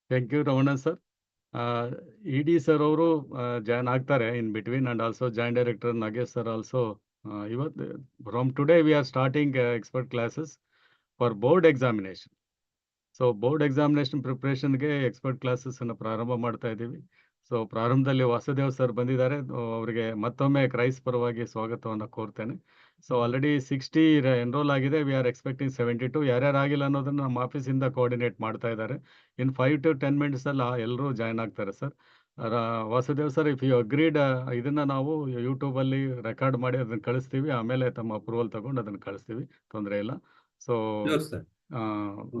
Thank you Ramanan sir. ED. Sir ಅವರು join ಆಗ್ತಾರೆ in between, and also joint director Nagesh sir also. ಇವತ್ತು from today we are starting expert classes for board examination. So board examination ಪ್ರಿಪ್ರೇಷನ್ಗೆ expert ಕ್ಲಾಸಸ್ಸನ್ನು ಪ್ರಾರಂಭ ಮಾಡ್ತಾ ಇದ್ದೀವಿ. So ಪ್ರಾರಂಭದಲ್ಲಿ Vasudev sir ಬಂದಿದ್ದಾರೆ. ಅವರಿಗೆ ಮತ್ತೊಮ್ಮೆ ಕ್ರೈಸ್ ಪರವಾಗಿ ಸ್ವಾಗತವನ್ನು ಕೋರ್ತೇನೆ. ಸೊ ಆಲ್ರೆಡಿ 60 ಎನ್ರೋಲ್ ಆಗಿದೆ. We are expecting 72. ಯಾರ್ಯಾರು ಆಗಿಲ್ಲ ಅನ್ನೋದನ್ನು ನಮ್ಮ ಆಫೀಸಿಂದ ಕೋಆರ್ಡಿನೇಟ್ ಮಾಡ್ತಾ ಇದ್ದಾರೆ. ಇನ್ 5 to 10 ಮಿನಿಟ್ಸಲ್ಲಿ ಎಲ್ಲರೂ ಜಾಯ್ನ್ ಆಗ್ತಾರೆ sir. Vasudev sir, if you agreed, ಇದನ್ನು ನಾವು ಯೂಟ್ಯೂಬಲ್ಲಿ ರೆಕಾರ್ಡ್ ಮಾಡಿ ಅದನ್ನು ಕಳಿಸ್ತೀವಿ. ಆಮೇಲೆ ತಮ್ಮ ಅಪ್ರೂವಲ್ ತಗೊಂಡು ಅದನ್ನು ಕಳಿಸ್ತೀವಿ, ತೊಂದರೆ ಇಲ್ಲ. So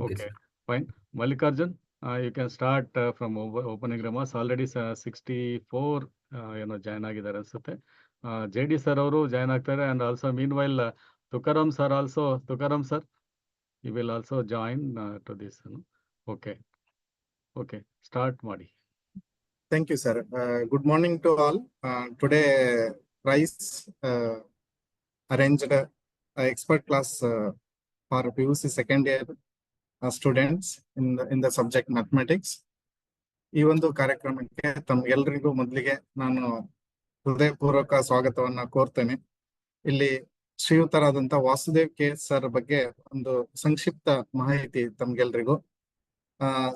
okay, fine. Mallikarjun, you can start from opening remarks. Already 64 ಏನೋ ಜಾಯ್ನ್ ಆಗಿದ್ದಾರೆ ಅನ್ಸುತ್ತೆ. JD ಸರ್ ಅವರು ಜಾಯ್ನ್ ಆಗ್ತಾರೆ. And also meanwhile Tukaram sir also. Tukaram sir, you will also join to this. Okay, okay, start ಮಾಡಿ. Thank you, sir. Good morning to all. Today, Rice arranged expert class for PUC second year students in the subject mathematics. ಈ ಒಂದು ಕಾರ್ಯಕ್ರಮಕ್ಕೆ ತಮ್ಗೆಲ್ರಿಗೂ ಮೊದಲಿಗೆ ನಾನು ಹೃದಯಪೂರ್ವಕ ಸ್ವಾಗತವನ್ನ ಕೋರ್ತೇನೆ. ಇಲ್ಲಿ ಶ್ರೀಯುತರಾದಂತ Vasudev K sir ಬಗ್ಗೆ ಒಂದು ಸಂಕ್ಷಿಪ್ತ ಮಾಹಿತಿ ತಮ್ಗೆಲ್ರಿಗೂ.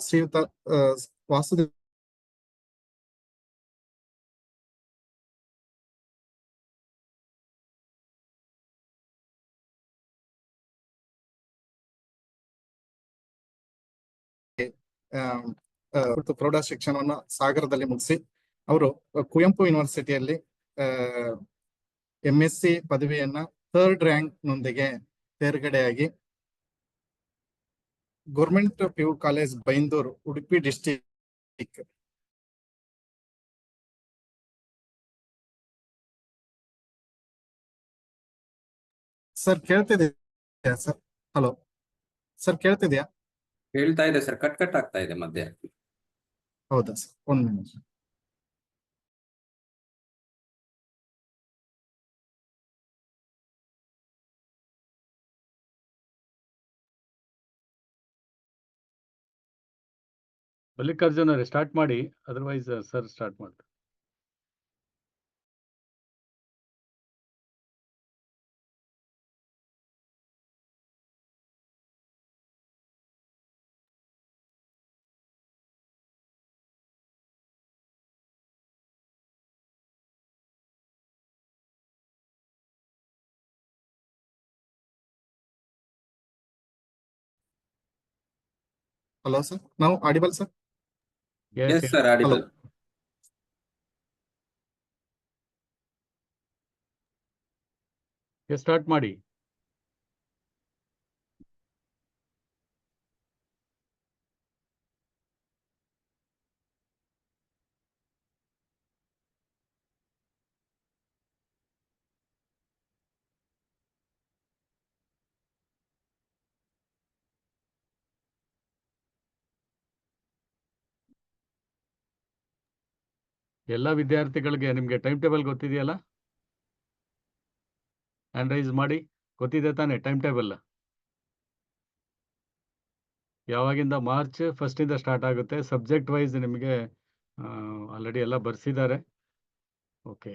ಶ್ರೀಯುತ ವಾಸುದೇವ್ ಪ್ರೌಢ ಶಿಕ್ಷಣವನ್ನು ಸಾಗರದಲ್ಲಿ ಮುಗಿಸಿ ಅವರು ಕುವೆಂಪು ಯೂನಿವರ್ಸಿಟಿಯಲ್ಲಿ MSc ಪದವಿಯನ್ನ 3rd ರ್ಯಾಂಕ್ ನೊಂದಿಗೆ ತೇರ್ಗಡೆಯಾಗಿ government PU college Byndoor, Udupi district sir ಕೇಳ್ತಿದ್ಯಾ ಸರ್? ಹಲೋ ಸರ್, ಕೇಳ್ತಿದ್ಯಾ? ಹೇಳ್ತಾ ಇದೆ ಸರ್, ಕಟ್ ಕಟ್ ಆಗ್ತಾ ಇದೆ ಮಧ್ಯೆ. ಹೌದಾ ಸರ್, 1 minute. ಮಲ್ಲಿಕಾರ್ಜುನ್ ಅವರೇ ಸ್ಟಾರ್ಟ್ ಮಾಡಿ, ಅದರ್ವೈಸ್ ಸರ್ ಸ್ಟಾರ್ಟ್ ಮಾಡ್ತಾರೆ. ಹಲೋ ಸರ್, ನಾವು audible sir? Yes sir, audible. Start ಮಾಡಿ. ಎಲ್ಲ ವಿದ್ಯಾರ್ಥಿಗಳಿಗೆ ನಿಮಗೆ ಟೈಮ್ ಟೇಬಲ್ ಗೊತ್ತಿದೆಯಲ್ಲ? ಹ್ಯಾಂಡ್ ರೈಸ್ ಮಾಡಿ. ಗೊತ್ತಿದೆ ತಾನೆ ಟೈಮ್ ಟೇಬಲ್? ಯಾವಾಗಿಂದ? ಮಾರ್ಚ್ 1 ಸ್ಟಾರ್ಟ್ ಆಗುತ್ತೆ. ಸಬ್ಜೆಕ್ಟ್ ವೈಸ್ ನಿಮಗೆ ಆಲ್ರೆಡಿ ಎಲ್ಲ ಬರ್ಸಿದ್ದಾರೆ. Okay,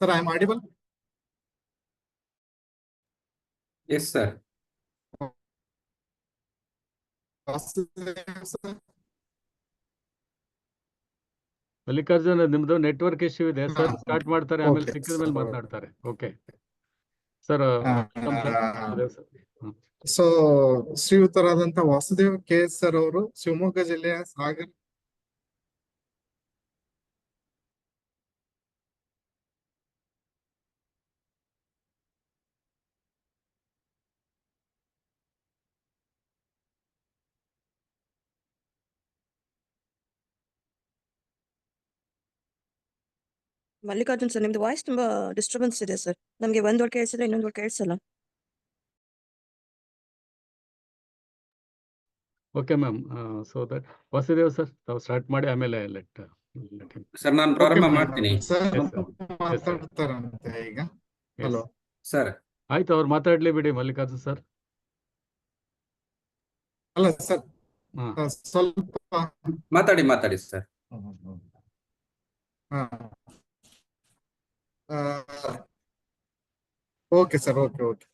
Sir, I am audible? Yes sir. Mallikarjun ನಿಮ್ದು ನೆಟ್ವರ್ಕ್ ಇಶ್ಯೂ ಇದೆ ಸರ್, ಹಾ, ಸ್ಟಾರ್ಟ್ ಮಾಡ್ತಾರೆ, ಆಮೇಲೆ okay, ಸಿಕ್ಕಿದ ಮೇಲೆ sir. ಮಾತನಾಡ್ತಾರೆ. ಓಕೆ ಸರ್, ಸೊ ಶ್ರೀಯುತರಾದಂತಹ ವಾಸುದೇವ್ ಕೆ ಸರ್ ಅವರು ಶಿವಮೊಗ್ಗ ಜಿಲ್ಲೆಯ ಸಾಗರ್ ಮಲ್ಲಿಕಾರ್ಜುನ್ ಸರ್, ನಿಮ್ದು ವಾಯ್ಸ್ ತುಂಬಾ ಡಿಸ್ಟರ್ಬೆನ್ಸ್ ಇದೆ ಸರ್. ನಮಗೆ ಒಂದ್ ವರ್ಡ್ ಕೇಳಿಸಿದ್ರೆ ಇನ್ನೊಂದ್ ವರ್ಡ್ ಕೇಳಿಸಲ್ಲ. Okay ma'am, so that Vasudev sir ತಾವು ಸ್ಟಾರ್ಟ್ ಮಾಡಿ, ಆಮೇಲೆ ಲೆಟ್ ಸರ್ ನಾನು ಪ್ರಾರಂಭ ಮಾಡ್ತೀನಿ. Sir Yes, sir. ಮಾತಾಡ್ತಾರಂತೆ ಈಗ. ಹಲೋ ಸರ್ ಆಯ್ತು, ಅವ್ರು ಮಾತಾಡ್ಲಿ ಬಿಡಿ ಮಲ್ಲಿಕಾರ್ಜುನ್ ಸರ್. ಅಲ್ಲ ಸರ್, ಹಾ ಸ್ವಲ್ಪ ಮಾತಾಡಿ sir. Okay sir, okay.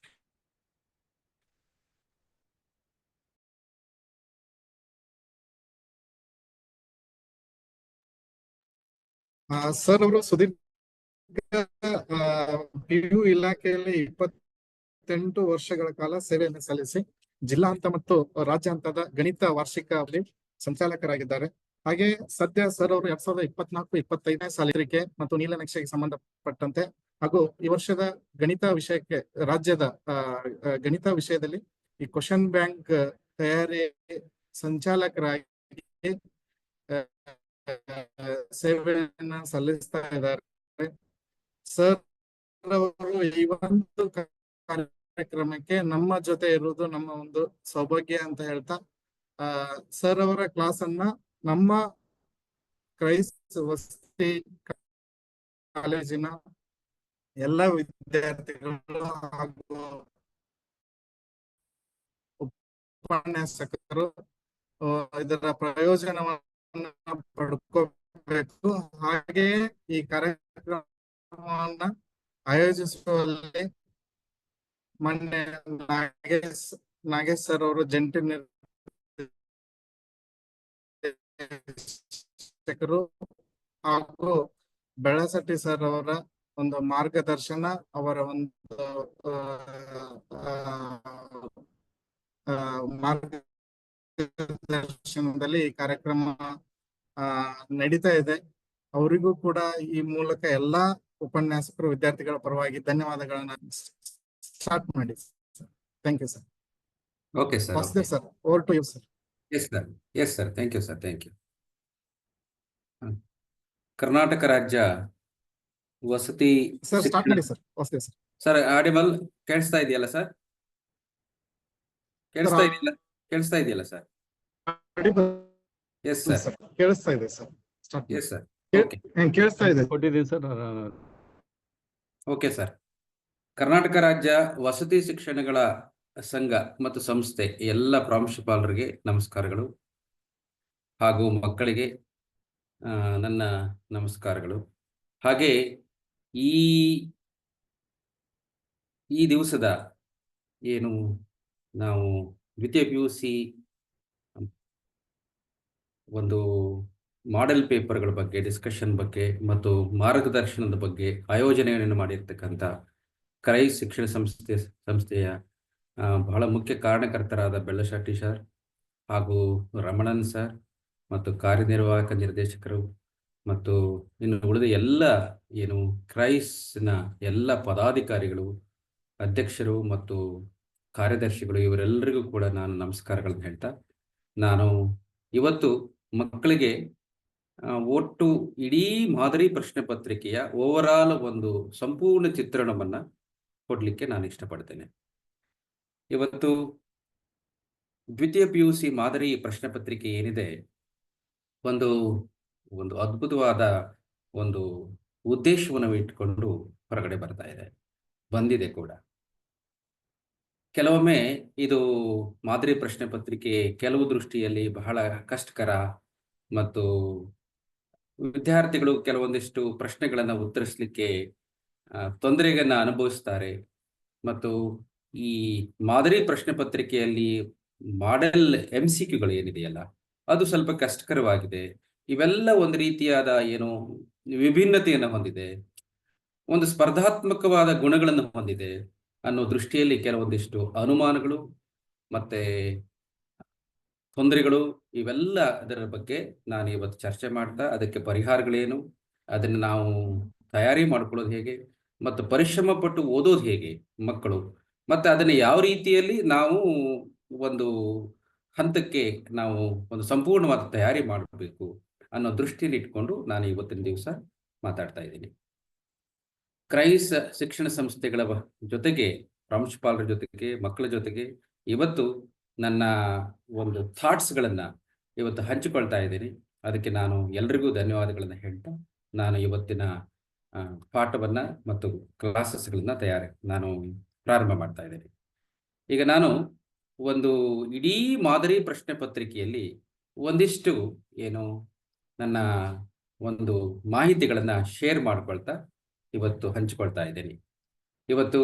Sir ಅವರು ಸುದೀರ್ಘ PU ಇಲಾಖೆಯಲ್ಲಿ 28 ವರ್ಷಗಳ ಕಾಲ ಸೇವೆಯನ್ನು ಸಲ್ಲಿಸಿ ಜಿಲ್ಲಾ ಹಂತ ಮತ್ತು ರಾಜ್ಯ ಹಂತದ ಗಣಿತ ವಾರ್ಷಿಕ ಸಂಚಾಲಕರಾಗಿದ್ದಾರೆ. ಹಾಗೆ ಸದ್ಯ ಸರ್ ಅವರು 2024-25ನೇ ಸಾಲಿಗೆ ಮತ್ತು ನೀಲನಕ್ಷೆಗೆ ಸಂಬಂಧಪಟ್ಟಂತೆ ಹಾಗೂ ಈ ವರ್ಷದ ಗಣಿತ ವಿಷಯಕ್ಕೆ ರಾಜ್ಯದ ಗಣಿತ ವಿಷಯದಲ್ಲಿ ಈ ಕ್ವಶನ್ ಬ್ಯಾಂಕ್ ತಯಾರಿ ಸಂಚಾಲಕರಾಗಿ ಸೇವೆಯನ್ನ ಸಲ್ಲಿಸ್ತಾ ಇದ್ದಾರೆ. ಸರ್ ಅವರು ಈ ಒಂದು ಕಾರ್ಯಕ್ರಮಕ್ಕೆ ನಮ್ಮ ಜೊತೆ ಇರುವುದು ನಮ್ಮ ಒಂದು ಸೌಭಾಗ್ಯ ಅಂತ ಹೇಳ್ತಾ, ಸರ್ ಅವರ ಕ್ಲಾಸ್ ಅನ್ನ ನಮ್ಮ ಕ್ರೈಸ್ಟ್ ವಸತಿ ಕಾಲೇಜಿನ ಎಲ್ಲ ವಿದ್ಯಾರ್ಥಿಗಳು ಹಾಗೂ ಉಪನ್ಯಾಸಕರು ಇದರ ಪ್ರಯೋಜನವನ್ನ ಪಡ್ಕೋಬೇಕು. ಹಾಗೆಯೇ ಈ ಕಾರ್ಯಕ್ರಮವನ್ನ ಆಯೋಜಿಸುವಲ್ಲಿ ಮೊನ್ನೆ ನಾಗೇಶ್ ಸರ್ ಅವರು ಜಂಟಿ ನಿರ್ದೇಶಕರು ಹಾಗೂ ಬೆಳಸಟ್ಟಿ ಸರ್ ಅವರ ಒಂದು ಮಾರ್ಗದರ್ಶನ, ಅವರ ಒಂದು ಮಾರ್ಗದರ್ಶನದಲ್ಲಿ ಈ ಕಾರ್ಯಕ್ರಮ ನಡೀತಾ ಇದೆ. ಅವರಿಗೂ ಕೂಡ ಈ ಮೂಲಕ ಎಲ್ಲಾ ಉಪನ್ಯಾಸಕರು ವಿದ್ಯಾರ್ಥಿಗಳ ಪರವಾಗಿ ಧನ್ಯವಾದಗಳನ್ನ ಸ್ಟಾರ್ಟ್ ಮಾಡಿ. Thank you sir. Okay sir. Vasudev sir, over to you sir. Yes sir, thank you sir, thank you. Karnataka ರಾಜ್ಯ ವಸತಿ ಸರ್ ಸ್ಟಾರ್ಟ್ ಮಾಡಿ sir. Vasudev sir. Sir audible ಕೇಳಿಸ್ತಾ ಇದೆಯಲ್ಲ ಸರ್? ಕೇಳಿಸ್ತಾ ಇದೆಯಲ್ಲ ಸರ್? ಎಸ್ ಸರ್, ಕೇಳಿಸ್ತಾ ಇದೆ sir. Start. Yes sir, okay. ಕೇಳಿಸ್ತಾ ಇದೆ. ಕೊಟ್ಟಿದ್ದೀನಿ ಸರ್. Okay sir. ಕರ್ನಾಟಕ ರಾಜ್ಯ ವಸತಿ ಶಿಕ್ಷಣಗಳ ಸಂಘ ಮತ್ತು ಸಂಸ್ಥೆ ಎಲ್ಲ ಪ್ರಾಂಶುಪಾಲರಿಗೆ ನಮಸ್ಕಾರಗಳು ಹಾಗೂ ಮಕ್ಕಳಿಗೆ ನನ್ನ ನಮಸ್ಕಾರಗಳು. ಹಾಗೆ ಈ ದಿವಸದ ಏನು ನಾವು ದ್ವಿತೀಯ PUC ಒಂದು ಮಾಡೆಲ್ ಪೇಪರ್ಗಳ ಬಗ್ಗೆ, ಡಿಸ್ಕಷನ್ ಬಗ್ಗೆ ಮತ್ತು ಮಾರ್ಗದರ್ಶನದ ಬಗ್ಗೆ ಆಯೋಜನೆಯನ್ನು ಮಾಡಿರ್ತಕ್ಕಂಥ ಕ್ರೈಸ್ಟ್ ಶಿಕ್ಷಣ ಸಂಸ್ಥೆಯ ಬಹಳ ಮುಖ್ಯ ಕಾರಣಕರ್ತರಾದ ಬೆಳ್ಳಶೆಟ್ಟಿ ಸರ್ ಹಾಗೂ ರಮಣನ್ ಸರ್ ಮತ್ತು ಕಾರ್ಯನಿರ್ವಾಹಕ ನಿರ್ದೇಶಕರು ಮತ್ತು ಇನ್ನು ಉಳಿದ ಎಲ್ಲ ಏನು ಕ್ರೈಸ್ಟ್ನ ಎಲ್ಲ ಪದಾಧಿಕಾರಿಗಳು, ಅಧ್ಯಕ್ಷರು ಮತ್ತು ಕಾರ್ಯದರ್ಶಿಗಳು, ಇವರೆಲ್ಲರಿಗೂ ಕೂಡ ನಾನು ನಮಸ್ಕಾರಗಳನ್ನು ಹೇಳ್ತಾ, ನಾನು ಇವತ್ತು ಮಕ್ಕಳಿಗೆ ಒಟ್ಟು ಇಡೀ ಮಾದರಿ ಪ್ರಶ್ನೆ ಪತ್ರಿಕೆಯ ಓವರಾಲ್ ಒಂದು ಸಂಪೂರ್ಣ ಚಿತ್ರಣವನ್ನು ಕೊಡಲಿಕ್ಕೆ ನಾನು ಇಷ್ಟಪಡ್ತೇನೆ. ಇವತ್ತು ದ್ವಿತೀಯ PUC ಮಾದರಿ ಪ್ರಶ್ನೆ ಪತ್ರಿಕೆ ಏನಿದೆ, ಒಂದು ಅದ್ಭುತವಾದ ಒಂದು ಉದ್ದೇಶವನ್ನು ಇಟ್ಕೊಂಡು ಹೊರಗಡೆ ಬಂದಿದೆ ಕೂಡ. ಕೆಲವೊಮ್ಮೆ ಇದು ಮಾದರಿ ಪ್ರಶ್ನೆ ಪತ್ರಿಕೆ ಕೆಲವು ದೃಷ್ಟಿಯಲ್ಲಿ ಬಹಳ ಕಷ್ಟಕರ ಮತ್ತು ವಿದ್ಯಾರ್ಥಿಗಳು ಕೆಲವೊಂದಿಷ್ಟು ಪ್ರಶ್ನೆಗಳನ್ನು ಉತ್ತರಿಸಲಿಕ್ಕೆ ತೊಂದರೆಯನ್ನು ಅನುಭವಿಸ್ತಾರೆ. ಮತ್ತು ಈ ಮಾದರಿ ಪ್ರಶ್ನೆ ಪತ್ರಿಕೆಯಲ್ಲಿ ಮಾಡೆಲ್ MCQಗಳು ಏನಿದೆಯಲ್ಲ, ಅದು ಸ್ವಲ್ಪ ಕಷ್ಟಕರವಾಗಿದೆ. ಇವೆಲ್ಲ ಒಂದು ರೀತಿಯಾದ ಏನು ವಿಭಿನ್ನತೆಯನ್ನು ಹೊಂದಿದೆ, ಒಂದು ಸ್ಪರ್ಧಾತ್ಮಕವಾದ ಗುಣಗಳನ್ನು ಹೊಂದಿದೆ ಅನ್ನೋ ದೃಷ್ಟಿಯಲ್ಲಿ ಕೆಲವೊಂದಿಷ್ಟು ಅನುಮಾನಗಳು ಮತ್ತೆ ತೊಂದರೆಗಳು ಇವೆಲ್ಲ ಅದರ ಬಗ್ಗೆ ನಾನು ಇವತ್ತು ಚರ್ಚೆ ಮಾಡ್ತಾ ಅದಕ್ಕೆ ಪರಿಹಾರಗಳೇನು, ಅದನ್ನು ನಾವು ತಯಾರಿ ಮಾಡ್ಕೊಳ್ಳೋದು ಹೇಗೆ, ಮತ್ತು ಪರಿಶ್ರಮ ಪಟ್ಟು ಓದೋದು ಹೇಗೆ ಮಕ್ಕಳು, ಮತ್ತು ಅದನ್ನು ಯಾವ ರೀತಿಯಲ್ಲಿ ನಾವು ಒಂದು ಹಂತಕ್ಕೆ ನಾವು ಒಂದು ಸಂಪೂರ್ಣವಾದ ತಯಾರಿ ಮಾಡಬೇಕು ಅನ್ನೋ ದೃಷ್ಟಿಯಲ್ಲಿ ಇಟ್ಕೊಂಡು ನಾನು ಇವತ್ತಿನ ದಿವಸ ಮಾತಾಡ್ತಾ ಇದ್ದೀನಿ. ಕ್ರೈಸ್ ಶಿಕ್ಷಣ ಸಂಸ್ಥೆಗಳ ಜೊತೆಗೆ, ಪ್ರಾಂಶುಪಾಲರ ಜೊತೆಗೆ, ಮಕ್ಕಳ ಜೊತೆಗೆ ಇವತ್ತು ನನ್ನ ಒಂದು ಥಾಟ್ಸ್ಗಳನ್ನು ಇವತ್ತು ಹಂಚಿಕೊಳ್ತಾ ಇದ್ದೀನಿ. ಅದಕ್ಕೆ ನಾನು ಎಲ್ರಿಗೂ ಧನ್ಯವಾದಗಳನ್ನು ಹೇಳ್ತಾ ನಾನು ಇವತ್ತಿನ ಪಾಠವನ್ನು ಮತ್ತು ಕ್ಲಾಸಸ್ಗಳನ್ನು ನಾನು ಪ್ರಾರಂಭ ಮಾಡ್ತಾ ಇದ್ದೀನಿ. ಈಗ ನಾನು ಒಂದು ಇಡೀ ಮಾದರಿ ಪ್ರಶ್ನೆ ಪತ್ರಿಕೆಯಲ್ಲಿ ಒಂದಿಷ್ಟು ಏನು ನನ್ನ ಒಂದು ಮಾಹಿತಿಗಳನ್ನು ಶೇರ್ ಮಾಡ್ಕೊಳ್ತಾ ಇವತ್ತು ಹಂಚಿಕೊಳ್ತಾ ಇದ್ದೀನಿ. ಇವತ್ತು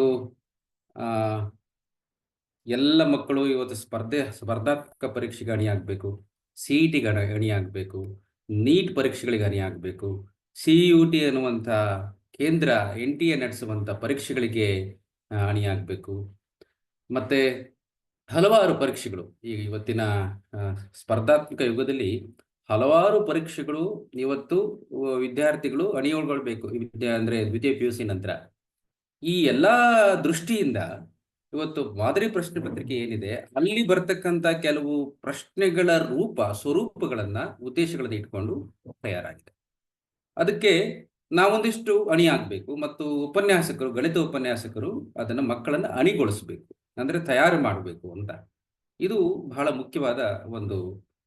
ಎಲ್ಲ ಮಕ್ಕಳು ಇವತ್ತು ಸ್ಪರ್ಧಾತ್ಮಕ ಪರೀಕ್ಷೆಗೆ ಅಣಿಯಾಗಬೇಕು, CET ಅಣಿಯಾಗಬೇಕು, ನೀಟ್ ಪರೀಕ್ಷೆಗಳಿಗೆ ಅಣಿಯಾಗಬೇಕು, CUT ಅನ್ನುವಂಥ ಕೇಂದ್ರ NTA ನಡೆಸುವಂಥ ಪರೀಕ್ಷೆಗಳಿಗೆ ಅಣಿಯಾಗಬೇಕು, ಮತ್ತು ಹಲವಾರು ಪರೀಕ್ಷೆಗಳು ಈಗ ಇವತ್ತಿನ ಸ್ಪರ್ಧಾತ್ಮಕ ಯುಗದಲ್ಲಿ ಹಲವಾರು ಪರೀಕ್ಷೆಗಳು ಇವತ್ತು ವಿದ್ಯಾರ್ಥಿಗಳು ಅಣಿಗೊಳ್ಬೇಕು. ಅಂದರೆ ದ್ವಿತೀಯ PUC ನಂತರ ಈ ಎಲ್ಲ ದೃಷ್ಟಿಯಿಂದ ಇವತ್ತು ಮಾದರಿ ಪ್ರಶ್ನೆ ಪತ್ರಿಕೆ ಏನಿದೆ ಅಲ್ಲಿ ಬರ್ತಕ್ಕಂಥ ಕೆಲವು ಪ್ರಶ್ನೆಗಳ ಸ್ವರೂಪಗಳನ್ನು ಉದ್ದೇಶಗಳನ್ನು ಇಟ್ಕೊಂಡು ತಯಾರಾಗಿದೆ. ಅದಕ್ಕೆ ನಾವೊಂದಿಷ್ಟು ಅಣಿಯಾಗಬೇಕು ಮತ್ತು ಗಣಿತ ಉಪನ್ಯಾಸಕರು ಅದನ್ನು ಮಕ್ಕಳನ್ನು ಅಣಿಗೊಳಿಸಬೇಕು, ಅಂದರೆ ತಯಾರು ಮಾಡಬೇಕು ಅಂತ. ಇದು ಬಹಳ ಮುಖ್ಯವಾದ ಒಂದು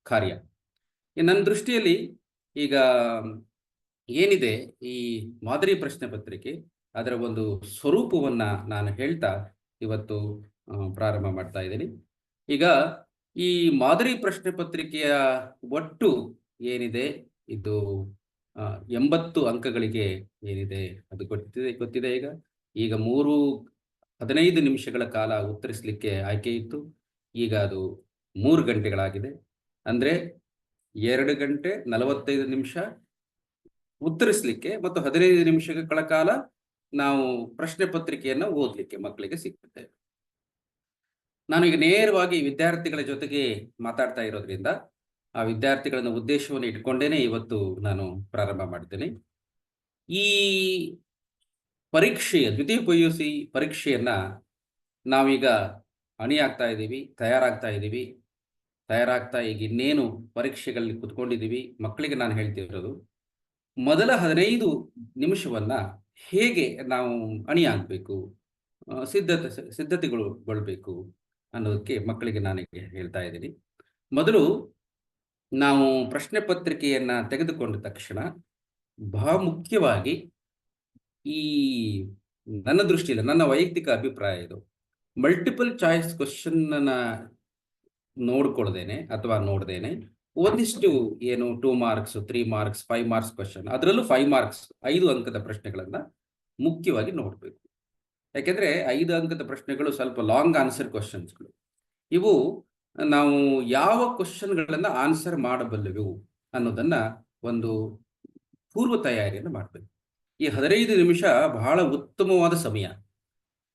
ಕಾರ್ಯ. ನನ್ನ ದೃಷ್ಟಿಯಲ್ಲಿ ಈಗ ಏನಿದೆ ಈ ಮಾದರಿ ಪ್ರಶ್ನೆ ಪತ್ರಿಕೆ, ಅದರ ಒಂದು ಸ್ವರೂಪವನ್ನು ನಾನು ಹೇಳ್ತಾ ಇವತ್ತು ಪ್ರಾರಂಭ ಮಾಡ್ತಾ ಇದ್ದೀನಿ. ಈಗ ಈ ಮಾದರಿ ಪ್ರಶ್ನೆ ಪತ್ರಿಕೆಯ ಒಟ್ಟು ಏನಿದೆ ಇದು 80 ಅಂಕಗಳಿಗೆ ಏನಿದೆ ಅದು ಗೊತ್ತಿದೆ. ಈಗ 15 ನಿಮಿಷಗಳ ಕಾಲ ಉತ್ತರಿಸಲಿಕ್ಕೆ ಆಯ್ಕೆ ಇತ್ತು. ಈಗ ಅದು 3 ಗಂಟೆಗಳಾಗಿದೆ. ಅಂದರೆ 2 ಗಂಟೆ 45 ನಿಮಿಷ ಉತ್ತರಿಸಲಿಕ್ಕೆ ಮತ್ತು 15 ನಿಮಿಷಗಳ ಕಾಲ ನಾವು ಪ್ರಶ್ನೆ ಪತ್ರಿಕೆಯನ್ನು ಓದಲಿಕ್ಕೆ ಮಕ್ಕಳಿಗೆ ಸಿಗ್ತದೆ. ನಾನು ಈಗ ನೇರವಾಗಿ ವಿದ್ಯಾರ್ಥಿಗಳ ಜೊತೆಗೆ ಮಾತಾಡ್ತಾ ಇರೋದ್ರಿಂದ ಆ ವಿದ್ಯಾರ್ಥಿಗಳನ್ನು ಉದ್ದೇಶವನ್ನು ಇಟ್ಕೊಂಡೇನೆ ಇವತ್ತು ನಾನು ಪ್ರಾರಂಭ ಮಾಡ್ತೇನೆ. ಈ ದ್ವಿತೀಯ PUC ಪರೀಕ್ಷೆಯನ್ನ ನಾವೀಗ ಅಣಿಯಾಗ್ತಾ ಇದ್ದೀವಿ, ತಯಾರಾಗ್ತಾ ಈಗ ಇನ್ನೇನು ಪರೀಕ್ಷೆಗಳಲ್ಲಿ ಕುತ್ಕೊಂಡಿದ್ದೀವಿ. ಮಕ್ಕಳಿಗೆ ನಾನು ಹೇಳ್ತಿರೋದು ಮೊದಲ 15 ನಿಮಿಷವನ್ನ ಹೇಗೆ ನಾವು ಅಣಿಯಾಗಬೇಕು, ಸಿದ್ಧತೆಗೊಳ್ಬೇಕು ಅನ್ನೋದಕ್ಕೆ ಮಕ್ಕಳಿಗೆ ನಾನೀಗ ಹೇಳ್ತಾ ಇದ್ದೀನಿ. ಮೊದಲು ನಾವು ಪ್ರಶ್ನೆ ಪತ್ರಿಕೆಯನ್ನ ತೆಗೆದುಕೊಂಡ ತಕ್ಷಣ ಬಹಳ ಮುಖ್ಯವಾಗಿ ಈ ನನ್ನ ದೃಷ್ಟಿಯಲ್ಲಿ, ನನ್ನ ವೈಯಕ್ತಿಕ ಅಭಿಪ್ರಾಯ ಇದು, ಮಲ್ಟಿಪಲ್ ಚಾಯ್ಸ್ ಕ್ವಶನ್ ನೋಡ್ಕೊಳ್ದೇನೆ ಅಥವಾ ನೋಡ್ದೇನೆ ಒಂದಿಷ್ಟು ಏನು 2 ಮಾರ್ಕ್ಸ್ 3 ಮಾರ್ಕ್ಸ್ 5 ಮಾರ್ಕ್ಸ್ ಕ್ವಶನ್, ಅದರಲ್ಲೂ 5 ಮಾರ್ಕ್ಸ್ 5 ಅಂಕದ ಪ್ರಶ್ನೆಗಳನ್ನ ಮುಖ್ಯವಾಗಿ ನೋಡಬೇಕು. ಯಾಕೆಂದ್ರೆ 5 ಅಂಕದ ಪ್ರಶ್ನೆಗಳು ಸ್ವಲ್ಪ ಲಾಂಗ್ ಆನ್ಸರ್ ಕ್ವಶನ್ಸ್ಗಳು. ಇವು ನಾವು ಯಾವ ಕ್ವಶನ್ಗಳನ್ನ ಆನ್ಸರ್ ಮಾಡಬಲ್ಲೆವು ಅನ್ನೋದನ್ನ ಒಂದು ಪೂರ್ವ ತಯಾರಿಯನ್ನು ಮಾಡಬೇಕು. ಈ 15 ನಿಮಿಷ ಬಹಳ ಉತ್ತಮವಾದ ಸಮಯ.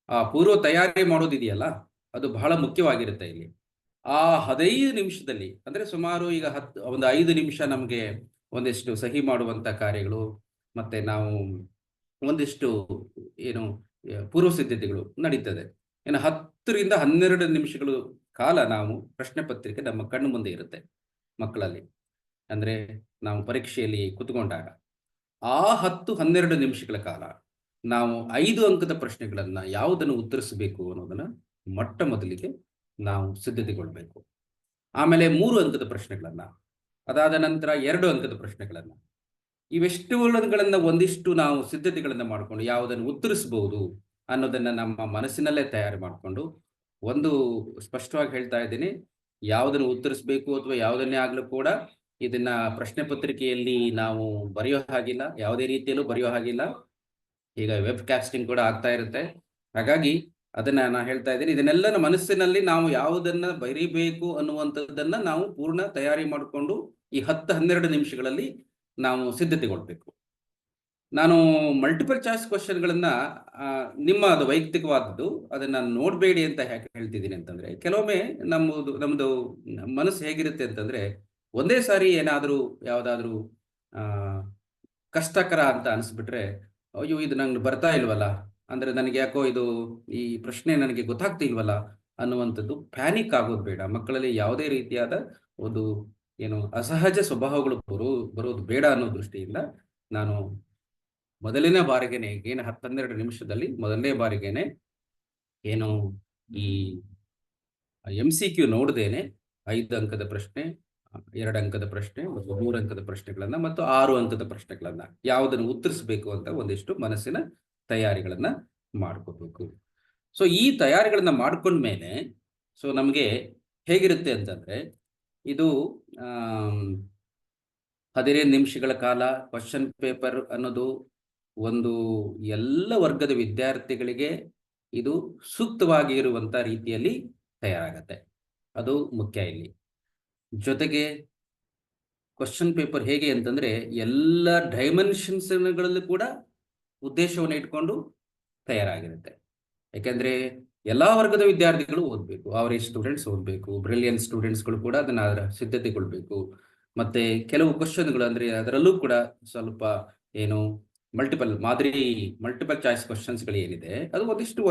ಆ ಪೂರ್ವ ತಯಾರಿ ಮಾಡೋದಿದೆಯಲ್ಲ ಅದು ಬಹಳ ಮುಖ್ಯವಾಗಿರುತ್ತೆ. ಇಲ್ಲಿ ಆ 15 ನಿಮಿಷದಲ್ಲಿ ಅಂದ್ರೆ ಸುಮಾರು ಈಗ 5 ನಿಮಿಷ ನಮಗೆ ಒಂದಿಷ್ಟು ಸಹಿ ಮಾಡುವಂತ ಕಾರ್ಯಗಳು, ಮತ್ತೆ ನಾವು ಒಂದಿಷ್ಟು ಏನು ಪೂರ್ವ ಸಿದ್ಧತೆಗಳು ನಡೀತದೆ. ಇನ್ನು 10 ರಿಂದ 12 ನಿಮಿಷಗಳು ಕಾಲ ನಾವು ಪ್ರಶ್ನೆ ಪತ್ರಿಕೆ ನಮ್ಮ ಕಣ್ಣು ಮುಂದೆ ಇರುತ್ತೆ ಮಕ್ಕಳಲ್ಲಿ. ಅಂದ್ರೆ ನಾವು ಪರೀಕ್ಷೆಯಲ್ಲಿ ಕುತ್ಕೊಂಡಾಗ ಆ 10-12 ನಿಮಿಷಗಳ ಕಾಲ ನಾವು 5 ಅಂಕದ ಪ್ರಶ್ನೆಗಳನ್ನ ಯಾವುದನ್ನು ಉತ್ತರಿಸಬೇಕು ಅನ್ನೋದನ್ನ ಮೊಟ್ಟ ಮೊದಲಿಗೆ ನಾವು ಸಿದ್ಧತೆಗೊಳ್ಬೇಕು. ಆಮೇಲೆ 3 ಅಂಕದ ಪ್ರಶ್ನೆಗಳನ್ನ, ಅದಾದ ನಂತರ 2 ಅಂಕದ ಪ್ರಶ್ನೆಗಳನ್ನ, ಇವೆಷ್ಟುಗಳನ್ನ ಒಂದಿಷ್ಟು ನಾವು ಸಿದ್ಧತೆಗಳನ್ನ ಮಾಡಿಕೊಂಡು ಯಾವುದನ್ನು ಉತ್ತರಿಸಬಹುದು ಅನ್ನೋದನ್ನ ನಮ್ಮ ಮನಸ್ಸಿನಲ್ಲೇ ತಯಾರು ಮಾಡಿಕೊಂಡು, ಒಂದು ಸ್ಪಷ್ಟವಾಗಿ ಹೇಳ್ತಾ ಇದ್ದೀನಿ, ಯಾವುದನ್ನು ಉತ್ತರಿಸಬೇಕು ಅಥವಾ ಯಾವುದನ್ನೇ ಆಗ್ಲೂ ಕೂಡ ಇದನ್ನ ಪ್ರಶ್ನೆ ಪತ್ರಿಕೆಯಲ್ಲಿ ನಾವು ಬರೆಯೋ ಹಾಗಿಲ್ಲ, ಯಾವುದೇ ರೀತಿಯಲ್ಲೂ ಬರೆಯೋ ಹಾಗಿಲ್ಲ. ಈಗ ವೆಬ್ ಕಾಸ್ಟಿಂಗ್ ಕೂಡ ಆಗ್ತಾ ಇರುತ್ತೆ. ಹಾಗಾಗಿ ಅದನ್ನ ನಾನು ಹೇಳ್ತಾ ಇದ್ದೀನಿ, ಇದನ್ನೆಲ್ಲ ಮನಸ್ಸಿನಲ್ಲಿ ನಾವು ಯಾವುದನ್ನ ಬರೀಬೇಕು ಅನ್ನುವಂಥದ್ದನ್ನ ನಾವು ಪೂರ್ಣ ತಯಾರಿ ಮಾಡಿಕೊಂಡು ಈ 10-12 ನಿಮಿಷಗಳಲ್ಲಿ ನಾವು ಸಿದ್ಧತೆಗೊಳ್ಬೇಕು. ನಾನು ಮಲ್ಟಿಪಲ್ ಚಾಯ್ಸ್ ಕ್ವಶನ್ಗಳನ್ನ ನಿಮ್ಮ ಅದು ವೈಯಕ್ತಿಕವಾದದ್ದು, ಅದನ್ನ ನೋಡಬೇಡಿ ಅಂತ ಯಾಕೆ ಹೇಳ್ತಿದ್ದೀನಿ ಅಂತಂದ್ರೆ, ಕೆಲವೊಮ್ಮೆ ನಮ್ಮದು ಮನಸ್ಸು ಹೇಗಿರುತ್ತೆ ಅಂತಂದ್ರೆ, ಒಂದೇ ಸಾರಿ ಏನಾದರೂ ಯಾವುದಾದ್ರೂ ಕಷ್ಟಕರ ಅಂತ ಅನಿಸ್ಬಿಟ್ರೆ, ಅಯ್ಯೋ ಇದು ನಂಗೆ ಬರ್ತಾ ಇಲ್ವಲ್ಲ, ಅಂದ್ರೆ ನನಗೆ ಯಾಕೋ ಈ ಪ್ರಶ್ನೆ ನನಗೆ ಗೊತ್ತಾಗ್ತಿಲ್ವಲ್ಲ ಅನ್ನುವಂಥದ್ದು ಪ್ಯಾನಿಕ್ ಆಗೋದು ಬೇಡ. ಮಕ್ಕಳಲ್ಲಿ ಯಾವುದೇ ರೀತಿಯಾದ ಒಂದು ಅಸಹಜ ಸ್ವಭಾವಗಳು ಬರೋದು ಬೇಡ ಅನ್ನೋ ದೃಷ್ಟಿಯಿಂದ ನಾನು ಮೊದಲನೇ ಬಾರಿಗೆನೆ 10-12 ನಿಮಿಷದಲ್ಲಿ ಮೊದಲನೇ ಬಾರಿಗೆನೆ ಈ MCQ ನೋಡದೇನೆ 5 ಅಂಕದ ಪ್ರಶ್ನೆ, 2 ಅಂಕದ ಪ್ರಶ್ನೆ ಮತ್ತು 3 ಅಂಕದ ಪ್ರಶ್ನೆಗಳನ್ನ ಮತ್ತು 6 ಅಂಕದ ಪ್ರಶ್ನೆಗಳನ್ನ ಯಾವುದನ್ನು ಉತ್ತರಿಸಬೇಕು ಅಂತ ಒಂದಿಷ್ಟು ಮನಸ್ಸಿನ ತಯಾರಿಗಳನ್ನ ಮಾಡ್ಕೋಬೇಕು. ಸೊ ಈ ತಯಾರಿಗಳನ್ನ ಮಾಡ್ಕೊಂಡ್ಮೇಲೆ ಸೊ ನಮಗೆ ಹೇಗಿರುತ್ತೆ ಅಂತಂದ್ರೆ, ಇದು 15 ನಿಮಿಷಗಳ ಕಾಲ ಕ್ವಶನ್ ಪೇಪರ್ ಅನ್ನೋದು ಒಂದು ಎಲ್ಲ ವರ್ಗದ ವಿದ್ಯಾರ್ಥಿಗಳಿಗೆ ಇದು ಸೂಕ್ತವಾಗಿ ಇರುವಂತ ರೀತಿಯಲ್ಲಿ ತಯಾರಾಗತ್ತೆ. ಅದು ಮುಖ್ಯ ಇಲ್ಲಿ. ಜೊತೆಗೆ ಕ್ವಶನ್ ಪೇಪರ್ ಹೇಗೆ ಅಂತಂದ್ರೆ, ಎಲ್ಲ ಡೈಮೆನ್ಷನ್ಸ್ಗಳಲ್ಲೂ ಕೂಡ ಉದ್ದೇಶವನ್ನು ಇಟ್ಕೊಂಡು ತಯಾರಾಗಿರುತ್ತೆ. ಯಾಕೆಂದ್ರೆ ಎಲ್ಲಾ ವರ್ಗದ ವಿದ್ಯಾರ್ಥಿಗಳು ಓದಬೇಕು, ಅವರೇಜ್ ಸ್ಟೂಡೆಂಟ್ಸ್ ಓದಬೇಕು, ಬ್ರಿಲಿಯಂಟ್ ಸ್ಟೂಡೆಂಟ್ಸ್ಗಳು ಕೂಡ ಅದರ ಸಿದ್ಧತೆಗೊಳ್ಬೇಕು. ಮತ್ತೆ ಕೆಲವು ಕ್ವಶನ್ಗಳು ಅಂದ್ರೆ ಅದರಲ್ಲೂ ಕೂಡ ಸ್ವಲ್ಪ ಮಲ್ಟಿಪಲ್ ಚಾಯ್ಸ್ ಕ್ವಶನ್ಸ್ಗಳು ಏನಿದೆ, ಅದು ಒಂದಿಷ್ಟು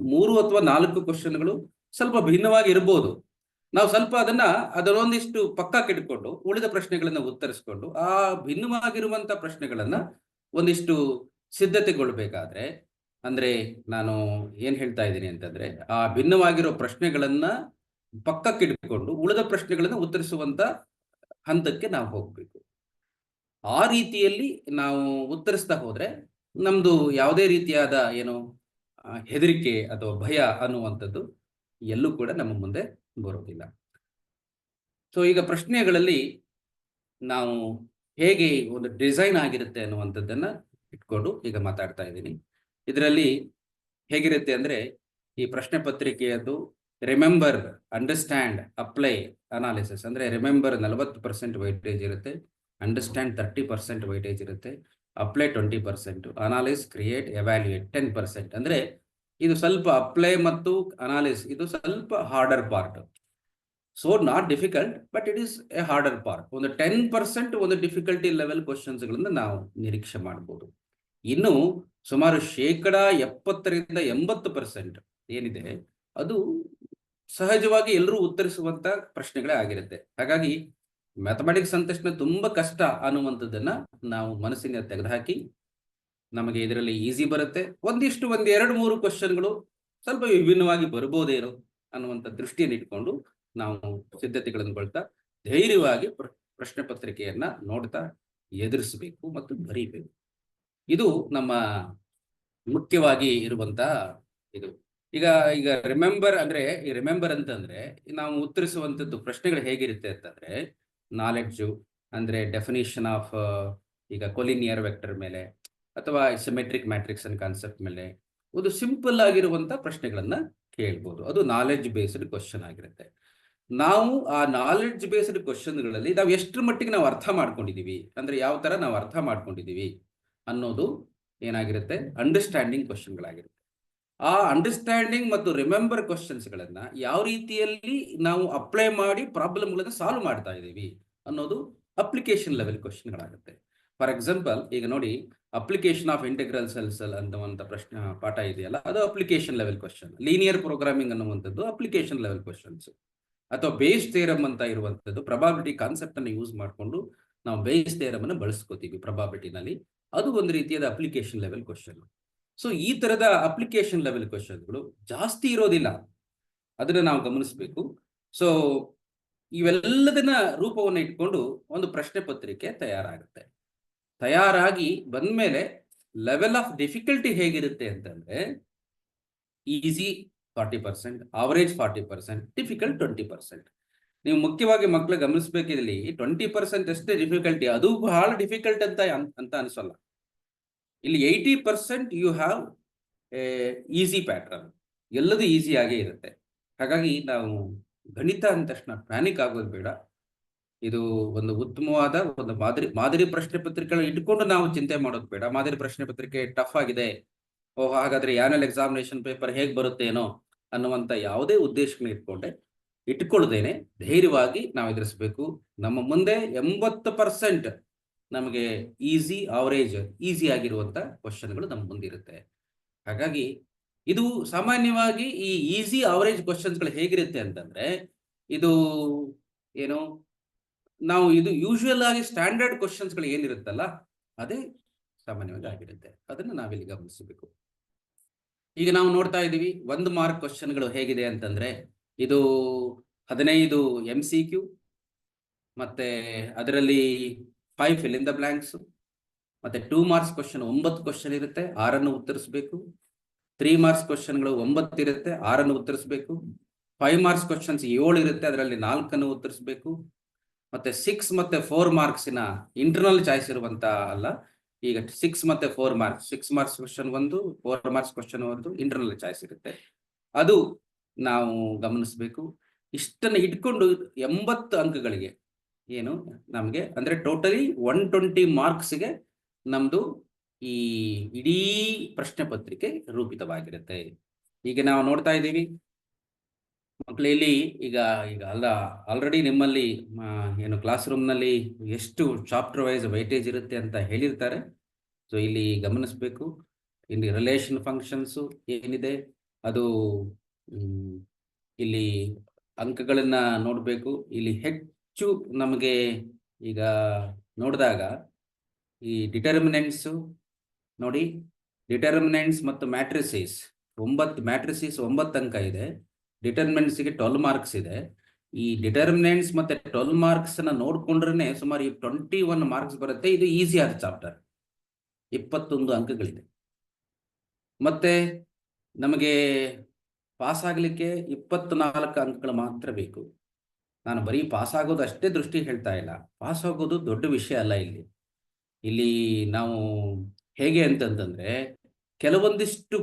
3 ಅಥವಾ 4 ಕ್ವಶನ್ಗಳು ಸ್ವಲ್ಪ ಭಿನ್ನವಾಗಿ ಇರ್ಬೋದು. ನಾವು ಸ್ವಲ್ಪ ಅದರೊಂದಿಷ್ಟು ಪಕ್ಕಕ್ಕಿಟ್ಕೊಂಡು ಉಳಿದ ಪ್ರಶ್ನೆಗಳನ್ನ ಉತ್ತರಿಸ್ಕೊಂಡು ಆ ಭಿನ್ನವಾಗಿರುವಂತ ಪ್ರಶ್ನೆಗಳನ್ನ ಒಂದಿಷ್ಟು ಸಿದ್ಧತೆಗೊಳ್ಬೇಕಾದ್ರೆ, ಅಂದ್ರೆ ನಾನು ಏನ್ ಹೇಳ್ತಾ ಇದ್ದೀನಿ ಅಂತಂದ್ರೆ, ಆ ಭಿನ್ನವಾಗಿರೋ ಪ್ರಶ್ನೆಗಳನ್ನ ಪಕ್ಕಕ್ಕಿಟ್ಕೊಂಡು ಉಳಿದ ಪ್ರಶ್ನೆಗಳನ್ನ ಉತ್ತರಿಸುವಂತ ಹಂತಕ್ಕೆ ನಾವು ಹೋಗ್ಬೇಕು. ಆ ರೀತಿಯಲ್ಲಿ ನಾವು ಉತ್ತರಿಸ್ತಾ ಹೋದ್ರೆ ನಮ್ದು ಯಾವುದೇ ರೀತಿಯಾದ ಹೆದರಿಕೆ ಅಥವಾ ಭಯ ಅನ್ನುವಂಥದ್ದು ಎಲ್ಲೂ ಕೂಡ ನಮ್ಮ ಮುಂದೆ ಬರೋದಿಲ್ಲ. ಸೊ ಈಗ ಪ್ರಶ್ನೆಗಳಲ್ಲಿ ನಾವು ಹೇಗೆ ಒಂದು ಡಿಸೈನ್ ಆಗಿರುತ್ತೆ ಅನ್ನುವಂಥದ್ದನ್ನ ಇಟ್ಕೊಂಡು ಈಗ ಮಾತಾಡ್ತಾ ಇದ್ದೀನಿ. ಇದರಲ್ಲಿ ಹೇಗಿರುತ್ತೆ ಅಂದ್ರೆ, ಈ ಪ್ರಶ್ನೆ ಪತ್ರಿಕೆಯದ್ದು ರಿಮೆಂಬರ್, ಅಂಡರ್ಸ್ಟ್ಯಾಂಡ್, ಅಪ್ಲೈ, ಅನಾಲಿಸಿಸ್ ಅಂದ್ರೆ ರಿಮೆಂಬರ್ 40% ವೈಟೇಜ್ ಇರುತ್ತೆ, ಅಂಡರ್ಸ್ಟ್ಯಾಂಡ್ 30% ವೈಟೇಜ್ ಇರುತ್ತೆ, ಅಪ್ಲೈ 20%, ಅನಾಲಿಸ್, ಕ್ರಿಯೇಟ್, ಎವ್ಯಾಲ್ಯೂಯೇಟ್ 10%. ಅಂದ್ರೆ ಇದು ಸ್ವಲ್ಪ ಅಪ್ಲೈ ಮತ್ತು ಅನಾಲಿಸ್ ಇದು ಸ್ವಲ್ಪ order part. So not difficult, but it is A order part. ಒಂದು 10% ಒಂದು ಡಿಫಿಕಲ್ಟಿ ಲೆವೆಲ್ ಕ್ವಶನ್ಸ್ಗಳನ್ನ ನಾವು ನಿರೀಕ್ಷೆ ಮಾಡ್ಬೋದು. ಇನ್ನು ಸುಮಾರು 70% ಏನಿದೆ ಅದು ಸಹಜವಾಗಿ ಎಲ್ಲರೂ ಉತ್ತರಿಸುವಂತ ಪ್ರಶ್ನೆಗಳೇ ಆಗಿರುತ್ತೆ. ಹಾಗಾಗಿ ಮ್ಯಾಥಮೆಟಿಕ್ಸ್ ಅಂದ ತಕ್ಷಣ ತುಂಬಾ ಕಷ್ಟ ಅನ್ನುವಂಥದ್ದನ್ನ ನಾವು ಮನಸ್ಸಿನ ತೆಗೆದುಹಾಕಿ, ನಮಗೆ ಇದರಲ್ಲಿ ಈಸಿ ಬರುತ್ತೆ, ಒಂದ್ 2-3 ಕ್ವಶನ್ಗಳು ಸ್ವಲ್ಪ ವಿಭಿನ್ನವಾಗಿ ಬರ್ಬೋದೇನೋ ಅನ್ನುವಂಥ ದೃಷ್ಟಿಯನ್ನು ಇಟ್ಕೊಂಡು ನಾವು ಸಿದ್ಧತೆಗಳನ್ನು ಕೊಳ್ತಾ ಧೈರ್ಯವಾಗಿ ಪ್ರಶ್ನೆ ಪತ್ರಿಕೆಯನ್ನ ನೋಡ್ತಾ ಎದುರಿಸಬೇಕು ಮತ್ತು ಬರೀಬೇಕು. ಇದು ನಮ್ಮ ಮುಖ್ಯವಾಗಿ ಇರುವಂತ ಇದು. ಈಗ ರಿಮೆಂಬರ್ ಅಂತಂದ್ರೆ ನಾವು ಉತ್ತರಿಸುವಂತದ್ದು ಪ್ರಶ್ನೆಗಳು ಹೇಗಿರುತ್ತೆ ಅಂತಂದ್ರೆ, ನಾಲೆಡ್ಜು ಅಂದ್ರೆ ಡೆಫಿನಿಷನ್ ಆಫ್ ಈಗ ಕೊಲಿನಿಯರ್ ವೆಕ್ಟರ್ ಮೇಲೆ ಅಥವಾ ಸಿಮೆಟ್ರಿಕ್ ಮ್ಯಾಟ್ರಿಕ್ಸ್ ಅಂಡ್ ಕಾನ್ಸೆಪ್ಟ್ ಮೇಲೆ ಒಂದು ಸಿಂಪಲ್ ಆಗಿರುವಂತ ಪ್ರಶ್ನೆಗಳನ್ನ ಕೇಳ್ಬೋದು. ಅದು ನಾಲೆಡ್ಜ್ ಬೇಸ್ಡ್ ಕ್ವಶನ್ ಆಗಿರುತ್ತೆ. ನಾವು ಆ ನಾಲೆಡ್ಜ್ ಬೇಸ್ಡ್ ಕ್ವಶನ್ಗಳಲ್ಲಿ ನಾವು ಎಷ್ಟರ ಮಟ್ಟಿಗೆ ನಾವು ಅರ್ಥ ಮಾಡ್ಕೊಂಡಿದೀವಿ, ಅಂದ್ರೆ ಯಾವ ತರ ನಾವು ಅರ್ಥ ಮಾಡ್ಕೊಂಡಿದೀವಿ ಅನ್ನೋದು ಏನಾಗಿರುತ್ತೆ, ಅಂಡರ್ಸ್ಟ್ಯಾಂಡಿಂಗ್ ಕ್ವಶನ್ಗಳಾಗಿರುತ್ತೆ. ಆ ಅಂಡರ್ಸ್ಟ್ಯಾಂಡಿಂಗ್ ಮತ್ತು ರಿಮೆಂಬರ್ ಕ್ವಶನ್ಸ್ಗಳನ್ನ ಯಾವ ರೀತಿಯಲ್ಲಿ ನಾವು ಅಪ್ಲೈ ಮಾಡಿ ಪ್ರಾಬ್ಲಮ್ಗಳನ್ನ ಸಾಲ್ವ್ ಮಾಡ್ತಾ ಇದ್ದೀವಿ ಅನ್ನೋದು ಅಪ್ಲಿಕೇಶನ್ ಲೆವೆಲ್ ಕ್ವಶನ್ಗಳಾಗುತ್ತೆ. ಫಾರ್ ಎಕ್ಸಾಂಪಲ್, ಈಗ ನೋಡಿ, ಅಪ್ಲಿಕೇಶನ್ ಆಫ್ ಇಂಟೆಗ್ರಲ್ ಸೆಲ್ಸ್ ಅನ್ನುವಂಥ ಪ್ರಶ್ನೆ ಪಾಠ ಇದೆಯಲ್ಲ, ಅದು application level question. Linear programming ಅನ್ನುವಂಥದ್ದು ಅಪ್ಲಿಕೇಶನ್ ಲೆವೆಲ್ ಕ್ವಶನ್ಸ್. ಅಥವಾ ಬೇಸ್ ಥಿಯರಮ್ ಅಂತ ಇರುವಂಥದ್ದು, ಪ್ರೊಬಾಬಿಲಿಟಿ ಕಾನ್ಸೆಪ್ಟ್ ಅನ್ನು ಯೂಸ್ ಮಾಡಿಕೊಂಡು ನಾವು ಬೇಸ್ ಥಿಯರಮ್ ಅನ್ನು ಬಳಸ್ಕೋತೀವಿ ಪ್ರೊಬಾಬಿಲಿಟಿನಲ್ಲಿ, ಅದು ಒಂದು ರೀತಿಯಾದ ಅಪ್ಲಿಕೇಶನ್ ಲೆವೆಲ್ ಕ್ವಶನ್. ಸೊ ಈ ತರದ ಅಪ್ಲಿಕೇಶನ್ ಲೆವೆಲ್ ಕ್ವಶನ್ಗಳು ಜಾಸ್ತಿ ಇರೋದಿಲ್ಲ, ಅದನ್ನ ನಾವು ಗಮನಿಸಬೇಕು. ಸೊ ಇವೆಲ್ಲದನ್ನ ರೂಪವನ್ನು ಇಟ್ಕೊಂಡು ಒಂದು ಪ್ರಶ್ನೆ ಪತ್ರಿಕೆ ತಯಾರಾಗುತ್ತೆ. ತಯಾರಾಗಿ ಬಂದ್ಮೇಲೆ ಲೆವೆಲ್ ಆಫ್ ಡಿಫಿಕಲ್ಟಿ ಹೇಗಿರುತ್ತೆ ಅಂತಂದ್ರೆ, ಈಸಿ 40%, ಅವರೇಜ್ 40%, ಡಿಫಿಕಲ್ಟ್ 20%. ನೀವು ಮುಖ್ಯವಾಗಿ ಮಕ್ಕಳು ಗಮನಿಸಬೇಕಿಲ್ಲಿ 20% ಅಷ್ಟೇ ಡಿಫಿಕಲ್ಟಿ, ಅದು ಬಹಳ ಡಿಫಿಕಲ್ಟ್ ಅಂತ ಅನಿಸಲ್ಲ. ಇಲ್ಲಿ 80% ಯು ಹ್ಯಾವ್ ಈಸಿ ಪ್ಯಾಟ್ರನ್, ಎಲ್ಲದೂ ಈಸಿ ಆಗೇ ಇರುತ್ತೆ. ಹಾಗಾಗಿ ನಾವು ಗಣಿತ ಅಂದ ತಕ್ಷಣ ಪ್ಯಾನಿಕ್ ಆಗೋದು ಬೇಡ. ಇದು ಒಂದು ಉತ್ತಮವಾದ ಒಂದು ಮಾದರಿ ಪ್ರಶ್ನೆ ಪತ್ರಿಕೆಗಳನ್ನ ಇಟ್ಕೊಂಡು ನಾವು ಚಿಂತೆ ಮಾಡೋದು ಬೇಡ. ಮಾದರಿ ಪ್ರಶ್ನೆ ಪತ್ರಿಕೆ ಟಫ್ ಆಗಿದೆ, ಓಹ್ ಹಾಗಾದ್ರೆ ಆನ್ಯುವಲ್ ಎಕ್ಸಾಮಿನೇಷನ್ ಪೇಪರ್ ಹೇಗೆ ಬರುತ್ತೇನೋ ಅನ್ನುವಂಥ ಯಾವುದೇ ಉದ್ದೇಶನ ಇಟ್ಕೊಳ್ಳದೇನೆ ಧೈರ್ಯವಾಗಿ ನಾವು ಎದುರಿಸಬೇಕು. ನಮ್ಮ ಮುಂದೆ 80% ನಮಗೆ ಈಸಿ ಆಗಿರುವಂತ ಕ್ವಶನ್ಗಳು ನಮ್ಮ ಮುಂದಿರುತ್ತೆ. ಹಾಗಾಗಿ ಇದು ಸಾಮಾನ್ಯವಾಗಿ ಈ ಈಸಿ ಅವರೇಜ್ ಕ್ವಶನ್ಸ್ಗಳು ಹೇಗಿರುತ್ತೆ ಅಂತಂದ್ರೆ, ಇದು ಏನು ನಾವು ಇದು ಯೂಶುವಲ್ ಆಗಿ ಸ್ಟ್ಯಾಂಡರ್ಡ್ ಕ್ವಶನ್ಸ್ಗಳು ಏನಿರುತ್ತಲ್ಲ ಅದೇ ಸಾಮಾನ್ಯವಾಗಿ ಆಗಿರುತ್ತೆ. ಅದನ್ನು ನಾವಿಲ್ಲಿ ಗಮನಿಸಬೇಕು. ಈಗ ನಾವು ನೋಡ್ತಾ ಇದ್ದೀವಿ 1 ಮಾರ್ಕ್ ಕ್ವಶನ್ಗಳು ಹೇಗಿದೆ ಅಂತಂದ್ರೆ, ಇದು 15 MCQ, ಮತ್ತೆ ಅದರಲ್ಲಿ 5 fill in the blanks, ಮತ್ತೆ 2 ಮಾರ್ಕ್ಸ್ ಕ್ವಶನ್ 9 ಕ್ವಶನ್ ಇರುತ್ತೆ, 6 ಉತ್ತರಿಸಬೇಕು. 3 ಮಾರ್ಕ್ಸ್ ಕ್ವಶನ್ಗಳು 9 ಇರುತ್ತೆ, 6 ಉತ್ತರಿಸಬೇಕು. 5 ಮಾರ್ಕ್ಸ್ ಕ್ವಶನ್ಸ್ 7 ಇರುತ್ತೆ, ಅದರಲ್ಲಿ 4 ಉತ್ತರಿಸಬೇಕು. ಮತ್ತೆ 6 ಮತ್ತೆ 4 ಮಾರ್ಕ್ಸಿನ ಇಂಟರ್ನಲ್ ಚಾಯ್ಸ್ ಇರುವಂತ ಅಲ್ಲ, ಈಗ 6 ಮತ್ತೆ 4 marks, 6 marks question 1, 4 marks question 1 internal choice ಇರುತ್ತೆ. ಅದು ನಾವು ಗಮನಿಸಬೇಕು. ಇಷ್ಟನ್ನು ಇಟ್ಕೊಂಡು 80 ಅಂಕಗಳಿಗೆ ಏನು ನಮಗೆ ಅಂದ್ರೆ ಟೋಟಲಿ 120 ಮಾರ್ಕ್ಸ್ಗೆ ನಮ್ದು ಈ ಇಡೀ ಪ್ರಶ್ನೆ ಪತ್ರಿಕೆ ರೂಪಿತವಾಗಿರುತ್ತೆ. ಈಗ ನಾವು ನೋಡ್ತಾ ಇದ್ದೀವಿ ಮಕ್ಕಳಲ್ಲಿ ಈಗ ಆಲ್ರೆಡಿ ನಿಮ್ಮಲ್ಲಿ ಏನು ಕ್ಲಾಸ್ ರೂಮ್ನಲ್ಲಿ ಎಷ್ಟು ಚಾಪ್ಟರ್ ವೈಸ್ ವೈಟೇಜ್ ಇರುತ್ತೆ ಅಂತ ಹೇಳಿರ್ತಾರೆ. ಸೊ ಇಲ್ಲಿ ಗಮನಿಸಬೇಕು, ಇಲ್ಲಿ ರಿಲೇಷನ್ ಫಂಕ್ಷನ್ಸು ಏನಿದೆ ಅದು ಇಲ್ಲಿ ಅಂಕಗಳನ್ನ ನೋಡಬೇಕು. ಇಲ್ಲಿ ಹೆಚ್ಚು ನಮಗೆ ಈಗ ನೋಡಿದಾಗ ಈ ಡಿಟರ್ಮಿನೆಂಟ್ಸು ನೋಡಿ, ಡಿಟರ್ಮಿನೆಂಟ್ಸ್ ಮತ್ತು ಮ್ಯಾಟ್ರಿಸಸ್ 9 ಅಂಕ ಇದೆ, ಡಿಟರ್ಮಿನೆಂಟ್ಸ್ಗೆ 12 ಮಾರ್ಕ್ಸ್ ಇದೆ. ಈ ಡಿಟರ್ಮಿನೆಂಟ್ಸ್ ಮತ್ತೆ 12 ಮಾರ್ಕ್ಸ್ ಅನ್ನ ನೋಡ್ಕೊಂಡ್ರೆ ಸುಮಾರು 21 ಮಾರ್ಕ್ಸ್ ಬರುತ್ತೆ. ಇದು ಈಸಿ ಆದ ಚಾಪ್ಟರ್, 21 ಅಂಕಗಳಿದೆ. ಮತ್ತೆ ನಮಗೆ ಪಾಸ್ ಆಗಲಿಕ್ಕೆ 24 ಅಂಕಗಳು ಮಾತ್ರ ಬೇಕು. ನಾನು ಬರೀ ಪಾಸ್ ಆಗೋದು ಅಷ್ಟೇ ದೃಷ್ಟಿ ಹೇಳ್ತಾ ಇಲ್ಲ, ಪಾಸ್ ಆಗೋದು ದೊಡ್ಡ ವಿಷಯ ಅಲ್ಲ. ಇಲ್ಲಿ ನಾವು ಹೇಗೆ ಅಂತಂದ್ರೆ ಕೆಲವೊಂದಿಷ್ಟು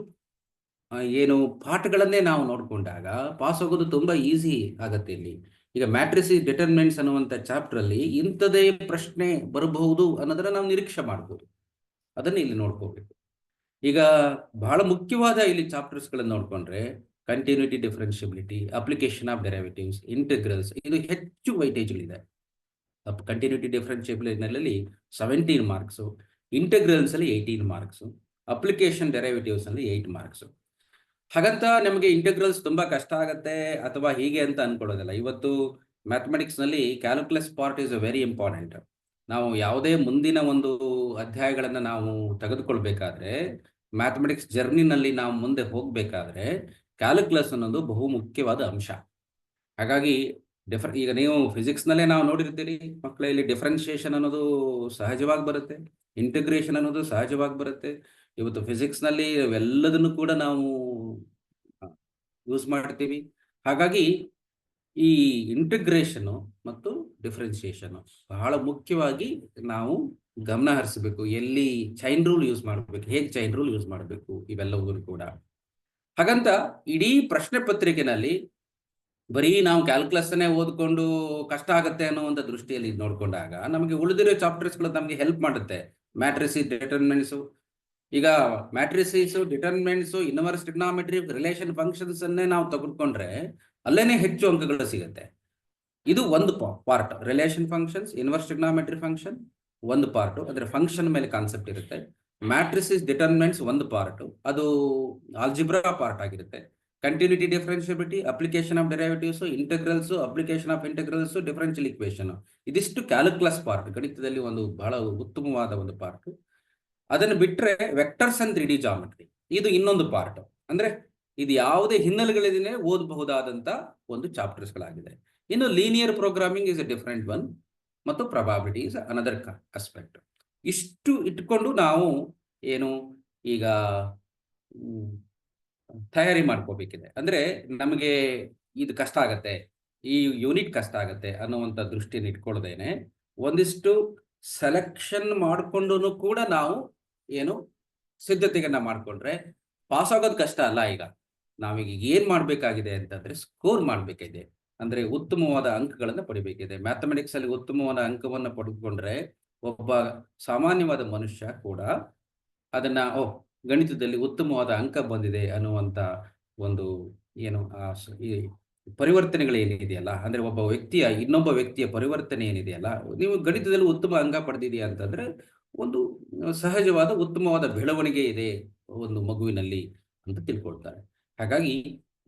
ಏನು ಪಾಠಗಳನ್ನೇ ನಾವು ನೋಡ್ಕೊಂಡಾಗ ಪಾಸ್ ಆಗೋದು ತುಂಬಾ ಈಸಿ ಆಗತ್ತೆ. ಈಗ ಮ್ಯಾಟ್ರಿಸಿಸ್ ಡಿಟರ್ಮಿನೆಂಟ್ಸ್ ಅನ್ನುವಂಥ ಚಾಪ್ಟರ್ ಅಲ್ಲಿ ಇಂಥದೇ ಪ್ರಶ್ನೆ ಬರಬಹುದು ಅನ್ನೋದನ್ನ ನಾವು ನಿರೀಕ್ಷೆ ಮಾಡ್ಬೋದು. ಅದನ್ನ ಇಲ್ಲಿ ನೋಡ್ಕೋಬೇಕು. ಈಗ ಬಹಳ ಮುಖ್ಯವಾದ ಇಲ್ಲಿ ಚಾಪ್ಟರ್ಸ್ಗಳನ್ನು ನೋಡ್ಕೊಂಡ್ರೆ continuity, differentiability, application of derivatives, integrals, ಇದು ಹೆಚ್ಚು ವೈಟೇಜ್ಗಳಿದೆ. ಕಂಟಿನ್ಯೂಟಿ ಡಿಫರೆನ್ಷಿಯಬಿಲಿಟಿನಲ್ಲಿ 17 ಮಾರ್ಕ್ಸು, ಇಂಟಿಗ್ರಲ್ಸ್ ಅಲ್ಲಿ 18 ಮಾರ್ಕ್ಸು, ಅಪ್ಲಿಕೇಶನ್ ಡೆರಿವೇಟಿವ್ಸ್ ಅಲ್ಲಿ 8 ಮಾರ್ಕ್ಸು. ಹಾಗಂತ ನಮಗೆ ಇಂಟಿಗ್ರಲ್ಸ್ ತುಂಬಾ ಕಷ್ಟ ಆಗತ್ತೆ ಅಥವಾ ಹೀಗೆ ಅಂತ ಅನ್ಕೊಳ್ಳೋದಿಲ್ಲ. ಇವತ್ತು ಮ್ಯಾಥಮೆಟಿಕ್ಸ್ ನಲ್ಲಿ calculus part is very important. ನಾವು ಯಾವುದೇ ಮುಂದಿನ ಒಂದು ಅಧ್ಯಾಯಗಳನ್ನ ನಾವು ತೆಗೆದುಕೊಳ್ಬೇಕಾದ್ರೆ, ಮ್ಯಾಥಮೆಟಿಕ್ಸ್ ಜರ್ನಿನಲ್ಲಿ ನಾವು ಮುಂದೆ ಹೋಗ್ಬೇಕಾದ್ರೆ ಕ್ಯಾಲ್ಕುಲಸ್ ಅನ್ನೋದು ಬಹು ಮುಖ್ಯವಾದ ಅಂಶ. ಹಾಗಾಗಿ ಈಗ ನೀವು ಫಿಸಿಕ್ಸ್ ನಲ್ಲೇ ನಾವು ನೋಡಿರ್ತೀರಿ ಮಕ್ಕಳಲ್ಲಿ, ಡಿಫರೆನ್ಶಿಯೇಷನ್ ಅನ್ನೋದು ಸಹಜವಾಗಿ ಬರುತ್ತೆ, ಇಂಟಿಗ್ರೇಷನ್ ಅನ್ನೋದು ಸಹಜವಾಗಿ ಬರುತ್ತೆ. ಇವತ್ತು ಫಿಸಿಕ್ಸ್ ನಲ್ಲಿ ಎಲ್ಲದನ್ನು ಕೂಡ ನಾವು ಯೂಸ್ ಮಾಡ್ತೀವಿ. ಹಾಗಾಗಿ ಈ ಇಂಟಿಗ್ರೇಷನ್ ಮತ್ತು ಡಿಫರೆನ್ಶಿಯೇಷನ್ ಬಹಳ ಮುಖ್ಯವಾಗಿ ನಾವು ಗಮನ ಹರಿಸಬೇಕು. ಎಲ್ಲಿ ಚೈನ್ ರೂಲ್ ಯೂಸ್ ಮಾಡಬೇಕು, ಹೇಗೆ ಚೈನ್ ರೂಲ್ ಯೂಸ್ ಮಾಡಬೇಕು, ಇವೆಲ್ಲವೂ ಕೂಡ. ಹಾಗಂತ ಇಡೀ ಪ್ರಶ್ನೆ ಪತ್ರಿಕೆನಲ್ಲಿ ಬರೀ ನಾವು ಕ್ಯಾಲ್ಕುಲಸ್ನೇ ಓದ್ಕೊಂಡು ಕಷ್ಟ ಆಗುತ್ತೆ ಅನ್ನುವಂಥ ದೃಷ್ಟಿಯಲ್ಲಿ ನೋಡ್ಕೊಂಡಾಗ ನಮಗೆ ಉಳಿದಿರೋ ಚಾಪ್ಟರ್ಸ್ಗಳು ನಮಗೆ ಹೆಲ್ಪ್ ಮಾಡುತ್ತೆ. ಮ್ಯಾಟ್ರಿಸಿಸ್, ಡಿಟರ್ಮಿನೆಂಟ್ಸು, ಈಗ matrices, determinants, inverse trigonometry, relation functions ಅನ್ನೇ ನಾವು ತೆಗೆದುಕೊಂಡ್ರೆ ಅಲ್ಲೇನೆ ಹೆಚ್ಚು ಅಂಕಗಳು ಸಿಗುತ್ತೆ. ಇದು ಒಂದು part. Relation functions, inverse trigonometry function ಒಂದು ಪಾರ್ಟು, ಅದರ ಫಂಕ್ಷನ್ ಮೇಲೆ ಕಾನ್ಸೆಪ್ಟ್ ಇರುತ್ತೆ. ಮ್ಯಾಟ್ರಿಸಿಸ್, ಡಿಟರ್ಮಿನೆಂಟ್ಸ್ ಒಂದು ಪಾರ್ಟು, ಅದು ಆಲ್ಜಿಬ್ರಾ ಪಾರ್ಟ್ ಆಗಿರುತ್ತೆ. Continuity, differentiability, application of derivatives, integrals, application of integrals, differential equation, ಇದಿಷ್ಟು ಕ್ಯಾಲ್ಕುಲಸ್ ಪಾರ್ಟ್, ಗಣಿತದಲ್ಲಿ ಒಂದು ಬಹಳ ಉತ್ತಮವಾದ ಒಂದು ಪಾರ್ಟ್. ಅದನ್ನು ಬಿಟ್ಟರೆ ವೆಕ್ಟರ್ಸ್ ಅಂಡ್ 3D ಜಾಮೆಟ್ರಿ, ಇದು ಇನ್ನೊಂದು ಪಾರ್ಟ್. ಅಂದ್ರೆ ಇದು ಯಾವುದೇ ಹಿನ್ನೆಲೆಗಳಿಂದಲೇ ಓದಬಹುದಾದಂತ ಒಂದು ಚಾಪ್ಟರ್ಸ್ಗಳಾಗಿದೆ. ಇನ್ನು linear programming is A different one, ಮತ್ತು ಪ್ರೊಬಾಬಿಲಿಟಿ ಇಸ್ ಅನದರ್ ಆಸ್ಪೆಕ್ಟ್. ಇಷ್ಟು ಇಟ್ಕೊಂಡು ನಾವು ಏನು ಈಗ ತಯಾರಿ ಮಾಡ್ಕೋಬೇಕಿದೆ. ಅಂದ್ರೆ ನಮಗೆ ಇದು ಕಷ್ಟ ಆಗತ್ತೆ, ಈ ಯೂನಿಟ್ ಕಷ್ಟ ಆಗತ್ತೆ ಅನ್ನುವಂಥ ದೃಷ್ಟಿಯನ್ನು ಇಟ್ಕೊಳ್ದೇನೆ ಒಂದಿಷ್ಟು ಸೆಲೆಕ್ಷನ್ ಮಾಡಿಕೊಂಡು ಕೂಡ ನಾವು ಏನು ಸಿದ್ಧತೆಗಳನ್ನ ಮಾಡ್ಕೊಂಡ್ರೆ ಪಾಸ್ ಆಗೋದು ಕಷ್ಟ ಅಲ್ಲ. ಈಗ ನಾವೀಗ ಏನ್ ಮಾಡ್ಬೇಕಾಗಿದೆ ಅಂತಂದ್ರೆ ಸ್ಕೋರ್ ಮಾಡ್ಬೇಕಾಗಿದೆ. ಅಂದ್ರೆ ಉತ್ತಮವಾದ ಅಂಕಗಳನ್ನು ಪಡಿಬೇಕಿದೆ. ಮ್ಯಾಥಮೆಟಿಕ್ಸ್ ಅಲ್ಲಿ ಉತ್ತಮವಾದ ಅಂಕವನ್ನು ಪಡೆದುಕೊಂಡ್ರೆ ಒಬ್ಬ ಸಾಮಾನ್ಯವಾದ ಮನುಷ್ಯ ಕೂಡ ಅದನ್ನ ಗಣಿತದಲ್ಲಿ ಉತ್ತಮವಾದ ಅಂಕ ಬಂದಿದೆ ಅನ್ನುವಂತ ಒಂದು ಏನು ಈ ಪರಿವರ್ತನೆಗಳೇನಿದೆಯಲ್ಲ, ಅಂದ್ರೆ ಒಬ್ಬ ವ್ಯಕ್ತಿಯ ಇನ್ನೊಬ್ಬ ವ್ಯಕ್ತಿಯ ಪರಿವರ್ತನೆ ಏನಿದೆಯಲ್ಲ, ನೀವು ಗಣಿತದಲ್ಲಿ ಉತ್ತಮ ಅಂಕ ಪಡೆದಿದೆಯಾ ಅಂತಂದ್ರೆ ಒಂದು ಸಹಜವಾದ ಉತ್ತಮವಾದ ಬೆಳವಣಿಗೆ ಇದೆ ಒಂದು ಮಗುವಿನಲ್ಲಿ ಅಂತ ತಿಳ್ಕೊಳ್ತಾರೆ. ಹಾಗಾಗಿ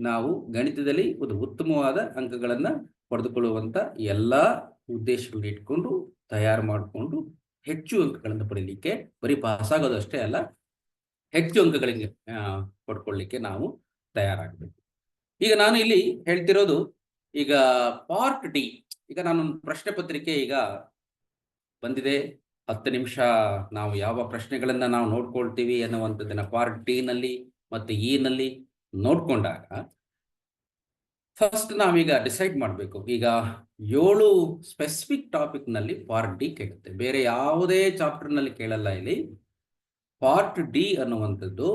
ನಾವು ಗಣಿತದಲ್ಲಿ ಒಂದು ಉತ್ತಮವಾದ ಅಂಕಗಳನ್ನ ಪಡೆದುಕೊಳ್ಳುವಂತ ಎಲ್ಲಾ ಉದ್ದೇಶಗಳನ್ನ ಇಟ್ಕೊಂಡು ತಯಾರು ಮಾಡಿಕೊಂಡು ಹೆಚ್ಚು ಅಂಕಗಳನ್ನು ಪಡೀಲಿಕ್ಕೆ, ಬರೀ ಪಾಸ್ ಆಗೋದು ಅಷ್ಟೇ ಅಲ್ಲ, ಹೆಚ್ಚು ಅಂಕಗಳಿಗೆ ಪಡ್ಕೊಳ್ಳಿಕ್ಕೆ ನಾವು ತಯಾರಾಗಬೇಕು. ಈಗ ನಾನು ಇಲ್ಲಿ ಹೇಳ್ತಿರೋದು ಈಗ ಪಾರ್ಟ್ ಡಿ. ಈಗ ನಾನು ಪ್ರಶ್ನೆ ಪತ್ರಿಕೆ ಈಗ ಬಂದಿದೆ, 10 ನಿಮಿಷ ನಾವು ಯಾವ ಪ್ರಶ್ನೆಗಳನ್ನ ನಾವು ನೋಡ್ಕೊಳ್ತೀವಿ ಅನ್ನುವಂಥದ್ದನ್ನ ಪಾರ್ಟ್ ಡಿ ನಲ್ಲಿ ಮತ್ತೆ ಇ ನಲ್ಲಿ ನೋಡ್ಕೊಂಡಾಗ ಫಸ್ಟ್ ನಾವೀಗ ಡಿಸೈಡ್ ಮಾಡಬೇಕು. ಈಗ 7 ಸ್ಪೆಸಿಫಿಕ್ ಟಾಪಿಕ್ ನಲ್ಲಿ ಪಾರ್ಟ್ ಡಿ ಕೇಳುತ್ತೆ, ಬೇರೆ ಯಾವುದೇ ಚಾಪ್ಟರ್ ನಲ್ಲಿ ಕೇಳಲ್ಲ. ಇಲ್ಲಿ ಪಾರ್ಟ್ ಡಿ ಅನ್ನುವಂಥದ್ದು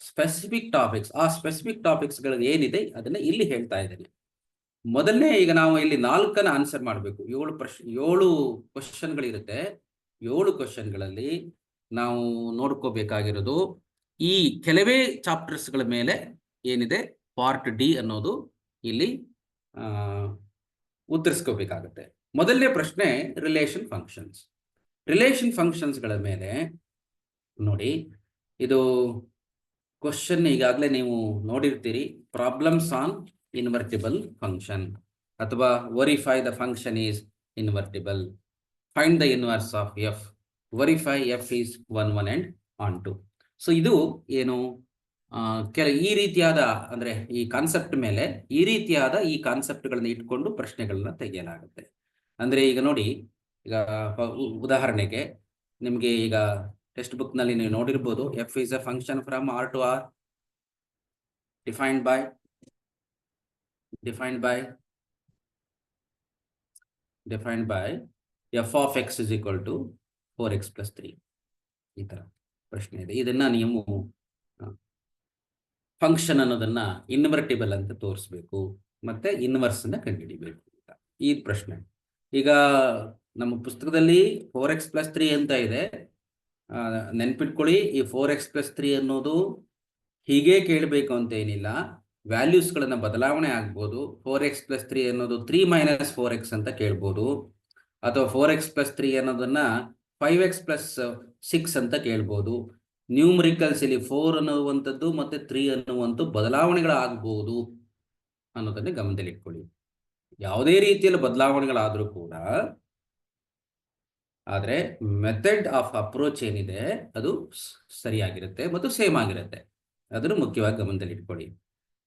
ಸ್ಪೆಸಿಫಿಕ್ ಟಾಪಿಕ್ಸ್. ಆ ಸ್ಪೆಸಿಫಿಕ್ ಟಾಪಿಕ್ಸ್ ಗಳು ಏನಿದೆ ಅದನ್ನ ಇಲ್ಲಿ ಹೇಳ್ತಾ ಇದ್ದೇನೆ. ಮೊದಲನೇ, ಈಗ ನಾವು ಇಲ್ಲಿ 4 ಆನ್ಸರ್ ಮಾಡಬೇಕು. 7 ಕ್ವಶನ್ಗಳಿರುತ್ತೆ. 7 ಕ್ವಶನ್ಗಳಲ್ಲಿ ನಾವು ನೋಡ್ಕೋಬೇಕಾಗಿರೋದು ಈ ಕೆಲವೇ ಚಾಪ್ಟರ್ಸ್ಗಳ ಮೇಲೆ ಏನಿದೆ ಪಾರ್ಟ್ ಡಿ ಅನ್ನೋದು ಇಲ್ಲಿ ಉತ್ತರಿಸ್ಕೋಬೇಕಾಗತ್ತೆ. ಮೊದಲನೇ ಪ್ರಶ್ನೆ ರಿಲೇಷನ್ ಫಂಕ್ಷನ್ಸ್. ರಿಲೇಷನ್ ಫಂಕ್ಷನ್ಸ್ಗಳ ಮೇಲೆ ನೋಡಿ, ಇದು ಕ್ವಶನ್ ಈಗಾಗಲೇ ನೀವು ನೋಡಿರ್ತೀರಿ. ಪ್ರಾಬ್ಲಮ್ಸ್ ಆನ್ ಇನ್ವರ್ಟಿಬಲ್ ಫಂಕ್ಷನ್ ಅಥವಾ verify the function is invertible, find the inverse of F, verify F is 1 1 and on 2. So ಇದು ಏನು ಈ ರೀತಿಯಾದ, ಅಂದ್ರೆ ಈ ಕಾನ್ಸೆಪ್ಟ್ ಮೇಲೆ ಈ ಕಾನ್ಸೆಪ್ಟ್ಗಳನ್ನ ಇಟ್ಕೊಂಡು ಪ್ರಶ್ನೆಗಳನ್ನ ತೆಗೆಯಲಾಗುತ್ತೆ. ಅಂದ್ರೆ ಈಗ ನೋಡಿ, ಈಗ ಉದಾಹರಣೆಗೆ ನಿಮಗೆ ಈಗ ಟೆಕ್ಸ್ಟ್ ಬುಕ್ ನಲ್ಲಿ ನೀವು ನೋಡಿರ್ಬೋದು, F is a function from R to R defined by F of X is equal to 4x + 3. ಈ ತರ ಪ್ರಶ್ನೆ ಇದೆ. ಇದನ್ನ ನೀವು ಫಂಕ್ಷನ್ ಅನ್ನೋದನ್ನ ಇನ್ವರ್ಟಿಬಲ್ ಅಂತ ತೋರಿಸ್ಬೇಕು, ಮತ್ತೆ ಇನ್ವರ್ಸ್ ಅನ್ನ ಕಂಡುಹಿಡಿಬೇಕು. ಈ ಪ್ರಶ್ನೆ ಈಗ ನಮ್ಮ ಪುಸ್ತಕದಲ್ಲಿ 4x + 3 ಅಂತ ಇದೆ. ನೆನ್ಪಿಟ್ಕೊಳ್ಳಿ, ಈ 4x + 3 ಅನ್ನೋದು ಹೀಗೆ ಕೇಳಬೇಕು ಅಂತ ಏನಿಲ್ಲ, ವ್ಯಾಲ್ಯೂಸ್ಗಳನ್ನ ಬದಲಾವಣೆ ಆಗ್ಬೋದು. 4x + 3 ಅನ್ನೋದು 3 - 4x ಅಂತ ಕೇಳ್ಬೋದು, ಅಥವಾ 4x + 3 ಅನ್ನೋದನ್ನ 5x + 6 ಅಂತ ಕೇಳ್ಬೋದು. ನ್ಯೂಮರಿಕಲ್ಸ್ ಇಲ್ಲಿ 4 ಅನ್ನುವಂಥದ್ದು ಮತ್ತೆ 3 ಅನ್ನುವಂಥ ಬದಲಾವಣೆಗಳಾಗಬಹುದು ಅನ್ನೋದನ್ನ ಗಮನದಲ್ಲಿ ಇಟ್ಕೊಳ್ಳಿ. ಯಾವುದೇ ರೀತಿಯಲ್ಲಿ ಬದಲಾವಣೆಗಳಾದ್ರೂ ಕೂಡ, ಆದ್ರೆ ಮೆಥಡ್ ಆಫ್ ಅಪ್ರೋಚ್ ಏನಿದೆ ಅದು ಸರಿಯಾಗಿರುತ್ತೆ ಮತ್ತು ಸೇಮ್ ಆಗಿರುತ್ತೆ. ಅದನ್ನು ಮುಖ್ಯವಾಗಿ ಗಮನದಲ್ಲಿ ಇಟ್ಕೊಳ್ಳಿ.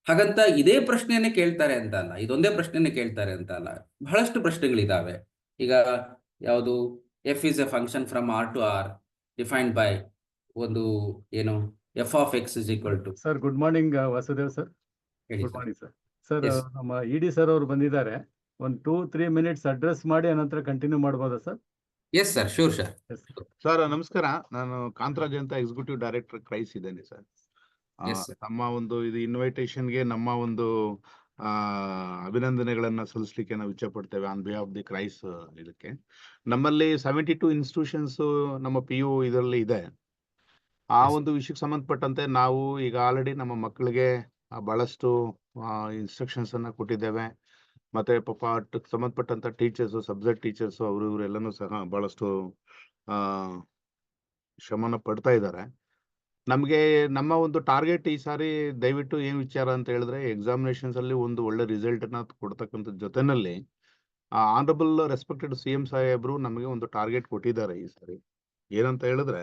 ಹಾಗಂತ ಇದೇ ಪ್ರಶ್ನೆಯನ್ನೇ ಕೇಳ್ತಾರೆ ಅಂತ ಅಲ್ಲ, ಇದೊಂದೇ ಪ್ರಶ್ನೆಯನ್ನೇ ಕೇಳ್ತಾರೆ ಅಂತ ಅಲ್ಲ, ಬಹಳಷ್ಟು ಪ್ರಶ್ನೆಗಳಿದಾವೆ. ಈಗ ಯಾವುದು F is a function from R to R defined by ಒಂದು ಏನು F of X is equal to. Sir good morning Vasudev sir. Good morning sir. Sir ನಮ್ಮ ಇಡಿ ಸರ್ ಅವರು ಬಂದಿದ್ದಾರೆ, ಒಂದು 2-3 ಮಿನಿಟ್ಸ್ ಅಡ್ರೆಸ್ ಮಾಡಿ ಅನಂತರ ಕಂಟಿನ್ಯೂ ಮಾಡ್ಬೋದಾ sir? Yes sir, sure sir. Sir ನಮಸ್ಕಾರ, ನಾನು ಕಾಂತರಾಜ್ ಅಂತ ಎಕ್ಸಿಕ್ಯೂಟಿವ್ ಡೈರೆಕ್ಟರ್ ಕ್ರೈಸ್ ಇದ್ದೇನೆ ಸರ್. ನಮ್ಮ ಒಂದು ಇದು ಇನ್ವಿಟೇಷನ್ಗೆ ನಮ್ಮ ಒಂದು ಅಭಿನಂದನೆಗಳನ್ನ ಸಲ್ಲಿಸಲಿಕ್ಕೆ ನಾವು ಇಚ್ಛೆ ಪಡ್ತೇವೆ ಆನ್ ಬಿಹಾಫ್ ದಿ ಕ್ರೈಸ್. ಇದಕ್ಕೆ ನಮ್ಮಲ್ಲಿ 72 ಇನ್ಸ್ಟಿಟ್ಯೂಷನ್ಸ್ ನಮ್ಮ PU ಇದರಲ್ಲಿ ಇದೆ. ಆ ಒಂದು ವಿಷಯಕ್ಕೆ ಸಂಬಂಧಪಟ್ಟಂತೆ ನಾವು ಈಗ ಆಲ್ರೆಡಿ ನಮ್ಮ ಮಕ್ಕಳಿಗೆ ಬಹಳಷ್ಟು ಇನ್ಸ್ಟ್ರಕ್ಷನ್ಸ್ ಅನ್ನ ಕೊಟ್ಟಿದ್ದೇವೆ. ಮತ್ತೆ ಪಾಪ ಸಂಬಂಧಪಟ್ಟಂತ ಟೀಚರ್ಸ್, ಸಬ್ಜೆಕ್ಟ್ ಟೀಚರ್ಸ್ ಅವರು ಇವರೆಲ್ಲನೂ ಸಹ ಬಹಳಷ್ಟು ಶ್ರಮನ ಪಡ್ತಾ ಇದ್ದಾರೆ. ನಮಗೆ ನಮ್ಮ ಒಂದು ಟಾರ್ಗೆಟ್ ಈ ಸಾರಿ ದಯವಿಟ್ಟು ಏನ್ ವಿಚಾರ ಅಂತ ಹೇಳಿದ್ರೆ, ಎಕ್ಸಾಮಿನೇಷನ್ಸ್ ಅಲ್ಲಿ ಒಂದು ಒಳ್ಳೆ ರಿಸಲ್ಟ್ ನ ಕೊಡ್ತಕ್ಕಂಥ ಜೊತೆನಲ್ಲಿ ಆನರಬಲ್ ರೆಸ್ಪೆಕ್ಟೆಡ್ CM ಸಾಹೇಬ್ರು ನಮಗೆ ಒಂದು ಟಾರ್ಗೆಟ್ ಕೊಟ್ಟಿದ್ದಾರೆ ಈ ಸಾರಿ. ಏನಂತ ಹೇಳಿದ್ರೆ,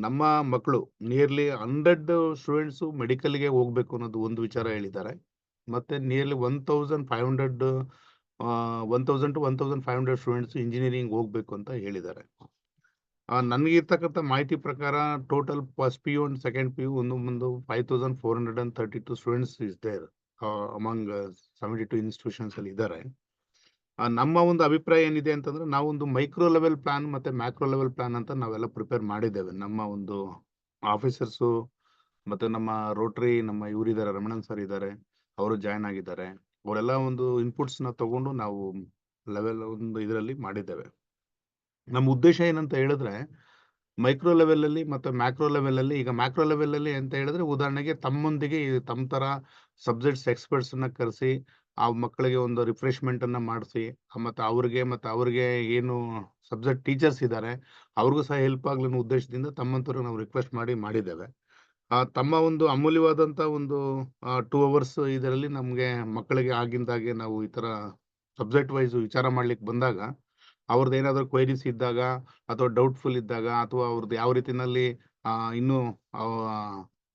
ನಮ್ಮ ಮಕ್ಕಳು ನಿಯರ್ಲಿ 100 ಸ್ಟೂಡೆಂಟ್ಸ್ ಮೆಡಿಕಲ್ಗೆ ಹೋಗ್ಬೇಕು ಅನ್ನೋದು ಒಂದು ವಿಚಾರ ಹೇಳಿದ್ದಾರೆ. ಮತ್ತೆ ನಿಯರ್ಲಿ 1,500 to 1,500 ಸ್ಟೂಡೆಂಟ್ಸ್ ಇಂಜಿನಿಯರಿಂಗ್ ಹೋಗ್ಬೇಕು ಅಂತ ಹೇಳಿದ್ದಾರೆ. ನನಗಿರ್ತಕ್ಕಂಥ ಮಾಹಿತಿ ಪ್ರಕಾರ total first PU and second PU ಒಂದು 5,432 students is there among 72 institutions ಅಲ್ಲಿ ಇದ್ದಾರೆ. ನಮ್ಮ ಒಂದು ಅಭಿಪ್ರಾಯ ಏನಿದೆ ಅಂತಂದ್ರೆ, ನಾವೊಂದು ಮೈಕ್ರೋ ಲೆವೆಲ್ ಪ್ಲಾನ್ ಮತ್ತೆ ಮ್ಯಾಕ್ರೋ ಲೆವೆಲ್ ಪ್ಲಾನ್ ಅಂತ ನಾವೆಲ್ಲ ಪ್ರಿಪೇರ್ ಮಾಡಿದ್ದೇವೆ. ನಮ್ಮ ಒಂದು ಆಫೀಸರ್ಸು ಮತ್ತೆ ನಮ್ಮ ರೋಟರಿ ನಮ್ಮ ಇವರಿದ್ದಾರೆ, ರಮಣನ್ ಸರ್ ಇದ್ದಾರೆ, ಅವರು ಜಾಯ್ನ್ ಆಗಿದ್ದಾರೆ. ಅವರೆಲ್ಲ ಒಂದು ಇನ್ಪುಟ್ಸ್ನ ತಗೊಂಡು ನಾವು ಲೆವೆಲ್ ಒಂದು ಇದರಲ್ಲಿ ಮಾಡಿದ್ದೇವೆ. ನಮ್ಮ ಉದ್ದೇಶ ಏನಂತ ಹೇಳಿದ್ರೆ ಮೈಕ್ರೋ ಲೆವೆಲಲ್ಲಿ ಮತ್ತು ಮ್ಯಾಕ್ರೋ ಲೆವೆಲಲ್ಲಿ, ಈಗ ಮ್ಯಾಕ್ರೋ ಲೆವೆಲಲ್ಲಿ ಅಂತ ಹೇಳಿದ್ರೆ ಉದಾಹರಣೆಗೆ ತಮ್ಮೊಂದಿಗೆ ತಮ್ಮ ಥರ ಸಬ್ಜೆಕ್ಟ್ಸ್ ಎಕ್ಸ್ಪರ್ಟ್ಸನ್ನ ಕರೆಸಿ ಆ ಮಕ್ಕಳಿಗೆ ಒಂದು ರಿಫ್ರೆಶ್ಮೆಂಟನ್ನು ಮಾಡಿಸಿ, ಮತ್ತು ಅವ್ರಿಗೆ ಏನು ಸಬ್ಜೆಕ್ಟ್ ಟೀಚರ್ಸ್ ಇದ್ದಾರೆ ಅವ್ರಿಗೂ ಸಹ ಹೆಲ್ಪ್ ಆಗಲಿ ಅನ್ನೋ ಉದ್ದೇಶದಿಂದ ತಮ್ಮಂತವ್ರಿಗೆ ನಾವು ರಿಕ್ವೆಸ್ಟ್ ಮಾಡಿದ್ದೇವೆ. ತಮ್ಮ ಒಂದು ಅಮೂಲ್ಯವಾದಂಥ ಒಂದು 2 ಅವರ್ಸ್ ಇದರಲ್ಲಿ ನಮಗೆ ಮಕ್ಕಳಿಗೆ ಆಗಿಂದಾಗೆ ನಾವು ಈ ಥರ ಸಬ್ಜೆಕ್ಟ್ ವೈಸ್ ವಿಚಾರ ಮಾಡ್ಲಿಕ್ಕೆ ಬಂದಾಗ ಅವ್ರದ್ದು ಏನಾದರೂ ಕ್ವೈರೀಸ್ ಇದ್ದಾಗ ಅಥವಾ ಡೌಟ್ಫುಲ್ ಇದ್ದಾಗ ಅಥವಾ ಅವ್ರದ್ದು ಯಾವ ರೀತಿನಲ್ಲಿ ಇನ್ನೂ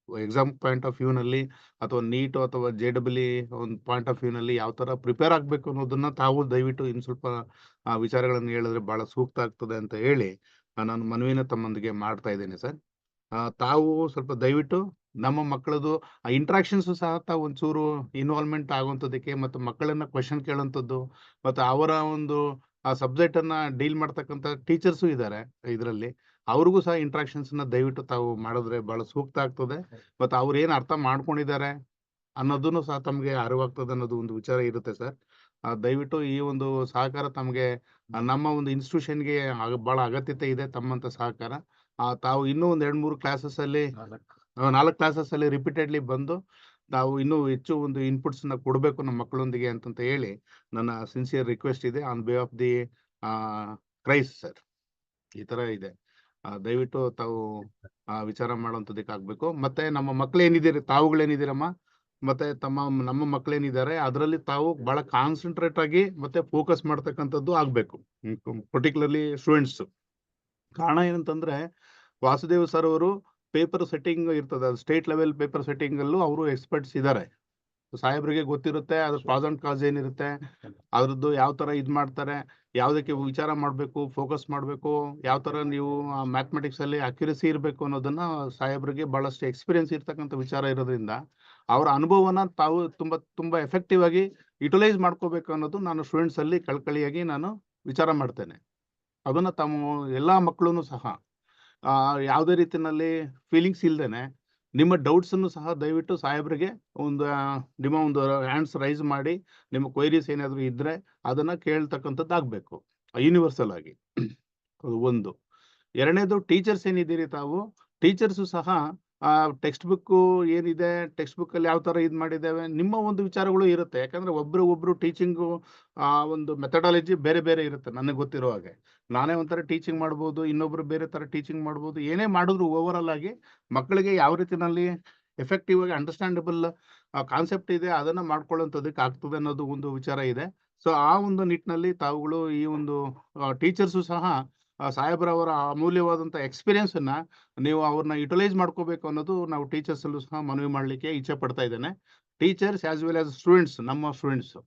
ಎಕ್ಸಾಮ್ ಪಾಯಿಂಟ್ ಆಫ್ ವ್ಯೂನಲ್ಲಿ ಅಥವಾ ನೀಟು ಅಥವಾ JEE ಒಂದು ಪಾಯಿಂಟ್ ಆಫ್ ವ್ಯೂನಲ್ಲಿ ಯಾವ ಥರ ಪ್ರಿಪೇರ್ ಆಗಬೇಕು ಅನ್ನೋದನ್ನ ತಾವು ದಯವಿಟ್ಟು ಇನ್ನು ಸ್ವಲ್ಪ ವಿಚಾರಗಳನ್ನು ಹೇಳಿದ್ರೆ ಭಾಳ ಸೂಕ್ತ ಆಗ್ತದೆ ಅಂತ ಹೇಳಿ ನಾನು ಮನವಿನ ತಮ್ಮೊಂದಿಗೆ ಮಾಡ್ತಾ ಇದ್ದೇನೆ ಸರ್. ತಾವು ಸ್ವಲ್ಪ ದಯವಿಟ್ಟು ನಮ್ಮ ಮಕ್ಕಳದು ಇಂಟ್ರಾಕ್ಷನ್ಸು ಸಹ ತಾವು ಒಂಚೂರು ಇನ್ವಾಲ್ವ್ಮೆಂಟ್ ಆಗುವಂಥದ್ದಕ್ಕೆ ಮತ್ತು ಮಕ್ಕಳನ್ನ ಕ್ವೆಶನ್ ಕೇಳುವಂಥದ್ದು ಮತ್ತು ಅವರ ಒಂದು ಆ ಸಬ್ಜೆಕ್ಟನ್ನು ಡೀಲ್ ಮಾಡ್ತಕ್ಕಂಥ ಟೀಚರ್ಸು ಇದ್ದಾರೆ ಇದರಲ್ಲಿ, ಅವ್ರಿಗೂ ಸಹ ಇಂಟ್ರಾಕ್ಷನ್ಸ್ನ ದಯವಿಟ್ಟು ತಾವು ಮಾಡಿದ್ರೆ ಭಾಳ ಸೂಕ್ತ ಆಗ್ತದೆ. ಮತ್ತು ಅವ್ರು ಏನು ಅರ್ಥ ಮಾಡ್ಕೊಂಡಿದ್ದಾರೆ ಅನ್ನೋದನ್ನು ಸಹ ತಮಗೆ ಅರಿವಾಗ್ತದೆ ಅನ್ನೋದು ಒಂದು ವಿಚಾರ ಇರುತ್ತೆ ಸರ್. ದಯವಿಟ್ಟು ಈ ಒಂದು ಸಹಕಾರ ತಮಗೆ ನಮ್ಮ ಒಂದು ಇನ್ಸ್ಟಿಟ್ಯೂಷನ್ಗೆ ಭಾಳ ಅಗತ್ಯತೆ ಇದೆ, ತಮ್ಮಂಥ ಸಹಕಾರ. ತಾವು ಇನ್ನೂ ಒಂದು 2-3 ಕ್ಲಾಸಸ್ಸಲ್ಲಿ 4 ಕ್ಲಾಸಸ್ಸಲ್ಲಿ ರಿಪೀಟೆಡ್ಲಿ ಬಂದು ನಾವು ಇನ್ನೂ ಹೆಚ್ಚು ಒಂದು ಇನ್ಪುಟ್ಸ್ನ ಕೊಡಬೇಕು ನಮ್ಮ ಮಕ್ಕಳೊಂದಿಗೆ ಅಂತಂತ ಹೇಳಿ ನನ್ನ ಸಿನ್ಸಿಯರ್ ರಿಕ್ವೆಸ್ಟ್ ಇದೆ on bay of the Christ sir. ಈ ಥರ ಇದೆ. ದಯವಿಟ್ಟು ತಾವು ವಿಚಾರ ಮಾಡುವಂಥದ್ದಕ್ಕೆ ಆಗಬೇಕು. ಮತ್ತು ನಮ್ಮ ಮಕ್ಕಳೇನಿದ್ದೀರಿ, ತಾವುಗಳೇನಿದ್ದೀರಮ್ಮ, ಮತ್ತು ನಮ್ಮ ಮಕ್ಕಳೇನಿದ್ದಾರೆ ಅದರಲ್ಲಿ ತಾವು ಭಾಳ ಕಾನ್ಸಂಟ್ರೇಟ್ ಆಗಿ ಮತ್ತು ಫೋಕಸ್ ಮಾಡ್ತಕ್ಕಂಥದ್ದು ಆಗಬೇಕು, ಪರ್ಟಿಕ್ಯುಲರ್ಲಿ ಸ್ಟೂಡೆಂಟ್ಸು. ಕಾರಣ ಏನಂತಂದರೆ ವಾಸುದೇವ್ ಸರ್ ಅವರು ಪೇಪರ್ ಸೆಟ್ಟಿಂಗ್ ಇರ್ತದೆ, ಅದು ಸ್ಟೇಟ್ ಲೆವೆಲ್ ಪೇಪರ್ ಸೆಟ್ಟಿಂಗಲ್ಲೂ ಅವರು ಎಕ್ಸ್ಪರ್ಟ್ಸ್ ಇದ್ದಾರೆ. ಸಾಹೇಬ್ರಿಗೆ ಗೊತ್ತಿರುತ್ತೆ ಅದ್ರ ಪ್ರಾಸ್ ಆ್ಯಂಡ್ ಕಾನ್ಸ್ ಏನಿರುತ್ತೆ, ಅದ್ರದ್ದು ಯಾವ ಥರ ಇದು ಮಾಡ್ತಾರೆ, ಯಾವುದಕ್ಕೆ ವಿಚಾರ ಮಾಡಬೇಕು, ಫೋಕಸ್ ಮಾಡಬೇಕು, ಯಾವ ಥರ ನೀವು ಮ್ಯಾಥಮೆಟಿಕ್ಸಲ್ಲಿ ಅಕ್ಯುರಸಿ ಇರಬೇಕು ಅನ್ನೋದನ್ನು ಸಾಹೇಬ್ರಿಗೆ ಭಾಳಷ್ಟು ಎಕ್ಸ್ಪೀರಿಯನ್ಸ್ ಇರ್ತಕ್ಕಂಥ ವಿಚಾರ ಇರೋದ್ರಿಂದ ಅವರ ಅನುಭವನ ತಾವು ತುಂಬ ಎಫೆಕ್ಟಿವ್ ಆಗಿ ಯುಟಿಲೈಸ್ ಮಾಡ್ಕೋಬೇಕು ಅನ್ನೋದು ನಾನು ಸ್ಟೂಡೆಂಟ್ಸಲ್ಲಿ ಕಳಕಳಿಯಾಗಿ ನಾನು ವಿಚಾರ ಮಾಡ್ತೇನೆ. ಅದನ್ನು ತಮ್ಮ ಎಲ್ಲ ಮಕ್ಕಳೂ ಸಹ ಯಾವುದೇ ರೀತಿಯಲ್ಲಿ ಫೀಲಿಂಗ್ಸ್ ಇಲ್ಲದೇನೆ ನಿಮ್ಮ ಡೌಟ್ಸನ್ನು ಸಹ ದಯವಿಟ್ಟು ಸಾಹೇಬ್ರಿಗೆ ನಿಮ್ಮ ಒಂದು ಹ್ಯಾಂಡ್ಸ್ ರೈಸ್ ಮಾಡಿ ನಿಮ್ಮ ಕ್ವೈರೀಸ್ ಏನಾದರೂ ಇದ್ದರೆ ಅದನ್ನು ಕೇಳ್ತಕ್ಕಂಥದ್ದು ಆಗಬೇಕು ಯೂನಿವರ್ಸಲ್ ಆಗಿ. ಅದು ಒಂದು. ಎರಡನೇದು ಟೀಚರ್ಸ್ ಏನಿದ್ದೀರಿ ತಾವು, ಟೀಚರ್ಸು ಸಹ ಟೆಕ್ಸ್ಟ್ ಬುಕ್ಕು ಏನಿದೆ, ಟೆಕ್ಸ್ಟ್ ಬುಕ್ಕಲ್ಲಿ ಯಾವ ಥರ ಇದು ಮಾಡಿದ್ದೇವೆ, ನಿಮ್ಮ ಒಂದು ವಿಚಾರಗಳು ಇರುತ್ತೆ. ಯಾಕಂದರೆ ಒಬ್ಬರು ಟೀಚಿಂಗು ಒಂದು ಮೆಥಡಾಲಜಿ ಬೇರೆ ಬೇರೆ ಇರುತ್ತೆ. ನನಗೆ ಗೊತ್ತಿರೋ ಹಾಗೆ ನಾನೇ ಒಂಥರ ಟೀಚಿಂಗ್ ಮಾಡ್ಬೋದು, ಇನ್ನೊಬ್ಬರು ಬೇರೆ ಥರ ಟೀಚಿಂಗ್ ಮಾಡ್ಬೋದು. ಏನೇ ಮಾಡಿದ್ರು ಓವರಾಲ್ ಆಗಿ ಮಕ್ಕಳಿಗೆ ಯಾವ ರೀತಿಯಲ್ಲಿ ಎಫೆಕ್ಟಿವ್ ಆಗಿ ಅಂಡರ್ಸ್ಟ್ಯಾಂಡಬಲ್ ಕಾನ್ಸೆಪ್ಟ್ ಇದೆ ಅದನ್ನು ಮಾಡ್ಕೊಳ್ಳೋಂಥದ್ದಕ್ಕೆ ಆಗ್ತದೆ ಅನ್ನೋದು ಒಂದು ವಿಚಾರ ಇದೆ. ಸೊ ಆ ಒಂದು ನಿಟ್ಟಿನಲ್ಲಿ ತಾವುಗಳು ಈ ಒಂದು ಟೀಚರ್ಸು ಸಹ ಸಾಹೇಬ್ರವರ ಅಮೂಲ್ಯವಾದಂಥ ಎಕ್ಸ್ಪೀರಿಯನ್ಸನ್ನು ನೀವು ಅವ್ರನ್ನ ಯುಟಿಲೈಸ್ ಮಾಡ್ಕೋಬೇಕು ಅನ್ನೋದು ನಾವು ಟೀಚರ್ಸಲ್ಲೂ ಸಹ ಮನವಿ ಮಾಡಲಿಕ್ಕೆ ಇಚ್ಛೆ ಪಡ್ತಾ ಇದ್ದೇನೆ. Teachers as well as students, ನಮ್ಮ ಸ್ಟೂಡೆಂಟ್ಸು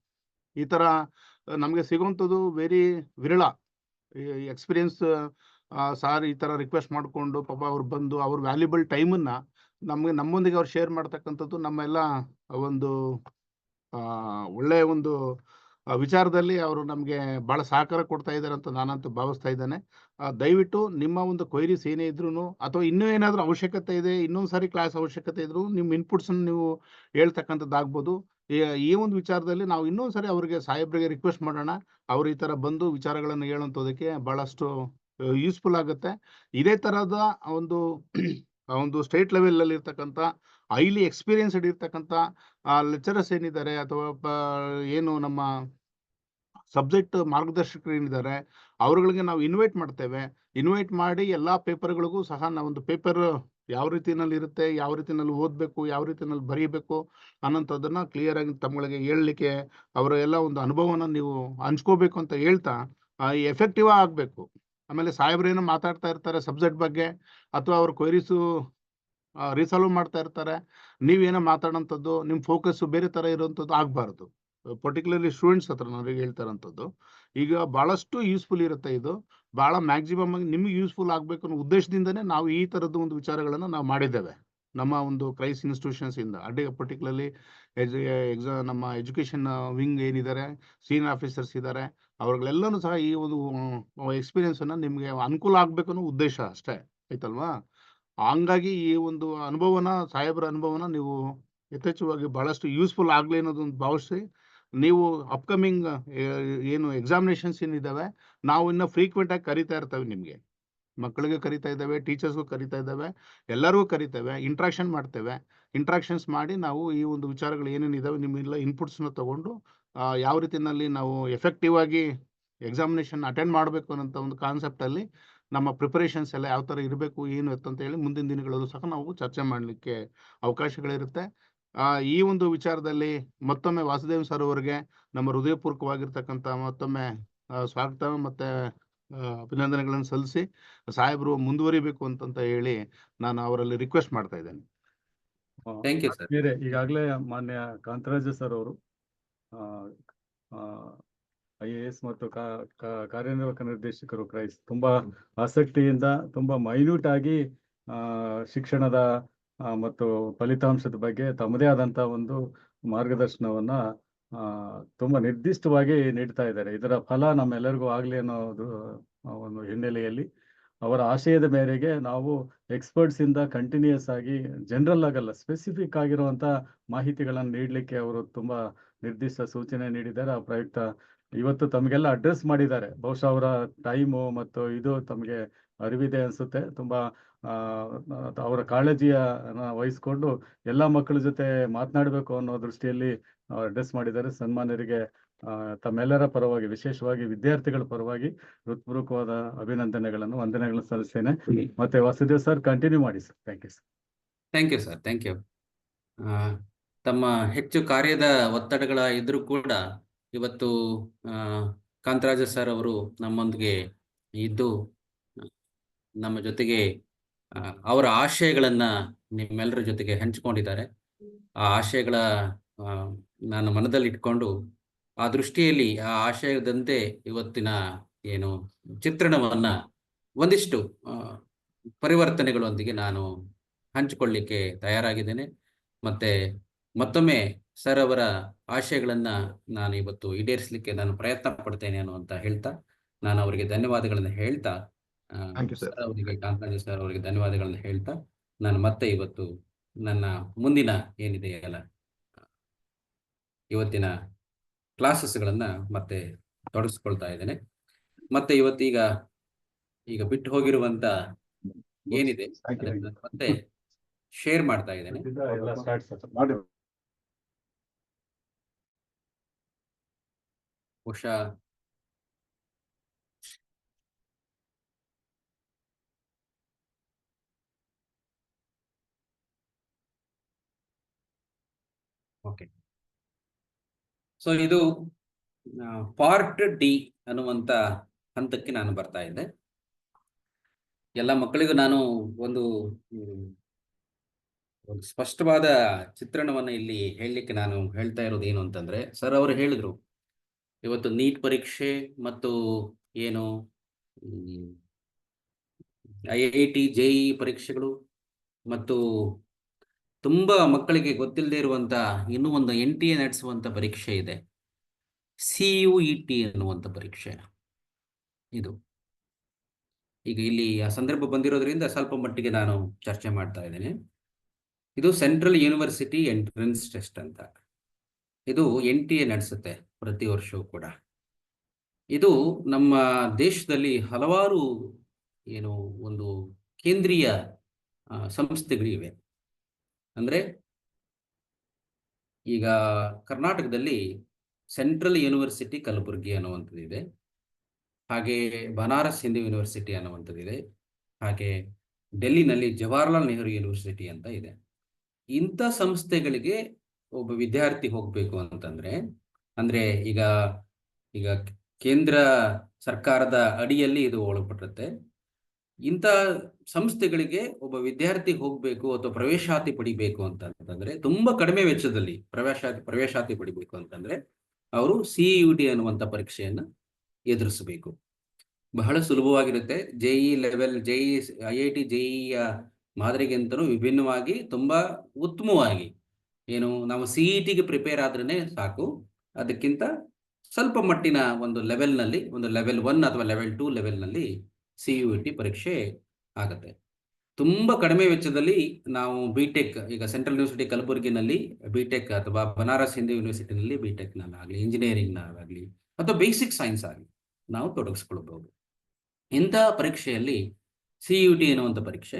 ಈ ಥರ ನಮಗೆ ಸಿಗುವಂಥದ್ದು ವೆರಿ ವಿರಳ. ಈ ಎಕ್ಸ್ಪೀರಿಯನ್ಸ್ ಸಾರ್ ಈ ಥರ ರಿಕ್ವೆಸ್ಟ್ ಮಾಡಿಕೊಂಡು ಪಾಪ ಅವ್ರು ಬಂದು ಅವ್ರ ವ್ಯಾಲ್ಯೂಬಲ್ ಟೈಮನ್ನು ನಮ್ಮೊಂದಿಗೆ ಅವ್ರು ಶೇರ್ ಮಾಡ್ತಕ್ಕಂಥದ್ದು ನಮ್ಮೆಲ್ಲ ಒಂದು ಒಳ್ಳೆಯ ಒಂದು ವಿಚಾರದಲ್ಲಿ ಅವರು ನಮಗೆ ಭಾಳ ಸಹಕಾರ ಕೊಡ್ತಾ ಇದ್ದಾರೆ ಅಂತ ನಾನಂತೂ ಭಾವಿಸ್ತಾ ಇದ್ದೇನೆ. ದಯವಿಟ್ಟು ನಿಮ್ಮ ಒಂದು ಕ್ವೈರೀಸ್ ಏನೇ ಇದ್ರೂ ಅಥವಾ ಇನ್ನೂ ಏನಾದರೂ ಅವಶ್ಯಕತೆ ಇದೆ, ಇನ್ನೊಂದು ಸಾರಿ ಕ್ಲಾಸ್ ಅವಶ್ಯಕತೆ ಇದ್ರೂ ನಿಮ್ಮ ಇನ್ಪುಟ್ಸನ್ನು ನೀವು ಹೇಳ್ತಕ್ಕಂಥದ್ದಾಗ್ಬೋದು. ಈ ಒಂದು ವಿಚಾರದಲ್ಲಿ ನಾವು ಇನ್ನೊಂದು ಸಾರಿ ಅವರಿಗೆ ಸಾಹೇಬ್ರಿಗೆ ರಿಕ್ವೆಸ್ಟ್ ಮಾಡೋಣ, ಅವರು ಈ ಥರ ಬಂದು ವಿಚಾರಗಳನ್ನು ಹೇಳುವಂಥದ್ದಕ್ಕೆ ಭಾಳಷ್ಟು ಯೂಸ್ಫುಲ್ ಆಗುತ್ತೆ. ಇದೇ ಥರದ ಒಂದು ಸ್ಟೇಟ್ ಲೆವೆಲಲ್ಲಿ ಇರ್ತಕ್ಕಂಥ ಹೈಲಿ ಎಕ್ಸ್ಪೀರಿಯನ್ಸ್ಡ್ ಇರ್ತಕ್ಕಂಥ ಲೆಕ್ಚರರ್ಸ್ ಏನಿದ್ದಾರೆ ಅಥವಾ ಏನು ನಮ್ಮ ಸಬ್ಜೆಕ್ಟ್ ಮಾರ್ಗದರ್ಶಕರು ಏನಿದ್ದಾರೆ ಅವರುಗಳಿಗೆ ನಾವು ಇನ್ವೈಟ್ ಮಾಡ್ತೇವೆ. ಇನ್ವೈಟ್ ಮಾಡಿ ಎಲ್ಲ ಪೇಪರ್ಗಳಿಗೂ ಸಹ ನಾವೊಂದು ಪೇಪರ್ ಯಾವ ರೀತಿಯಲ್ಲಿ ಇರುತ್ತೆ, ಯಾವ ರೀತಿಯಲ್ಲಿ ಓದಬೇಕು, ಯಾವ ರೀತಿಯಲ್ಲಿ ಬರೀಬೇಕು ಅನ್ನೋಂಥದ್ದನ್ನು ಕ್ಲಿಯರಾಗಿ ತಮ್ಮಗಳಿಗೆ ಹೇಳಲಿಕ್ಕೆ ಅವರ ಎಲ್ಲ ಒಂದು ಅನುಭವನ ನೀವು ಹಂಚ್ಕೋಬೇಕು ಅಂತ ಹೇಳ್ತಾ ಎಫೆಕ್ಟಿವ್ ಆಗಬೇಕು. ಆಮೇಲೆ ಸಾಹೇಬ್ರೇನೋ ಮಾತಾಡ್ತಾ ಇರ್ತಾರೆ ಸಬ್ಜೆಕ್ಟ್ ಬಗ್ಗೆ ಅಥವಾ ಅವ್ರ ಕ್ವೈರೀಸು ರಿಸಾಲ್ವ್ ಮಾಡ್ತಾ ಇರ್ತಾರೆ, ನೀವೇನೋ ಮಾತಾಡೋಂಥದ್ದು ನಿಮ್ಮ ಫೋಕಸ್ಸು ಬೇರೆ ಥರ ಇರೋವಂಥದ್ದು ಆಗಬಾರ್ದು. ಪರ್ಟಿಕ್ಯುಲರ್ಲಿ ಸ್ಟೂಡೆಂಟ್ಸ್ ಹತ್ರ ನಾವೀಗ ಹೇಳ್ತಾರಂಥದ್ದು ಈಗ ಭಾಳಷ್ಟು ಯೂಸ್ಫುಲ್ ಇರುತ್ತೆ. ಇದು ಭಾಳ ಮ್ಯಾಕ್ಸಿಮಮ್ ಆಗಿ ನಿಮಗೆ ಯೂಸ್ಫುಲ್ ಆಗಬೇಕು ಅನ್ನೋ ಉದ್ದೇಶದಿಂದನೇ ನಾವು ಈ ಥರದ್ದು ಒಂದು ವಿಚಾರಗಳನ್ನು ನಾವು ಮಾಡಿದ್ದೇವೆ ನಮ್ಮ ಒಂದು ಕ್ರೈಸ್ ಇನ್ಸ್ಟಿಟ್ಯೂಷನ್ಸಿಂದ. ಪರ್ಟಿಕ್ಯುಲರ್ಲಿ ನಮ್ಮ ಎಜುಕೇಷನ್ ವಿಂಗ್ ಏನಿದ್ದಾರೆ, ಸೀನಿಯರ್ ಆಫೀಸರ್ಸ್ ಇದ್ದಾರೆ, ಅವ್ರಿಗೆಲ್ಲನೂ ಸಹ ಈ ಒಂದು ಎಕ್ಸ್ಪೀರಿಯನ್ಸನ್ನು ನಿಮಗೆ ಅನುಕೂಲ ಆಗಬೇಕು ಅನ್ನೋ ಉದ್ದೇಶ ಅಷ್ಟೇ, ಆಯ್ತಲ್ವಾ? ಹಂಗಾಗಿ ಈ ಒಂದು ಸಾಹೇಬ್ರ ಅನುಭವನ ನೀವು ಯಥೇಚ್ಛವಾಗಿ ಭಾಳಷ್ಟು ಯೂಸ್ಫುಲ್ ಆಗಲಿ ಅನ್ನೋದೊಂದು ಭಾವಿಸಿ ನೀವು ಅಪ್ಕಮಿಂಗ್ ಏನು ಎಕ್ಸಾಮಿನೇಷನ್ಸ್ ಏನಿದ್ದಾವೆ ನಾವು ಇನ್ನು ಫ್ರೀಕ್ವೆಂಟ್ ಆಗಿ ಕರಿತಾ ಇರ್ತೇವೆ. ನಿಮಗೆ ಮಕ್ಕಳಿಗೆ ಕರಿತಾ ಇದ್ದಾವೆ, ಟೀಚರ್ಸ್ಗೂ ಕರಿತಾ ಇದ್ದಾವೆ, ಎಲ್ಲರಿಗೂ ಕರಿತೇವೆ, ಇಂಟ್ರಾಕ್ಷನ್ ಮಾಡ್ತೇವೆ. ಇಂಟ್ರಾಕ್ಷನ್ಸ್ ಮಾಡಿ ನಾವು ಈ ಒಂದು ವಿಚಾರಗಳು ಏನೇನಿದ್ದಾವೆ ನಿಮ್ಮೆಲ್ಲ ಇನ್ಪುಟ್ಸ್ನ ತಗೊಂಡು ಯಾವ ರೀತಿಯಲ್ಲಿ ನಾವು ಎಫೆಕ್ಟಿವ್ ಆಗಿ ಎಕ್ಸಾಮಿನೇಷನ್ ಅಟೆಂಡ್ ಮಾಡಬೇಕು ಅನ್ನೋಂಥ ಒಂದು ಕಾನ್ಸೆಪ್ಟಲ್ಲಿ ನಮ್ಮ ಪ್ರಿಪರೇಷನ್ಸ್ ಎಲ್ಲ ಯಾವ ಥರ ಇರಬೇಕು ಏನು ಅಂತ ಹೇಳಿ ಮುಂದಿನ ದಿನಗಳಲ್ಲೂ ಸಹ ನಾವು ಚರ್ಚೆ ಮಾಡಲಿಕ್ಕೆ ಅವಕಾಶಗಳಿರುತ್ತೆ. ಈ ಒಂದು ವಿಚಾರದಲ್ಲಿ ಮತ್ತೊಮ್ಮೆ ವಾಸುದೇವ್ ಸರ್ ಅವರಿಗೆ ನಮ್ಮ ಹೃದಯಪೂರ್ವಕವಾಗಿರ್ತಕ್ಕಂಥ ಮತ್ತೊಮ್ಮೆ ಸ್ವಾಗತ ಮತ್ತು ಅಭಿನಂದನೆಗಳನ್ನು ಸಲ್ಲಿಸಿ ಸಾಹೇಬರು ಮುಂದುವರಿಬೇಕು ಅಂತಂತ ಹೇಳಿ ನಾನು ಅವರಲ್ಲಿ ರಿಕ್ವೆಸ್ಟ್ ಮಾಡ್ತಾ ಇದ್ದೇನೆ. Thank you sir. ಬೇರೆ ಈಗಾಗಲೇ ಮಾನ್ಯ ಕಾಂತರಾಜ ಸರ್ ಅವರು IAS ಮತ್ತು ಕಾರ್ಯನಿರ್ವಾಹಕ ನಿರ್ದೇಶಕರು ಕ್ರೈಸ್ ತುಂಬಾ ಆಸಕ್ತಿಯಿಂದ ತುಂಬಾ ಮೈನ್ಯೂಟ್ ಆಗಿ ಶಿಕ್ಷಣದ ಮತ್ತು ಫಲಿತಾಂಶದ ಬಗ್ಗೆ ತಮ್ಮದೇ ಆದಂತ ಒಂದು ಮಾರ್ಗದರ್ಶನವನ್ನ ತುಂಬಾ ನಿರ್ದಿಷ್ಟವಾಗಿ ನೀಡ್ತಾ ಇದ್ದಾರೆ. ಇದರ ಫಲ ನಮ್ಮೆಲ್ಲರಿಗೂ ಆಗ್ಲಿ ಅನ್ನೋದು ಒಂದು ಹಿನ್ನೆಲೆಯಲ್ಲಿ ಅವರ ಆಶಯದ ಮೇರೆಗೆ ನಾವು ಎಕ್ಸ್ಪರ್ಟ್ಸ್ ಇಂದ ಕಂಟಿನ್ಯೂಸ್ ಆಗಿ ಜನರಲ್ ಆಗಲ್ಲ ಸ್ಪೆಸಿಫಿಕ್ ಆಗಿರುವಂತ ಮಾಹಿತಿಗಳನ್ನು ನೀಡಲಿಕ್ಕೆ ಅವರು ತುಂಬಾ ನಿರ್ದಿಷ್ಟ ಸೂಚನೆ ನೀಡಿದ್ದಾರೆ. ಆ ಪ್ರಯುಕ್ತ ಇವತ್ತು ತಮಗೆಲ್ಲ ಅಡ್ರೆಸ್ ಮಾಡಿದ್ದಾರೆ. ಬಹುಶಃ ಅವರ ಟೈಮು ಮತ್ತು ಇದು ತಮಗೆ ಅರಿವಿದೆ ಅನ್ಸುತ್ತೆ. ತುಂಬಾ ಅವರ ಕಾಳಜಿಯ ವಹಿಸ್ಕೊಂಡು ಎಲ್ಲ ಮಕ್ಕಳ ಜೊತೆ ಮಾತನಾಡಬೇಕು ಅನ್ನೋ ದೃಷ್ಟಿಯಲ್ಲಿ ಅಡ್ರೆಸ್ ಮಾಡಿದ್ದಾರೆ. ಸನ್ಮಾನ್ಯರಿಗೆ ತಮ್ಮೆಲ್ಲರ ಪರವಾಗಿ, ವಿಶೇಷವಾಗಿ ವಿದ್ಯಾರ್ಥಿಗಳ ಪರವಾಗಿ ಹೃತ್ಪೂರ್ವಕವಾದ ಅಭಿನಂದನೆಗಳನ್ನು, ವಂದನೆಗಳನ್ನು ಸಲ್ಲಿಸ್ತೇನೆ. ಮತ್ತೆ ವಾಸುದೇವ್ ಸರ್ ಕಂಟಿನ್ಯೂ ಮಾಡಿ sir. Thank you sir. Thank you sir. Thank you. ತಮ್ಮ ಹೆಚ್ಚು ಕಾರ್ಯದ ಒತ್ತಡಗಳ ಇದ್ರೂ ಕೂಡ ಇವತ್ತು ಕಾಂತರಾಜ ಸರ್ ಅವರು ನಮ್ಮೊಂದಿಗೆ ಇದ್ದು ನಮ್ಮ ಜೊತೆಗೆ ಅವರ ಆಶಯಗಳನ್ನ ನಿಮ್ಮೆಲ್ಲರ ಜೊತೆಗೆ ಹಂಚಿಕೊಂಡಿದ್ದಾರೆ. ಆ ಆಶಯಗಳ ನಾನು ಮನದಲ್ಲಿ ಇಟ್ಕೊಂಡು ಆ ದೃಷ್ಟಿಯಲ್ಲಿ ಆ ಆಶಯದಂತೆ ಇವತ್ತಿನ ಏನು ಚಿತ್ರಣವನ್ನ ಒಂದಿಷ್ಟು ಪರಿವರ್ತನೆಗಳೊಂದಿಗೆ ನಾನು ಹಂಚಿಕೊಳ್ಳಿಕ್ಕೆ ತಯಾರಾಗಿದ್ದೇನೆ. ಮತ್ತೆ ಮತ್ತೊಮ್ಮೆ ಸರ್ ಅವರ ಆಶಯಗಳನ್ನ ನಾನು ಇವತ್ತು ಈಡೇರಿಸಲಿಕ್ಕೆ ನಾನು ಪ್ರಯತ್ನ ಪಡ್ತೇನೆ ಅನ್ನುವಂತ ಹೇಳ್ತಾ ನಾನು ಅವರಿಗೆ ಧನ್ಯವಾದಗಳನ್ನ ಹೇಳ್ತಾ ಸರ್ ಅವರಿಗೆ, ಕಾಂತರಾಜ ಸರ್ ಅವರಿಗೆ ಧನ್ಯವಾದಗಳನ್ನ ಹೇಳ್ತಾ ನಾನು ಮತ್ತೆ ಇವತ್ತು ನನ್ನ ಮುಂದಿನ ಏನಿದೆ ಅಲ್ಲ ಇವತ್ತಿನ ಕ್ಲಾಸಸ್ಗಳನ್ನ ಮತ್ತೆ ತೊಡಗಿಸ್ಕೊಳ್ತಾ ಇದ್ದೇನೆ. ಮತ್ತೆ ಇವತ್ತೀಗ ಬಿಟ್ಟು ಹೋಗಿರುವಂತ ಏನಿದೆ ಮತ್ತೆ ಶೇರ್ ಮಾಡ್ತಾ ಇದ್ದೇನೆ. ಬಹುಶಃ ಓಕೆ. ಸೊ ಇದು ಪಾರ್ಟ್ ಡಿ ಅನ್ನುವಂತ ಹಂತಕ್ಕೆ ನಾನು ಬರ್ತಾ ಇದ್ದೆ. ಎಲ್ಲ ಮಕ್ಕಳಿಗೂ ನಾನು ಒಂದು ಸ್ಪಷ್ಟವಾದ ಚಿತ್ರಣವನ್ನ ಇಲ್ಲಿ ಹೇಳಲಿಕ್ಕೆ ನಾನು ಹೇಳ್ತಾ ಇರೋದು ಏನು ಅಂತಂದ್ರೆ, ಸರ್ ಅವರು ಹೇಳಿದ್ರು ಇವತ್ತು ನೀಟ್ ಪರೀಕ್ಷೆ ಮತ್ತು ಏನು IIT JEE ಪರೀಕ್ಷೆಗಳು ಮತ್ತು ತುಂಬಾ ಮಕ್ಕಳಿಗೆ ಗೊತ್ತಿಲ್ಲದೆ ಇರುವಂತ ಇನ್ನೂ ಒಂದು NTA ನಡೆಸುವಂತ ಪರೀಕ್ಷೆ ಇದೆ, CUET ಅನ್ನುವಂಥ ಪರೀಕ್ಷೆ. ಇದು ಈಗ ಇಲ್ಲಿ ಆ ಸಂದರ್ಭ ಬಂದಿರೋದ್ರಿಂದ ಸ್ವಲ್ಪ ಮಟ್ಟಿಗೆ ನಾನು ಚರ್ಚೆ ಮಾಡ್ತಾ ಇದ್ದೇನೆ. ಇದು ಸೆಂಟ್ರಲ್ ಯೂನಿವರ್ಸಿಟಿ ಎಂಟ್ರೆನ್ಸ್ ಟೆಸ್ಟ್ ಅಂತ. ಇದು NTA ನಡೆಸುತ್ತೆ ಪ್ರತಿ ವರ್ಷವೂ ಕೂಡ. ಇದು ನಮ್ಮ ದೇಶದಲ್ಲಿ ಹಲವಾರು ಏನು ಒಂದು ಕೇಂದ್ರೀಯ ಸಂಸ್ಥೆಗಳಿವೆ. ಅಂದ್ರೆ ಈಗ ಕರ್ನಾಟಕದಲ್ಲಿ ಸೆಂಟ್ರಲ್ ಯೂನಿವರ್ಸಿಟಿ ಕಲಬುರ್ಗಿ ಅನ್ನುವಂಥದ್ದಿದೆ, ಹಾಗೆ ಬನಾರಸ್ ಹಿಂದೂ ಯೂನಿವರ್ಸಿಟಿ ಅನ್ನುವಂಥದ್ದಿದೆ, ಹಾಗೆ ಡೆಲ್ಲಿನಲ್ಲಿ ಜವಾಹರ್ಲಾಲ್ ನೆಹರು ಯೂನಿವರ್ಸಿಟಿ ಅಂತ ಇದೆ. ಇಂಥ ಸಂಸ್ಥೆಗಳಿಗೆ ಒಬ್ಬ ವಿದ್ಯಾರ್ಥಿ ಹೋಗ್ಬೇಕು ಅಂತಂದ್ರೆ, ಅಂದ್ರೆ ಈಗ ಕೇಂದ್ರ ಸರ್ಕಾರದ ಅಡಿಯಲ್ಲಿ ಇದು ಒಳಪಟ್ಟಿರುತ್ತೆ. ಇಂಥ ಸಂಸ್ಥೆಗಳಿಗೆ ಒಬ್ಬ ವಿದ್ಯಾರ್ಥಿ ಹೋಗ್ಬೇಕು ಅಥವಾ ಪ್ರವೇಶಾತಿ ಪಡಿಬೇಕು ಅಂತಂದ್ರೆ ತುಂಬಾ ಕಡಿಮೆ ವೆಚ್ಚದಲ್ಲಿ ಪ್ರವೇಶಾತಿ ಪಡಿಬೇಕು ಅಂತಂದ್ರೆ ಅವರು CUET ಅನ್ನುವಂಥ ಪರೀಕ್ಷೆಯನ್ನ ಎದುರಿಸಬೇಕು. ಬಹಳ ಸುಲಭವಾಗಿರುತ್ತೆ. JEE ಲೆವೆಲ್, IIT JEE ಮಾದರಿಗಿಂತಲೂ ವಿಭಿನ್ನವಾಗಿ ತುಂಬಾ ಉತ್ತಮವಾಗಿ ಏನು ನಾವು CETಗೆ ಪ್ರಿಪೇರ್ ಆದ್ರೇನೆ ಸಾಕು, ಅದಕ್ಕಿಂತ ಸ್ವಲ್ಪ ಮಟ್ಟಿನ ಒಂದು ಲೆವೆಲ್ನಲ್ಲಿ, ಒಂದು ಲೆವೆಲ್ 1 ಅಥವಾ ಲೆವೆಲ್ 2 ಲೆವೆಲ್ನಲ್ಲಿ CUET ಪರೀಕ್ಷೆ ಆಗುತ್ತೆ. ತುಂಬಾ ಕಡಿಮೆ ವೆಚ್ಚದಲ್ಲಿ ನಾವು ಬಿಟೆಕ್, ಈಗ ಸೆಂಟ್ರಲ್ ಯೂನಿವರ್ಸಿಟಿ ಕಲಬುರಗಿನಲ್ಲಿ ಬಿಟೆಕ್ ಅಥವಾ ಬನಾರಸ್ ಹಿಂದೂ ಯೂನಿವರ್ಸಿಟಿನಲ್ಲಿ ಬಿಟೆಕ್ನಲ್ಲಾಗಲಿ, ಇಂಜಿನಿಯರಿಂಗ್ನಾಗಲಿ ಅಥವಾ ಬೇಸಿಕ್ ಸೈನ್ಸ್ ಆಗಲಿ ನಾವು ತೊಡಗಿಸ್ಕೊಳ್ಬಹುದು. ಇಂಥ ಪರೀಕ್ಷೆಯಲ್ಲಿ CUT ಎನ್ನುವಂಥ ಪರೀಕ್ಷೆ,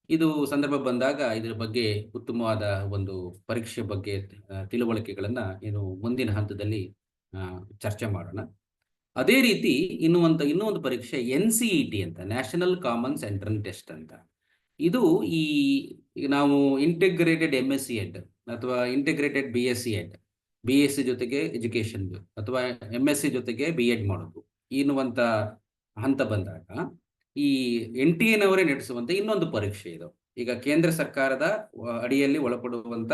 ಇದು ಸಂದರ್ಭ ಬಂದಾಗ ಇದರ ಬಗ್ಗೆ ಉತ್ತಮವಾದ ಒಂದು ಪರೀಕ್ಷೆ ಬಗ್ಗೆ ತಿಳುವಳಿಕೆಗಳನ್ನು ಏನು ಮುಂದಿನ ಹಂತದಲ್ಲಿ ಚರ್ಚೆ ಮಾಡೋಣ. ಅದೇ ರೀತಿ ಇನ್ನೊಂದು ಪರೀಕ್ಷೆ NCET ಅಂತ, ನ್ಯಾಷನಲ್ ಕಾಮನ್ಸ್ ಎಂಟ್ರನ್ಸ್ ಟೆಸ್ಟ್ ಅಂತ. ಇದು ಈಗ ನಾವು ಇಂಟಿಗ್ರೇಟೆಡ್ MSc ಎಡ್ ಅಥವಾ ಇಂಟಿಗ್ರೇಟೆಡ್ BSc ಎಡ್, BSc ಜೊತೆಗೆ ಎಜುಕೇಶನ್ ಅಥವಾ MSc ಜೊತೆಗೆ B.Ed ಮಾಡೋದು ಎನ್ನುವಂಥ ಹಂತ ಬಂದಾಗ ಈ NTA-ನವರೇ ನಡೆಸುವಂಥ ಇನ್ನೊಂದು ಪರೀಕ್ಷೆ ಇದು. ಈಗ ಕೇಂದ್ರ ಸರ್ಕಾರದ ಅಡಿಯಲ್ಲಿ ಒಳಪಡುವಂಥ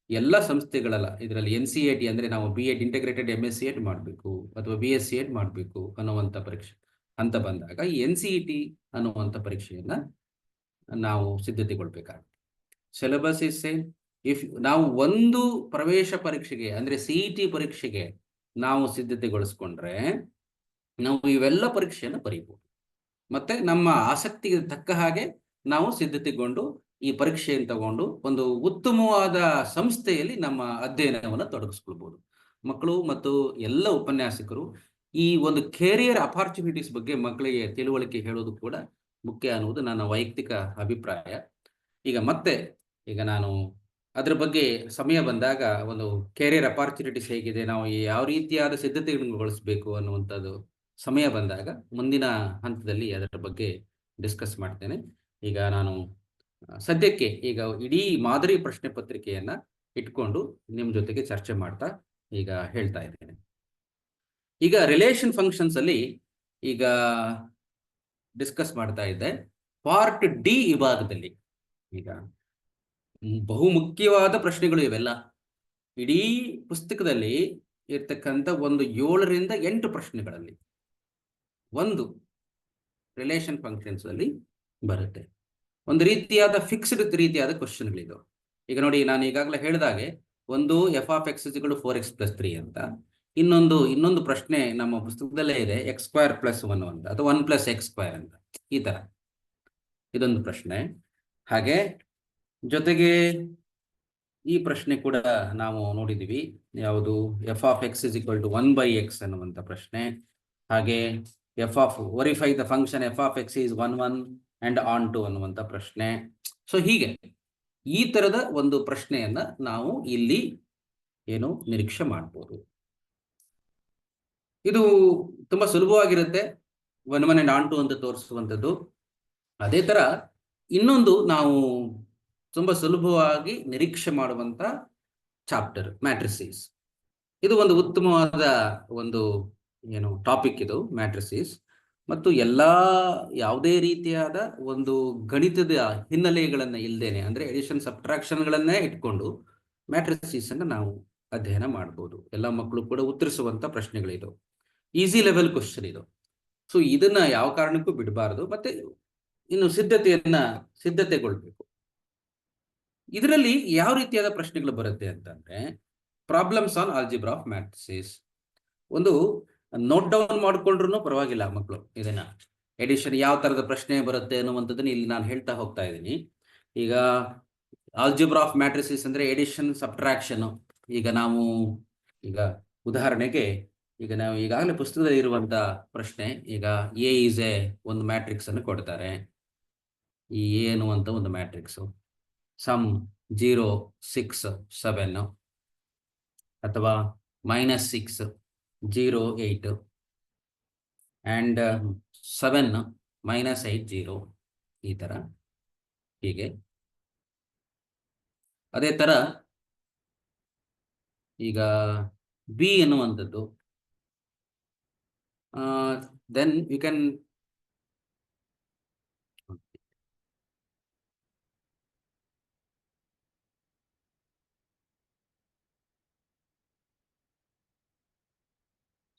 ಎಲ್ಲ ಸಂಸ್ಥೆಗಳಲ್ಲ ಇದರಲ್ಲಿ NCET ಅಂದರೆ ನಾವು B.Ed ಇಂಟಿಗ್ರೇಟೆಡ್ MSc ಎಡ್ ಮಾಡಬೇಕು ಅಥವಾ BSc ಎಡ್ ಮಾಡಬೇಕು ಅನ್ನುವಂಥ ಪರೀಕ್ಷೆ ಹಂತ ಬಂದಾಗ ಈ NCET ಅನ್ನುವಂಥ ಪರೀಕ್ಷೆಯನ್ನು ನಾವು ಸಿದ್ಧತೆಗೊಳ್ಬೇಕಾಗುತ್ತೆ. Syllabus is same. ನಾವು ಒಂದು ಪ್ರವೇಶ ಪರೀಕ್ಷೆಗೆ ಅಂದರೆ CET ಪರೀಕ್ಷೆಗೆ ನಾವು ಸಿದ್ಧತೆಗೊಳಿಸ್ಕೊಂಡ್ರೆ ನಾವು ಇವೆಲ್ಲ ಪರೀಕ್ಷೆಯನ್ನು ಬರೀಬಹುದು. ಮತ್ತೆ ನಮ್ಮ ಆಸಕ್ತಿಗೆ ತಕ್ಕ ಹಾಗೆ ನಾವು ಸಿದ್ಧತೆಗೊಂಡು ಈ ಪರೀಕ್ಷೆಯನ್ನು ತಗೊಂಡು ಒಂದು ಉತ್ತಮವಾದ ಸಂಸ್ಥೆಯಲ್ಲಿ ನಮ್ಮ ಅಧ್ಯಯನವನ್ನು ತೊಡಗಿಸ್ಕೊಳ್ಬಹುದು. ಮಕ್ಕಳು ಮತ್ತು ಎಲ್ಲ ಉಪನ್ಯಾಸಕರು ಈ ಒಂದು ಕೆರಿಯರ್ ಅಪಾರ್ಚುನಿಟೀಸ್ ಬಗ್ಗೆ ಮಕ್ಕಳಿಗೆ ತಿಳುವಳಿಕೆ ಹೇಳೋದು ಕೂಡ ಮುಖ್ಯ ಅನ್ನುವುದು ನನ್ನ ವೈಯಕ್ತಿಕ ಅಭಿಪ್ರಾಯ. ಈಗ ನಾನು ಅದರ ಬಗ್ಗೆ ಸಮಯ ಬಂದಾಗ ಒಂದು ಕೆರಿಯರ್ ಅಪಾರ್ಚುನಿಟೀಸ್ ಹೇಗಿದೆ, ನಾವು ಯಾವ ರೀತಿಯಾದ ಸಿದ್ಧತೆಗಳನ್ನು ಗೊಳಿಸಬೇಕು ಅನ್ನುವಂಥದ್ದು ಸಮಯ ಬಂದಾಗ ಮುಂದಿನ ಹಂತದಲ್ಲಿ ಅದರ ಬಗ್ಗೆ ಡಿಸ್ಕಸ್ ಮಾಡ್ತೇನೆ. ಈಗ ನಾನು ಸದ್ಯಕ್ಕೆ ಈಗ ಇಡೀ ಮಾದರಿ ಪ್ರಶ್ನೆ ಪತ್ರಿಕೆಯನ್ನ ಇಟ್ಕೊಂಡು ನಿಮ್ಮ ಜೊತೆಗೆ ಚರ್ಚೆ ಮಾಡ್ತಾ ಈಗ ಹೇಳ್ತಾ ಇದ್ದೇನೆ. ಈಗ ರಿಲೇಷನ್ ಫಂಕ್ಷನ್ಸ್ ಅಲ್ಲಿ ಈಗ ಡಿಸ್ಕಸ್ ಮಾಡ್ತಾ ಇದ್ದೆ. ಪಾರ್ಟ್ ಡಿ ವಿಭಾಗದಲ್ಲಿ ಈಗ ಬಹುಮುಖ್ಯವಾದ ಪ್ರಶ್ನೆಗಳು ಇವೆಲ್ಲ. ಇಡೀ ಪುಸ್ತಕದಲ್ಲಿ ಇರ್ತಕ್ಕಂಥ ಒಂದು 7 ರಿಂದ 8 ಪ್ರಶ್ನೆಗಳಲ್ಲಿ ಒಂದು ರಿಲೇಷನ್ ಫಂಕ್ಷನ್ಸ್ ಅಲ್ಲಿ ಬರುತ್ತೆ. ಒಂದು ರೀತಿಯಾದ ಫಿಕ್ಸ್ಡ್ ರೀತಿಯಾದ ಕ್ವಶನ್ಗಳಿದು. ಈಗ ನೋಡಿ, ನಾನು ಈಗಾಗಲೇ ಹೇಳಿದಾಗೆ ಒಂದು f(x) = 4x + 3 ಅಂತ, ಇನ್ನೊಂದು ಪ್ರಶ್ನೆ ನಮ್ಮ ಪುಸ್ತಕದಲ್ಲೇ ಇದೆ, x² + 1 ಅಂತ ಅಥವಾ 1 + x² ಅಂತ. ಈ ತರ ಇದೊಂದು ಪ್ರಶ್ನೆ. ಹಾಗೆ ಜೊತೆಗೆ ಈ ಪ್ರಶ್ನೆ ಕೂಡ ನಾವು ನೋಡಿದ್ದೀವಿ, ಯಾವುದು f(x) = 1/x ಅನ್ನುವಂಥ ಪ್ರಶ್ನೆ. ಹಾಗೆ verify the function f(x) is 1 1 and on to ಅನ್ನುವಂಥ ಪ್ರಶ್ನೆ. ಸೊ ಹೀಗೆ ಈ ತರದ ಒಂದು ಪ್ರಶ್ನೆಯನ್ನ ನಾವು ಇಲ್ಲಿ ನಿರೀಕ್ಷೆ ಮಾಡ್ಬೋದು. ಇದು ತುಂಬಾ ಸುಲಭವಾಗಿರುತ್ತೆ, 1 1 and on to ಅಂತ ತೋರಿಸುವಂಥದ್ದು. ಅದೇ ತರ ಇನ್ನೊಂದು ನಾವು ತುಂಬಾ ಸುಲಭವಾಗಿ ನಿರೀಕ್ಷೆ ಮಾಡುವಂತ ಚಾಪ್ಟರ್ ಮ್ಯಾಟ್ರಿಸಸ್. ಇದು ಒಂದು ಉತ್ತಮವಾದ ಒಂದು ಟಾಪಿಕ್ ಇದು ಮ್ಯಾಟ್ರಿಸಸ್. ಮತ್ತು ಯಾವುದೇ ರೀತಿಯಾದ ಒಂದು ಗಣಿತದ ಹಿನ್ನೆಲೆಗಳನ್ನ ಇಲ್ಲದೇನೆ, ಅಂದ್ರೆ ಎಡಿಷನ್ ಸಬ್ಟ್ರಾಕ್ಷನ್ಗಳನ್ನೇ ಇಟ್ಕೊಂಡು ಮ್ಯಾಟ್ರಿಸಸ್ ಅನ್ನ ನಾವು ಅಧ್ಯಯನ ಮಾಡ್ಬೋದು. ಎಲ್ಲ ಮಕ್ಕಳು ಕೂಡ ಉತ್ತರಿಸುವಂತ ಪ್ರಶ್ನೆಗಳಿದು, ಈಸಿ ಲೆವೆಲ್ ಕ್ವಶನ್ ಇದು. ಸೊ ಇದನ್ನ ಯಾವ ಕಾರಣಕ್ಕೂ ಬಿಡಬಾರದು. ಮತ್ತೆ ಇನ್ನು ಸಿದ್ಧತೆಗೊಳ್ಬೇಕು. ಇದರಲ್ಲಿ ಯಾವ ರೀತಿಯಾದ ಪ್ರಶ್ನೆಗಳು ಬರುತ್ತೆ ಅಂತಂದ್ರೆ, problems on algebra of matrices. ಒಂದು ನೋಟ್ ಡೌನ್ ಮಾಡ್ಕೊಂಡ್ರು ಪರವಾಗಿಲ್ಲ ಮಕ್ಕಳು, ಇದನ್ನ ಎಡಿಷನ್ ಯಾವ ತರದ ಪ್ರಶ್ನೆ ಬರುತ್ತೆ ಅನ್ನುವಂಥದ್ದನ್ನ ಇಲ್ಲಿ ನಾನು ಹೇಳ್ತಾ ಹೋಗ್ತಾ ಇದ್ದೀನಿ. ಈಗ ಆಲ್ಜಿಬ್ರಾ ಆಫ್ ಮ್ಯಾಟ್ರಿಸಸ್ ಅಂದ್ರೆ ಎಡಿಷನ್ ಸಬ್ಟ್ರಾಕ್ಷನ್. ಈಗ ಉದಾಹರಣೆಗೆ ನಾವು ಈಗಾಗಲೇ ಪುಸ್ತಕದಲ್ಲಿ ಇರುವಂತ ಪ್ರಶ್ನೆ, ಈಗ A is a ಒಂದು ಮ್ಯಾಟ್ರಿಕ್ಸ್ ಅನ್ನು ಕೊಡ್ತಾರೆ. ಈ A ಅನ್ನುವಂಥ ಒಂದು ಮ್ಯಾಟ್ರಿಕ್ಸ್ ಸಮ್ 0 6 7 ಅಥವಾ -6 0 8 and 7 -8 0 ಈ ತರ. ಹೀಗೆ ಅದೇ ತರ ಈಗ B ಎನ್ನುವಂಥದ್ದು, then you can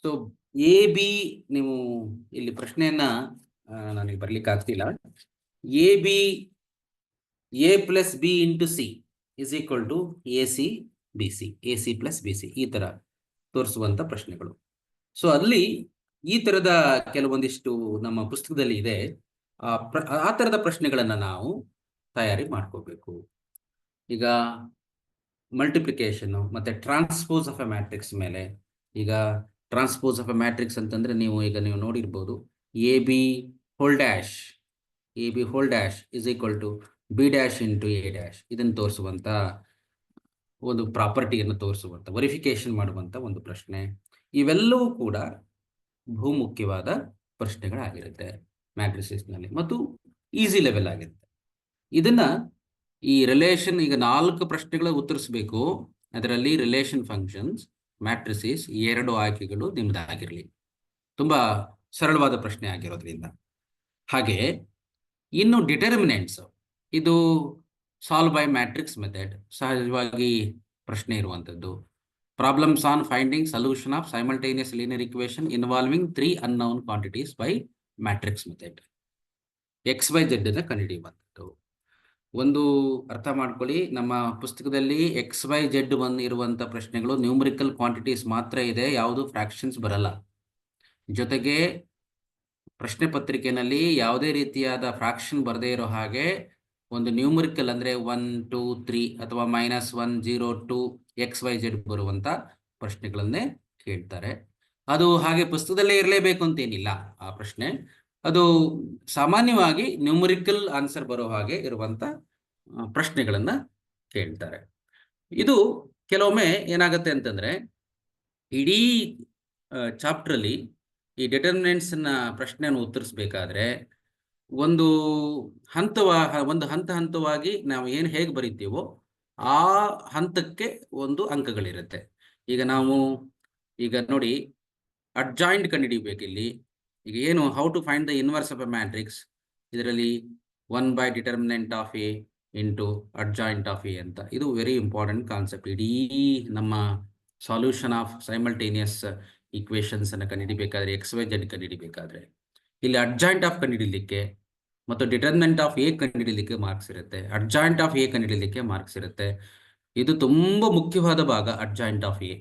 so AB ನೀವು ಇಲ್ಲಿ ಪ್ರಶ್ನೆಯನ್ನ ನನಗೆ ಬರ್ಲಿಕ್ಕೆ ಆಗ್ತಿಲ್ಲ. AB A + B × C is equal to AC BC, AC + BC ಈ ತರ ತೋರಿಸುವಂತ ಪ್ರಶ್ನೆಗಳು. ಸೊ ಅಲ್ಲಿ ಈ ತರದ ಕೆಲವೊಂದಿಷ್ಟು ನಮ್ಮ ಪುಸ್ತಕದಲ್ಲಿ ಇದೆ. ಆ ತರದ ಪ್ರಶ್ನೆಗಳನ್ನ ನಾವು ತಯಾರಿ ಮಾಡ್ಕೋಬೇಕು. ಈಗ ಮಲ್ಟಿಪ್ಲಿಕೇಶನ್ ಮತ್ತೆ ಟ್ರಾನ್ಸ್ಪೋಸ್ ಆಫ್ ಎ ಮ್ಯಾಟ್ರಿಕ್ಸ್ ಮೇಲೆ, ಈಗ ಟ್ರಾನ್ಸ್ಪೋಸ್ ಆಫ್ ಎ ಮ್ಯಾಟ್ರಿಕ್ಸ್ ಅಂತಂದ್ರೆ ನೀವು ನೋಡಿರ್ಬೋದು, A B whole dash is equal to B dash into A dash, ಇದನ್ನು ತೋರಿಸುವಂತ ಒಂದು ಪ್ರಾಪರ್ಟಿಯನ್ನು ತೋರಿಸುವಂತ ವೆರಿಫಿಕೇಶನ್ ಮಾಡುವಂತ ಒಂದು ಪ್ರಶ್ನೆ. ಇವೆಲ್ಲವೂ ಕೂಡ ಬಹುಮುಖ್ಯವಾದ ಪ್ರಶ್ನೆಗಳಾಗಿರುತ್ತೆ ಮ್ಯಾಟ್ರಿಸಸ್ನಲ್ಲಿ ಮತ್ತು ಈಸಿ ಲೆವೆಲ್ ಆಗಿರುತ್ತೆ. ಇದನ್ನ ಈ ರಿಲೇಷನ್, ಈಗ 4 ಪ್ರಶ್ನೆಗಳ ಉತ್ತರಿಸಬೇಕು. ಅದರಲ್ಲಿ ರಿಲೇಷನ್ ಫಂಕ್ಷನ್ಸ್, ಮ್ಯಾಟ್ರಿಸಸ್ 2 ಆಯ್ಕೆಗಳು ನಿಮ್ದಾಗಿರಲಿ. ತುಂಬಾ ಸರಳವಾದ ಪ್ರಶ್ನೆ ಆಗಿರೋದ್ರಿಂದ. ಹಾಗೆ ಇನ್ನು ಡಿಟರ್ಮಿನೆಂಟ್ಸ್, ಇದು ಸಾಲ್ವ್ ಬೈ ಮ್ಯಾಟ್ರಿಕ್ಸ್ ಮೆಥಡ್, ಸಹಜವಾಗಿ ಪ್ರಶ್ನೆ ಇರುವಂಥದ್ದು. Problems on finding solution of simultaneous linear equation involving 3 unknown quantities by matrix method. XYZ ಅನ್ನ ಕಂಡುಹಿಡಿಯುವಂಥದ್ದು. ಒಂದು ಅರ್ಥ ಮಾಡ್ಕೊಳ್ಳಿ, ನಮ್ಮ ಪುಸ್ತಕದಲ್ಲಿ XYZ ಇರುವಂಥ ಪ್ರಶ್ನೆಗಳು ನ್ಯೂಮರಿಕಲ್ ಕ್ವಾಂಟಿಟೀಸ್ ಮಾತ್ರ ಇದೆ, ಯಾವುದು ಫ್ರಾಕ್ಷನ್ಸ್ ಬರಲ್ಲ. ಜೊತೆಗೆ ಪ್ರಶ್ನೆ ಪತ್ರಿಕೆಯಲ್ಲಿ ಯಾವುದೇ ರೀತಿಯಾದ ಫ್ರಾಕ್ಷನ್ ಬರದೇ ಇರೋ ಹಾಗೆ ಒಂದು ನ್ಯೂಮರಿಕಲ್ ಅಂದರೆ 1, 2, 3 ಅಥವಾ -1, 0, 2 XYZ ಬರುವಂಥ ಪ್ರಶ್ನೆಗಳನ್ನೇ ಕೇಳ್ತಾರೆ. ಅದು ಹಾಗೆ ಪುಸ್ತಕದಲ್ಲೇ ಇರಲೇಬೇಕು ಅಂತೇನಿಲ್ಲ ಆ ಪ್ರಶ್ನೆ. ಅದು ಸಾಮಾನ್ಯವಾಗಿ ನ್ಯೂಮರಿಕಲ್ ಆನ್ಸರ್ ಬರೋ ಹಾಗೆ ಇರುವಂಥ ಪ್ರಶ್ನೆಗಳನ್ನು ಕೇಳ್ತಾರೆ. ಇದು ಕೆಲವೊಮ್ಮೆ ಏನಾಗುತ್ತೆ ಅಂತಂದರೆ, ಇಡೀ ಚಾಪ್ಟ್ರಲ್ಲಿ ಈ ಡಿಟರ್ಮಿನೆಂಟ್ಸ್ನ ಪ್ರಶ್ನೆಯನ್ನು ಉತ್ತರಿಸಬೇಕಾದ್ರೆ ಒಂದು ಹಂತವಾಗಿ ನಾವು ಹೇಗೆ ಬರೀತೀವೋ ಆ ಹಂತಕ್ಕೆ ಒಂದು ಅಂಕಗಳಿರುತ್ತೆ. ಈಗ ನೋಡಿ, ಅಡ್ಜಾಯಿಂಟ್ ಕಂಡುಹಿಡಿಯಬೇಕು. ಇಲ್ಲಿ ಈಗ ಏನು how to find the inverse of a matrix, ಇದರಲ್ಲಿ 1 by determinant of A into adjoint of A ಅಂತ. ಇದು ವೆರಿ ಇಂಪಾರ್ಟೆಂಟ್ ಕಾನ್ಸೆಪ್ಟ್. ಇಡೀ ನಮ್ಮ ಸಾಲ್ಯೂಷನ್ ಆಫ್ ಸೈಮಲ್ಟೇನಿಯಸ್ ಈಕ್ವೇಷನ್ಸ್ ಅನ್ನು ಕಂಡುಹಿಡಿಬೇಕಾದ್ರೆ, XYZ ಕಂಡುಹಿಡಿಬೇಕಾದ್ರೆ ಇಲ್ಲಿ ಅಡ್ಜಾಯಿಂಟ್ ಆಫ್ ಕಂಡುಹಿಡಿಯಲಿಕ್ಕೆ ಮತ್ತು ಡಿಟರ್ಮಿನೆಂಟ್ ಆಫ್ ಎ ಕಂಡುಹಿಡಿಯಲಿಕ್ಕೆ ಮಾರ್ಕ್ಸ್ ಇರುತ್ತೆ, ಅಡ್ಜಾಯಿಂಟ್ ಆಫ್ ಎ ಕಂಡುಹಿಡಿಯಲಿಕ್ಕೆ ಮಾರ್ಕ್ಸ್ ಇರುತ್ತೆ. ಇದು ತುಂಬ ಮುಖ್ಯವಾದ ಭಾಗ, ಅಡ್ಜಾಯಿಂಟ್ ಆಫ್ ಎ.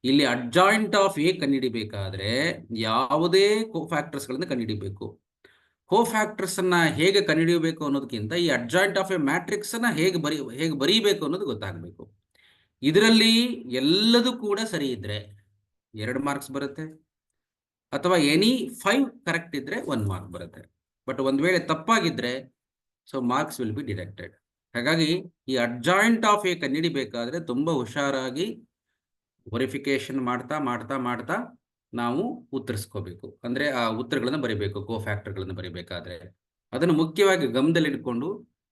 ಇಲ್ಲಿ ಅಡ್ಜಾಯಿಂಟ್ ಆಫ್ ಎ ಕಂಡುಹಿಡಿಬೇಕಾದ್ರೆ ಯಾವುದೇ ಕೋಫ್ಯಾಕ್ಟರ್ಸ್ಗಳನ್ನು ಕಂಡುಹಿಡಿಬೇಕು. ಕೋಫ್ಯಾಕ್ಟರ್ಸ್ ಅನ್ನ ಹೇಗೆ ಕಂಡುಹಿಡಿಯಬೇಕು ಅನ್ನೋದಕ್ಕಿಂತ ಈ ಅಡ್ಜಾಯಿಂಟ್ ಆಫ್ ಎ ಮ್ಯಾಟ್ರಿಕ್ಸ್ ಅನ್ನ ಹೇಗೆ ಬರೀಬೇಕು ಅನ್ನೋದು ಗೊತ್ತಾಗಬೇಕು. ಇದರಲ್ಲಿ ಎಲ್ಲದೂ ಕೂಡ ಸರಿ ಇದ್ರೆ 2 ಮಾರ್ಕ್ಸ್ ಬರುತ್ತೆ, ಅಥವಾ ಎನಿ 5 ಕರೆಕ್ಟ್ ಇದ್ರೆ 1 ಮಾರ್ಕ್ ಬರುತ್ತೆ. ಬಟ್ ಒಂದು ವೇಳೆ ತಪ್ಪಾಗಿದ್ರೆ so marks will be deducted. ಹಾಗಾಗಿ ಈ ಅಡ್ಜಾಯಿಂಟ್ ಆಫ್ ಎ ಕಂಡುಹಿಡಿಬೇಕಾದ್ರೆ ತುಂಬಾ ಹುಷಾರಾಗಿ ವೆರಿಫಿಕೇಶನ್ ಮಾಡ್ತಾ ನಾವು ಉತ್ತರಿಸ್ಕೋಬೇಕು. ಅಂದ್ರೆ ಆ ಉತ್ತರಗಳನ್ನು ಬರೀಬೇಕು, ಕೋಫ್ಯಾಕ್ಟರ್ಗಳನ್ನು ಬರೀಬೇಕಾದ್ರೆ. ಅದನ್ನು ಮುಖ್ಯವಾಗಿ ಗಮನದಲ್ಲಿಟ್ಕೊಂಡು,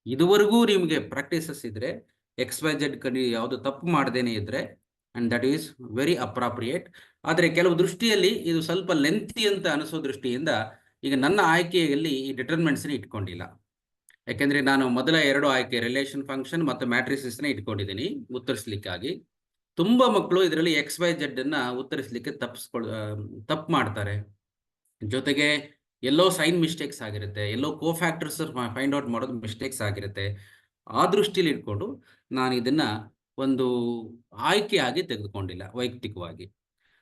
ಇದುವರೆಗೂ ನಿಮಗೆ ಪ್ರಾಕ್ಟೀಸಸ್ ಇದ್ರೆ XYZ ಯಾವುದು ತಪ್ಪು ಮಾಡದೇನೆ ಇದ್ರೆ and that is very appropriate. ಆದರೆ ಕೆಲವು ದೃಷ್ಟಿಯಲ್ಲಿ ಇದು ಸ್ವಲ್ಪ ಲೆಂತಿ ಅಂತ ಅನಿಸೋ ದೃಷ್ಟಿಯಿಂದ ಈಗ ನನ್ನ ಆಯ್ಕೆಯಲ್ಲಿ ಈ ಡಿಟರ್ಮಿನೆಂಟ್ಸ್ನ ಇಟ್ಕೊಂಡಿಲ್ಲ. ಯಾಕೆಂದ್ರೆ ನಾನು ಮೊದಲ 2 ಆಯ್ಕೆ ರಿಲೇಷನ್ ಫಂಕ್ಷನ್ ಮತ್ತು ಮ್ಯಾಟ್ರಿಸಸ್ನ ಇಟ್ಕೊಂಡಿದ್ದೀನಿ ಉತ್ತರಿಸಲಿಕ್ಕಾಗಿ. ತುಂಬಾ ಮಕ್ಕಳು ಇದರಲ್ಲಿ XYZ ಅನ್ನ ಉತ್ತರಿಸಲಿಕ್ಕೆ ತಪ್ಪು ಮಾಡ್ತಾರೆ. ಜೊತೆಗೆ ಎಲ್ಲೋ ಸೈನ್ ಮಿಸ್ಟೇಕ್ಸ್ ಆಗಿರುತ್ತೆ, ಎಲ್ಲೋ ಕೋಫ್ಯಾಕ್ಟರ್ಸ್ ಫೈಂಡ್ ಔಟ್ ಮಾಡೋದು ಮಿಸ್ಟೇಕ್ಸ್ ಆಗಿರುತ್ತೆ. ಆ ದೃಷ್ಟಿಯಲ್ಲಿ ಇಟ್ಕೊಂಡು ನಾನು ಇದನ್ನ ಒಂದು ಆಯ್ಕೆಯಾಗಿ ತೆಗೆದುಕೊಂಡಿಲ್ಲ ವೈಯಕ್ತಿಕವಾಗಿ.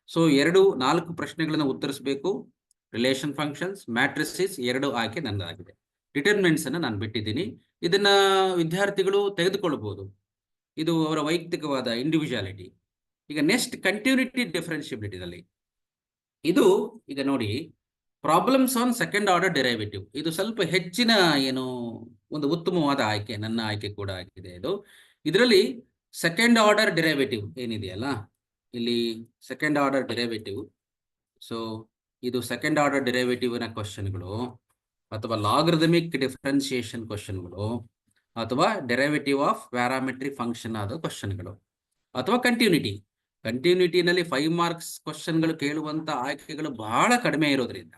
ಸೊ 4 ಪ್ರಶ್ನೆಗಳನ್ನು ಉತ್ತರಿಸಬೇಕು. ರಿಲೇಷನ್ ಫಂಕ್ಷನ್ಸ್, ಮ್ಯಾಟ್ರಿಸಸ್ 2 ಆಯ್ಕೆ ನನ್ನದಾಗಿದೆ. ಡಿಟರ್ಮಿನೆಂಟ್ಸ್ ಅನ್ನು ನಾನು ಬಿಟ್ಟಿದ್ದೀನಿ. ಇದನ್ನ ವಿದ್ಯಾರ್ಥಿಗಳು ತೆಗೆದುಕೊಳ್ಳಬಹುದು, ಇದು ಅವರ ವೈಯಕ್ತಿಕವಾದ ಇಂಡಿವಿಜುವಾಲಿಟಿ. ಈಗ ನೆಕ್ಸ್ಟ್ ಕಂಟಿನ್ಯೂಟಿ ಡಿಫರೆನ್ಷಿಯಬಿಲಿಟಿನಲ್ಲಿ ಇದು ಈಗ ನೋಡಿ, problems on second order derivative, ಇದು ಸ್ವಲ್ಪ ಹೆಚ್ಚಿನ ಒಂದು ಉತ್ತಮವಾದ ಆಯ್ಕೆ, ನನ್ನ ಆಯ್ಕೆ ಕೂಡ ಆಗಿದೆ ಇದು. ಇದರಲ್ಲಿ ಸೆಕೆಂಡ್ ಆರ್ಡರ್ ಡೆರಿವೇಟಿವ್ ಏನಿದೆಯಲ್ಲ, ಇಲ್ಲಿ ಸೆಕೆಂಡ್ ಆರ್ಡರ್ ಡೆರಿವೇಟಿವ್, ಸೊ ಇದು ಸೆಕೆಂಡ್ ಆರ್ಡರ್ ಡೆರಿವೇಟಿವ್ನ ಕ್ವಶನ್ಗಳು, ಅಥವಾ ಲಾಗರಿಥಮಿಕ್ ಡಿಫರೆನ್ಸಿಯೇಷನ್ ಕ್ವಶನ್ಗಳು, ಅಥವಾ ಡೆರಿವೇಟಿವ್ ಆಫ್ ಪ್ಯಾರಾಮೆಟ್ರಿಕ್ ಫಂಕ್ಷನ್ ಆದ ಕ್ವಶನ್ಗಳು, ಅಥವಾ ಕಂಟಿನ್ಯೂಟಿನಲ್ಲಿ 5 ಮಾರ್ಕ್ಸ್ ಕ್ವಶನ್ಗಳು ಕೇಳುವಂತ ಆಯ್ಕೆಗಳು ಬಹಳ ಕಡಿಮೆ ಇರೋದ್ರಿಂದ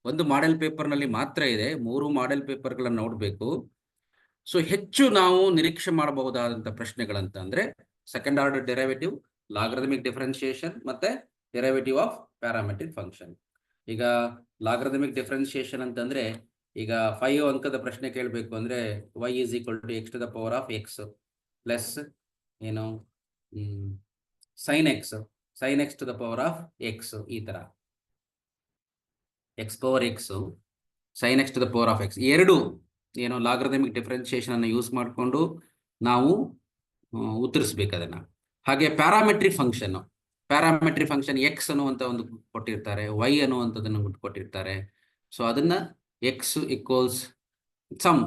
ಒಂದು ಮಾಡೆಲ್ ಪೇಪರ್ನಲ್ಲಿ ಮಾತ್ರ ಇದೆ. 3 ಮಾಡೆಲ್ ಪೇಪರ್ಗಳನ್ನು ನೋಡಬೇಕು. ಸೊ ಹೆಚ್ಚು ನಾವು ನಿರೀಕ್ಷೆ ಮಾಡಬಹುದಾದಂಥ ಪ್ರಶ್ನೆಗಳಂತಂದ್ರೆ second order derivative, logarithmic differentiation ಮತ್ತೆ ಡೆರಿವೇಟಿವ್ ಆಫ್ ಪ್ಯಾರಾಮೆಟ್ರಿಕ್ ಫಂಕ್ಷನ್. ಈಗ ಲಾಗರಿಥಮಿಕ್ ಡಿಫರೆನ್ಸಿಯೇಷನ್ ಅಂತಂದ್ರೆ ಈಗ 5 ಅಂಕದ ಪ್ರಶ್ನೆ ಕೇಳಬೇಕು ಅಂದ್ರೆ y is equal to x to the power of x plus sin x to the power of x, ಈ ತರ x power x sin x to the power of x 2 ಏನೋ ಲಾಗರಿಥಮಿಕ್ ಡಿಫ್ರೆನ್ಸಿಯೇಷನ್ ಅನ್ನು ಯೂಸ್ ಮಾಡಿಕೊಂಡು ನಾವು ಉತ್ತರಿಸ್ಬೇಕು ಅದನ್ನು. ಹಾಗೆ parametric function X ಅನ್ನುವಂಥ ಒಂದು ಕೊಟ್ಟಿರ್ತಾರೆ, ವೈ ಅನ್ನುವಂಥದ್ದನ್ನು ಕೊಟ್ಟಿರ್ತಾರೆ. ಸೊ ಅದನ್ನು ಎಕ್ಸ್ ಈಕ್ವಲ್ಸ್ ಸಮ್,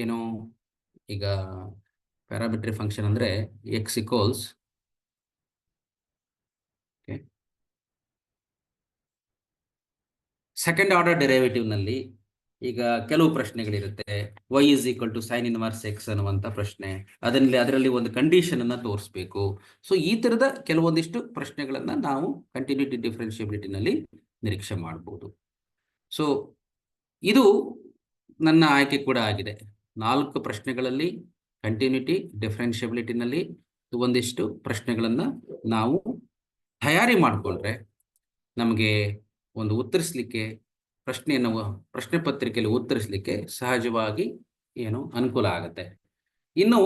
ಏನು ಈಗ ಪ್ಯಾರಾಮೆಟ್ರಿಕ್ ಫಂಕ್ಷನ್ ಅಂದರೆ ಎಕ್ಸ್ ಈಕ್ವಲ್ಸ್ ಸೆಕೆಂಡ್ ಆರ್ಡರ್ ಡೆರಿವೇಟಿವ್ನಲ್ಲಿ ಈಗ ಕೆಲವು ಪ್ರಶ್ನೆಗಳಿರುತ್ತೆ. y is equal to sine inverse X ಅನ್ನುವಂಥ ಪ್ರಶ್ನೆ, ಅದರಲ್ಲಿ ಒಂದು ಕಂಡೀಷನ್ ಅನ್ನು ತೋರಿಸ್ಬೇಕು. ಸೊ ಈ ಥರದ ಕೆಲವೊಂದಿಷ್ಟು ಪ್ರಶ್ನೆಗಳನ್ನು ನಾವು ಕಂಟಿನ್ಯೂಟಿ ಡಿಫ್ರೆನ್ಷಿಯಬಿಲಿಟಿನಲ್ಲಿ ನಿರೀಕ್ಷೆ ಮಾಡ್ಬೋದು. ಸೊ ಇದು ನನ್ನ ಆಯ್ಕೆ ಕೂಡ ಆಗಿದೆ. 4 ಪ್ರಶ್ನೆಗಳಲ್ಲಿ ಕಂಟಿನ್ಯೂಟಿ ಡಿಫ್ರೆನ್ಷಿಯಬಿಲಿಟಿನಲ್ಲಿ ಒಂದಿಷ್ಟು ಪ್ರಶ್ನೆಗಳನ್ನು ನಾವು ತಯಾರಿ ಮಾಡಿಕೊಂಡ್ರೆ ನಮಗೆ ಒಂದು ಉತ್ತರಿಸಲಿಕ್ಕೆ ಪ್ರಶ್ನೆ ಪತ್ರಿಕೆಯಲ್ಲಿ ಉತ್ತರಿಸಲಿಕ್ಕೆ ಸಹಜವಾಗಿ ಅನುಕೂಲ ಆಗುತ್ತೆ. ಇನ್ನು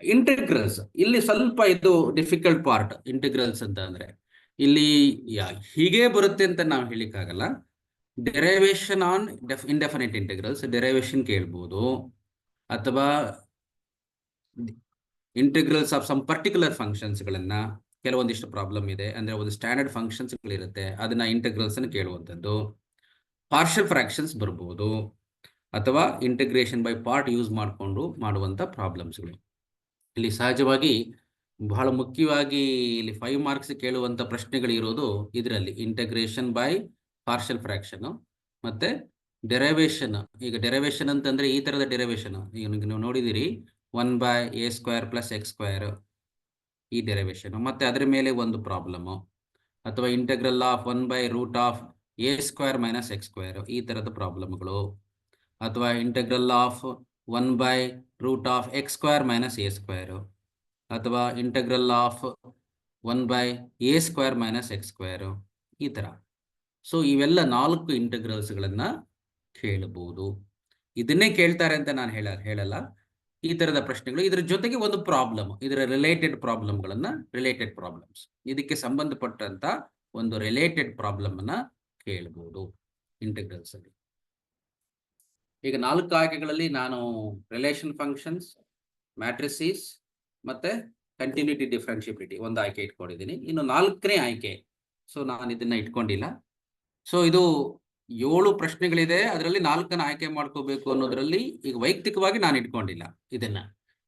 ಇಂಟಿಗ್ರಲ್ಸ್, ಇಲ್ಲಿ ಸ್ವಲ್ಪ ಇದು ಡಿಫಿಕಲ್ಟ್ ಪಾರ್ಟ್. ಇಂಟಿಗ್ರಲ್ಸ್ ಅಂತ ಅಂದ್ರೆ ಇಲ್ಲಿ ಹೀಗೆ ಬರುತ್ತೆ ಅಂತ ನಾವು ಹೇಳಿಕ್ಕಾಗಲ್ಲ. ಡೆರೈವೇಶನ್ ಆನ್ ಇಂಡೆಫಿನಿಟ್ ಇಂಟಿಗ್ರಲ್ಸ್ ಡೆರೈವೇಶನ್ ಕೇಳ್ಬೋದು, ಅಥವಾ ಇಂಟಿಗ್ರಲ್ಸ್ ಆಫ್ ಸಮ್ ಪರ್ಟಿಕ್ಯುಲರ್ ಫಂಕ್ಷನ್ಸ್ಗಳನ್ನ, ಕೆಲವೊಂದಿಷ್ಟು ಪ್ರಾಬ್ಲಮ್ ಇದೆ ಅಂದ್ರೆ ಒಂದು ಸ್ಟ್ಯಾಂಡರ್ಡ್ ಫಂಕ್ಷನ್ಸ್ಗಳಿರುತ್ತೆ, ಅದನ್ನ ಇಂಟಿಗ್ರಲ್ಸ್ ಅನ್ನು ಕೇಳುವಂಥದ್ದು. ಪಾರ್ಷಿಯಲ್ ಫ್ರಾಕ್ಷನ್ಸ್ ಬರ್ಬೋದು, ಅಥವಾ ಇಂಟಿಗ್ರೇಷನ್ ಬೈ ಪಾರ್ಟ್ ಯೂಸ್ ಮಾಡಿಕೊಂಡು ಮಾಡುವಂಥ ಪ್ರಾಬ್ಲಮ್ಸ್ಗಳು. ಇಲ್ಲಿ ಸಹಜವಾಗಿ ಬಹಳ ಮುಖ್ಯವಾಗಿ ಇಲ್ಲಿ 5 ಮಾರ್ಕ್ಸ್ ಕೇಳುವಂಥ ಪ್ರಶ್ನೆಗಳಿರೋದು ಇದರಲ್ಲಿ ಇಂಟಿಗ್ರೇಷನ್ ಬೈ ಪಾರ್ಷಿಯಲ್ ಫ್ರಾಕ್ಷನ್ ಮತ್ತೆ ಡೆರೈವೇಶನ್. ಈಗ ಡೆರೈವೇಶನ್ ಅಂತಂದ್ರೆ ಈ ಥರದ ಡೆರೈವೇಶನ್ ಈಗ ನೀವು ನೋಡಿದಿರಿ, 1/a² + x², ಈ ಡೆರೈವೇಶನ್. ಮತ್ತೆ ಅದರ ಮೇಲೆ ಒಂದು ಪ್ರಾಬ್ಲಮ್, ಅಥವಾ ಇಂಟೆಗ್ರಲ್ ಆಫ್ 1/√a² - x², ಈ ಥರದ ಪ್ರಾಬ್ಲಮ್ಗಳು, ಅಥವಾ ಇಂಟೆಗ್ರಲ್ ಆಫ್ 1/√x² - a², ಅಥವಾ ಇಂಟೆಗ್ರಲ್ ಆಫ್ 1/a² - x², ಈ ಥರ. ಸೊ ಇವೆಲ್ಲ 4 ಇಂಟೆಗ್ರಲ್ಸ್ಗಳನ್ನು ಕೇಳಬಹುದು. ಇದನ್ನೇ ಕೇಳ್ತಾರೆ ಅಂತ ನಾನು ಹೇಳಲ್ಲ. ಈ ಥರದ ಪ್ರಶ್ನೆಗಳು, ಇದರ ಜೊತೆಗೆ ಒಂದು ಪ್ರಾಬ್ಲಮ್, ಇದರ ರಿಲೇಟೆಡ್ ಪ್ರಾಬ್ಲಮ್ಸ್, ಇದಕ್ಕೆ ಸಂಬಂಧಪಟ್ಟಂತ ಒಂದು ರಿಲೇಟೆಡ್ ಪ್ರಾಬ್ಲಮ್ ಅನ್ನ ಕೇಳಬಹುದು ಇಂಟಿಗ್ರಲ್ಸ್ ಅಲ್ಲಿ. ಈಗ 4 ಆಯ್ಕೆಗಳಲ್ಲಿ ನಾನು ರಿಲೇಷನ್ ಫಂಕ್ಷನ್ಸ್, ಮ್ಯಾಟ್ರಿಸೀಸ್ ಮತ್ತೆ ಕಂಟಿನ್ಯೂಟಿ ಡಿಫ್ರೆನ್ಷಿಯಬಿಲಿಟಿ ಒಂದು ಆಯ್ಕೆ ಇಟ್ಕೊಂಡಿದ್ದೀನಿ. ಇನ್ನು 4ನೇ ಆಯ್ಕೆ, ಸೊ ನಾನು ಇದನ್ನ ಇಟ್ಕೊಂಡಿಲ್ಲ. ಸೊ ಇದು 7 ಪ್ರಶ್ನೆಗಳಿದೆ, ಅದರಲ್ಲಿ 4ನ್ನು ಆಯ್ಕೆ ಮಾಡ್ಕೋಬೇಕು ಅನ್ನೋದ್ರಲ್ಲಿ ಈಗ ವೈಯಕ್ತಿಕವಾಗಿ ನಾನು ಇಟ್ಕೊಂಡಿಲ್ಲ ಇದನ್ನ.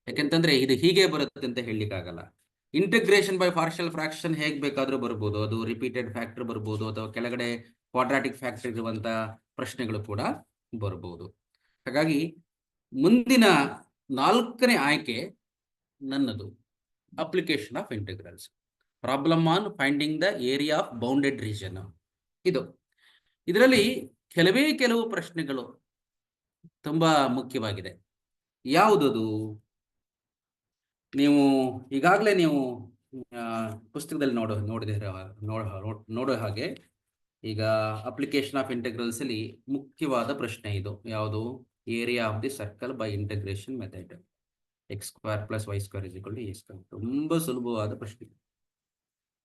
ಯಾಕೆಂತಂದ್ರೆ ಇದು ಹೀಗೆ ಬರುತ್ತೆ ಅಂತ ಹೇಳಲಿಕ್ಕಾಗಲ್ಲ. ಇಂಟಿಗ್ರೇಷನ್ ಬೈ ಪಾರ್ಷಿಯಲ್ ಫ್ರಾಕ್ಷನ್ ಹೇಗೆ ಬೇಕಾದ್ರೂ ಬರ್ಬೋದು, ಅದು ರಿಪೀಟೆಡ್ ಫ್ಯಾಕ್ಟರ್ ಬರ್ಬೋದು, ಅಥವಾ ಕೆಳಗಡೆ ಕ್ವಾಡ್ರಾಟಿಕ್ ಫ್ಯಾಕ್ಟರ್ ಇರುವಂತ ಪ್ರಶ್ನೆಗಳು ಕೂಡ ಬರ್ಬೋದು. ಹಾಗಾಗಿ ಮುಂದಿನ 4ನೇ ಆಯ್ಕೆ ನನ್ನದು application of integrals, problem on finding the area of bounded region. ಇದರಲ್ಲಿ ಕೆಲವು ಪ್ರಶ್ನೆಗಳು ತುಂಬಾ ಮುಖ್ಯವಾಗಿದೆ. ಯಾವುದದು? ನೀವು ಈಗಾಗಲೇ ನೀವು ಪುಸ್ತಕದಲ್ಲಿ ನೋಡೋ ಹಾಗೆ ಈಗ ಅಪ್ಲಿಕೇಶನ್ ಆಫ್ ಇಂಟಿಗ್ರಲ್ಸ್ ಅಲ್ಲಿ ಮುಖ್ಯವಾದ ಪ್ರಶ್ನೆ ಇದು. ಯಾವುದು? Area of the circle by integration method, x² + y² = a². ತುಂಬಾ ಸುಲಭವಾದ ಪ್ರಶ್ನೆ.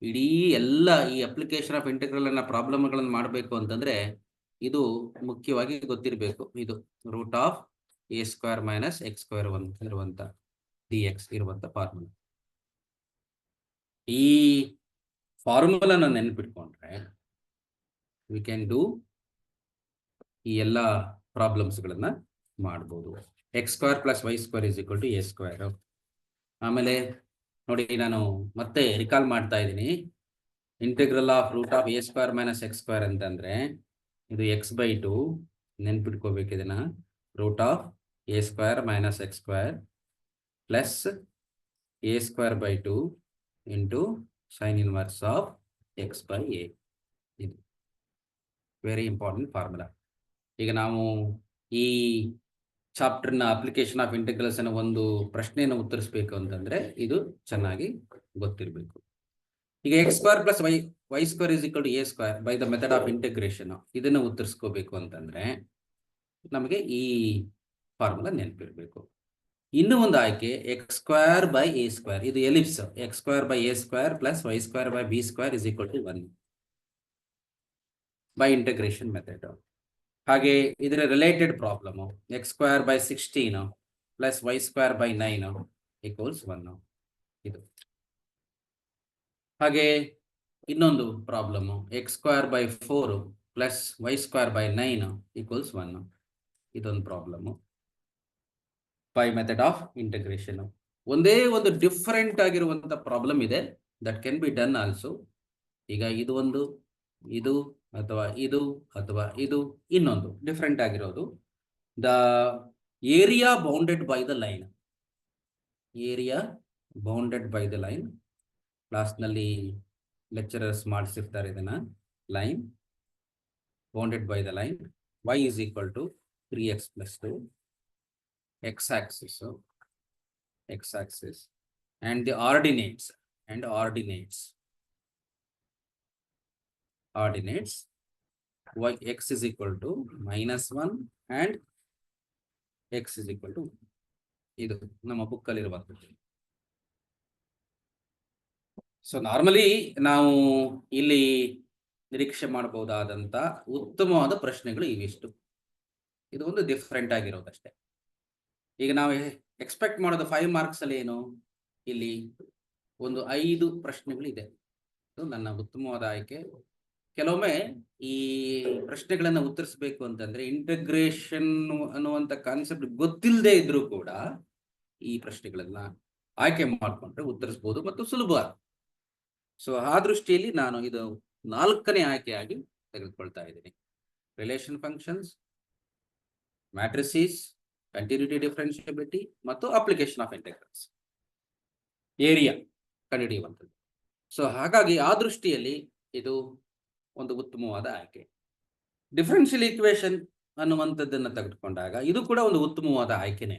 ಇಡೀ ಎಲ್ಲ ಈ ಅಪ್ಲಿಕೇಶನ್ ಆಫ್ ಇಂಟಿಗ್ರಲ್ ಅನ್ನ ಪ್ರಾಬ್ಲಮ್ಗಳನ್ನು ಮಾಡಬೇಕು ಅಂತಂದ್ರೆ ಇದು ಮುಖ್ಯವಾಗಿ ಗೊತ್ತಿರಬೇಕು. ಇದು √a² - x² ಇರುವಂತ dx ಇರುವಂತ ಫಾರ್ಮುಲಾ. ಈ ಫಾರ್ಮುಲಾನ ನೆನಪಿಟ್ಕೊಂಡ್ರೆ ವಿ ಕ್ಯಾನ್ ಡೂ ಈ ಎಲ್ಲ ಪ್ರಾಬ್ಲಮ್ಸ್ಗಳನ್ನ ಮಾಡ್ಬೋದು. x² + y² = a². ಆಮೇಲೆ ನೋಡಿ, ನಾನು ಮತ್ತೆ ರಿಕಾಲ್ ಮಾಡ್ತಾ ಇದ್ದೀನಿ. ಇಂಟಿಗ್ರಲ್ ಆಫ್ √a² - x² ಅಂತಂದ್ರೆ ಇದು x/2 ನೆನ್ಪಿಟ್ಕೋಬೇಕು. ಇದನ್ನ √a² - x² plus a²/2 into sine inverse of x/a. ಇದು ವೆರಿ ಇಂಪಾರ್ಟೆಂಟ್ ಫಾರ್ಮುಲಾ. ಈಗ ನಾವು ಈ ಚಾಪ್ಟರ್ನ ಅಪ್ಲಿಕೇಶನ್ ಆಫ್ ಇಂಟಿಗ್ರಲ್ಸ್ ಅನ್ನ ಒಂದು ಪ್ರಶ್ನೆಯನ್ನು ಉತ್ತರಿಸಬೇಕು ಅಂತಂದ್ರೆ ಇದು ಚೆನ್ನಾಗಿ ಗೊತ್ತಿರಬೇಕು. ಈಗ x² + y² = a² by the method of integration, ಇದನ್ನು ಉತ್ತರಿಸ್ಕೋಬೇಕು ಅಂತಂದ್ರೆ ನಮಗೆ ಈ ಫಾರ್ಮುಲಾ ನೆನಪಿರಬೇಕು. ಇನ್ನು ಒಂದು ಆಯ್ಕೆ x² / a². ಇದು ellipse. x² / a² + y² / b² = 1 by integration method. ಹಾಗೆ ಇದರ related problem x² / 16 plus y² / 9 = 1 ಇದು. ಹಾಗೆ ಇನ್ನೊಂದು ಪ್ರಾಬ್ಲಮ್ x² / 4 ಪ್ಲಸ್ y² / 9 = 1 ಇದೊಂದು problem. By method of integration ಒಂದೇ ಒಂದು ಡಿಫರೆಂಟ್ ಆಗಿರುವಂತ ಪ್ರಾಬ್ಲಮ್ ಇದೆ, that can be done also. ಈಗ ಇದು ಒಂದು, ಇದು ಅಥವಾ ಇದು ಅಥವಾ ಇದು ಇನ್ನೊಂದು ಡಿಫರೆಂಟ್ ಆಗಿರೋದು. The area bounded by the line, area bounded by the line. ಕ್ಲಾಸ್ನಲ್ಲಿ ಲೆಕ್ಚರರ್ಸ್ ಮಾಡಿಸಿರ್ತಾರೆ ಇದನ್ನ. Line bounded by the line y = 3x + 2 x-axis and the ordinates y x = -1 and x = ಇದು ನಮ್ಮ ಬುಕ್ ಅಲ್ಲಿ ಇರುವಂತದ್ದು. ಸೊ ನಾರ್ಮಲಿ ನಾವು ಇಲ್ಲಿ ನಿರೀಕ್ಷೆ ಮಾಡಬಹುದಾದಂತ ಉತ್ತಮವಾದ ಪ್ರಶ್ನೆಗಳು ಇವಿಷ್ಟು. ಇದು ಒಂದು ಡಿಫರೆಂಟ್ ಆಗಿರೋದಷ್ಟೇ. ಈಗ ನಾವು ಎಕ್ಸ್ಪೆಕ್ಟ್ ಮಾಡೋದು 5 ಮಾರ್ಕ್ಸ್ ಅಲ್ಲಿ ಏನು, ಇಲ್ಲಿ ಒಂದು 5 ಪ್ರಶ್ನೆಗಳು ಇದೆ. ಇದು ನನ್ನ ಉತ್ತಮವಾದ ಆಯ್ಕೆ. ಕೆಲವೊಮ್ಮೆ ಈ ಪ್ರಶ್ನೆಗಳನ್ನ ಉತ್ತರಿಸಬೇಕು ಅಂತಂದ್ರೆ ಇಂಟಿಗ್ರೇಷನ್ ಅನ್ನುವಂತ ಕಾನ್ಸೆಪ್ಟ್ ಗೊತ್ತಿಲ್ಲದೆ ಇದ್ರೂ ಕೂಡ ಈ ಪ್ರಶ್ನೆಗಳನ್ನ ಆಯ್ಕೆ ಮಾಡಿಕೊಂಡ್ರೆ ಉತ್ತರಿಸಬಹುದು ಮತ್ತು ಸುಲಭ. ಸೊ ಆ ದೃಷ್ಟಿಯಲ್ಲಿ ನಾನು ಇದು 4ನೇ ಆಯ್ಕೆಯಾಗಿ ತೆಗೆದುಕೊಳ್ತಾ ಇದ್ದೀನಿ. Relation functions, matrices, continuity differentiability ಮತ್ತು ಅಪ್ಲಿಕೇಶನ್ ಆಫ್ ಇಂಟೆಗ್ರಲ್ಸ್, ಏರಿಯಾ ಕಂಡುಹಿಡಿಯುವಂಥದ್ದು. ಸೊ ಹಾಗಾಗಿ ಆ ದೃಷ್ಟಿಯಲ್ಲಿ ಇದು ಒಂದು ಉತ್ತಮವಾದ ಆಯ್ಕೆ. ಡಿಫರೆನ್ಷಿಯಲ್ ಈಕ್ವೇಶನ್ ಅನ್ನುವಂಥದ್ದನ್ನು ತೆಗೆದುಕೊಂಡಾಗ ಇದು ಕೂಡ ಒಂದು ಉತ್ತಮವಾದ ಆಯ್ಕೆನೆ.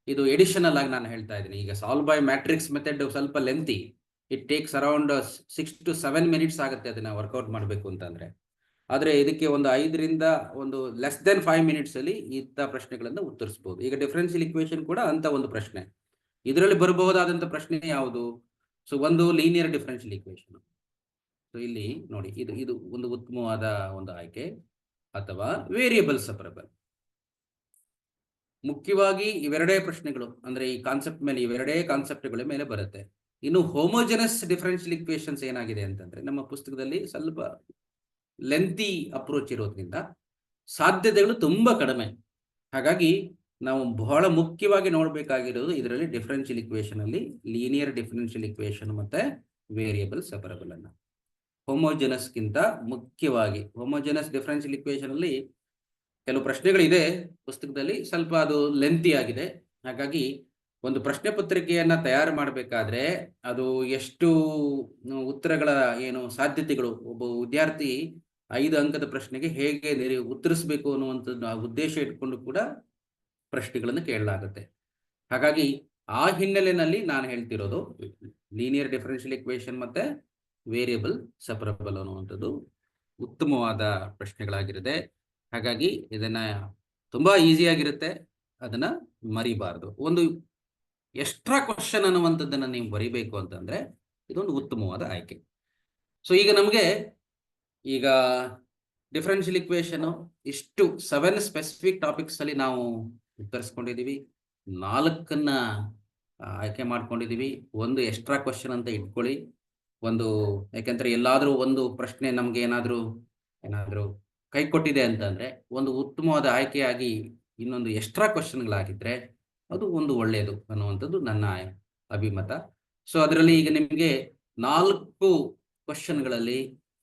ಇದು ಎಡಿಷನಲ್ ಆಗಿ ನಾನು ಹೇಳ್ತಾ ಇದ್ದೀನಿ. ಈಗ ಸಾಲ್ವ್ ಬೈ ಮ್ಯಾಟ್ರಿಕ್ಸ್ ಮೆಥಡ್ ಸ್ವಲ್ಪ lengthy, it takes around 6 to 7 minutes ಆಗುತ್ತೆ ಅದನ್ನ ವರ್ಕೌಟ್ ಮಾಡಬೇಕು ಅಂತಂದ್ರೆ. ಆದರೆ ಇದಕ್ಕೆ ಒಂದು 5 ರಿಂದ ಒಂದು ಲೆಸ್ ದೆನ್ 5 minutes ಅಲ್ಲಿ ಇಂಥ ಪ್ರಶ್ನೆಗಳನ್ನು ಉತ್ತರಿಸಬಹುದು. ಈಗ ಡಿಫರೆನ್ಷಿಯಲ್ ಇಕ್ವೇಶನ್ ಕೂಡ ಅಂತ ಒಂದು ಪ್ರಶ್ನೆ. ಇದರಲ್ಲಿ ಬರಬಹುದಾದಂಥ ಪ್ರಶ್ನೆ ಯಾವುದು? ಸೊ ಒಂದು ಲೀನಿಯರ್ ಡಿಫರೆನ್ಷಿಯಲ್ ಇಕ್ವೇಶನ್. ಸೊ ಇಲ್ಲಿ ನೋಡಿ, ಇದು ಒಂದು ಉತ್ತಮವಾದ ಒಂದು ಆಯ್ಕೆ. ಅಥವಾ ವೇರಿಯಬಲ್ ಸಪರಬಲ್. ಮುಖ್ಯವಾಗಿ ಇವೆರಡೇ ಪ್ರಶ್ನೆಗಳು ಅಂದ್ರೆ ಈ ಕಾನ್ಸೆಪ್ಟ್ ಮೇಲೆ, ಇವೆರಡೇ ಕಾನ್ಸೆಪ್ಟ್ಗಳ ಮೇಲೆ ಬರುತ್ತೆ. ಇನ್ನು ಹೋಮೋಜೆನಸ್ ಡಿಫರೆನ್ಷಿಯಲ್ ಇಕ್ವೇಶನ್ಸ್ ಏನಾಗಿದೆ ಅಂತಂದ್ರೆ ನಮ್ಮ ಪುಸ್ತಕದಲ್ಲಿ ಸ್ವಲ್ಪ ಲೆಂತಿ ಅಪ್ರೋಚ್ ಇರೋದ್ರಿಂದ ಸಾಧ್ಯತೆಗಳು ತುಂಬಾ ಕಡಿಮೆ. ಹಾಗಾಗಿ ನಾವು ಬಹಳ ಮುಖ್ಯವಾಗಿ ನೋಡಬೇಕಾಗಿರೋದು ಇದರಲ್ಲಿ ಡಿಫರೆನ್ಷಿಯಲ್ ಇಕ್ವೇಶನ್ ಅಲ್ಲಿ ಲೀನಿಯರ್ ಡಿಫರೆನ್ಷಿಯಲ್ ಇಕ್ವೇಶನ್ ಮತ್ತೆ ವೇರಿಯಬಲ್ ಸಪರಬಲ್ ಅನ್ನ. ಹೋಮೋಜೆನಸ್ಗಿಂತ ಮುಖ್ಯವಾಗಿ ಹೋಮೋಜೆನಸ್ ಡಿಫರೆನ್ಷಿಯಲ್ ಇಕ್ವೇಶನ್ ಅಲ್ಲಿ ಕೆಲವು ಪ್ರಶ್ನೆಗಳಿದೆ ಪುಸ್ತಕದಲ್ಲಿ, ಸ್ವಲ್ಪ ಅದು ಲೆಂತಿ ಆಗಿದೆ. ಹಾಗಾಗಿ ಒಂದು ಪ್ರಶ್ನೆ ಪತ್ರಿಕೆಯನ್ನ ತಯಾರು ಮಾಡಬೇಕಾದ್ರೆ ಅದು ಎಷ್ಟು ಉತ್ತರಗಳ ಏನು ಸಾಧ್ಯತೆಗಳು, ಒಬ್ಬ ವಿದ್ಯಾರ್ಥಿ 5 ಅಂಕದ ಪ್ರಶ್ನೆಗೆ ಹೇಗೆ ಉತ್ತರಿಸಬೇಕು ಅನ್ನುವಂಥದ್ದು ಆ ಉದ್ದೇಶ ಇಟ್ಕೊಂಡು ಕೂಡ ಪ್ರಶ್ನೆಗಳನ್ನು ಕೇಳಲಾಗುತ್ತೆ. ಹಾಗಾಗಿ ಆ ಹಿನ್ನೆಲೆಯಲ್ಲಿ ನಾನು ಹೇಳ್ತಿರೋದು ಲೀನಿಯರ್ ಡಿಫರೆನ್ಷಿಯಲ್ ಇಕ್ವೇಶನ್ ಮತ್ತೆ ವೇರಿಯಬಲ್ ಸಪರಬಲ್ ಅನ್ನುವಂಥದ್ದು ಉತ್ತಮವಾದ ಪ್ರಶ್ನೆಗಳಾಗಿರುತ್ತೆ. ಹಾಗಾಗಿ ಇದನ್ನ ತುಂಬಾ ಈಸಿಯಾಗಿರುತ್ತೆ, ಅದನ್ನ ಮರಿಬಾರದು. ಒಂದು ಎಕ್ಸ್ಟ್ರಾ ಕ್ವಶನ್ ಅನ್ನುವಂಥದ್ದನ್ನ ನೀವು ಬರಿಬೇಕು ಅಂತಂದ್ರೆ ಇದೊಂದು ಉತ್ತಮವಾದ ಆಯ್ಕೆ. ಸೊ ಈಗ ನಮಗೆ ಈಗ ಡಿಫರೆನ್ಷಿಯಲ್ ಇಕ್ವೇಶನ್ ಇಷ್ಟು 7 ಸ್ಪೆಸಿಫಿಕ್ ಟಾಪಿಕ್ಸ್ ಅಲ್ಲಿ ನಾವು ಉತ್ತರಿಸ್ಕೊಂಡಿದೀವಿ. 4 ಆಯ್ಕೆ ಮಾಡ್ಕೊಂಡಿದೀವಿ. ಒಂದು ಎಕ್ಸ್ಟ್ರಾ ಕ್ವಶನ್ ಅಂತ ಇಟ್ಕೊಳ್ಳಿ. ಒಂದು ಯಾಕೆಂದ್ರೆ ಎಲ್ಲಾದ್ರೂ ಒಂದು ಪ್ರಶ್ನೆ ನಮ್ಗೆ ಏನಾದ್ರೂ ಕೈ ಕೊಟ್ಟಿದೆ ಅಂತಂದ್ರೆ ಒಂದು ಉತ್ತಮವಾದ ಆಯ್ಕೆಯಾಗಿ ಇನ್ನೊಂದು ಎಕ್ಸ್ಟ್ರಾ ಕ್ವಶನ್ಗಳಾಗಿದ್ರೆ ಅದು ಒಂದು ಒಳ್ಳೆಯದು ಅನ್ನುವಂಥದ್ದು ನನ್ನ ಅಭಿಮತ. ಸೊ ಅದರಲ್ಲಿ ಈಗ ನಿಮಗೆ 4 ಕ್ವಶನ್ಗಳಲ್ಲಿ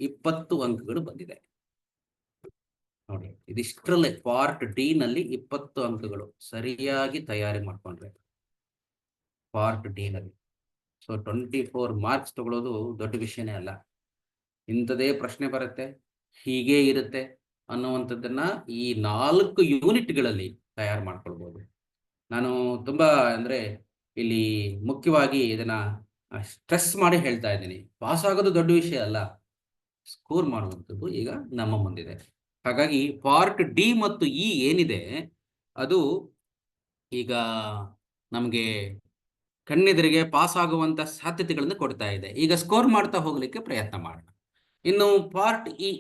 20 ಅಂಕಗಳು ಬಂದಿದೆ ನೋಡಿ. ಇದಿಷ್ಟರಲ್ಲೇ ಪಾರ್ಟ್ ಡಿ ನಲ್ಲಿ 20 ಅಂಕಗಳು ಸರಿಯಾಗಿ ತಯಾರಿ ಮಾಡ್ಕೊಂಡ್ರೆ ಪಾರ್ಟ್ ಡಿ ನಲ್ಲಿ. ಸೊ 24 ಮಾರ್ಕ್ಸ್ ತಗೊಳ್ಳೋದು ದೊಡ್ಡ ವಿಷಯನೇ ಅಲ್ಲ. ಇಂಥದೇ ಪ್ರಶ್ನೆ ಬರುತ್ತೆ, ಹೀಗೆ ಇರುತ್ತೆ ಅನ್ನುವಂಥದ್ದನ್ನ ಈ 4 ಯೂನಿಟ್ಗಳಲ್ಲಿ ತಯಾರು ಮಾಡ್ಕೊಳ್ಬೋದು. ನಾನು ತುಂಬಾ ಅಂದ್ರೆ ಇಲ್ಲಿ ಮುಖ್ಯವಾಗಿ ಇದನ್ನ ಸ್ಟ್ರೆಸ್ ಮಾಡಿ ಹೇಳ್ತಾ ಇದ್ದೀನಿ. ಪಾಸ್ ಆಗೋದು ದೊಡ್ಡ ವಿಷಯ ಅಲ್ಲ, ಸ್ಕೋರ್ ಮಾಡುವಂಥದ್ದು ಈಗ ನಮ್ಮ ಮುಂದಿದೆ. ಹಾಗಾಗಿ ಪಾರ್ಟ್ ಡಿ ಮತ್ತು ಇ ಏನಿದೆ ಅದು ಈಗ ನಮಗೆ ಕಣ್ಣೆದುರಿಗೆ ಪಾಸ್ ಆಗುವಂತ ಸಾಧ್ಯತೆಗಳನ್ನು ಕೊಡ್ತಾ ಇದೆ. ಈಗ ಸ್ಕೋರ್ ಮಾಡ್ತಾ ಹೋಗ್ಲಿಕ್ಕೆ ಪ್ರಯತ್ನ ಮಾಡೋಣ. ಇನ್ನು ಪಾರ್ಟ್ ಇ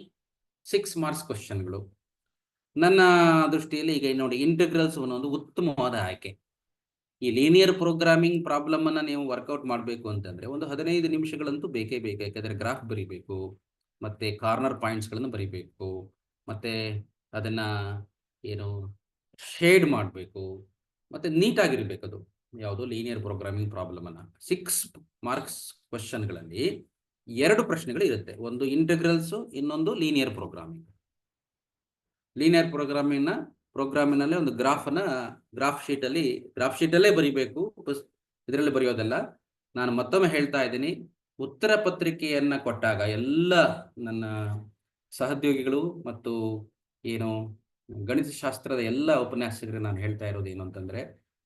6 ಮಾರ್ಕ್ಸ್ ಕ್ವಶನ್ಗಳು. ನನ್ನ ದೃಷ್ಟಿಯಲ್ಲಿ ಈಗ ನೋಡಿ ಇಂಟೆಗ್ರಲ್ಸ್ ಒಂದು ಉತ್ತಮವಾದ ಆಯ್ಕೆ. ಈ ಲೀನಿಯರ್ ಪ್ರೋಗ್ರಾಮಿಂಗ್ ಪ್ರಾಬ್ಲಮ್ ಅನ್ನ ನೀವು ವರ್ಕೌಟ್ ಮಾಡಬೇಕು ಅಂತಂದ್ರೆ ಒಂದು 15 ನಿಮಿಷಗಳಂತೂ ಬೇಕೇ ಬೇಕು. ಯಾಕಂದ್ರೆ ಗ್ರಾಫ್ ಬರಿಬೇಕು, ಮತ್ತೆ ಕಾರ್ನರ್ ಪಾಯಿಂಟ್ಸ್ ಗಳನ್ನು ಬರಿಬೇಕು, ಮತ್ತೆ ಅದನ್ನ ಏನು ಶೇಡ್ ಮಾಡಬೇಕು, ಮತ್ತೆ ನೀಟಾಗಿರ್ಬೇಕು. ಅದು ಯಾವುದು ಲೀನಿಯರ್ ಪ್ರೋಗ್ರಾಮಿಂಗ್ ಪ್ರಾಬ್ಲಮ್ ಅನ್ನ 6 ಮಾರ್ಕ್ಸ್ ಕ್ವಶನ್ಗಳಲ್ಲಿ 2 ಪ್ರಶ್ನೆಗಳು ಇರುತ್ತೆ. ಒಂದು ಇಂಟೆಗ್ರಲ್ಸ್, ಇನ್ನೊಂದು ಲೀನಿಯರ್ ಪ್ರೋಗ್ರಾಮಿಂಗ್. ಲೀನಿಯರ್ ಪ್ರೋಗ್ರಾಮಿನಲ್ಲಿ ಒಂದು ಗ್ರಾಫ್ ಶೀಟಲ್ಲೇ ಬರಿಬೇಕು, ಇದರಲ್ಲಿ ಬರೆಯೋದಲ್ಲ. ನಾನು ಮತ್ತೊಮ್ಮೆ ಹೇಳ್ತಾ ಇದ್ದೀನಿ, ಉತ್ತರ ಪತ್ರಿಕೆಯನ್ನ ಕೊಟ್ಟಾಗ ಎಲ್ಲ ನನ್ನ ಸಹೋದ್ಯೋಗಿಗಳು ಮತ್ತು ಏನು ಗಣಿತಶಾಸ್ತ್ರದ ಎಲ್ಲ ಉಪನ್ಯಾಸಕರಿಗೆ ನಾನು ಹೇಳ್ತಾ ಇರೋದು ಏನು ಅಂತಂದ್ರೆ,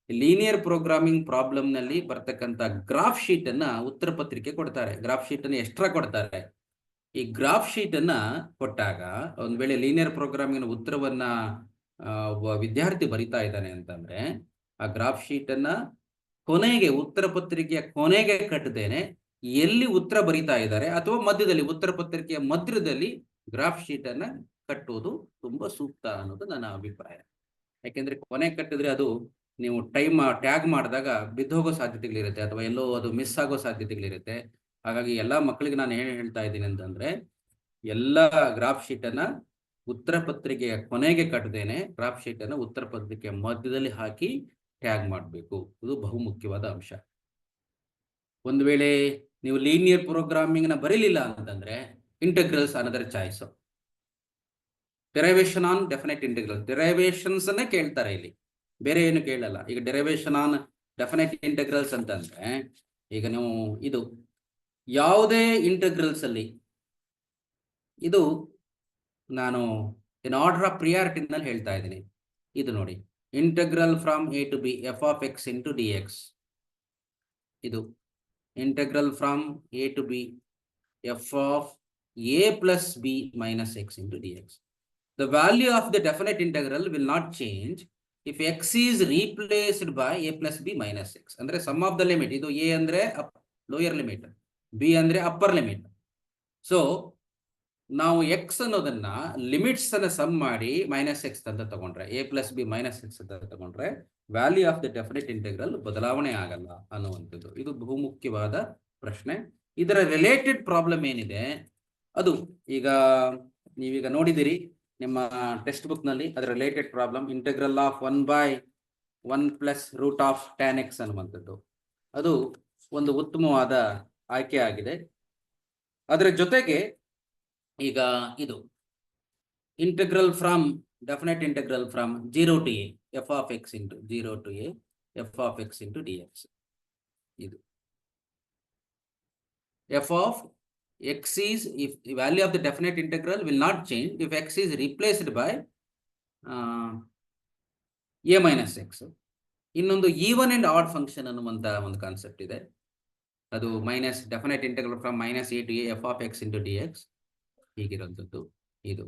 ಲೀನಿಯರ್ ಪ್ರೋಗ್ರಾಮಿಂಗ್ ಪ್ರಾಬ್ಲಮ್ ನಲ್ಲಿ ಬರ್ತಕ್ಕಂಥ ಗ್ರಾಫ್ ಶೀಟ್ ಅನ್ನ ಉತ್ತರ ಪತ್ರಿಕೆ ಕೊಡ್ತಾರೆ. ಗ್ರಾಫ್ ಶೀಟ್ ಅನ್ನು ಎಕ್ಸ್ಟ್ರಾ ಕೊಡ್ತಾರೆ. ಈ ಗ್ರಾಫ್ ಶೀಟ್ ಅನ್ನ ಕೊಟ್ಟಾಗ ಒಂದ್ ವೇಳೆ ಲೀನಿಯರ್ ಪ್ರೋಗ್ರಾಮಿಂಗ್ ಉತ್ತರವನ್ನ ಒಬ್ಬ ವಿದ್ಯಾರ್ಥಿ ಬರಿತಾ ಇದ್ದಾನೆ ಅಂತಂದ್ರೆ, ಆ ಗ್ರಾಫ್ ಶೀಟ್ ಅನ್ನ ಕೊನೆಗೆ ಉತ್ತರ ಪತ್ರಿಕೆಯ ಕೊನೆಗೆ ಕಟ್ಟದೇನೆ ಎಲ್ಲಿ ಉತ್ತರ ಬರಿತಾ ಇದ್ದಾರೆ ಅಥವಾ ಮಧ್ಯದಲ್ಲಿ ಉತ್ತರ ಪತ್ರಿಕೆಯ ಮಧ್ಯದಲ್ಲಿ ಗ್ರಾಫ್ ಶೀಟ್ ಅನ್ನ ಕಟ್ಟುವುದು ತುಂಬಾ ಸೂಕ್ತ ಅನ್ನೋದು ನನ್ನ ಅಭಿಪ್ರಾಯ. ಯಾಕೆಂದ್ರೆ ಕೊನೆ ಕಟ್ಟಿದ್ರೆ ಅದು ನೀವು ಟ್ಯಾಗ್ ಮಾಡಿದಾಗ ಬಿದ್ದೋಗೋ ಸಾಧ್ಯತೆಗಳಿರುತ್ತೆ ಅಥವಾ ಎಲ್ಲೋ ಅದು ಮಿಸ್ ಆಗೋ ಸಾಧ್ಯತೆಗಳಿರುತ್ತೆ. ಹಾಗಾಗಿ ಎಲ್ಲಾ ಮಕ್ಕಳಿಗೆ ನಾನು ಏನ್ ಹೇಳ್ತಾ ಇದ್ದೀನಿ ಅಂತಂದ್ರೆ, ಎಲ್ಲ ಗ್ರಾಫ್ ಶೀಟ್ ಅನ್ನ ಉತ್ತರ ಪತ್ರಿಕೆಯ ಕೊನೆಗೆ ಕಟ್ಟದೇನೆ ಗ್ರಾಫ್ ಶೀಟ್ ಅನ್ನ ಉತ್ತರ ಪತ್ರಿಕೆಯ ಮಧ್ಯದಲ್ಲಿ ಹಾಕಿ ಟ್ಯಾಗ್ ಮಾಡಬೇಕು. ಇದು ಬಹುಮುಖ್ಯವಾದ ಅಂಶ. ಒಂದು ವೇಳೆ ನೀವು ಲೀನಿಯರ್ ಪ್ರೋಗ್ರಾಮಿಂಗ್ ನ ಬರೀಲಿಲ್ಲ ಅಂತಂದ್ರೆ integrals another choice. Derivation on definite integral, derivations ಅನ್ನೇ ಕೇಳ್ತಾರೆ ಇಲ್ಲಿ, ಬೇರೆ ಏನು ಕೇಳಲ್ಲ. ಈಗ ಡೆರೈವೇಶನ್ ಆನ್ ಡೆಫಿನೆಟ್ ಇಂಟೆಗ್ರಲ್ಸ್ ಅಂತಂದ್ರೆ, ಈಗ ನೀವು ಇದು ಯಾವುದೇ ಇಂಟೆಗ್ರಲ್ಸ್ ಅಲ್ಲಿ ಇದು ನಾನು ಇನ್ ಆರ್ಡರ್ ಆಫ್ ಪ್ರಿಯಾರಿಟಿನಲ್ಲಿ ಹೇಳ್ತಾ ಇದ್ದೀನಿ. ಇದು ನೋಡಿ, integral from A to B F of X into D X. ಇದು integral from A to B F of A plus B minus X into D X. The value of the definite integral will not change if x is replaced by a plus b minus x. ಅಂದ್ರೆ sum of the limit, ಇದು a ಅಂದ್ರೆ lower limit, b ಅಂದ್ರೆ upper limit. So ನಾವು x ಅನ್ನೋದನ್ನ limits ಅನ್ನ some ಮಾಡಿ minus X ಅಂತ ತಗೊಂಡ್ರೆ, a plus B minus X ಅಂತ ತಗೊಂಡ್ರೆ value of the definite integral ಬದಲಾವಣೆ ಆಗಲ್ಲ ಅನ್ನುವಂಥದ್ದು. ಇದು ಬಹುಮುಖ್ಯವಾದ ಪ್ರಶ್ನೆ. ಇದರ ರಿಲೇಟೆಡ್ ಪ್ರಾಬ್ಲಮ್ ಏನಿದೆ ಅದು ಈಗ ನೀವೀಗ ನೋಡಿದಿರಿ ನಿಮ್ಮ ಟೆಕ್ಸ್ಟ್ ಬುಕ್ ನಲ್ಲಿ. ಅದರ related problem integral of 1/1 plus root of tan x ಅನ್ನುವಂಥದ್ದು. ಅದು ಒಂದು ಉತ್ತಮವಾದ ಆಯ್ಕೆ ಆಗಿದೆ. ಅದರ ಜೊತೆಗೆ ಈಗ ಇದು integral from definite integral from 0 to a f of x into 0 to a f of x into dx. ಇದು f of x is, if the value of the definite integral will not change if x is replaced by a minus x. ಇನ್ನೊಂದು even and add function ಅನ್ನುವಂತ ಒಂದು concept ಇದೆ. ಅದು minus definite integral from minus a to a f of x into dx ಹೀಗಿರುವಂಥದ್ದು. ಇದು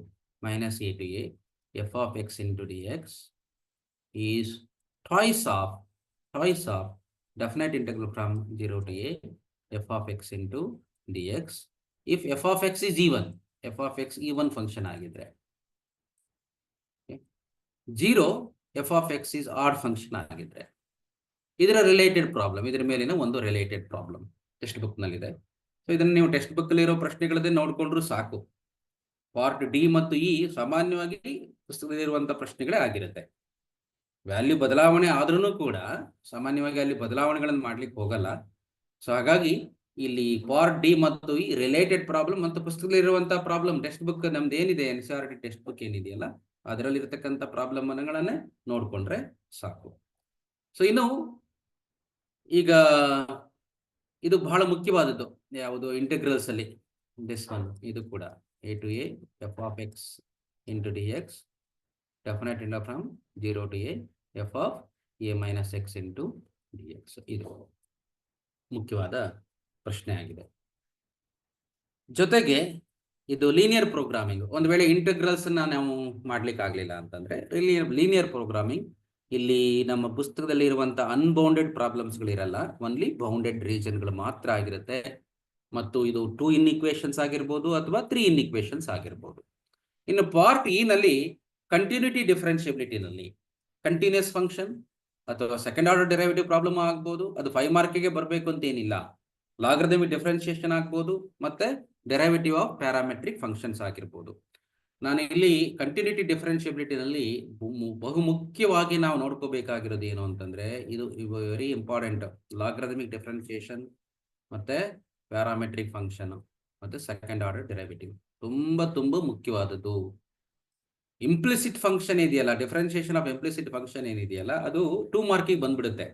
minus a to a f of x into dx is twice of definite integral from 0 to a f of x into dx if f of x is even, f of x even function ಆಗಿದ್ರೆ. 0 f of x is odd function ಆಗಿದ್ರೆ. ಇದರ related problem, ಇದರ ಮೇಲಿನ ಒಂದು related problem text book ನಲ್ಲಿ ಇದೆ. So ಇದನ್ನು ನೀವು ಟೆಕ್ಸ್ಟ್ ಬುಕ್ ಅಲ್ಲಿ ಇರೋ ಪ್ರಶ್ನೆಗಳನ್ನೇ ನೋಡ್ಕೊಂಡ್ರು ಸಾಕು. ಪಾರ್ಟ್ ಡಿ ಮತ್ತು ಇ ಸಾಮಾನ್ಯವಾಗಿ ಪುಸ್ತಕದಲ್ಲಿರುವಂತಹ ಪ್ರಶ್ನೆಗಳೇ ಆಗಿರುತ್ತೆ. ವ್ಯಾಲ್ಯೂ ಬದಲಾವಣೆ ಆದ್ರೂ ಕೂಡ ಸಾಮಾನ್ಯವಾಗಿ ಅಲ್ಲಿ ಬದಲಾವಣೆಗಳನ್ನು ಮಾಡ್ಲಿಕ್ಕೆ ಹೋಗಲ್ಲ. ಸೊ ಹಾಗಾಗಿ ಇಲ್ಲಿ ಪಾರ್ಟ್ ಡಿ ಮತ್ತು ಇ ರಿಲೇಟೆಡ್ ಪ್ರಾಬ್ಲಮ್ ಮತ್ತು ಪುಸ್ತಕದಲ್ಲಿರುವಂತಹ ಪ್ರಾಬ್ಲಮ್ ಟೆಕ್ಸ್ಟ್ ಬುಕ್ ನಮ್ದು ಏನಿದೆ NCERT ಟೆಕ್ಸ್ಟ್ ಬುಕ್ ಏನಿದೆಯಲ್ಲ ಅದರಲ್ಲಿ ಇರತಕ್ಕಂಥ ಪ್ರಾಬ್ಲಮ್ಗಳನ್ನೇ ನೋಡ್ಕೊಂಡ್ರೆ ಸಾಕು. ಸೊ ಇನ್ನು ಈಗ ಇದು ಬಹಳ ಮುಖ್ಯವಾದದ್ದು ಯಾವುದು ಇಂಟೆಗ್ರಲ್ಸ್ ಅಲ್ಲಿ, ದಿಸ್ ಒನ್. ಇದು ಕೂಡ a to a f of x into dx definite integral from 0 to a f of a minus x into dx. ಇದು ಮುಖ್ಯವಾದ ಪ್ರಶ್ನೆ ಆಗಿದೆ. ಜೊತೆಗೆ ಇದು ಲೀನಿಯರ್ ಪ್ರೋಗ್ರಾಮಿಂಗ್. ಒಂದು ವೇಳೆ ಇಂಟೆಗ್ರಲ್ಸ್ ನಾವು ಮಾಡ್ಲಿಕ್ಕೆ ಆಗ್ಲಿಲ್ಲ ಅಂತಂದ್ರೆ ಲೀನಿಯರ್ ಪ್ರೋಗ್ರಾಮಿಂಗ್ ಇಲ್ಲಿ ನಮ್ಮ ಪುಸ್ತಕದಲ್ಲಿ ಇರುವಂತಹ ಅನ್ಬೌಂಡೆಡ್ ಪ್ರಾಬ್ಲಮ್ಸ್ಗಳಿರಲ್ಲ, ಓನ್ಲಿ ಬೌಂಡೆಡ್ ರೀಜನ್ಗಳು ಮಾತ್ರ ಆಗಿರುತ್ತೆ. ಮತ್ತು ಇದು 2 ಇನ್ಇಕ್ವೇಷನ್ಸ್ ಆಗಿರ್ಬೋದು ಅಥವಾ 3 ಇನ್ಇಕ್ವೇಷನ್ಸ್ ಆಗಿರ್ಬೋದು. ಇನ್ನು ಪಾರ್ಟ್ ಇ ನಲ್ಲಿ ಕಂಟಿನ್ಯೂಟಿ ಡಿಫರೆನ್ಷಿಯಬಿಲಿಟಿನಲ್ಲಿ ಕಂಟಿನ್ಯೂಸ್ ಫಂಕ್ಷನ್ ಅಥವಾ ಸೆಕೆಂಡ್ ಆರ್ಡರ್ ಡೆರಿವೇಟಿವ್ ಪ್ರಾಬ್ಲಮ್ ಆಗ್ಬೋದು, ಅದು 5 ಮಾರ್ಕಿಗೆ ಬರಬೇಕು ಅಂತ ಏನಿಲ್ಲ. ಲಾಗರಿಥಮಿಕ್ ಡಿಫರೆನ್ಷಿಯೇಷನ್ ಆಗ್ಬೋದು, ಮತ್ತೆ ಡೆರಿವೇಟಿವ್ ಆಫ್ ಪ್ಯಾರಾಮೆಟ್ರಿಕ್ ಫಂಕ್ಷನ್ಸ್ ಆಗಿರ್ಬೋದು. ನಾನು ಇಲ್ಲಿ ಕಂಟಿನ್ಯೂಟಿ ಡಿಫರೆನ್ಷಿಯಬಿಲಿಟಿನಲ್ಲಿ ಬಹುಮುಖ್ಯವಾಗಿ ನಾವು ನೋಡ್ಕೋಬೇಕಾಗಿರೋದು ಏನು ಅಂತಂದ್ರೆ, ಇದು ವೆರಿ ಇಂಪಾರ್ಟೆಂಟ್. ಲಾಗರಿಥಮಿಕ್ ಡಿಫರೆನ್ಷಿಯೇಷನ್ ಮತ್ತೆ ಪ್ಯಾರಾಮೆಟ್ರಿಕ್ ಫಂಕ್ಷನ್ ಮತ್ತೆ ಸೆಕೆಂಡ್ ಆರ್ಡರ್ ಡೆರಿವೇಟಿವ್ ತುಂಬಾ ಮುಖ್ಯವಾದದ್ದು. ಇಂಪ್ಲಿಸಿಟ್ ಫಂಕ್ಷನ್ ಇದೆಯಲ್ಲ, ಡಿಫರೆನ್ಷಿಯೇಷನ್ ಆಫ್ ಇಂಪ್ಲಿಸಿಟ್ ಫಂಕ್ಷನ್ ಏನಿದೆಯಲ್ಲ, ಅದು 2 ಮಾರ್ಕಿಗೆ ಬಂದ್ಬಿಡುತ್ತೆ.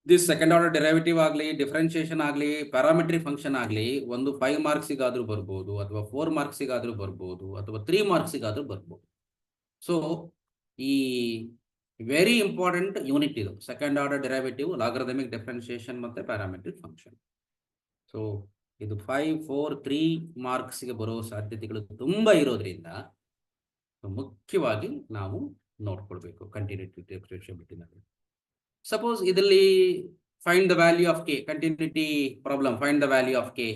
ದಿಸ್ ಸೆಕೆಂಡ್ ಆರ್ಡರ್ ಡೆರಿವೇಟಿವ್ ಆಗಲಿ, ಡಿಫರೆನ್ಷಿಯೇಷನ್ ಆಗಲಿ, ಪ್ಯಾರಾಮೆಟ್ರಿಕ್ ಫಂಕ್ಷನ್ ಆಗಲಿ, ಒಂದು 5 ಮಾರ್ಕ್ಸಿಗಾದ್ರೂ ಬರ್ಬೋದು, ಅಥವಾ 4 ಮಾರ್ಕ್ಸಿಗಾದ್ರೂ ಬರ್ಬೋದು, ಅಥವಾ 3 ಮಾರ್ಕ್ಸಿಗಾದ್ರೂ ಬರ್ಬೋದು. ಸೊ ಈ ವೆರಿ ಇಂಪಾರ್ಟೆಂಟ್ ಯೂನಿಟ್ ಇದು, second order derivative, logarithmic differentiation ಮತ್ತೆ ಪ್ಯಾರಾಮೆಟ್ರಿಕ್ ಫಂಕ್ಷನ್. ಸೊ ಇದು 5, 4, 3 ಮಾರ್ಕ್ಸ್ಗೆ ಬರೋ ಸಾಧ್ಯತೆಗಳು ತುಂಬಾ ಇರೋದ್ರಿಂದ ಮುಖ್ಯವಾಗಿ ನಾವು ನೋಡ್ಕೊಳ್ಬೇಕು ಕಂಟಿನ್ಯೂಟಿ ಡಿಫರೆನ್ಷಿಯಬಿಲಿಟಿನಲ್ಲಿ. ಸಪೋಸ್ ಇದರಲ್ಲಿ find the value of K, continuity problem, find the value of K,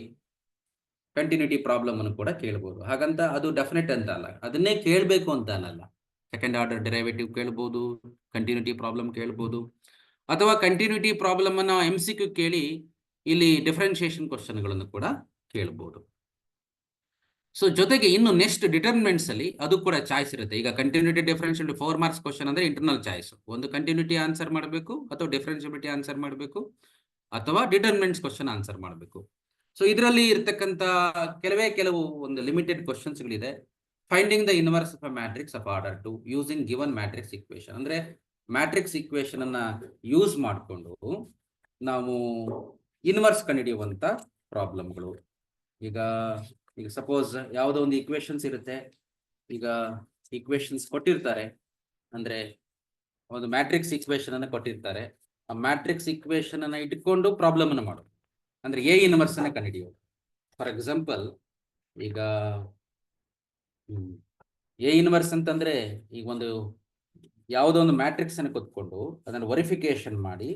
continuity problem ಅನ್ನು ಕೂಡ ಕೇಳ್ಬೋದು. ಹಾಗಂತ ಅದು ಡೆಫಿನೆಟ್ ಅಂತ ಅಲ್ಲ, ಅದನ್ನೇ ಕೇಳಬೇಕು ಅಂತ ಅನ್ನಲ್ಲ. ಸೆಕೆಂಡ್ ಆರ್ಡರ್ ಡೆರಿವೇಟಿವ್ ಕೇಳ್ಬೋದು, ಕಂಟಿನ್ಯೂಟಿ ಪ್ರಾಬ್ಲಮ್ ಕೇಳ್ಬೋದು, ಅಥವಾ ಕಂಟಿನ್ಯೂಟಿ ಪ್ರಾಬ್ಲಮ್ ಅನ್ನು MCQ ಕೇಳಿ ಇಲ್ಲಿ ಡಿಫರೆನ್ಷಿಯೇಷನ್ ಕ್ವಶನ್ಗಳನ್ನು ಕೂಡ ಕೇಳ್ಬೋದು. ಸೊ ಜೊತೆಗೆ ಇನ್ನು ನೆಕ್ಸ್ಟ್ ಡಿಟರ್ಮಿನೆಂಟ್ಸ್ ಅಲ್ಲಿ ಅದು ಕೂಡ ಚಾಯ್ಸ್ ಇರುತ್ತೆ. ಈಗ ಕಂಟಿನ್ಯೂಟಿ ಡಿಫರೆನ್ಷಿಯಲ್ 4 ಮಾರ್ಕ್ಸ್ ಕ್ವಶನ್ ಅಂದ್ರೆ ಇಂಟರ್ನಲ್ ಚಾಯ್ಸ್, ಒಂದು ಕಂಟಿನ್ಯೂಟಿ ಆನ್ಸರ್ ಮಾಡಬೇಕು, ಅಥವಾ ಡಿಫರೆನ್ಷಿಯಬಿಲಿಟಿ ಆನ್ಸರ್ ಮಾಡಬೇಕು, ಅಥವಾ ಡಿಟರ್ಮಿನೆಂಟ್ಸ್ ಕ್ವಶನ್ ಆನ್ಸರ್ ಮಾಡಬೇಕು. ಸೊ ಇದರಲ್ಲಿ ಇರ್ತಕ್ಕಂಥ ಕೆಲವು ಒಂದು ಲಿಮಿಟೆಡ್ ಕ್ವಶನ್ಸ್ಗಳಿದೆ. Finding the inverse of a matrix of order 2 using given matrix equation, ಅಂದ್ರೆ ಮ್ಯಾಟ್ರಿಕ್ಸ್ ಇಕ್ವೇಶನ್ ಅನ್ನ ಯೂಸ್ ಮಾಡಿಕೊಂಡು ನಾವು ಇನ್ವರ್ಸ್ ಕಂಡುಹಿಡಿಯುವಂತ ಪ್ರಾಬ್ಲಮ್ಗಳು. ಈಗ ಸಪೋಸ್ ಯಾವುದೋ ಒಂದು ಇಕ್ವೇಶನ್ಸ್ ಇರುತ್ತೆ. ಈಗ ಇಕ್ವೇಶನ್ಸ್ ಕೊಟ್ಟಿರ್ತಾರೆ, ಅಂದ್ರೆ ಒಂದು ಮ್ಯಾಟ್ರಿಕ್ಸ್ ಇಕ್ವೇಶನ್ ಅನ್ನ ಕೊಟ್ಟಿರ್ತಾರೆ. ಆ ಮ್ಯಾಟ್ರಿಕ್ಸ್ ಇಕ್ವೇಶನ್ ಅನ್ನ ಇಟ್ಕೊಂಡು ಪ್ರಾಬ್ಲಮ್ ಅನ್ನ ಮಾಡೋದು, ಅಂದ್ರೆ ಎ ಇನ್ವರ್ಸ್ ಅನ್ನ ಕಂಡುಹಿಡಿಯೋದು. ಫಾರ್ ಎಕ್ಸಾಂಪಲ್, ಈಗ ಎ ಇನ್ವರ್ಸ್ ಅಂತಂದ್ರೆ, ಈಗ ಒಂದು ಯಾವುದೋ ಒಂದು ಮ್ಯಾಟ್ರಿಕ್ಸ್ ಅನ್ನು ಕೊತ್ಕೊಂಡು ಅದನ್ನು ವೆರಿಫಿಕೇಶನ್ ಮಾಡಿ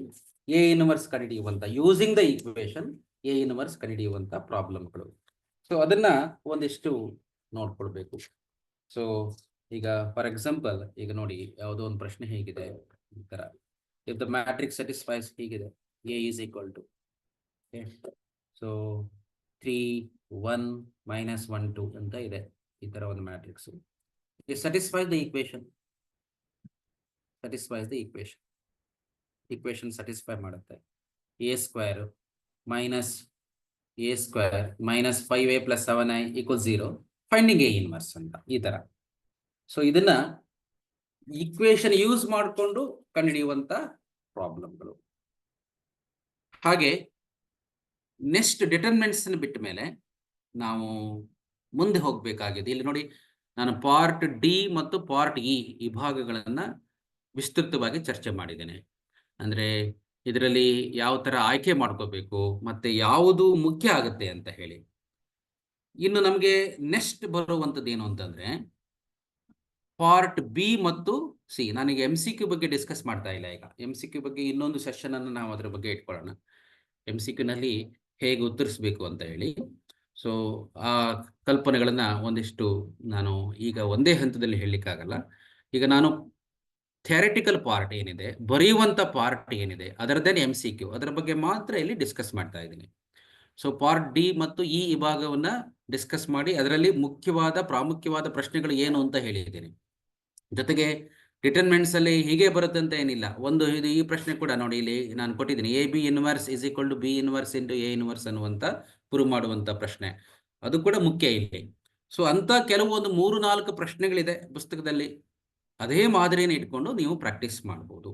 ಎ ಇನ್ವರ್ಸ್ ಕಂಡುಹಿಡಿಯುವಂತ, using the equation A inverse ಕಂಡುಹಿಡಿಯುವಂತ ಪ್ರಾಬ್ಲಮ್ಗಳು. ಸೊ ಅದನ್ನ ಒಂದಿಷ್ಟು ನೋಡ್ಕೊಳ್ಬೇಕು. ಸೊ ಈಗ ಫಾರ್ ಎಕ್ಸಾಂಪಲ್, ಈಗ ನೋಡಿ ಯಾವುದೋ ಒಂದು ಪ್ರಶ್ನೆ ಹೇಗಿದೆ ಈ ತರ, ಇಫ್ ದ ಮ್ಯಾಟ್ರಿಕ್ಸ್ ಸ್ಯಾಟಿಸ್ಫೈಸ್ ಹೀಗಿದೆ, A is equal to so 3 1 -1 2 ಅಂತ ಇದೆ. ಈ ತರ ಒಂದು matrix satisfies the equation, equation satisfy ಮಾಡುತ್ತೆ. a² - 5a + 7i = 0, finding A inverse ಅಂತ ಈ ತರ. ಸೊ ಇದನ್ನ ಇಕ್ವೇಶನ್ ಯೂಸ್ ಮಾಡಿಕೊಂಡು ಕಂಡುಹಿಡಿಯುವಂತ ಪ್ರಾಬ್ಲಮ್ಗಳು. ಹಾಗೆ ನೆಕ್ಸ್ಟ್ ಡಿಟರ್ಮಿನೆಂಟ್ಸ್ ಬಿಟ್ಟ ಮೇಲೆ ನಾವು ಮುಂದೆ ಹೋಗಬೇಕಾಗಿದೆ. ಇಲ್ಲಿ ನೋಡಿ, ನಾನು ಪಾರ್ಟ್ ಡಿ ಮತ್ತು ಪಾರ್ಟ್ ಇ ಈ ಭಾಗಗಳನ್ನ ವಿಸ್ತೃತವಾಗಿ ಚರ್ಚೆ ಮಾಡಿದ್ದೇನೆ. ಅಂದ್ರೆ ಇದರಲ್ಲಿ ಯಾವ ತರ ಆಯ್ಕೆ ಮಾಡ್ಕೋಬೇಕು ಮತ್ತೆ ಯಾವುದು ಮುಖ್ಯ ಆಗುತ್ತೆ ಅಂತ ಹೇಳಿ. ಇನ್ನು ನಮಗೆ ನೆಕ್ಸ್ಟ್ ಬರುವಂಥದ್ದು ಏನು ಅಂತಂದ್ರೆ ಪಾರ್ಟ್ ಬಿ ಮತ್ತು ಸಿ. ನಾನೀಗ MCQ ಬಗ್ಗೆ ಡಿಸ್ಕಸ್ ಮಾಡ್ತಾ ಇಲ್ಲ. ಈಗ MCQ ಬಗ್ಗೆ ಇನ್ನೊಂದು ಸೆಷನ್ ಅನ್ನು ನಾವು ಅದರ ಬಗ್ಗೆ ಇಟ್ಕೊಳ್ಳೋಣ, MCQ ನಲ್ಲಿ ಹೇಗೆ ಉತ್ತರಿಸಬೇಕು ಅಂತ ಹೇಳಿ. ಸೊ ಆ ಕಲ್ಪನೆಗಳನ್ನ ಒಂದಿಷ್ಟು ನಾನು ಈಗ ಒಂದೇ ಹಂತದಲ್ಲಿ ಹೇಳಲಿಕ್ಕಾಗಲ್ಲ. ಈಗ ನಾನು ಥಿಯರಿಟಿಕಲ್ ಪಾರ್ಟ್ ಏನಿದೆ, ಬರೆಯುವಂತ ಪಾರ್ಟ್ ಏನಿದೆ, ಅದರದೇ MCQ, ಅದರ ಬಗ್ಗೆ ಮಾತ್ರ ಇಲ್ಲಿ ಡಿಸ್ಕಸ್ ಮಾಡ್ತಾ ಇದ್ದೀನಿ. ಸೊ ಪಾರ್ಟ್ ಡಿ ಮತ್ತು ಈ ವಿಭಾಗವನ್ನ ಡಿಸ್ಕಸ್ ಮಾಡಿ ಅದರಲ್ಲಿ ಪ್ರಾಮುಖ್ಯವಾದ ಪ್ರಶ್ನೆಗಳು ಏನು ಅಂತ ಹೇಳಿದ್ದೀನಿ. ಜೊತೆಗೆ ಡಿಟರ್ಮಿನೆಂಟ್ಸ್ ಅಲ್ಲಿ ಹೀಗೆ ಬರುತ್ತೆ ಅಂತ ಏನಿಲ್ಲ. ಇದು ಈ ಪ್ರಶ್ನೆ ಕೂಡ ನೋಡಿ, ಇಲ್ಲಿ ನಾನು ಕೊಟ್ಟಿದ್ದೀನಿ, AB inverse = B inverse × A inverse ಅನ್ನುವಂತ ಪ್ರೂವ್ ಮಾಡುವಂತ ಪ್ರಶ್ನೆ, ಅದು ಕೂಡ ಮುಖ್ಯ ಇಲ್ಲಿ. ಸೊ ಅಂತ ಕೆಲವೊಂದು 3-4 ಪ್ರಶ್ನೆಗಳಿದೆ ಪುಸ್ತಕದಲ್ಲಿ. ಅದೇ ಮಾದರಿಯನ್ನು ಇಟ್ಕೊಂಡು ನೀವು ಪ್ರಾಕ್ಟೀಸ್ ಮಾಡ್ಬೋದು.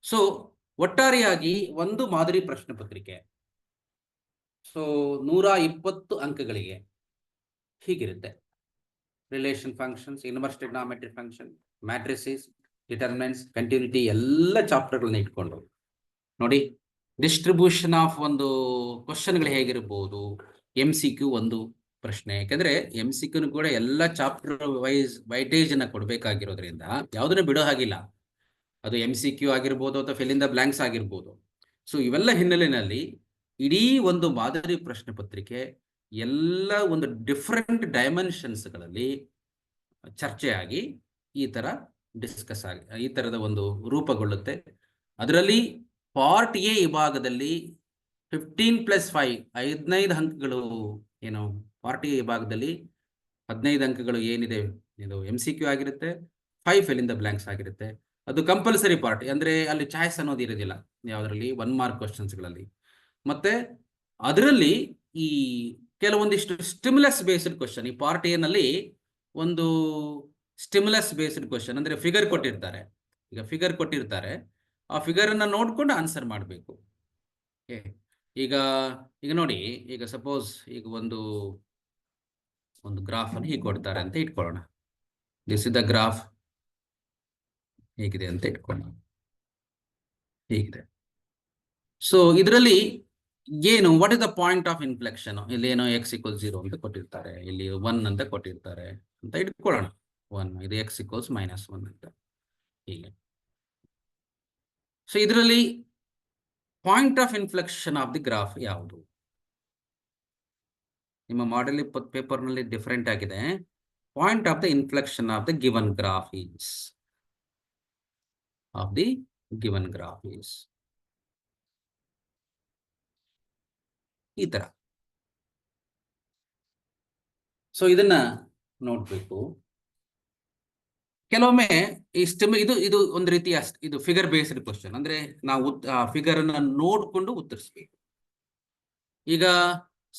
ಸೊ ಒಟ್ಟಾರೆಯಾಗಿ ಒಂದು ಮಾದರಿ ಪ್ರಶ್ನೆ ಪತ್ರಿಕೆ ಸೊ 120 ಅಂಕಗಳಿಗೆ ಹೀಗಿರುತ್ತೆ. Relation functions, inverse trigonometric function, matrices, determinants, continuity ಎಲ್ಲ ಚಾಪ್ಟರ್ಗಳನ್ನ ಇಟ್ಕೊಂಡು ನೋಡಿ. ಡಿಸ್ಟ್ರಿಬ್ಯೂಷನ್ ಆಫ್ ಒಂದು ಕ್ವಶನ್ಗಳು ಹೇಗಿರ್ಬೋದು, MCQ ಒಂದು ಪ್ರಶ್ನೆ, ಯಾಕಂದ್ರೆ MCQ ಕೂಡ ಎಲ್ಲ ಚಾಪ್ಟರ್ ವೈಸ್ ವೈಟೇಜ್ ಅನ್ನ ಕೊಡಬೇಕಾಗಿರೋದ್ರಿಂದ ಯಾವುದನ್ನು ಬಿಡೋ ಹಾಗಿಲ್ಲ. ಅದು MCQ ಆಗಿರ್ಬೋದು ಅಥವಾ ಫಿಲ್ ಇನ್ ದ ಬ್ಲಾಂಕ್ಸ್ ಆಗಿರ್ಬೋದು. ಸೊ ಇವೆಲ್ಲ ಹಿನ್ನೆಲೆಯಲ್ಲಿ ಇಡೀ ಒಂದು ಮಾದರಿ ಪ್ರಶ್ನೆ ಪತ್ರಿಕೆ ಎಲ್ಲ ಒಂದು ಡಿಫರೆಂಟ್ ಡೈಮೆನ್ಷನ್ಸ್ಗಳಲ್ಲಿ ಚರ್ಚೆಯಾಗಿ ಈ ತರ ಡಿಸ್ಕಸ್ ಆಗಿ ಈ ತರದ ಒಂದು ರೂಪಗೊಳ್ಳುತ್ತೆ. ಅದರಲ್ಲಿ ಪಾರ್ಟ್ ಎ ವಿಭಾಗದಲ್ಲಿ 15+5 15 ಅಂಕಗಳು ಏನು ಪಾರ್ಟ್ ಎ ವಿಭಾಗದಲ್ಲಿ 15 ಅಂಕಗಳು ಏನಿದೆ ಇದು MCQ ಆಗಿರುತ್ತೆ, 5 ಫಿಲ್ ಇನ್ ದ ಬ್ಲಾಂಕ್ಸ್ ಆಗಿರುತ್ತೆ. ಅದು ಕಂಪಲ್ಸರಿ ಪಾರ್ಟ್, ಅಂದ್ರೆ ಅಲ್ಲಿ ಚಾಯ್ಸ್ ಅನ್ನೋದು ಇರೋದಿಲ್ಲ ಯಾವುದರಲ್ಲಿ 1 ಮಾರ್ಕ್ ಕ್ವಶನ್ಸ್ಗಳಲ್ಲಿ. ಮತ್ತೆ ಅದರಲ್ಲಿ ಈ ಕೆಲವೊಂದಿಷ್ಟು ಸ್ಟಿಮ್ಯುಲಸ್ ಬೇಸ್ಡ್ ಕ್ವಶನ್, ಈ ಪಾರ್ಟ್ ಎ ನಲ್ಲಿ ಒಂದು ಸ್ಟಿಮ್ಯುಲಸ್ ಬೇಸ್ಡ್ ಕ್ವಶನ್, ಅಂದ್ರೆ ಫಿಗರ್ ಕೊಟ್ಟಿರ್ತಾರೆ. ಈಗ ಫಿಗರ್ ಕೊಟ್ಟಿರ್ತಾರೆ, ಆ ಫಿಗರ್ ಅನ್ನ ನೋಡ್ಕೊಂಡು ಆನ್ಸರ್ ಮಾಡಬೇಕು. ಈಗ ಈಗ ನೋಡಿ, ಈಗ ಸಪೋಸ್ ಈಗ ಒಂದು ಗ್ರಾಫ್ ಅನ್ನು ಹೀಗೆ ಕೊಡ್ತಾರೆ ಅಂತ ಇಟ್ಕೊಳ್ಳೋಣ. ದಿಸ್ ಇಸ್ ದ ಗ್ರಾಫ್, ಹೇಗಿದೆ ಅಂತ ಇಟ್ಕೊಳ್ಳೋಣ, ಹೀಗಿದೆ. ಸೊ ಇದರಲ್ಲಿ ಏನು what is the point of inflection, ಇಲ್ಲಿ ಏನೋ x=0 ಅಂತ ಕೊಟ್ಟಿರ್ತಾರೆ, ಇಲ್ಲಿ 1 ಅಂತ ಕೊಟ್ಟಿರ್ತಾರೆ ಅಂತ ಇಟ್ಕೊಳ್ಳೋಣ. 1 ಇದು x=-1 ಅಂತ ಹೀಗೆ. ಸೊ ಇದರಲ್ಲಿ point of inflection of the graph ಯಾವುದು? ನಿಮ್ಮ ಮಾಡೆಲ್ ಪೇಪರ್ ನಲ್ಲಿ ಡಿಫರೆಂಟ್ ಆಗಿದೆ. Point of the inflection of the given graph is ಈ ತರ. ಸೊ ಇದನ್ನ ನೋಡ್ಬೇಕು. ಕೆಲವೊಮ್ಮೆ ಈ ಇದು ಒಂದು ರೀತಿಯ ಇದು ಫಿಗರ್ ಬೇಸ್ಡ್ ಕ್ವಶನ್, ಅಂದ್ರೆ ನಾವು ಫಿಗರ್ ಅನ್ನ ನೋಡ್ಕೊಂಡು ಉತ್ತರಿಸ್ಬೇಕು. ಈಗ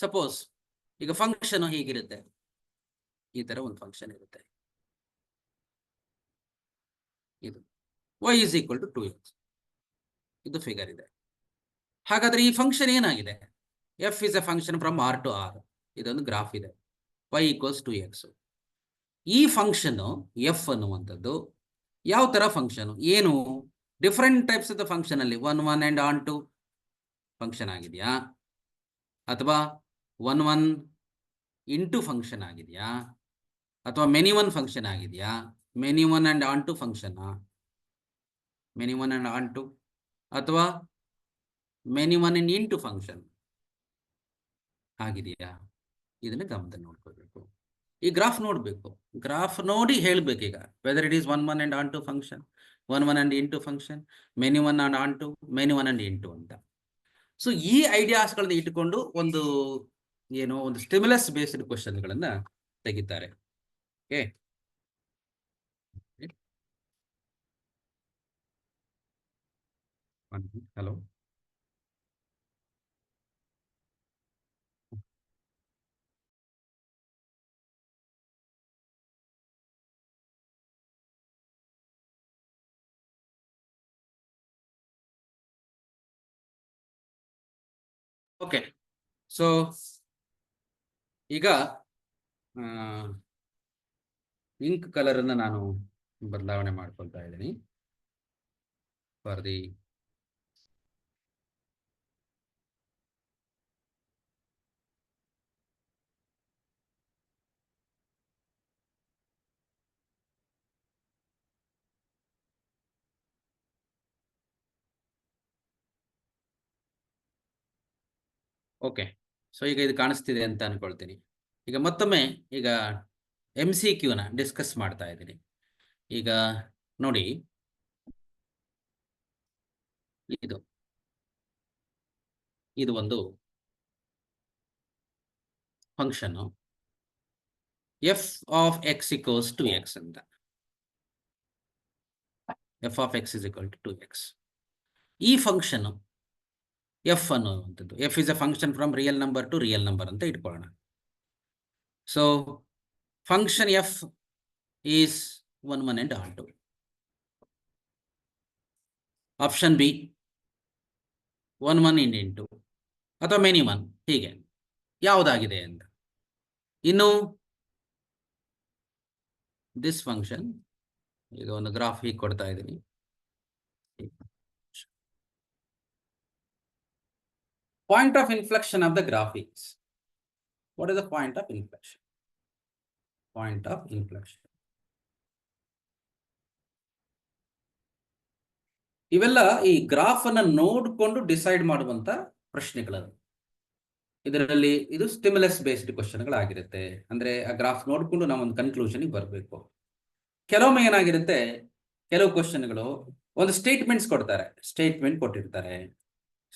ಸಪೋಸ್ ಈಗ ಫಂಕ್ಷನ್ ಹೀಗಿರುತ್ತೆ, ಈ ತರ ಒಂದು ಫಂಕ್ಷನ್ ಇರುತ್ತೆ, ಇದು y=2x, ಇದು ಫಿಗರ್ ಇದೆ. ಹಾಗಾದ್ರೆ ಈ ಫಂಕ್ಷನ್ ಏನಾಗಿದೆ? f is a function from r to r, ಇದೊಂದು ಗ್ರಾಫ್ ಇದೆ, y=2x. ಈ ಫಂಕ್ಷನ್ ಎಫ್ ಅನ್ನುವಂಥದ್ದು ಯಾವ ತರ ಫಂಕ್ಷನ್, ಏನು ಡಿಫರೆಂಟ್ ಟೈಪ್ಸ್ ಆಫ್ ಫಂಕ್ಷನ್ ಅಲ್ಲಿ 1 1 and on to ಫಂಕ್ಷನ್ ಆಗಿದೆಯಾ, ಅಥವಾ 1 1 into ಫಂಕ್ಷನ್ ಆಗಿದೆಯಾ, ಅಥವಾ ಮೆನಿ ಒನ್ ಫಂಕ್ಷನ್ ಆಗಿದೆಯಾ, many one and onto function, many one and onto, ಅಥವಾ many one and into function ಆಗಿದೆಯಾ? ಇದನ್ನ ಗಮನದಲ್ಲಿ ನೋಡ್ಕೋಬೇಕು. ಈ ಗ್ರಾಫ್ ನೋಡ್ಬೇಕು, ಗ್ರಾಫ್ ನೋಡಿ ಹೇಳ್ಬೇಕು ಈಗ whether it is 1 1 and on to function, 1 1 and into function, many one and onto, many one and into ಅಂತ. ಸೊ ಈ ಐಡಿಯಾಸ್ಗಳನ್ನ ಇಟ್ಟುಕೊಂಡು ಒಂದು ಸ್ಟಿಮ್ಯುಲಸ್ ಬೇಸ್ಡ್ ಕ್ವಶನ್ಗಳನ್ನ ತೆಗಿತಾರೆ. Okay, hello, okay. ಸೊ ಈಗ ಇಂಕ್ ಕಲರ್ ಅನ್ನ ನಾನು ಬದಲಾವಣೆ ಮಾಡ್ಕೊಳ್ತಾ ಇದ್ದೀನಿ ಫಾರ್ ದಿ ಓಕೆ. ಸೊ ಈಗ ಇದು ಕಾಣಿಸ್ತಿದೆ ಅಂತ ಅನ್ಕೊಳ್ತೀನಿ. ಈಗ ಮತ್ತೊಮ್ಮೆ ಈಗ MCQನ ಡಿಸ್ಕಸ್ ಮಾಡ್ತಾ ಇದ್ದೀನಿ. ಈಗ ನೋಡಿ, ಇದು ಒಂದು ಫಂಕ್ಷನ್ f of x=2x ಅಂತ, f of x=2x. ಈ ಫಂಕ್ಷನ್ ಎಫ್ ಅನ್ನುವಂಥದ್ದು, F is a function from real number to real number ಅಂತ ಇಟ್ಕೊಳ್ಳೋಣ. So function F is 1 1 and on to. Option B 1 1 and into, ಅಥವಾ ಮೆನಿ ಒನ್, ಹೀಗೆ ಯಾವುದಾಗಿದೆ ಅಂತ. ಇನ್ನು this function, ಈಗ ಒಂದು ಗ್ರಾಫ್ ಹೀಗೆ ಕೊಡ್ತಾ ಇದ್ದೀನಿ. Point of inflection of the graph is, what is the point of inflection? Point of inflection. ಇವೆಲ್ಲ ಈ ಗ್ರಾಫ್ ಅನ್ನ ನೋಡಿಕೊಂಡು ಡಿಸೈಡ್ ಮಾಡುವಂತ ಪ್ರಶ್ನೆಗಳು. ಇದರಲ್ಲಿ ಇದು ಸ್ಟಿಮ್ಯುಲಸ್ ಬೇಸ್ಡ್ ಕ್ವಶನ್ಗಳಾಗಿರುತ್ತೆ. ಅಂದ್ರೆ ಆ ಗ್ರಾಫ್ ನೋಡಿಕೊಂಡು ನಾವು ಒಂದು ಕನ್ಕ್ಲೂಷನ್ ಬರಬೇಕು. ಕೆಲವೊಮ್ಮೆ ಏನಾಗಿರುತ್ತೆ, ಕೆಲವು ಕ್ವಶನ್ಗಳು ಒಂದು ಸ್ಟೇಟ್ಮೆಂಟ್ಸ್ ಕೊಡ್ತಾರೆ, ಸ್ಟೇಟ್ಮೆಂಟ್ ಕೊಟ್ಟಿರ್ತಾರೆ.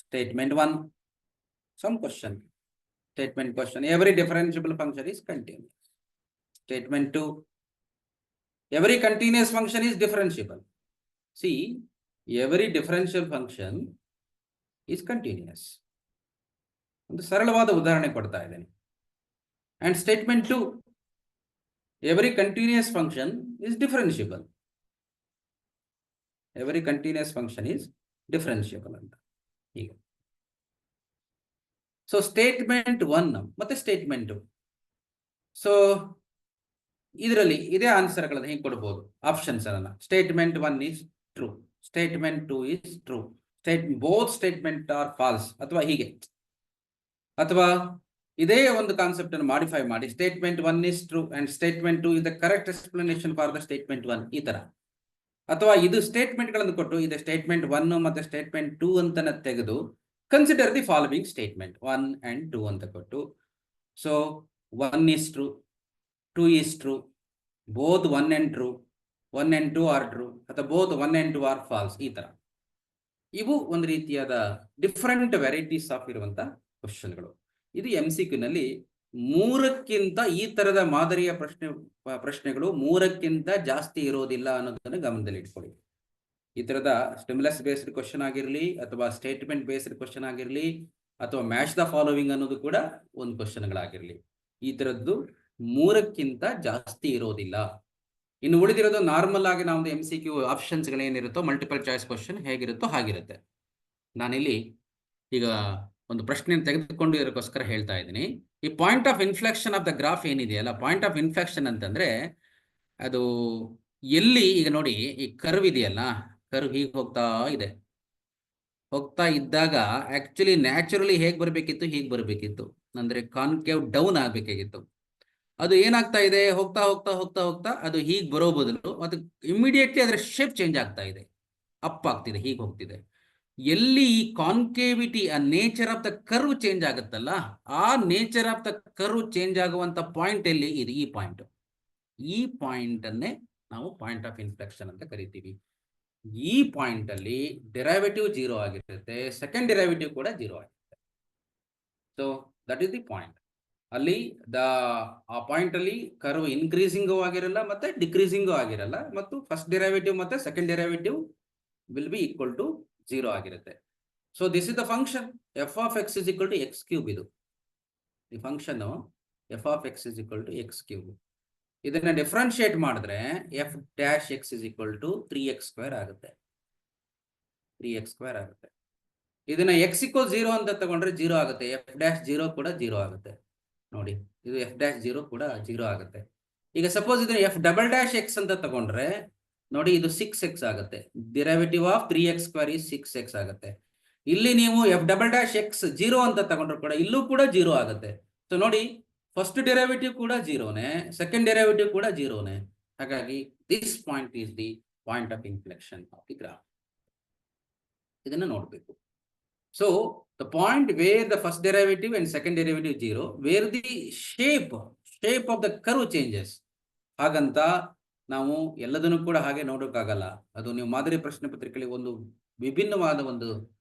Statement 1 some question, statement question every differentiable function is continuous. Statement 2 every continuous function is differentiable. C, every differential function is continuous. ಒಂದು ಸರಳವಾದ ಉದಾಹರಣೆ ಕೊಡ್ತಾ ಇದ್ದೇನೆ. And statement 2 every continuous function is differentiable. Every continuous function is differentiable ಅಂತ ಈಗ. So statement 1 ಮತ್ತೆ statement 2, so ಇದರಲ್ಲಿ ಇದೇ ಆನ್ಸರ್ಗಳನ್ನು ಹೇಗೆ ಕೊಡ್ಬೋದು, ಆಪ್ಷನ್ಸ್ ಅನ್ನ. Statement 1 is true, statement 2 is true, both statement or false, ಅಥವಾ ಹೀಗೆ. ಅಥವಾ ಇದೇ ಒಂದು ಕಾನ್ಸೆಪ್ಟ್ ಅನ್ನು ಮಾಡಿಫೈ ಮಾಡಿ statement 1 is true and statement 2 is the correct explanation for the statement 1, ಈ ತರ. ಅಥವಾ ಇದು ಸ್ಟೇಟ್ಮೆಂಟ್ ಗಳನ್ನು ಕೊಟ್ಟು ಇದು ಸ್ಟೇಟ್ಮೆಂಟ್ 1 ಮತ್ತೆ ಸ್ಟೇಟ್ಮೆಂಟ್ 2 ಅಂತ ತೆಗೆದು consider the following statement 1 and 2 ಅಂತ ಕೊಟ್ಟು, so 1 is true, 2 is true, both 1 and true, 1 and 2 are true, ಅಥವಾ both 1 and 2 are false, ಈ ತರ. ಇವು ಒಂದು ರೀತಿಯಾದ ಡಿಫರೆಂಟ್ ವೆರೈಟೀಸ್ ಆಫ್ ಇರುವಂತ ಕ್ವಶನ್ಗಳು. ಇದು MCQ ನಲ್ಲಿ 3ಕ್ಕಿಂತ ಈ ತರದ ಮಾದರಿಯ ಪ್ರಶ್ನೆಗಳು 3ಕ್ಕಿಂತ ಜಾಸ್ತಿ ಇರೋದಿಲ್ಲ ಅನ್ನೋದನ್ನು ಗಮನದಲ್ಲಿ ಇಟ್ಕೊಳ್ಳಿ. ಈ ತರದ ಸ್ಟಿಮ್ಯುಲಸ್ ಬೇಸ್ಡ್ ಕ್ವಶನ್ ಆಗಿರಲಿ, ಅಥವಾ ಸ್ಟೇಟ್ಮೆಂಟ್ ಬೇಸ್ಡ್ ಕ್ವಶನ್ ಆಗಿರಲಿ, ಅಥವಾ ಮ್ಯಾಚ್ ದ ಫಾಲೋವಿಂಗ್ ಅನ್ನೋದು ಕೂಡ ಒಂದು ಕ್ವಶನ್ಗಳಾಗಿರ್ಲಿ, ಈ ತರದ್ದು 3ಕ್ಕಿಂತ ಜಾಸ್ತಿ ಇರೋದಿಲ್ಲ. ಇನ್ನು ಉಳಿದಿರೋದು ನಾರ್ಮಲ್ ಆಗಿ ನಾವು MCQ ಆಪ್ಷನ್ಸ್ ಗಳೇನಿರುತ್ತೋ, ಮಲ್ಟಿಪಲ್ ಚಾಯ್ಸ್ ಕ್ವಶನ್ ಹೇಗಿರುತ್ತೋ ಹಾಗಿರುತ್ತೆ. ನಾನಿಲ್ಲಿ ಈಗ ಒಂದು ಪ್ರಶ್ನೆಯನ್ನು ತೆಗೆದುಕೊಂಡು ಇದಕ್ಕೋಸ್ಕರ ಹೇಳ್ತಾ ಇದ್ದೀನಿ. ಈ point of inflection of the graph ಏನಿದೆಯಲ್ಲ, ಪಾಯಿಂಟ್ ಆಫ್ ಇನ್ಫ್ಲೆಕ್ಷನ್ ಅಂತಂದ್ರೆ ಅದು ಎಲ್ಲಿ, ಈಗ ನೋಡಿ ಈ ಕರ್ವ್ ಇದೆಯಲ್ಲ, ಕರ್ವ್ ಹೀಗೆ ಹೋಗ್ತಾ ಇದ್ದಾಗ ಆಕ್ಚುಲಿ ನ್ಯಾಚುರಲಿ ಹೇಗೆ ಬರಬೇಕಿತ್ತು, ಹೀಗೆ ಬರಬೇಕಿತ್ತು, ಅಂದ್ರೆ ಕಾನ್ಕೇವ್ ಡೌನ್ ಆಗಬೇಕಾಗಿತ್ತು. ಅದು ಏನಾಗ್ತಾ ಇದೆ, ಹೋಗ್ತಾ ಹೋಗ್ತಾ ಹೋಗ್ತಾ ಹೋಗ್ತಾ ಅದು ಹೀಗೆ ಬರೋ ಬದಲು ಅದು ಇಮಿಡಿಯೇಟ್ಲಿ ಅದರ ಶೇಪ್ ಚೇಂಜ್ ಆಗ್ತಾ ಇದೆ, ಅಪ್ ಆಗ್ತಿದೆ, ಹೀಗೆ ಹೋಗ್ತಿದೆ. ಎಲ್ಲಿ ಈ ಕಾನ್ಕೇವಿಟಿ, ಆ nature of the curve change ಆಗುತ್ತಲ್ಲ, ಆ nature of the curve change ಆಗುವಂತ ಪಾಯಿಂಟ್ ಎಲ್ಲಿ ಇದು, ಈ ಪಾಯಿಂಟ್. ಈ ಪಾಯಿಂಟ್ ಅನ್ನೇ ನಾವು ಪಾಯಿಂಟ್ ಆಫ್ ಇನ್ಫ್ಲೆಕ್ಷನ್ ಅಂತ ಕರಿತೀವಿ. ಈ ಪಾಯಿಂಟ್ ಅಲ್ಲಿ ಡೆರೈವೇಟಿವ್ 0 ಆಗಿರುತ್ತೆ, ಸೆಕೆಂಡ್ ಡೆರೈವೇಟಿವ್ ಕೂಡ 0 ಆಗಿರುತ್ತೆ. So that is the point. ಅಲ್ಲಿ ಆ ಪಾಯಿಂಟ್ ಅಲ್ಲಿ ಕರ್ವ್ ಇನ್ಕ್ರೀಸಿಂಗ್ ಆಗಿರಲ್ಲ ಮತ್ತೆ ಡಿಕ್ರೀಸಿಂಗ್ ಆಗಿರಲ್ಲ, ಮತ್ತು ಫಸ್ಟ್ ಡೆರೈವೇಟಿವ್ ಮತ್ತೆ second derivative will be equal to 0 ಆಗಿರುತ್ತೆ. So this is the function f of x is equal to x cube. ಇದು ಈ function f of x is equal to x cube. ಇದನ್ನ differentiate ಮಾಡಿದ್ರೆ f dash x is equal to 3x square ಆಗುತ್ತೆ, 3x square ಆಗುತ್ತೆ. ಇದನ್ನ x equals 0 ಅಂತ ತಗೊಂಡ್ರೆ 0 ಆಗುತ್ತೆ, f dash 0 ಕೂಡ 0 ಆಗುತ್ತೆ. ನೋಡಿ, ಇದು f dash 0 ಕೂಡ 0 ಆಗುತ್ತೆ. ಈಗ ಸಪೋಸ್ ಇದನ್ನ f double dash x ಅಂತ ತಗೊಂಡ್ರೆ ನೋಡಿ, ಇದು 6x ಆಗುತ್ತೆ. Derivative of 3x square is 6x ಆಗುತ್ತೆ. ಇಲ್ಲಿ ನೀವು f double dash x 0 ಅಂತ ತಗೊಂಡ್ರು ಕೂಡ ಇಲ್ಲೂ ಕೂಡ 0 ಆಗುತ್ತೆ. ಸೊ ನೋಡಿ, ಫಸ್ಟ್ ಡೆರೈವೇಟಿವ್ ಕೂಡ 0ನೇ, ಸೆಕೆಂಡ್ ಡೆರೈವೇಟಿವ್ ಕೂಡ 0ನೇ. ಹಾಗಾಗಿ this point is the point of inflection of the graph. ಇದನ್ನ ನೋಡಬೇಕು. So the point where the first derivative and second derivative 0, where the shape of the curve changes. ಹಾಗಂತ ನಾವು ಎಲ್ಲದನ್ನು ಕೂಡ ಹಾಗೆ ನೋಡೋಕ್ಕಾಗಲ್ಲ. ಅದು ನೀವು ಮಾದರಿ ಪ್ರಶ್ನೆ ಪತ್ರಿಕೆಯಲ್ಲಿ ಒಂದು ವಿಭಿನ್ನವಾದ ಒಂದು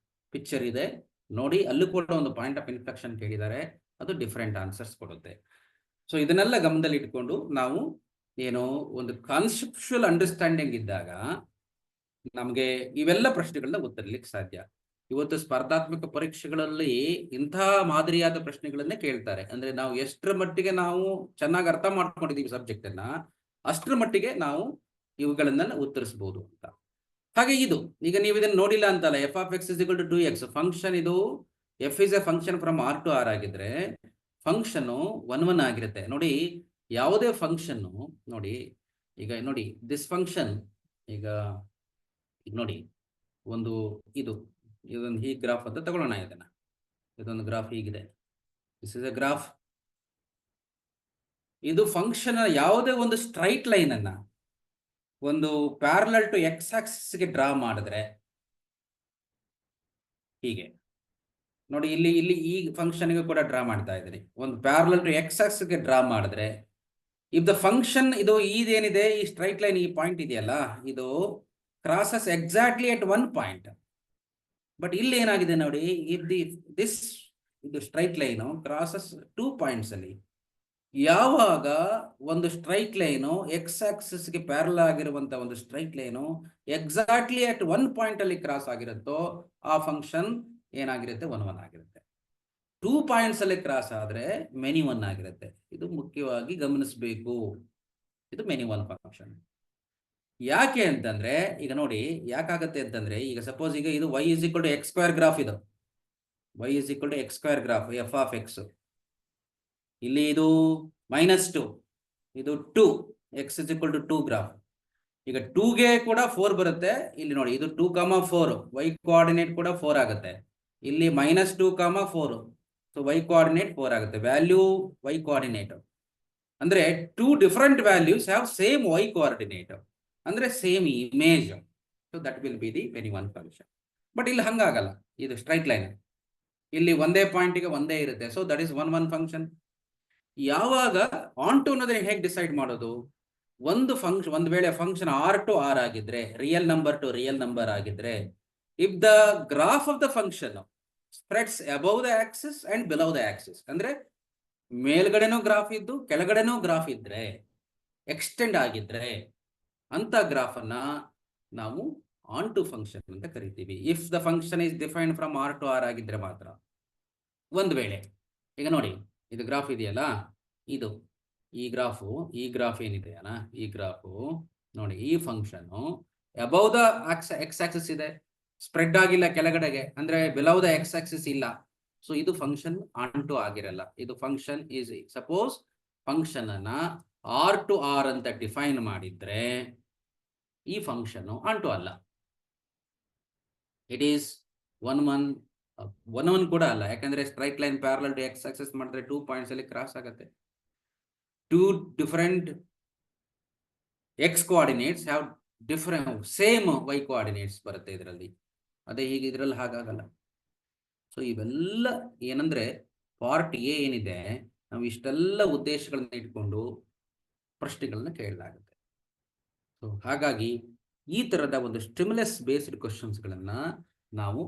ಪಿಕ್ಚರ್ ಇದೆ ನೋಡಿ, ಅಲ್ಲೂ ಕೂಡ ಒಂದು ಪಾಯಿಂಟ್ ಆಫ್ ಇನ್ಫ್ಲೆಕ್ಷನ್ ಕೇಳಿದ್ದಾರೆ, ಅದು ಡಿಫರೆಂಟ್ ಆನ್ಸರ್ಸ್ ಕೊಡುತ್ತೆ. ಸೊ ಇದನ್ನೆಲ್ಲ ಗಮನದಲ್ಲಿ ಇಟ್ಕೊಂಡು ನಾವು ಏನು ಒಂದು ಕಾನ್ಸೆಪ್ಚುಯಲ್ ಅಂಡರ್ಸ್ಟ್ಯಾಂಡಿಂಗ್ ಇದ್ದಾಗ ನಮಗೆ ಇವೆಲ್ಲ ಪ್ರಶ್ನೆಗಳನ್ನ ಉತ್ತರಿಸಲಿಕ್ಕೆ ಸಾಧ್ಯ. ಇವತ್ತು ಸ್ಪರ್ಧಾತ್ಮಕ ಪರೀಕ್ಷೆಗಳಲ್ಲಿ ಇಂತಹ ಮಾದರಿಯಾದ ಪ್ರಶ್ನೆಗಳನ್ನೇ ಕೇಳ್ತಾರೆ. ಅಂದ್ರೆ ನಾವು ಎಷ್ಟರ ಮಟ್ಟಿಗೆ ನಾವು ಚೆನ್ನಾಗಿ ಅರ್ಥ ಮಾಡ್ಕೊಂಡಿದೀವಿ ಸಬ್ಜೆಕ್ಟ್ ಅನ್ನ, ಅಷ್ಟರ ಮಟ್ಟಿಗೆ ನಾವು ಇವುಗಳನ್ನೆಲ್ಲ ಉತ್ತರಿಸಬಹುದು ಅಂತ. ಹಾಗೆ ಇದು ಈಗ ನೀವು ಇದನ್ನು ನೋಡಿಲ್ಲ ಅಂತಲ್ಲ, f of x is equal to 2x function. ಇದು f is a function from R to R ಆಗಿದ್ರೆ ಫಂಕ್ಷನ್ 1 ಆಗಿರುತ್ತೆ. ನೋಡಿ, ಯಾವುದೇ ಫಂಕ್ಷನ್ ನೋಡಿ, ಈಗ ನೋಡಿ ದಿಸ್ ಫಂಕ್ಷನ್, ಈಗ ನೋಡಿ ಒಂದು ಇದೊಂದು ಹೀಗೆ ಗ್ರಾಫ್ ಅಂತ ತಗೊಳ್ಳೋಣ. ಇದೊಂದು ಗ್ರಾಫ್ ಹೀಗಿದೆ, ದಿಸ್ ಇಸ್ ಎ ಗ್ರಾಫ್. ಇದು ಫಂಕ್ಷನ್ ಯಾವುದೇ ಒಂದು ಸ್ಟ್ರೈಟ್ ಲೈನ್ ಅನ್ನ ಒಂದು ಪ್ಯಾರಲಲ್ ಟು ಎಕ್ಸ್ ಆಕ್ಸಿಸ್ಗೆ ಡ್ರಾ ಮಾಡಿದ್ರೆ ಹೀಗೆ ನೋಡಿ, ಇಲ್ಲಿ ಈ ಫಂಕ್ಷನ್ಗೆ ಕೂಡ ಡ್ರಾ ಮಾಡ್ತಾ ಇದ್ದೀನಿ. ಒಂದು ಪ್ಯಾರಲಲ್ ಟು ಎಕ್ಸ್ ಆಕ್ಸಿಸ್ಗೆ ಡ್ರಾ ಮಾಡಿದ್ರೆ ಇಫ್ ದ ಫಂಕ್ಷನ್ ಇದು ಇದೇನಿದೆ ಈ ಸ್ಟ್ರೈಟ್ ಲೈನ್ ಈ ಪಾಯಿಂಟ್ ಇದೆಯಲ್ಲ ಇದು crosses exactly at one point. But ಇಲ್ಲಿ ಏನಾಗಿದೆ ನೋಡಿ, ಇಫ್ ದಿಸ್ ಇದು ಸ್ಟ್ರೈಟ್ ಲೈನ್ ಕ್ರಾಸಸ್ 2 ಪಾಯಿಂಟ್ಸ್ ಅಲ್ಲಿ, ಯಾವಾಗ ಒಂದು ಸ್ಟ್ರೈಟ್ ಲೈನು ಎಕ್ಸ್ ಆಕ್ಸಿಸ್ಗೆ ಪ್ಯಾರಲ್ ಆಗಿರುವಂತ ಒಂದು straight line exactly at 1 point ಅಲ್ಲಿ ಕ್ರಾಸ್ ಆಗಿರುತ್ತೋ ಆ ಫಂಕ್ಷನ್ ಏನಾಗಿರುತ್ತೆ, 1 1 ಆಗಿರುತ್ತೆ. 2 ಪಾಯಿಂಟ್ಸ್ ಅಲ್ಲಿ ಕ್ರಾಸ್ ಆದ್ರೆ ಮೆನಿ 1 ಆಗಿರುತ್ತೆ. ಇದು ಮುಖ್ಯವಾಗಿ ಗಮನಿಸಬೇಕು. ಇದು ಮೆನಿ 1 ಫಂಕ್ಷನ್. ಯಾಕೆ ಅಂತಂದ್ರೆ ಈಗ ನೋಡಿ ಯಾಕಾಗತ್ತೆ ಅಂತಂದ್ರೆ, ಈಗ ಸಪೋಸ್ ಈಗ ಇದು y = x² ಗ್ರಾಫ್, ಇದು y = x² graph f of x. ಇಲ್ಲಿ ಇದು -2, ಇದು 2, x = 2 ಗ್ರಾಫ್. ಈಗ 2ಗೆ ಕೂಡ 4 ಬರುತ್ತೆ. ಇಲ್ಲಿ ನೋಡಿ ಇದು 2, 4, y ಕೋಆರ್ಡಿನೇಟ್ ಕೂಡ 4 ಆಗುತ್ತೆ. ಇಲ್ಲಿ -2, 4, ಸೊ y ಕೋಆರ್ಡಿನೇಟ್ 4 ಆಗುತ್ತೆ. ವ್ಯಾಲ್ಯೂ y ಕೋಆರ್ಡಿನೇಟ್ ಅಂದ್ರೆ 2 different values have same y coordinate ಅಂದ್ರೆ same image. So that will be the very one function. But ಇಲ್ಲಿ ಹಂಗಾಗಲ್ಲ, ಇದು ಸ್ಟ್ರೈಟ್ ಲೈನ್, ಇಲ್ಲಿ ಒಂದೇ ಪಾಯಿಂಟ್ಗೆ ಒಂದೇ ಇರುತ್ತೆ. So that is 1 1 function. ಯಾವಾಗ ಆನ್ ಟು ಅನ್ನೋದನ್ನ ಹೇಗೆ ಡಿಸೈಡ್ ಮಾಡೋದು? ಒಂದು ವೇಳೆ ಫಂಕ್ಷನ್ ಆರ್ ಟು ಆರ್ ಆಗಿದ್ರೆ, real number to real number ಆಗಿದ್ರೆ, if the graph of the function spreads above the axis and below the axis, ಅಂದ್ರೆ ಮೇಲ್ಗಡೆನೂ ಗ್ರಾಫ್ ಇದ್ದು ಕೆಳಗಡೆನೂ ಗ್ರಾಫ್ ಇದ್ರೆ, ಎಕ್ಸ್ಟೆಂಡ್ ಆಗಿದ್ರೆ, ಅಂತ ಗ್ರಾಫ್ ಅನ್ನ ನಾವು ಆನ್ ಟು ಫಂಕ್ಷನ್ ಅಂತ ಕರಿತೀವಿ. If the function is defined from R to R ಆಗಿದ್ರೆ ಮಾತ್ರ. ಒಂದು ವೇಳೆ ಈಗ ನೋಡಿ ಇದು ಗ್ರಾಫ್ ಇದೆಯಲ್ಲ, ಇದು ಈ ಗ್ರಾಫ್ ಏನಿದೆಯಲ್ಲ, ಈ ಗ್ರಾಫು ನೋಡಿ, ಈ function above the X axis ಇದೆ, ಸ್ಪ್ರೆಡ್ ಆಗಿಲ್ಲ ಕೆಳಗಡೆಗೆ, ಅಂದ್ರೆ ಬಿಲೋ ದ ಎಕ್ಸ್ ಆಕ್ಸಿಸ್ ಇಲ್ಲ. ಸೊ ಇದು ಫಂಕ್ಷನ್ ಆನ್ ಟು ಆಗಿರಲ್ಲ. ಇದು ಫಂಕ್ಷನ್ ಈಸ್, ಸಪೋಸ್ ಫಂಕ್ಷನ್ ಅನ್ನ ಆರ್ ಟು ಆರ್ ಅಂತ ಡಿಫೈನ್ ಮಾಡಿದ್ರೆ ಈ ಫಂಕ್ಷನ್ ಆನ್ ಟು ಅಲ್ಲ. ಇಟ್ ಈಸ್ 1 1 ಕೂಡ ಅಲ್ಲ, ಯಾಕಂದ್ರೆ straight line parallel to X axis ಮಾಡಿದ್ರೆ 2 ಪಾಯಿಂಟ್ಸ್ ಅಲ್ಲಿ ಕ್ರಾಸ್ ಆಗುತ್ತೆ. 2 different X coordinates have different same Y coordinates ಬರುತ್ತೆ ಇದರಲ್ಲಿ. ಅದೇ ಹೀಗೆ ಇದರಲ್ಲಿ ಹಾಗಾಗಲ್ಲ. ಸೊ ಇವೆಲ್ಲ ಏನಂದ್ರೆ ಪಾರ್ಟ್ ಎ ಏನಿದೆ, ನಾವು ಇಷ್ಟೆಲ್ಲ ಉದ್ದೇಶಗಳನ್ನ ಇಟ್ಕೊಂಡು ಪ್ರಶ್ನೆಗಳನ್ನ ಕೇಳಲಾಗುತ್ತೆ. ಸೊ ಹಾಗಾಗಿ ಈ ತರದ ಒಂದು ಸ್ಟಿಮ್ಯುಲಸ್ ಬೇಸ್ಡ್ ಕ್ವಶನ್ಸ್ಗಳನ್ನ ನಾವು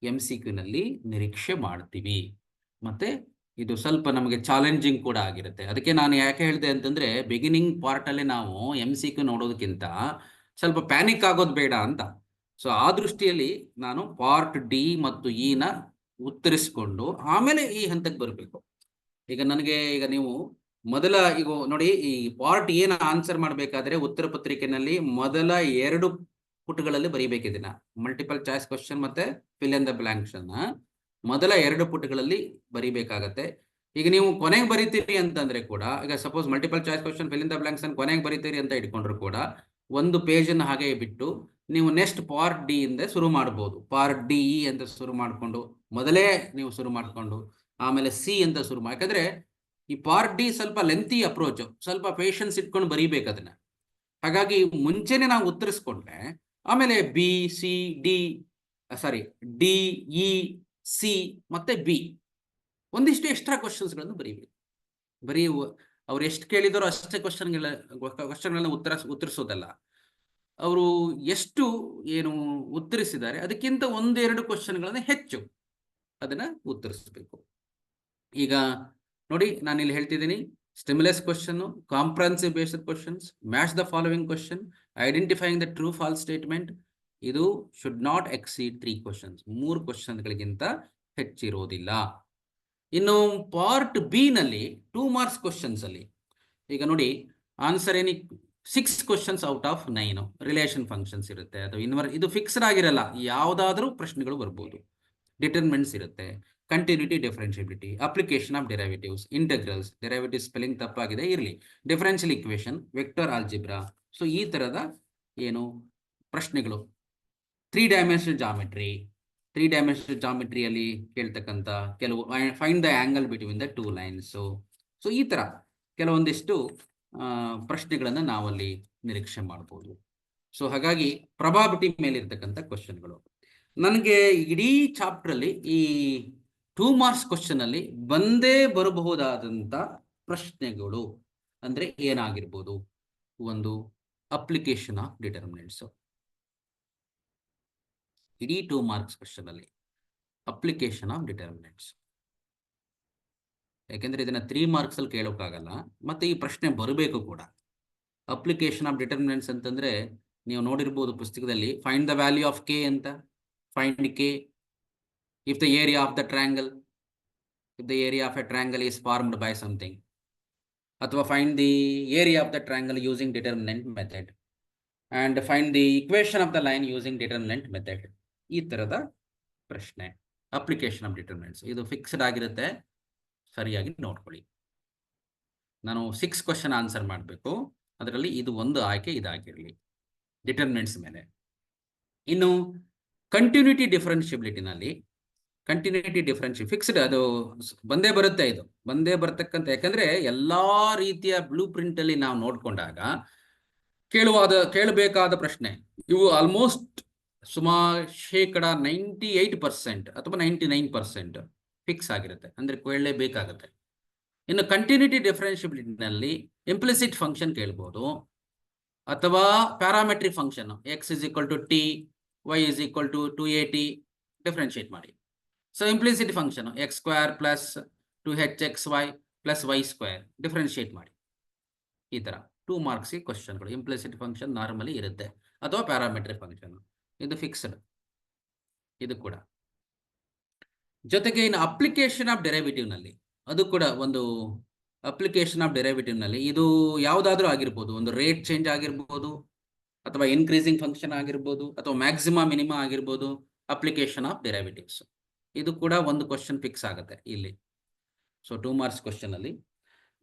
MCQ ನಲ್ಲಿ ನಿರೀಕ್ಷೆ ಮಾಡ್ತೀವಿ. ಮತ್ತೆ ಇದು ಸ್ವಲ್ಪ ನಮಗೆ ಚಾಲೆಂಜಿಂಗ್ ಕೂಡ ಆಗಿರುತ್ತೆ. ಅದಕ್ಕೆ ನಾನು ಯಾಕೆ ಹೇಳಿದೆ ಅಂತಂದ್ರೆ, ಬಿಗಿನಿಂಗ್ ಪಾರ್ಟ್ ಅಲ್ಲಿ ನಾವು MCQ ನೋಡೋದಕ್ಕಿಂತ ಸ್ವಲ್ಪ ಪ್ಯಾನಿಕ್ ಆಗೋದು ಬೇಡ ಅಂತ. ಸೊ ಆ ದೃಷ್ಟಿಯಲ್ಲಿ ನಾನು ಪಾರ್ಟ್ ಡಿ ಮತ್ತು ಇ ನ ಉತ್ತರಿಸಿಕೊಂಡು ಆಮೇಲೆ ಈ ಹಂತಕ್ಕೆ ಬರಬೇಕು. ಈಗ ನೀವು ಈಗ ನೋಡಿ, ಈ ಪಾರ್ಟ್ ಎ ನ ಆನ್ಸರ್ ಮಾಡಬೇಕಾದ್ರೆ ಉತ್ತರ ಪತ್ರಿಕೆನಲ್ಲಿ ಮೊದಲ 2 ಪುಟಗಳಲ್ಲಿ ಬರೀಬೇಕು. ಇದನ್ನ ಮಲ್ಟಿಪಲ್ ಚಾಯ್ಸ್ ಕ್ವಶನ್ ಮತ್ತೆ ಫಿಲ್ ಇನ್ ದ ಬ್ಲಾಂಕ್ಸ್ ಅನ್ನ ಮೊದಲ 2 ಪುಟಗಳಲ್ಲಿ ಬರೀಬೇಕಾಗತ್ತೆ. ಈಗ ನೀವು ಕೊನೆಗೆ ಬರೀತೀರಿ ಅಂತಂದ್ರೆ ಕೂಡ, ಈಗ suppose multiple choice question fill in the blanks ಅನ್ನು ಕೊನೆಗೆ ಬರೀತೀರಿ ಅಂತ ಇಟ್ಕೊಂಡ್ರು ಕೂಡ, ಒಂದು ಪೇಜ್ ಅನ್ನು ಹಾಗೆ ಬಿಟ್ಟು ನೀವು ನೆಕ್ಸ್ಟ್ ಪಾರ್ಟ್ ಡಿ ಇಂದ ಶುರು ಮಾಡಬಹುದು. ಪಾರ್ಟ್ ಡಿ ಅಂತ ಶುರು ಮಾಡಿಕೊಂಡು ಮೊದಲೇ ನೀವು ಶುರು ಮಾಡಿಕೊಂಡು ಆಮೇಲೆ ಸಿ ಅಂತ ಶುರು ಮಾಡಿ. ಯಾಕಂದ್ರೆ ಈ ಪಾರ್ಟ್ ಡಿ ಸ್ವಲ್ಪ ಲೆಂತಿ ಅಪ್ರೋಚ್, ಸ್ವಲ್ಪ ಪೇಷನ್ಸ್ ಇಟ್ಕೊಂಡು ಬರೀಬೇಕು ಅದನ್ನ. ಹಾಗಾಗಿ ಮುಂಚೆನೆ ನಾವು ಉತ್ತರಿಸ್ಕೊಂಡ್ರೆ ಆಮೇಲೆ ಡಿ ಇ ಸಿ ಮತ್ತೆ ಬಿ ಒಂದಿಷ್ಟು ಎಕ್ಸ್ಟ್ರಾ ಕ್ವಶನ್ಸ್ಗಳನ್ನು ಬರೀಬೇಕು. ಬರೀ ಅವ್ರು ಎಷ್ಟು ಕೇಳಿದಾರೋ ಅಷ್ಟೇ ಕ್ವಶನ್ಗಳನ್ನ ಉತ್ತರಿಸೋದಲ್ಲ, ಅವರು ಎಷ್ಟು ಏನು ಉತ್ತರಿಸಿದ್ದಾರೆ ಅದಕ್ಕಿಂತ 1-2 ಕ್ವಶನ್ಗಳನ್ನ ಹೆಚ್ಚು ಅದನ್ನ ಉತ್ತರಿಸಬೇಕು. ಈಗ ನೋಡಿ, ನಾನು ಇಲ್ಲಿ ಹೇಳ್ತಿದ್ದೀನಿ, stimulus question, comprehensive based questions, match the following question, identifying the true false statement, ಇದು ಶುಡ್ ನಾಟ್ ಎಕ್ಸೀಡ್ 3 ಕ್ವಶನ್ಸ್. 3 ಕ್ವಶನ್ಗಳಿಗಿಂತ ಹೆಚ್ಚಿರೋದಿಲ್ಲ. ಇನ್ನು ಪಾರ್ಟ್ ಬಿ ನಲ್ಲಿ 2 ಮಾರ್ಕ್ಸ್ ಕ್ವಶನ್ಸ್ ಅಲ್ಲಿ ಈಗ ನೋಡಿ, answer 6 questions out of 9 relation functions ಇರುತ್ತೆ. ಅದು ಇದು ಫಿಕ್ಸ್ಡ್ ಆಗಿರಲ್ಲ, ಯಾವುದಾದ್ರೂ ಪ್ರಶ್ನೆಗಳು ಬರ್ಬೋದು. ಡಿಟರ್ಮಿನೆಂಟ್ಸ್ ಇರುತ್ತೆ, continuity, differentiability, application of derivatives, integrals, derivative spelling ತಪ್ಪಾಗಿದೆ ಇರಲಿ, differential equation, vector algebra. So ಈ ತರದ ಏನು ಪ್ರಶ್ನೆಗಳು, 3 ಡೈಮೆನ್ಷನಲ್ ಜಾಮೆಟ್ರಿಯಲ್ಲಿ ಕೇಳ್ತಕ್ಕಂಥ ಕೆಲವು, find the angle between the 2 lines. So ಈ ತರ ಕೆಲವೊಂದಿಷ್ಟು ಪ್ರಶ್ನೆಗಳನ್ನು ನಾವಲ್ಲಿ ನಿರೀಕ್ಷೆ ಮಾಡ್ಬೋದು. ಸೊ ಹಾಗಾಗಿ ಪ್ರೊಬಾಬಿಲಿಟಿ ಮೇಲೆ ಇರ್ತಕ್ಕಂಥ ಕ್ವಶನ್ಗಳು. ನನಗೆ ಇಡೀ ಚಾಪ್ಟರ್ ಅಲ್ಲಿ ಈ 2 ಮಾರ್ಕ್ಸ್ ಕ್ವಶನ್ ಅಲ್ಲಿ ಬಂದೇ ಬರಬಹುದಾದಂತ ಪ್ರಶ್ನೆಗಳು ಅಂದ್ರೆ ಏನಾಗಿರ್ಬೋದು? ಒಂದು ಅಪ್ಲಿಕೇಶನ್ ಆಫ್ ಡಿಟರ್ಮಿನೆಂಟ್ಸ್. ಇಡೀ 2 ಮಾರ್ಕ್ಸ್ ಕ್ವಶನ್ ಅಲ್ಲಿ ಅಪ್ಲಿಕೇಶನ್ ಆಫ್ ಡಿಟರ್ಮಿನೆಂಟ್ಸ್. ಯಾಕೆಂದ್ರೆ ಇದನ್ನ 3 ಮಾರ್ಕ್ಸ್ ಅಲ್ಲಿ ಕೇಳೋಕ್ಕಾಗಲ್ಲ, ಮತ್ತೆ ಈ ಪ್ರಶ್ನೆ ಬರಬೇಕು ಕೂಡ. ಅಪ್ಲಿಕೇಶನ್ ಆಫ್ ಡಿಟರ್ಮಿನೆಂಟ್ಸ್ ಅಂತಂದ್ರೆ ನೀವು ನೋಡಿರ್ಬೋದು ಪುಸ್ತಕದಲ್ಲಿ, find the value of K ಅಂತ. Find K if the area of the triangle, if the area of a triangle is formed by something, ಅಥವಾ find the area of the triangle using determinant method, and find the equation of the line using determinant method. ಈ ತರದ ಪ್ರಶ್ನೆ application of determinants. ಇದು fixed ಆಗಿರುತ್ತೆ, ಸರಿಯಾಗಿ ನೋಡ್ಕೊಳ್ಳಿ. ನಾನು 6 question answer ಮಾಡಬೇಕು, ಅದರಲ್ಲಿ ಇದು ಒಂದು ಆಯ್ಕೆ ಇದಾಗಿರಲಿ ಡಿಟರ್ಮಿನೆಂಟ್ಸ್ ಮೇಲೆ. ಇನ್ನು ಕಂಟಿನ್ಯೂಟಿ ಡಿಫರೆನ್ಷಿಯಬಿಲಿಟಿನಲ್ಲಿ, ಕಂಟಿನ್ಯೂಟಿ ಫಿಕ್ಸ್ಡ್ ಅದು ಬಂದೇ ಬರುತ್ತೆ, ಇದು ಬಂದೇ ಬರ್ತಕ್ಕಂಥ. ಯಾಕಂದ್ರೆ ಎಲ್ಲಾ ರೀತಿಯ ಬ್ಲೂ ಪ್ರಿಂಟ್ ಅಲ್ಲಿ ನಾವು ನೋಡ್ಕೊಂಡಾಗ ಕೇಳಬೇಕಾದ ಪ್ರಶ್ನೆ ಇವು ಆಲ್ಮೋಸ್ಟ್ ಸುಮಾರು 98% ಅಥವಾ 99% ಫಿಕ್ಸ್ ಆಗಿರುತ್ತೆ, ಅಂದ್ರೆ ಕೇಳಲೇಬೇಕಾಗತ್ತೆ. ಇನ್ನು ಕಂಟಿನ್ಯೂಟಿ ಡಿಫರೆನ್ಷಿಯಬಿಲಿಟಿನಲ್ಲಿ ಇಂಪ್ಲಿಸಿಟ್ ಫಂಕ್ಷನ್ ಕೇಳ್ಬೋದು, ಅಥವಾ parametric function X is equal to T, Y is equal to 2at differentiate ಮಾಡಿ. So implicit function X square plus 2hxy plus Y square differentiate ಮಾಡಿ. ಈ ತರ 2 ಮಾರ್ಕ್ಸ್ ಕ್ವಶನ್ಗಳು. ಇಂಪ್ಲಿಸಿಟ್ ಫಂಕ್ಷನ್ ನಾರ್ಮಲಿ ಇರುತ್ತೆ, ಅಥವಾ parametric function, ಇದು ಫಿಕ್ಸ್ಡ್. ಇದು ಕೂಡ ಜೊತೆಗೆ ಇನ್ನು ಅಪ್ಲಿಕೇಶನ್ ಆಫ್ ಡೆರಿವೇಟಿವ್ ನಲ್ಲಿ, ಅದು ಕೂಡ ಒಂದು ಅಪ್ಲಿಕೇಶನ್ ಆಫ್ ಡೆರಿವೇಟಿವ್ ನಲ್ಲಿ ಇದು ಯಾವುದಾದ್ರೂ ಆಗಿರ್ಬೋದು, ಒಂದು ರೇಟ್ ಚೇಂಜ್ ಆಗಿರ್ಬೋದು, ಅಥವಾ ಇನ್ಕ್ರೀಸಿಂಗ್ ಫಂಕ್ಷನ್ ಆಗಿರ್ಬೋದು, ಅಥವಾ ಮ್ಯಾಕ್ಸಿಮಾ ಮಿನಿಮಾ ಆಗಿರ್ಬೋದು. ಅಪ್ಲಿಕೇಶನ್ ಆಫ್ ಡೆರಿವೇಟಿವ್ಸ್ ಇದು ಕೂಡ ಒಂದು ಕ್ವಶನ್ ಫಿಕ್ಸ್ ಆಗುತ್ತೆ ಇಲ್ಲಿ. ಸೊ 2 ಮಾರ್ಕ್ಸ್ ಕ್ವಶನ್ ಅಲ್ಲಿ.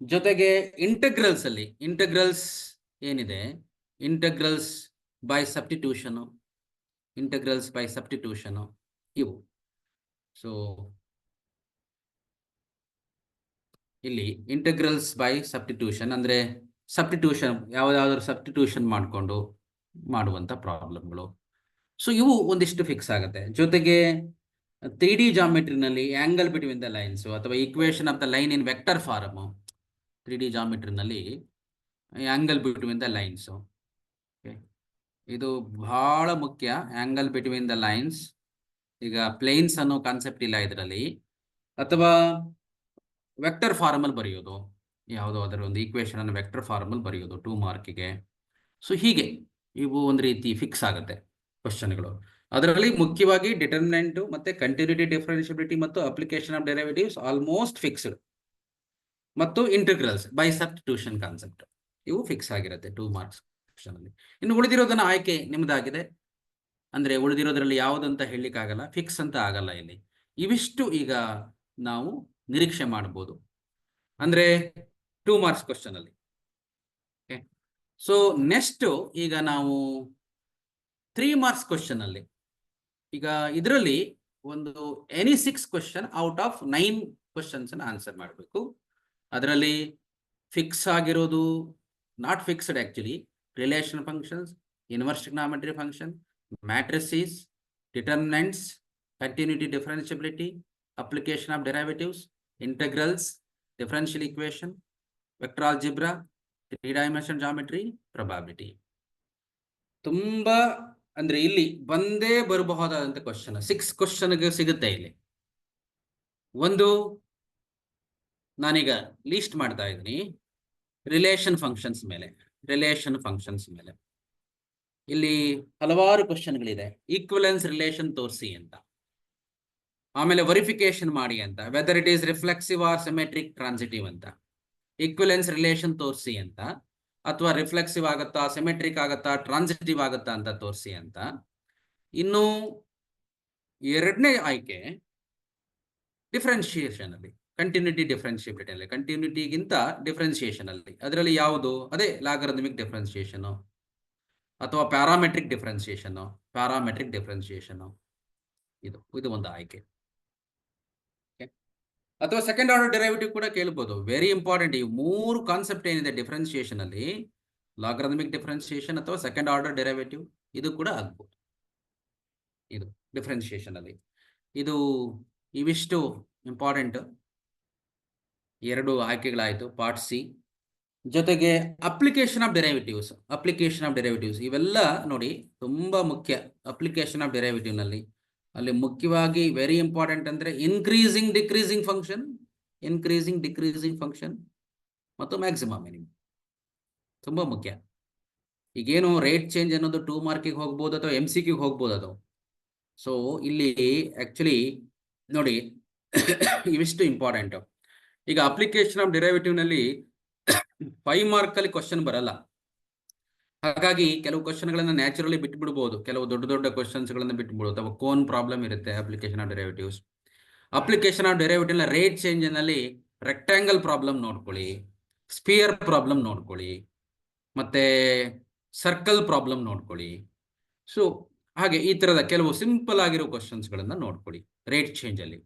ಜೊತೆಗೆ ಇಂಟಗ್ರಲ್ಸ್ ಅಲ್ಲಿ, ಇಂಟಗ್ರಲ್ಸ್ ಏನಿದೆ, ಇಂಟಗ್ರಲ್ಸ್ ಬೈ ಸಬ್ಸ್ಟಿಟ್ಯೂಷನ್, ಇಂಟಗ್ರಲ್ಸ್ ಬೈ ಸಬ್ಸ್ಟಿಟ್ಯೂಷನ್ ಇವು. ಸೊ ಇಲ್ಲಿ ಇಂಟಗ್ರಲ್ಸ್ ಬೈ ಸಬ್ಸ್ಟಿಟ್ಯೂಷನ್ ಅಂದ್ರೆ ಸಬ್ಸ್ಟಿಟ್ಯೂಷನ್, ಯಾವುದಾದ್ರೂ ಸಬ್ಸ್ಟಿಟ್ಯೂಷನ್ ಮಾಡಿಕೊಂಡು ಮಾಡುವಂತ ಪ್ರಾಬ್ಲಮ್ಗಳು. ಸೊ ಇವು ಒಂದಿಷ್ಟು ಫಿಕ್ಸ್ ಆಗುತ್ತೆ. ಜೊತೆಗೆ 3D ಜಾಮೆಟ್ರಿನಲ್ಲಿ ಆಂಗಲ್ ಬಿಟ್ವೀನ್ ದ ಲೈನ್ಸ್, ಅಥವಾ equation of the line in vector form. 3D ಜಾಮೆಟ್ರಿನಲ್ಲಿ ಆಂಗಲ್ ಬಿಟ್ವೀನ್ ದ ಲೈನ್ಸ್, ಇದು ಬಹಳ ಮುಖ್ಯ. ಆಂಗಲ್ ಬಿಟ್ವೀನ್ ದ ಲೈನ್ಸ್, ಈಗ ಪ್ಲೇನ್ಸ್ ಅನ್ನೋ ಕಾನ್ಸೆಪ್ಟ್ ಇಲ್ಲ ಇದರಲ್ಲಿ, ಅಥವಾ ವೆಕ್ಟರ್ ಫಾರ್ಮ್ ಅಲ್ಲಿ ಬರೆಯೋದು, ಯಾವುದೋ ಅದರ ಒಂದು ಈಕ್ವೇಶನ್ ಅನ್ನು ವೆಕ್ಟರ್ ಫಾರ್ಮ್ ಅಲ್ಲಿ ಬರೆಯೋದು 2 ಮಾರ್ಕಿಗೆ. ಸೊ ಹೀಗೆ ಇವು ಒಂದು ರೀತಿ ಫಿಕ್ಸ್ ಆಗುತ್ತೆ ಕ್ವಶನ್ಗಳು. ಅದರಲ್ಲಿ ಮುಖ್ಯವಾಗಿ ಡಿಟರ್ಮಿನೆಂಟ್ ಮತ್ತೆ ಕಂಟಿನ್ಯೂಟಿ ಡಿಫರೆನ್ಷಿಯಬಿಲಿಟಿ ಮತ್ತು application of derivatives almost fixed, ಮತ್ತು ಇಂಟಿಗ್ರಲ್ಸ್ ಬೈ ಸಬ್ಸ್ಟಿಟ್ಯೂಷನ್ ಕಾನ್ಸೆಪ್ಟ್ ಇವು ಫಿಕ್ಸ್ ಆಗಿರುತ್ತೆ 2 ಮಾರ್ಕ್ಸ್ ಕ್ವಶನ್ ಅಲ್ಲಿ. ಇನ್ನು ಉಳಿದಿರೋದನ್ನ ಆಯ್ಕೆ ನಿಮ್ದಾಗಿದೆ, ಅಂದ್ರೆ ಉಳಿದಿರೋದ್ರಲ್ಲಿ ಯಾವುದಂತ ಹೇಳಲಿಕ್ಕಾಗಲ್ಲ, ಫಿಕ್ಸ್ ಅಂತ ಆಗಲ್ಲ ಇಲ್ಲಿ. ಇವಿಷ್ಟು ಈಗ ನಾವು ನಿರೀಕ್ಷೆ ಮಾಡಬಹುದು, ಅಂದ್ರೆ 2 ಮಾರ್ಕ್ಸ್ ಕ್ವಶನ್ ಅಲ್ಲಿ. ಸೊ ನೆಕ್ಸ್ಟ್ ಈಗ ನಾವು 3 ಮಾರ್ಕ್ಸ್ ಕ್ವಶನ್ ಅಲ್ಲಿ, ಈಗ ಇದರಲ್ಲಿ ಒಂದು any 6 question out of 9 questions answer ಮಾಡಬೇಕು. ಅದರಲ್ಲಿ ಫಿಕ್ಸ್ ಆಗಿರೋದು, not fixed actually, relation functions, inverse trigonometry function, matrices, determinants, continuity differentiability, application of derivatives, integrals, differential equation, vector algebra, 3 dimension geometry, probability. ತುಂಬಾ ಅಂದ್ರೆ ಇಲ್ಲಿ ಬಂದೇ ಬರಬಹುದಾದಂತ ಕ್ವಶನ್ 6 ಕ್ವಶನ್ಗೆ ಸಿಗುತ್ತೆ ಇಲ್ಲಿ. ಒಂದು ನಾನೀಗ ಲೀಸ್ಟ್ ಮಾಡ್ತಾ ಇದ್ದೀನಿ ರಿಲೇಷನ್ ಫಂಕ್ಷನ್ಸ್ ಮೇಲೆ. ರಿಲೇಷನ್ ಫಂಕ್ಷನ್ಸ್ ಮೇಲೆ ಇಲ್ಲಿ ಹಲವಾರು ಕ್ವಶನ್ಗಳಿದೆ. ಈಕ್ವಲೆನ್ಸ್ ರಿಲೇಷನ್ ತೋರಿಸಿ ಅಂತ, ಆಮೇಲೆ ವೆರಿಫಿಕೇಶನ್ ಮಾಡಿ ಅಂತ, weather it is reflexive R symmetric transitive ಅಂತ, ಈಕ್ವಲೆನ್ಸ್ ರಿಲೇಷನ್ ತೋರಿಸಿ ಅಂತ, ಅಥವಾ ರಿಫ್ಲೆಕ್ಸಿವ್ ಆಗತ್ತಾ, ಸಿಮೆಟ್ರಿಕ್ ಆಗತ್ತಾ, ಟ್ರಾನ್ಸಿಟಿವ್ ಆಗತ್ತಾ ಅಂತ ತೋರಿಸಿ ಅಂತ. ಇನ್ನು ಎರಡನೇ ಆಯ್ಕೆ ಡಿಫರೆನ್ಶಿಯೇಷನ್ ಅಲ್ಲಿ, ಕಂಟಿನ್ಯೂಟಿ ಡಿಫರೆನ್ಷಿಯಬಿಲಿಟಿ ಅಲ್ಲಿ, ಕಂಟಿನ್ಯೂಟಿಗಿಂತ ಡಿಫರೆನ್ಶಿಯೇಷನ್ ಅಲ್ಲಿ, ಅದರಲ್ಲಿ ಯಾವುದು, ಅದೇ ಲಾಗರಿಥಮಿಕ್ ಡಿಫರೆನ್ಶಿಯೇಷನ್ ಅಥವಾ ಪ್ಯಾರಾಮೆಟ್ರಿಕ್ ಡಿಫರೆನ್ಶಿಯೇಷನ್. ಪ್ಯಾರಾಮೆಟ್ರಿಕ್ ಡಿಫರೆನ್ಶಿಯೇಷನ್ ಇದು ಒಂದು ಆಯ್ಕೆ. ಅಥವಾ ಸೆಕೆಂಡ್ ಆರ್ಡರ್ ಡೆರಿವೇಟಿವ್ ಕೂಡ ಕೇಳಬಹುದು. ವೆರಿ ಇಂಪಾರ್ಟೆಂಟ್ ಈ 3 ಕಾನ್ಸೆಪ್ಟ್ ಏನಿದೆ ಡಿಫರೆನ್ಶಿಯೇಷನ್ ಅಲ್ಲಿ, ಲಾಗರಿಥಮಿಕ್ ಡಿಫರೆನ್ಶಿಯೇಷನ್ ಅಥವಾ ಸೆಕೆಂಡ್ ಆರ್ಡರ್ ಡೆರಿವೇಟಿವ್, ಇದು ಕೂಡ ಆಗ್ಬೋದು. ಇದು ಡಿಫರೆನ್ಶಿಯೇಷನ್ ಅಲ್ಲಿ ಇದು ಇವಿಷ್ಟು ಇಂಪಾರ್ಟೆಂಟ್ 2 ಆಯ್ಕೆಗಳಾಯಿತು ಪಾರ್ಟ್ ಸಿ. ಜೊತೆಗೆ ಅಪ್ಲಿಕೇಶನ್ ಆಫ್ ಡೆರಿವೇಟಿವ್ಸ್ ಇವೆಲ್ಲ ನೋಡಿ ತುಂಬಾ ಮುಖ್ಯ. ಅಪ್ಲಿಕೇಶನ್ ಆಫ್ ಡೆರಿವೇಟಿವ್ ನಲ್ಲಿ ಅಲ್ಲಿ ಮುಖ್ಯವಾಗಿ ವೆರಿ ಇಂಪಾರ್ಟೆಂಟ್ ಅಂದ್ರೆ ಇನ್ಕ್ರೀಸಿಂಗ್ ಡಿಕ್ರೀಸಿಂಗ್ ಫಂಕ್ಷನ್ ಮತ್ತು ಮ್ಯಾಕ್ಸಿಮಮ್ ಮಿನಿಮಮ್ ತುಂಬಾ ಮುಖ್ಯ. ಈಗೇನು ರೇಟ್ ಚೇಂಜ್ ಅನ್ನೋದು 2 ಮಾರ್ಕಿಗೆ ಹೋಗ್ಬೋದು ಅಥವಾ MCQ ಹೋಗ್ಬೋದು ಅದು. ಸೊ ಇಲ್ಲಿ ಆಕ್ಚುಲಿ ನೋಡಿ ಇವಿಷ್ಟು ಇಂಪಾರ್ಟೆಂಟ್. ಈಗ ಅಪ್ಲಿಕೇಶನ್ ಆಫ್ ಡೆರಿವೇಟಿವ್ ನಲ್ಲಿ 5 ಮಾರ್ಕಲ್ಲಿ ಕ್ವಶನ್ ಬರಲ್ಲ. ಹಾಗಾಗಿ ಕೆಲವು ಕ್ವಶನ್ಗಳನ್ನ ನ್ಯಾಚುರಲಿ ಬಿಟ್ಬಿಡ್ಬೋದು, ಕೆಲವು ದೊಡ್ಡ ಕ್ವಶನ್ಸ್ಗಳನ್ನ ಬಿಟ್ಬಿಡ್ಬೋದು. ಅಥವಾ ಕೋನ್ ಪ್ರಾಬ್ಲಮ್ ಇರುತ್ತೆ application of derivatives. Application of derivative rate change ನಲ್ಲಿ ರೆಕ್ಟಾಂಗಲ್ ಪ್ರಾಬ್ಲಮ್ ನೋಡ್ಕೊಳ್ಳಿ, ಸ್ಪಿಯರ್ ಪ್ರಾಬ್ಲಮ್ ನೋಡ್ಕೊಳ್ಳಿ, ಮತ್ತೆ ಸರ್ಕಲ್ ಪ್ರಾಬ್ಲಮ್ ನೋಡ್ಕೊಳ್ಳಿ. ಸೊ ಹಾಗೆ ಈ ತರದ ಕೆಲವು ಸಿಂಪಲ್ ಆಗಿರೋ ಕ್ವಶನ್ಸ್ಗಳನ್ನ ನೋಡ್ಕೊಳ್ಳಿ ರೇಟ್ ಚೇಂಜ್ ಅಲ್ಲಿ.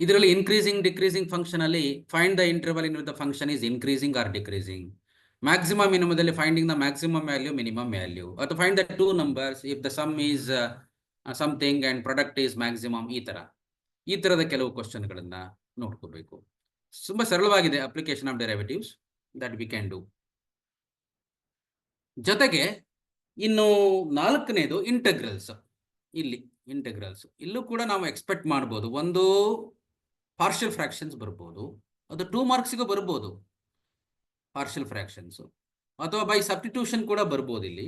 ಇದರಲ್ಲಿ ಇನ್ಕ್ರೀಸಿಂಗ್ ಡಿಕ್ರೀಸಿಂಗ್ ಫಂಕ್ಷನ್ ಅಲ್ಲಿ find the interval in the function is increasing or decreasing. Maximum ಮಿನಿಮದಲ್ಲಿ finding the maximum value minimum value, ಅಥವಾ find the 2 numbers if the sum is something and product is maximum. ಈ ತರದ ಕೆಲವು ಕ್ವಶನ್ಗಳನ್ನ ನೋಡ್ಕೋಬೇಕು. ತುಂಬಾ ಸರಳವಾಗಿದೆ application of derivatives, that we can do. ಜೊತೆಗೆ ಇನ್ನು 4ನೇದು ಇಂಟೆಗ್ರಲ್ಸ್. ಇಲ್ಲೂ ಕೂಡ ನಾವು ಎಕ್ಸ್ಪೆಕ್ಟ್ ಮಾಡ್ಬೋದು. ಒಂದು ಪಾರ್ಷಿಯಲ್ ಫ್ರಾಕ್ಷನ್ಸ್ ಬರ್ಬೋದು, ಅದು 2 ಮಾರ್ಕ್ಸಿಗೂ ಬರ್ಬೋದು ಪಾರ್ಷಿಯಲ್ ಫ್ರಾಕ್ಷನ್ಸ್, ಅಥವಾ ಬೈ ಸಬ್ಸ್ಟಿಟ್ಯೂಷನ್ ಕೂಡ ಬರ್ಬೋದು ಇಲ್ಲಿ,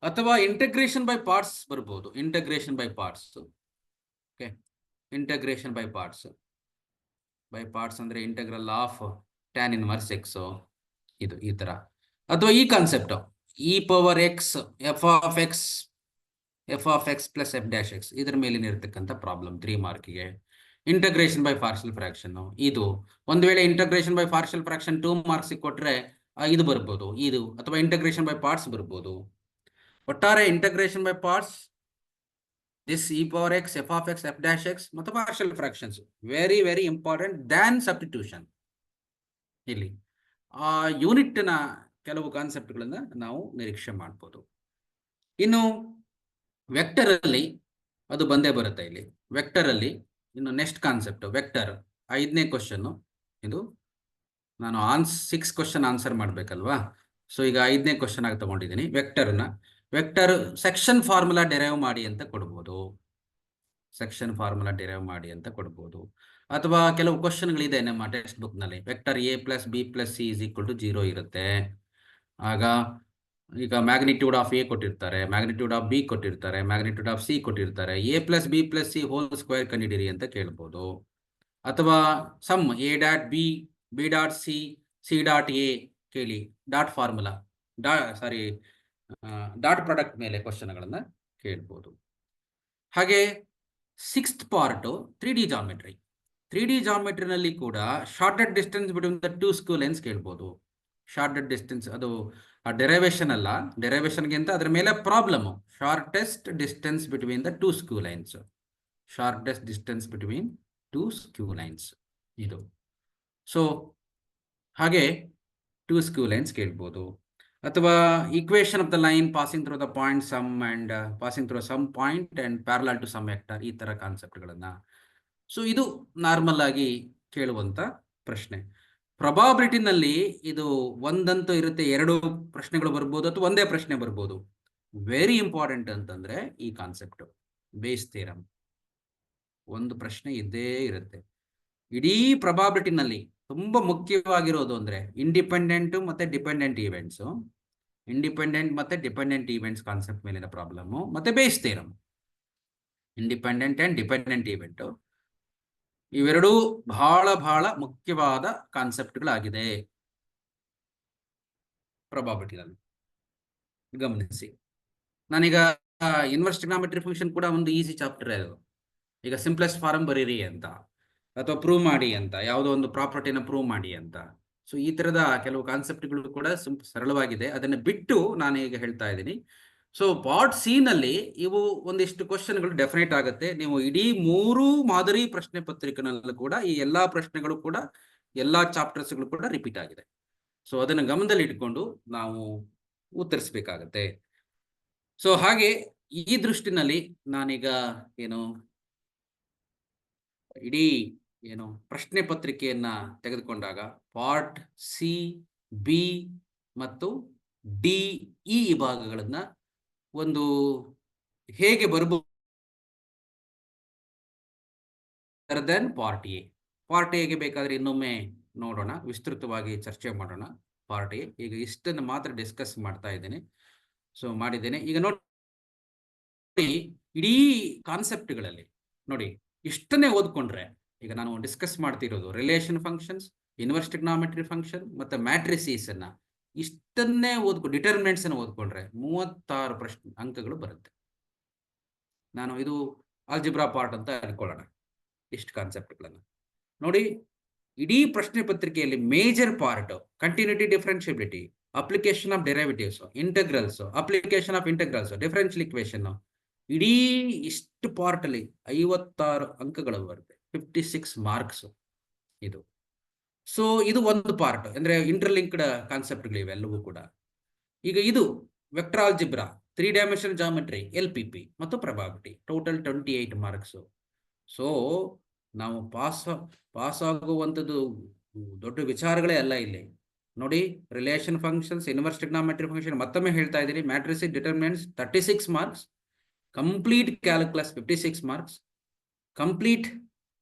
ಅಥವಾ ಇಂಟಗ್ರೇಷನ್ ಬೈ ಪಾರ್ಟ್ಸ್ ಬರ್ಬೋದು. ಇಂಟಗ್ರೇಷನ್ ಬೈ ಪಾರ್ಟ್ಸ್ ಅಂದ್ರೆ integral of tan inverse x ಇದು ಈ ತರ. ಅಥವಾ ಈ concept e⁻x f x plus f'(x) ಇದ್ರ ಮೇಲಿನ ಇರತಕ್ಕಂಥ ಪ್ರಾಬ್ಲಮ್ 3 ಮಾರ್ಕಿಗೆ. ಇಂಟಗ್ರೇಷನ್ ಬೈ ಪಾರ್ಷಿಯಲ್ ಫ್ರಾಕ್ಷನ್ ಇದು ಒಂದು ವೇಳೆ integration by partial fraction 2 marks ಕೊಟ್ರೆ ಇದು ಬರ್ಬೋದು, ಇದು ಅಥವಾ ಇಂಟಗ್ರೇಷನ್ ಬೈ ಪಾರ್ಟ್ಸ್ ಬರ್ಬೋದು. ಒಟ್ಟಾರೆ integration by parts, this e⁻x f(x) f'(x) ಮತ್ತು partial fractions very very important than substitution. ಇಲ್ಲಿ ಆ ಯೂನಿಟ್ನ ಕೆಲವು ಕಾನ್ಸೆಪ್ಟ್ಗಳನ್ನ ನಾವು ನಿರೀಕ್ಷೆ ಮಾಡ್ಬೋದು. ಇನ್ನು ವೆಕ್ಟರ್ ಅಲ್ಲಿ ಅದು ಬಂದೇ ಬರುತ್ತೆ. ಇಲ್ಲಿ ವೆಕ್ಟರ್ ಅಲ್ಲಿ ಇನ್ನು ನೆಕ್ಸ್ಟ್ ಕಾನ್ಸೆಪ್ಟ್ ವೆಕ್ಟರ್ 5ನೇ ಕ್ವಶನ್. ಇದು ನಾನು 6 ಕ್ವಶನ್ ಆನ್ಸರ್ ಮಾಡ್ಬೇಕಲ್ವಾ. ಸೊ ಈಗ 5ನೇ ಕ್ವಶನ್ ಆಗಿ ತಗೊಂಡಿದ್ದೀನಿ. ವೆಕ್ಟರ್ ಸೆಕ್ಷನ್ ಫಾರ್ಮುಲಾ ಡಿರೈವ್ ಮಾಡಿ ಅಂತ ಕೊಡ್ಬೋದು. ಅಥವಾ ಕೆಲವು ಕ್ವಶನ್ಗಳಿದೆ ನಮ್ಮ ಟೆಕ್ಸ್ಟ್ ಬುಕ್ ನಲ್ಲಿ. ವೆಕ್ಟರ್ a + b + c = 0 ಇರುತ್ತೆ. ಆಗ ಈಗ ಮ್ಯಾಗ್ನಿಟ್ಯೂಡ್ ಆಫ್ a ಕೊಟ್ಟಿರ್ತಾರೆ, ಮ್ಯಾಗ್ನಿಟ್ಯೂಡ್ ಆಫ್ b ಕೊಟ್ಟಿರ್ತಾರೆ, ಮ್ಯಾಗ್ನಿಟ್ಯೂಡ್ ಆಫ್ c ಕೊಟ್ಟಿರ್ತಾರೆ. a + b + c whole square ಕಂಡಿಡಿರಿ ಅಂತ ಕೇಳ್ಬೋದು. ಅಥವಾ ಸಮ್ a.b b.c c.a ಕೇಳಿ ಡಾಟ್ ಫಾರ್ಮುಲಾ ಡಾಟ್ ಪ್ರಾಡಕ್ಟ್ ಮೇಲೆ ಕ್ವಶನ್ಗಳನ್ನ ಕೇಳ್ಬೋದು. ಹಾಗೆ 6th part 3D geometry. 3D ಜಾಮೆಟ್ರಿನಲ್ಲಿ ಕೂಡ shortest distance between the 2 skew lines ಕೇಳ್ಬೋದು. ಶಾರ್ಟೆಡ್ ಡಿಸ್ಟೆನ್ಸ್ ಅದು ಡೆರೈವೇಶನ್ ಅಲ್ಲ, ಡೆರೈವೇಶನ್ಗಿಂತ ಅದ್ರ ಮೇಲೆ problem. Shortest distance between the 2 skew lines ಇದು. ಸೊ ಹಾಗೆ 2 ಸ್ಕ್ಯೂ ಲೈನ್ಸ್ ಕೇಳ್ಬೋದು. ಅಥವಾ equation of the line passing through the point some and passing through some point and parallel to some vector, ಈ ತರ ಕಾನ್ಸೆಪ್ಟ್ಗಳನ್ನ. ಸೊ ಇದು ನಾರ್ಮಲ್ ಆಗಿ ಕೇಳುವಂತ ಪ್ರಶ್ನೆ. ಪ್ರೊಬಾಬಿಲಿಟಿನಲ್ಲಿ ಇದು ಒಂದಂತೂ ಇರುತ್ತೆ, 2 ಪ್ರಶ್ನೆಗಳು ಬರ್ಬೋದು ಅಥವಾ ಒಂದೇ ಪ್ರಶ್ನೆ ಬರ್ಬೋದು. ವೆರಿ ಇಂಪಾರ್ಟೆಂಟ್ ಅಂತಂದ್ರೆ ಈ ಕಾನ್ಸೆಪ್ಟ್ ಬೇಸ್ ಥಿಯರಮ್, ಒಂದು ಪ್ರಶ್ನೆ ಇದ್ದೇ ಇರುತ್ತೆ. ಇಡೀ ಪ್ರೊಬಾಬಿಲಿಟಿನಲ್ಲಿ ತುಂಬಾ ಮುಖ್ಯವಾಗಿರೋದು ಅಂದ್ರೆ ಇಂಡಿಪೆಂಡೆಂಟ್ ಮತ್ತೆ ಡಿಪೆಂಡೆಂಟ್ ಈವೆಂಟ್ಸ್ ಕಾನ್ಸೆಪ್ಟ್ ಮೇಲಿನ ಪ್ರಾಬ್ಲಮ್, ಮತ್ತೆ base theorem. Independent and dependent event ಇವೆರಡೂ ಬಹಳ ಮುಖ್ಯವಾದ ಕಾನ್ಸೆಪ್ಟ್ಗಳಾಗಿದೆ ಪ್ರೊಬಾಬಿಲಿಟಿನಲ್ಲಿ. ಗಮನಿಸಿ, ನಾನೀಗ ಇನ್ವರ್ಸ್ ಟ್ರಿಗ್ನಾಮೆಟ್ರಿ ಫಂಕ್ಷನ್ ಕೂಡ ಒಂದು ಈಸಿ ಚಾಪ್ಟರ್ ಅದು. ಈಗ ಸಿಂಪ್ಲೆಸ್ಟ್ ಫಾರ್ಮ್ ಬರೀರಿ ಅಂತ, ಅಥವಾ ಪ್ರೂವ್ ಮಾಡಿ ಅಂತ, ಯಾವುದೋ ಒಂದು ಪ್ರಾಪರ್ಟಿನ ಪ್ರೂವ್ ಮಾಡಿ ಅಂತ. ಸೊ ಈ ತರದ ಕೆಲವು ಕಾನ್ಸೆಪ್ಟ್ಗಳು ಕೂಡ ಸರಳವಾಗಿದೆ. ಅದನ್ನು ಬಿಟ್ಟು ನಾನು ಈಗ ಹೇಳ್ತಾ ಇದ್ದೀನಿ. ಸೊ ಪಾರ್ಟ್ ಸಿ ನಲ್ಲಿ ಇವು ಒಂದಿಷ್ಟು ಕ್ವಶನ್ಗಳು ಡೆಫಿನೆಟ್ ಆಗುತ್ತೆ. ನೀವು ಇಡೀ 3 ಮಾದರಿ ಪ್ರಶ್ನೆ ಪತ್ರಿಕೆನಲ್ಲೂ ಕೂಡ ಈ ಎಲ್ಲಾ ಪ್ರಶ್ನೆಗಳು ಕೂಡ ಎಲ್ಲಾ ಚಾಪ್ಟರ್ಸ್ಗಳು ಕೂಡ ರಿಪೀಟ್ ಆಗಿದೆ. ಸೊ ಅದನ್ನು ಗಮನದಲ್ಲಿ ಇಟ್ಕೊಂಡು ನಾವು ಉತ್ತರಿಸಬೇಕಾಗತ್ತೆ. ಸೊ ಹಾಗೆ ಈ ದೃಷ್ಟಿನಲ್ಲಿ ನಾನೀಗ ಇಡೀ ಏನು ಪ್ರಶ್ನೆ ಪತ್ರಿಕೆಯನ್ನ ತೆಗೆದುಕೊಂಡಾಗ ಪಾರ್ಟ್ ಸಿ, ಬಿ ಮತ್ತು ಡಿ, ಇ ವಿಭಾಗಗಳನ್ನ ಒಂದು ಹೇಗೆ ಬರಬಹುದು ದೆನ್ ಪಾರ್ಟ್ ಎ. ಪಾರ್ಟ್ ಎಗೆ ಬೇಕಾದ್ರೆ ಇನ್ನೊಮ್ಮೆ ನೋಡೋಣ, ವಿಸ್ತೃತವಾಗಿ ಚರ್ಚೆ ಮಾಡೋಣ. ಪಾರ್ಟ್ ಎ ಈಗ ಇಷ್ಟನ್ನು ಮಾತ್ರ ಡಿಸ್ಕಸ್ ಮಾಡ್ತಾ ಇದ್ದೇನೆ. ಸೊ ಮಾಡಿದ್ದೇನೆ. ಈಗ ನೋಡಿ, ಇಡೀ ಕಾನ್ಸೆಪ್ಟ್ಗಳಲ್ಲಿ ನೋಡಿ ಇಷ್ಟನ್ನೇ ಓದ್ಕೊಂಡ್ರೆ, ಈಗ ನಾನು ಡಿಸ್ಕಸ್ ಮಾಡ್ತಿರೋದು relation functions, inverse trigonometry function ಮತ್ತು ಮ್ಯಾಟ್ರಿಸೀಸ್ ಅನ್ನ ಇಷ್ಟನ್ನೇ ಡಿಟರ್ಮಿನೆಂಟ್ಸ್ ಅನ್ನು ಓದ್ಕೊಂಡ್ರೆ 36 ಅಂಕಗಳು ಬರುತ್ತೆ. ನಾನು ಇದು ಆಲ್ಜಿಬ್ರಾ ಪಾರ್ಟ್ ಅಂತ ಅನ್ಕೊಳ್ಳೋಣ. ಇಷ್ಟು ಕಾನ್ಸೆಪ್ಟ್ಗಳನ್ನು ನೋಡಿ. ಇಡೀ ಪ್ರಶ್ನೆ ಪತ್ರಿಕೆಯಲ್ಲಿ major part continuity, differentiability, application of derivatives, integrals, application of integrals, differential equation, ಇಡೀ ಇಷ್ಟು ಪಾರ್ಟ್ ಅಲ್ಲಿ 56 ಅಂಕಗಳು ಬರುತ್ತೆ, 56 ಮಾರ್ಕ್ಸ್ ಇದು. ಸೊ ಇದು ಒಂದು ಪಾರ್ಟ್, ಅಂದ್ರೆ ಇಂಟರ್ಲಿಂಕ್ಡ್ ಕಾನ್ಸೆಪ್ಟ್ಗಳು ಇವೆಲ್ಲವೂ ಕೂಡ. ಈಗ ಇದು vector algebra, 3 dimensional geometry, LPP ಮತ್ತು ಪ್ರೊಬಬಿಲಿಟಿ, ಟೋಟಲ್ 28 ಮಾರ್ಕ್ಸ್. ಸೊ ನಾವು ಪಾಸ್ ಆಗುವಂಥದ್ದು ದೊಡ್ಡ ವಿಚಾರಗಳೇ ಅಲ್ಲ ಇಲ್ಲಿ. ನೋಡಿ, relation functions, inverse trigonometry function, ಮತ್ತೊಮ್ಮೆ ಹೇಳ್ತಾ ಇದ್ದೀನಿ, matrix determinants 36 marks, complete calculus 56 marks, complete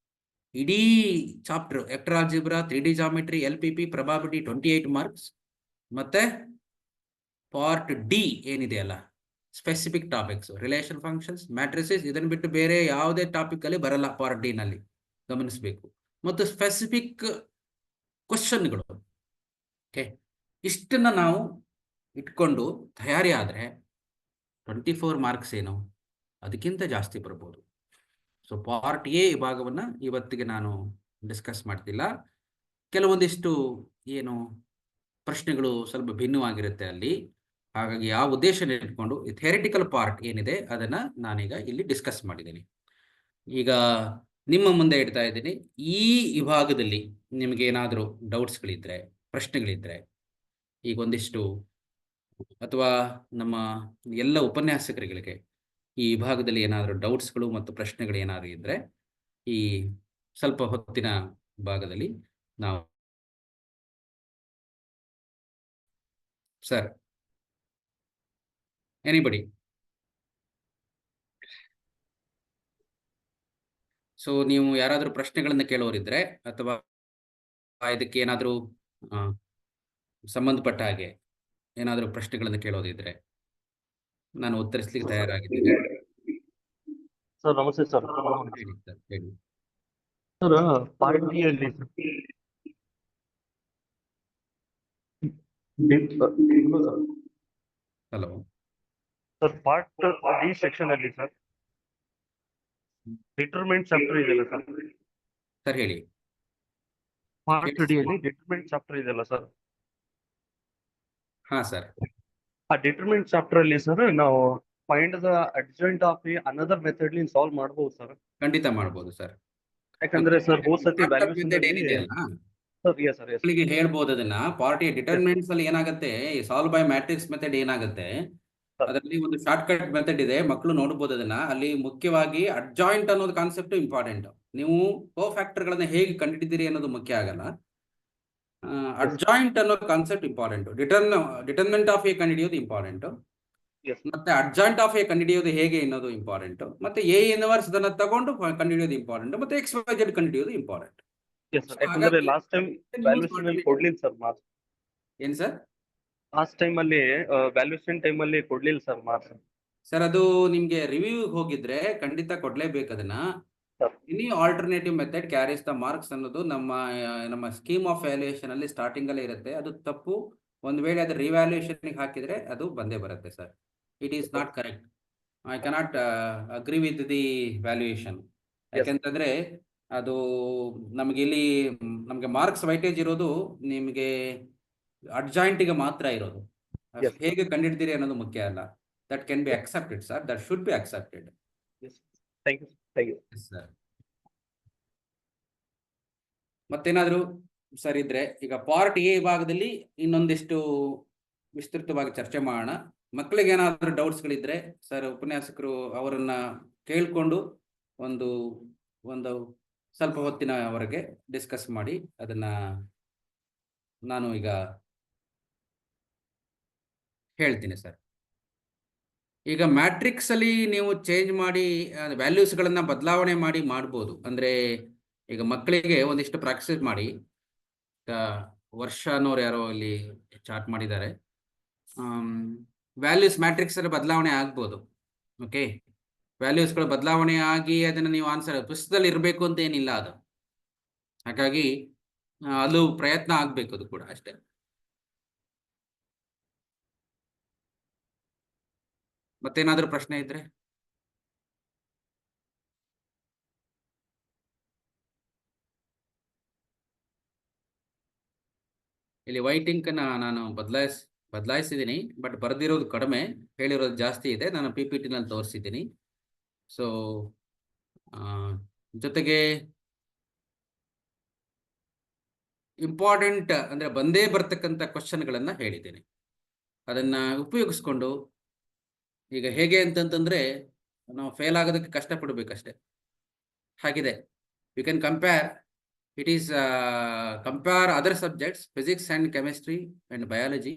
ಇಡೀ chapter vector algebra, 3D geometry, LPP, probability 28 marks. ಮತ್ತೆ ಪಾರ್ಟ್ ಡಿ ಏನಿದೆಯಲ್ಲ, specific topics, relation functions, matrices, ಇದನ್ನು ಬಿಟ್ಟು ಬೇರೆ ಯಾವುದೇ ಟಾಪಿಕ್ ಅಲ್ಲಿ ಬರಲ್ಲ ಪಾರ್ಟ್ ಡಿ ನಲ್ಲಿ, ಗಮನಿಸಬೇಕು. ಮತ್ತು ಸ್ಪೆಸಿಫಿಕ್ ಕ್ವಶನ್ಗಳು. ಓಕೆ, ಇಷ್ಟನ್ನ ನಾವು ಇಟ್ಕೊಂಡು ತಯಾರಿ ಆದರೆ 24 ಮಾರ್ಕ್ಸ್ ಏನು ಅದಕ್ಕಿಂತ ಜಾಸ್ತಿ ಬರ್ಬೋದು. ಸೊ ಪಾರ್ಟ್ ಎ ವಿಭಾಗವನ್ನ ಇವತ್ತಿಗೆ ನಾನು ಡಿಸ್ಕಸ್ ಮಾಡ್ತಿಲ್ಲ. ಕೆಲವೊಂದಿಷ್ಟು ಏನು ಪ್ರಶ್ನೆಗಳು ಸ್ವಲ್ಪ ಭಿನ್ನವಾಗಿರುತ್ತೆ ಅಲ್ಲಿ. ಹಾಗಾಗಿ ಆ ಉದ್ದೇಶ ಇಟ್ಕೊಂಡು ಈ ಥಿಯರಿಟಿಕಲ್ ಪಾರ್ಟ್ ಏನಿದೆ ಅದನ್ನ ನಾನೀಗ ಇಲ್ಲಿ ಡಿಸ್ಕಸ್ ಮಾಡಿದ್ದೀನಿ. ಈಗ ನಿಮ್ಮ ಮುಂದೆ ಇಡ್ತಾ ಇದ್ದೀನಿ. ಈ ವಿಭಾಗದಲ್ಲಿ ನಿಮಗೆ ಏನಾದರೂ ಡೌಟ್ಸ್ಗಳಿದ್ರೆ, ಪ್ರಶ್ನೆಗಳಿದ್ರೆ, ಈಗ ಒಂದಿಷ್ಟು ಅಥವಾ ನಮ್ಮ ಎಲ್ಲ ಉಪನ್ಯಾಸಕರುಗಳಿಗೆ ಈ ವಿಭಾಗದಲ್ಲಿ ಏನಾದರೂ ಡೌಟ್ಸ್ಗಳು ಮತ್ತು ಪ್ರಶ್ನೆಗಳು ಏನಾದರೂ ಇದ್ರೆ ಈ ಸ್ವಲ್ಪ ಹೊತ್ತಿನ ಭಾಗದಲ್ಲಿ ನಾವು ಸರ್, ಎನಿಬಡಿ? ಸೊ ನೀವು ಯಾರಾದರೂ ಪ್ರಶ್ನೆಗಳನ್ನು ಕೇಳೋರಿದ್ರೆ ಅಥವಾ ಇದಕ್ಕೆ ಏನಾದರೂ ಸಂಬಂಧಪಟ್ಟ ಹಾಗೆ ಏನಾದರೂ ಪ್ರಶ್ನೆಗಳನ್ನು ಕೇಳೋದಿದ್ರೆ ನಾನು ಉತ್ತರಿಸಲಿಕ್ಕೆ ತಯಾರಾಗಿದ್ದೀನಿ. ಸರ್ ನಮಸ್ತೆ ಸರ್. ಹೇಳಿ ಸರ್, ಹೇಳಿ. ಸರ್ ಪಾರ್ಟಿಯಲ್ಲಿ hello sir, part D section ಅಲ್ಲಿ ಸರ್ ಡಿಟರ್ಮೆಂಟ್ ಚಾಪ್ಟರ್ ಇದೆಯಲ್ಲ ಸರ್, ಸರ್ ಹೇಳಿ. ಪಾರ್ಟ್ ಡಿ ಅಲ್ಲಿ ಡಿಟರ್ಮೆಂಟ್ ಚಾಪ್ಟರ್ ಇದೆಯಲ್ಲ ಸರ್, ಹಾ ಸರ್. ಆ ಡಿಟರ್ಮೆಂಟ್ ಚಾಪ್ಟರ್ ಅಲ್ಲಿ ಸರ್ ನಾವು find the adjoint of another method solve ಮಾಡಬಹುದು ಸರ್? ಖಂಡಿತ ಮಾಡ್ಬೋದು ಸರ್. ಯಾಕಂದ್ರೆ ಸರ್ ಹೋದ್ಸತಿ ಮೆಥಡ್ ಏನಿದೆಯಲ್ಲ ಸರ್, ಎಸ್ ಸರ್, ಎಸ್ ಹೇಳ್ಬೋದು ಅದನ್ನ. ಪಾರ್ಟಿ ಡಿಟರ್ಮಿನೆಂಟ್ಸ್ ಅಲ್ಲಿ ಏನಾಗುತ್ತೆ, ಸಾಲ್ವ್ ಬೈ ಮ್ಯಾಟ್ರಿಕ್ಸ್ ಮೆಥಡ್ ಏನಾಗುತ್ತೆ, ಅದರಲ್ಲಿ ಒಂದು ಶಾರ್ಟ್ ಕಟ್ ಮೆಥಡ್ ಇದೆ, ಮಕ್ಕಳು ನೋಡಬಹುದು ಅದನ್ನ. ಅಲ್ಲಿ ಮುಖ್ಯವಾಗಿ ಅಡ್ಜಾಯಿಂಟ್ ಅನ್ನೋದು ಕಾನ್ಸೆಪ್ಟ್ ಇಂಪಾರ್ಟೆಂಟ್. ನೀವು ಕೋಫ್ಯಾಕ್ಟರ್ ಗಳನ್ನ ಹೇಗೆ ಕಂಡುಹಿಡಿದಿರಿ ಅನ್ನೋದು ಮುಖ್ಯ ಆಗಲ್ಲ. ಅಡ್ಜಾಯಿಂಟ್ ಅನ್ನೋ concept important. Determinant of A ಕಂಡುಹಿಡಿಯೋದು ಇಂಪಾರ್ಟೆಂಟ್, ಮತ್ತೆ ಅಡ್ಜಾಯಿಂಟ್ ಆಫ್ ಎ ಕಂಡುಹಿಡಿಯೋದು ಹೇಗೆ ಅನ್ನೋದು ಇಂಪಾರ್ಟೆಂಟ್, ಮತ್ತೆ ಎ ಇನ್ವರ್ಸ್ ಅದನ್ನ ತಗೊಂಡು ಕಂಡುಹಿಡಿಯೋದು ಇಂಪಾರ್ಟೆಂಟ್, ಮತ್ತೆ XYZ ಕಂಡುಹಿಡಿಯೋದು ಇಂಪಾರ್ಟೆಂಟ್. ಯಾಕಂದ್ರೆ ಲಾಸ್ಟ್ ಟೈಮ್ ವ್ಯಾಲ್ಯೂಯೇಷನ್ ಅಲ್ಲಿ ಕೊಡ್ಲಿಲ್ಲ ಸರ್ ಮಾರ್ಕ್ಸ್. ಏನ್ ಸರ್? ಲಾಸ್ಟ್ ಟೈಮ್ ಅಲ್ಲಿ ವ್ಯಾಲ್ಯೂಯೇಷನ್ ಟೈಮ್ ಅಲ್ಲಿ ಕೊಡ್ಲಿಲ್ಲ ಸರ್ ಮಾರ್ಕ್ಸ್. ಸರ್ ಅದು ನಿಮ್ಗೆ ರಿವ್ಯೂ ಹೋಗಿದ್ರೆ ಖಂಡಿತ ಕೊಡ್ಲೇಬೇಕು ಅದನ್ನ. Any alternative method carries the marks ಅನ್ನೋದು ನಮ್ಮ ಸ್ಕೀಮ್ ಆಫ್ ವ್ಯಾಲ್ಯೂಯೇಷನ್ ಅಲ್ಲಿ ಸ್ಟಾರ್ಟಿಂಗ್ ಅಲ್ಲೇ ಇರುತ್ತೆ. ಅದು ತಪ್ಪು. ಒಂದು ವೇಳೆ ಅದು ರಿವ್ಯಾಲ್ಯೂಯೇಷನ್ ಹಾಕಿದ್ರೆ ಅದು ಬಂದೇ ಬರುತ್ತೆ sir. It is not correct. I cannot agree with the valuation. ಯಾಕೆಂತಂದ್ರೆ ಅದು ನಮಗೆ ಮಾರ್ಕ್ಸ್ ವೈಟೇಜ್ ಇರೋದು ನಿಮಗೆ ಅಡ್ಜಾಯಿಂಟಿಗೆ ಮಾತ್ರ ಇರೋದು. ಹೇಗೆ ಕಂಡಿಡ್ತೀರಿ ಅನ್ನೋದು ಮುಖ್ಯ ಅಲ್ಲ. That can be accepted sir, that should be accepted. Thank you, thank you sir. ಮತ್ತೇನಾದ್ರು ಸರ್ ಇದ್ರೆ ಈಗ ಪಾರ್ಟ್ ಎ ಭಾಗದಲ್ಲಿ ಇನ್ನೊಂದಿಷ್ಟು ವಿಸ್ತೃತವಾಗಿ ಚರ್ಚೆ ಮಾಡೋಣ. ಮಕ್ಕಳಿಗೆ ಏನಾದರೂ ಡೌಟ್ಸ್ಗಳಿದ್ರೆ ಸರ್ ಉಪನ್ಯಾಸಕರು ಅವರನ್ನ ಕೇಳ್ಕೊಂಡು ಒಂದು ಸ್ವಲ್ಪ ಹೊತ್ತಿನವರೆಗೆ ಡಿಸ್ಕಸ್ ಮಾಡಿ ಅದನ್ನ ನಾನು ಈಗ ಹೇಳ್ತೀನಿ ಸರ್. ಈಗ ಮ್ಯಾಟ್ರಿಕ್ಸ್ ಅಲ್ಲಿ ನೀವು ಚೇಂಜ್ ಮಾಡಿ ವ್ಯಾಲ್ಯೂಸ್ಗಳನ್ನ ಬದಲಾವಣೆ ಮಾಡಿ ಮಾಡ್ಬೋದು. ಅಂದ್ರೆ ಈಗ ಮಕ್ಕಳಿಗೆ ಒಂದಿಷ್ಟು ಪ್ರಾಕ್ಟೀಸ್ ಮಾಡಿ, ವರ್ಷ ಅನ್ನೋರು ಯಾರೋ ಇಲ್ಲಿ ಚಾರ್ಟ್ ಮಾಡಿದ್ದಾರೆ, ವ್ಯಾಲ್ಯೂಸ್ ಮ್ಯಾಟ್ರಿಕ್ಸ್ ಅಲ್ಲಿ ಬದಲಾವಣೆ ಆಗ್ಬೋದು. ಓಕೆ, ವ್ಯಾಲ್ಯೂಸ್ಗಳು ಬದಲಾವಣೆ ಆಗಿ ಅದನ್ನು ನೀವು ಆನ್ಸರ್ ಪುಸ್ತಕದಲ್ಲಿ ಇರಬೇಕು ಅಂತ ಏನಿಲ್ಲ ಅದು. ಹಾಗಾಗಿ ಅದು ಪ್ರಯತ್ನ ಆಗ್ಬೇಕು, ಅದು ಕೂಡ ಅಷ್ಟೇ. ಮತ್ತೇನಾದ್ರೂ ಪ್ರಶ್ನೆ ಇದ್ರೆ? ಇಲ್ಲಿ ವೈಟ್ ಇಂಕ್ ನಾನು ಬದಲಾಯಿಸಿದ್ದೀನಿ, ಬಟ್ ಬರೆದಿರೋದು ಕಡಿಮೆ, ಹೇಳಿರೋದು ಜಾಸ್ತಿ ಇದೆ. ನಾನು PPT ನಲ್ಲಿ ತೋರಿಸಿದ್ದೀನಿ. ಸೊ ಜೊತೆಗೆ ಇಂಪಾರ್ಟೆಂಟ್ ಅಂದ್ರೆ ಬಂದೇ ಬರ್ತಕ್ಕಂಥ ಕ್ವಶನ್ಗಳನ್ನ ಹೇಳಿದ್ದೇನೆ. ಅದನ್ನ ಉಪಯೋಗಿಸ್ಕೊಂಡು ಈಗ ಹೇಗೆ ಅಂತಂತಂದ್ರೆ ನಾವು ಫೇಲ್ ಆಗೋದಕ್ಕೆ ಕಷ್ಟಪಡಬೇಕಷ್ಟೇ. ಹಾಗಿದೆ, you can compare. It is compare other subjects, physics and chemistry and biology.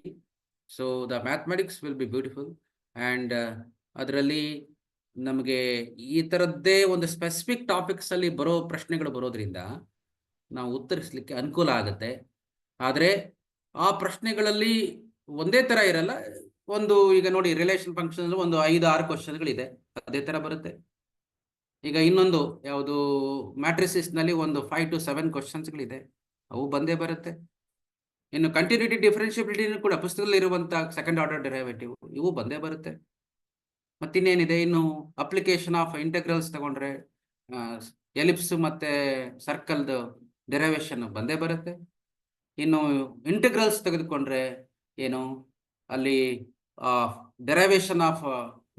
So the mathematics will be beautiful. And ಅದರಲ್ಲಿ ನಮಗೆ ಈ ಥರದ್ದೇ ಒಂದು ಸ್ಪೆಸಿಫಿಕ್ ಟಾಪಿಕ್ಸ್ ಅಲ್ಲಿ ಬರೋ ಪ್ರಶ್ನೆಗಳು ಬರೋದ್ರಿಂದ ನಾವು ಉತ್ತರಿಸಲಿಕ್ಕೆ ಅನುಕೂಲ ಆಗುತ್ತೆ. ಆದರೆ ಆ ಪ್ರಶ್ನೆಗಳಲ್ಲಿ ಒಂದೇ ಥರ ಇರಲ್ಲ. ಈಗ ನೋಡಿ, ರಿಲೇಷನ್ ಫಂಕ್ಷನ್ ಒಂದು 5-6 ಕ್ವಶನ್ಗಳಿದೆ, ಅದೇ ಥರ ಬರುತ್ತೆ. ಈಗ ಇನ್ನೊಂದು ಯಾವುದು ಮ್ಯಾಟ್ರಿಸಿಸ್ ನಲ್ಲಿ ಒಂದು 5 to 7 ಕ್ವಶನ್ಸ್ಗಳಿದೆ, ಅವು ಬಂದೇ ಬರುತ್ತೆ. ಇನ್ನು ಕಂಟಿನ್ಯೂಟಿ ಡಿಫರೆನ್ಷಿಯಬಿಲಿಟಿ ಕೂಡ ಪುಸ್ತಕದಲ್ಲಿ ಇರುವಂತಹ ಸೆಕೆಂಡ್ ಆರ್ಡರ್ ಡೆರಿವೇಟಿವ್ ಇವು ಬಂದೇ ಬರುತ್ತೆ. ಮತ್ತಿನ್ನೇನಿದೆ, ಇನ್ನು ಅಪ್ಲಿಕೇಶನ್ ಆಫ್ ಇಂಟೆಗ್ರಲ್ಸ್ ತಗೊಂಡ್ರೆ ಎಲಿಪ್ಸ್ ಮತ್ತೆ ಸರ್ಕಲ್ದು ಡೆರಿವೇಶನ್ ಬಂದೇ ಬರುತ್ತೆ. ಇನ್ನು ಇಂಟೆಗ್ರಲ್ಸ್ ತೆಗೆದುಕೊಂಡ್ರೆ ಏನು, ಅಲ್ಲಿ derivation of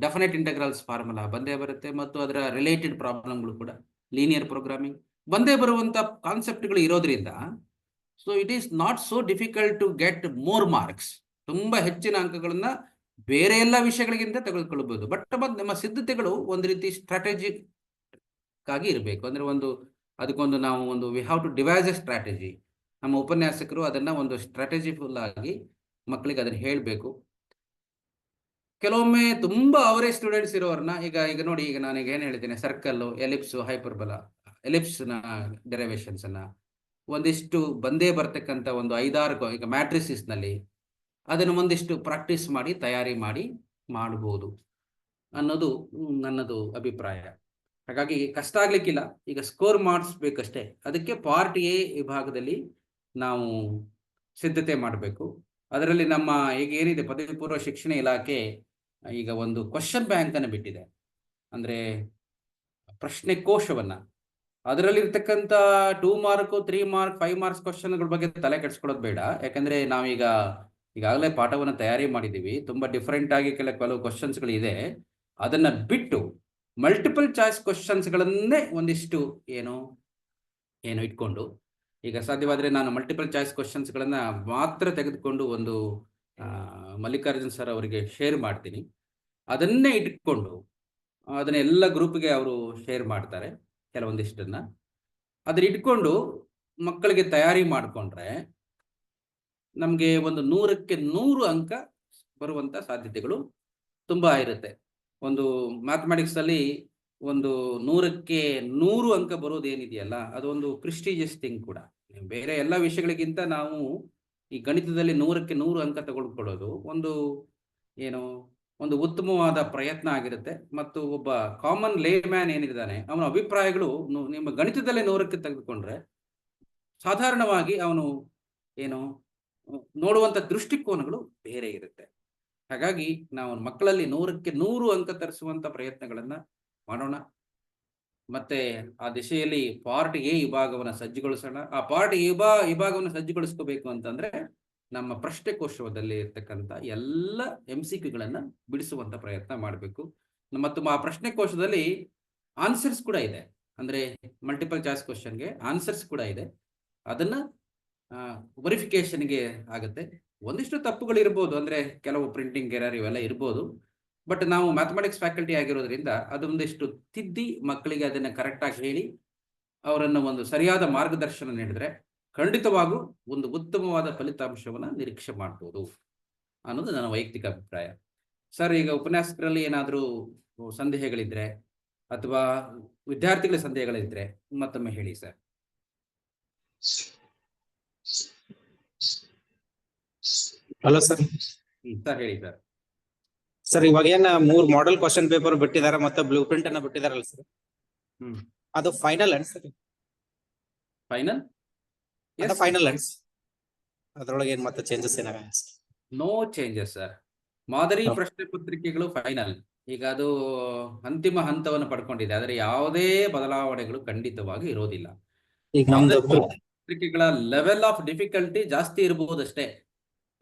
definite integrals formula ಬಂದೇ ಬರುತ್ತೆ, ಮತ್ತು ಅದರ ರಿಲೇಟೆಡ್ ಪ್ರಾಬ್ಲಮ್ಗಳು ಕೂಡ, ಲೀನಿಯರ್ ಪ್ರೋಗ್ರಾಮಿಂಗ್ ಬಂದೇ ಬರುವಂತ ಕಾನ್ಸೆಪ್ಟ್ಗಳು ಇರೋದ್ರಿಂದ so it is not so difficult to get more marks. ತುಂಬಾ ಹೆಚ್ಚಿನ ಅಂಕಗಳನ್ನ ಬೇರೆ ಎಲ್ಲ ವಿಷಯಗಳಿಗಿಂತ ತೆಗೆದುಕೊಳ್ಳಬಹುದು. ಬಟ್ ನಮ್ಮ ಸಿದ್ಧತೆಗಳು ಒಂದು ರೀತಿ ಸ್ಟ್ರಾಟಜಿಕ್ ಆಗಿ ಇರಬೇಕು. ಅಂದ್ರೆ ಅದಕ್ಕೊಂದು ನಾವು we have to devise a strategy. ನಮ್ಮ ಉಪನ್ಯಾಸಕರು ಅದನ್ನ ಒಂದು ಸ್ಟ್ರಾಟಜಿಫುಲ್ ಆಗಿ ಮಕ್ಕಳಿಗೆ ಅದನ್ನ ಹೇಳಬೇಕು. ಕೆಲವೊಮ್ಮೆ ತುಂಬಾ ಅವರೇ ಸ್ಟೂಡೆಂಟ್ಸ್ ಇರೋರನ್ನ ಈಗ ನೋಡಿ, ಈಗ ನಾನೀಗ ಏನ್ ಹೇಳಿದ್ದೇನೆ, ಸರ್ಕಲ್, ಎಲಿಪ್ಸ್, ಹೈಪರ್ಬಲ, ಎಲಿಪ್ಸ್ ನ ಡೆರಿವೇಶನ್ಸ್ ಅನ್ನ ಒಂದಿಷ್ಟು ಬಂದೇ ಬರ್ತಕ್ಕಂಥ ಒಂದು 5-6 ಈಗ ಮ್ಯಾಟ್ರಿಸಿಸ್ ನಲ್ಲಿ ಅದನ್ನು ಒಂದಿಷ್ಟು ಪ್ರಾಕ್ಟೀಸ್ ಮಾಡಿ ತಯಾರಿ ಮಾಡಬಹುದು ಅನ್ನೋದು ನನ್ನದು ಅಭಿಪ್ರಾಯ. ಹಾಗಾಗಿ ಕಷ್ಟ ಆಗ್ಲಿಕ್ಕಿಲ್ಲ, ಈಗ ಸ್ಕೋರ್ ಮಾಡಿಸ್ಬೇಕಷ್ಟೇ. ಅದಕ್ಕೆ ಪಾರ್ಟ್ ಎ ವಿಭಾಗದಲ್ಲಿ ನಾವು ಸಿದ್ಧತೆ ಮಾಡಬೇಕು. ಅದರಲ್ಲಿ ನಮ್ಮ ಈಗ ಏನಿದೆ, ಪದವಿ ಪೂರ್ವ ಶಿಕ್ಷಣ ಇಲಾಖೆ ಈಗ ಒಂದು ಕ್ವಶನ್ ಬ್ಯಾಂಕ್ ಅನ್ನು ಬಿಟ್ಟಿದೆ. ಅಂದ್ರೆ ಪ್ರಶ್ನೆ ಕೋಶವನ್ನ, ಅದರಲ್ಲಿರ್ತಕ್ಕಂಥ 2 ಮಾರ್ಕ್ 3 ಮಾರ್ಕ್ 5 ಮಾರ್ಕ್ಸ್ ಕ್ವಶನ್ಗಳ ಬಗ್ಗೆ ತಲೆ ಕೆಡಿಸ್ಕೊಳ್ಳೋದು ಬೇಡ. ಯಾಕಂದ್ರೆ ಈಗಾಗಲೇ ಪಾಠವನ್ನು ತಯಾರಿ ಮಾಡಿದ್ದೀವಿ, ತುಂಬಾ ಡಿಫ್ರೆಂಟ್ ಆಗಿ ಕೆಲವು ಕ್ವಶನ್ಸ್ಗಳು ಇದೆ. ಅದನ್ನ ಬಿಟ್ಟು ಮಲ್ಟಿಪಲ್ ಚಾಯ್ಸ್ ಕ್ವಶನ್ಸ್ಗಳನ್ನೇ ಒಂದಿಷ್ಟು ಏನು ಇಟ್ಕೊಂಡು, ಈಗ ಸಾಧ್ಯವಾದರೆ ನಾನು ಮಲ್ಟಿಪಲ್ ಚಾಯ್ಸ್ ಕ್ವಶನ್ಸ್ಗಳನ್ನ ಮಾತ್ರ ತೆಗೆದುಕೊಂಡು ಒಂದು ಮಲ್ಲಿಕಾರ್ಜುನ್ ಸರ್ ಅವರಿಗೆ ಶೇರ್ ಮಾಡ್ತೀನಿ. ಅದನ್ನೇ ಇಟ್ಕೊಂಡು ಅದನ್ನ ಎಲ್ಲ ಗ್ರೂಪ್ಗೆ ಅವರು ಶೇರ್ ಮಾಡ್ತಾರೆ ಕೆಲವೊಂದಿಷ್ಟನ್ನ. ಅದನ್ನ ಇಟ್ಕೊಂಡು ಮಕ್ಕಳಿಗೆ ತಯಾರಿ ಮಾಡಿಕೊಂಡ್ರೆ ನಮಗೆ ಒಂದು 100ಕ್ಕೆ 100 ಅಂಕ ಬರುವಂತ ಸಾಧ್ಯತೆಗಳು ತುಂಬಾ ಇರುತ್ತೆ. ಒಂದು ಮ್ಯಾಥಮೆಟಿಕ್ಸ್ ಅಲ್ಲಿ ಒಂದು 100ಕ್ಕೆ 100 ಅಂಕ ಬರೋದೇನಿದೆಯಲ್ಲ, ಅದೊಂದು ಪ್ರೆಸ್ಟೀಜಿಯಸ್ ಥಿಂಗ್ ಕೂಡ. ಬೇರೆ ಎಲ್ಲ ವಿಷಯಗಳಿಗಿಂತ ನಾವು ಈ ಗಣಿತದಲ್ಲಿ 100ಕ್ಕೆ 100 ಅಂಕ ತಗೊಳ್ಕೊಳ್ಳೋದು ಒಂದು ಉತ್ತಮವಾದ ಪ್ರಯತ್ನ ಆಗಿರುತ್ತೆ. ಮತ್ತು ಒಬ್ಬ ಕಾಮನ್ ಲೇಮ್ಯಾನ್ ಏನಿದ್ದಾನೆ, ಅವನ ಅಭಿಪ್ರಾಯಗಳು ನಿಮ್ಮ ಗಣಿತದಲ್ಲೇ 100ಕ್ಕೆ ತೆಗೆದುಕೊಂಡ್ರೆ ಸಾಧಾರಣವಾಗಿ ಅವನು ನೋಡುವಂತ ದೃಷ್ಟಿಕೋನಗಳು ಬೇರೆ ಇರುತ್ತೆ. ಹಾಗಾಗಿ ನಾವು ಮಕ್ಕಳಲ್ಲಿ 100ಕ್ಕೆ 100 ಅಂಕ ತರಿಸುವಂತ ಪ್ರಯತ್ನಗಳನ್ನ ಮಾಡೋಣ. ಮತ್ತೆ ಆ ದಿಶೆಯಲ್ಲಿ ಪಾರ್ಟ್ ಎ ವಿಭಾಗವನ್ನು ಸಜ್ಜುಗೊಳಿಸೋಣ. ಆ ಪಾರ್ಟ್ ಎ ವಿಭಾಗವನ್ನು ಸಜ್ಜುಗೊಳಿಸ್ಕೋಬೇಕು ಅಂತಂದ್ರೆ ನಮ್ಮ ಪ್ರಶ್ನೆ ಕೋಶದಲ್ಲಿ ಇರ್ತಕ್ಕಂಥ ಎಲ್ಲ MCQಗಳನ್ನ ಬಿಡಿಸುವಂತ ಪ್ರಯತ್ನ ಮಾಡಬೇಕು. ಮತ್ತು ಆ ಪ್ರಶ್ನೆ ಕೋಶದಲ್ಲಿ ಆನ್ಸರ್ಸ್ ಕೂಡ ಇದೆ. ಅಂದ್ರೆ ಮಲ್ಟಿಪಲ್ ಚಾಯ್ಸ್ ಕ್ವಶನ್ಗೆ ಆನ್ಸರ್ಸ್ ಕೂಡ ಇದೆ. ಅದನ್ನ ವೆರಿಫಿಕೇಶನ್ಗೆ ಆಗುತ್ತೆ. ಒಂದಿಷ್ಟು ತಪ್ಪುಗಳು ಇರ್ಬೋದು, ಅಂದ್ರೆ ಕೆಲವು ಪ್ರಿಂಟಿಂಗ್ ಎರರ್ ಇವೆಲ್ಲ ಇರ್ಬೋದು. ಬಟ್ ನಾವು ಮ್ಯಾಥಮೆಟಿಕ್ಸ್ ಫ್ಯಾಕಲ್ಟಿ ಆಗಿರೋದ್ರಿಂದ ಅದೊಂದಿಷ್ಟು ತಿದ್ದಿ ಮಕ್ಕಳಿಗೆ ಅದನ್ನ ಕರೆಕ್ಟ್ ಆಗಿ ಹೇಳಿ ಅವರನ್ನು ಒಂದು ಸರಿಯಾದ ಮಾರ್ಗದರ್ಶನ ನೀಡಿದ್ರೆ ಖಂಡಿತವಾಗೂ ಒಂದು ಉತ್ತಮವಾದ ಫಲಿತಾಂಶವನ್ನು ನಿರೀಕ್ಷೆ ಮಾಡ್ಬೋದು ಅನ್ನೋದು ನನ್ನ ವೈಯಕ್ತಿಕ ಅಭಿಪ್ರಾಯ. ಸರ್, ಈಗ ಉಪನ್ಯಾಸಕರಲ್ಲಿ ಏನಾದರೂ ಸಂದೇಹಗಳಿದ್ರೆ ಅಥವಾ ವಿದ್ಯಾರ್ಥಿಗಳ ಸಂದೇಹಗಳಿದ್ರೆ ಮತ್ತೊಮ್ಮೆ ಹೇಳಿ ಸರ್. Hello sir. ಸರ್ ಹೇಳಿ ಸರ್. ಸರ್, ಇವಾಗ ಏನ್ 3 ಮಾಡೆಲ್ ಕ್ವಶನ್ ಪೇಪರ್ ಬಿಟ್ಟಿದ್ದಾರೆ ಮತ್ತೆ ಬ್ಲೂ ಪ್ರಿಂಟ್ ಅನ್ನ ಬಿಟ್ಟಿದಾರಲ್ಲ ಸರ್, ಅದು ಫೈನಲ್ ಸರ್? ಫೈನಲ್ ಫೈನಲ್ ಅದ್ರೊಳಗೆ ಏನ್ ಮತ್ತೆ ಚೇಂಜಸ್ ಏನಾಗ? No changes sir. ಮಾದರಿ ಪ್ರಶ್ನೆ ಪತ್ರಿಕೆಗಳು ಫೈನಲ್. ಈಗ ಅದು ಅಂತಿಮ ಹಂತವನ್ನು ಪಡ್ಕೊಂಡಿದೆ, ಆದರೆ ಯಾವುದೇ ಬದಲಾವಣೆಗಳು ಖಂಡಿತವಾಗಿ ಇರೋದಿಲ್ಲ. ಈಗ ನಮ್ದು ಪತ್ರಿಕೆಗಳ ಲೆವೆಲ್ ಆಫ್ ಡಿಫಿಕಲ್ಟಿ ಜಾಸ್ತಿ ಇರಬಹುದಷ್ಟೇ,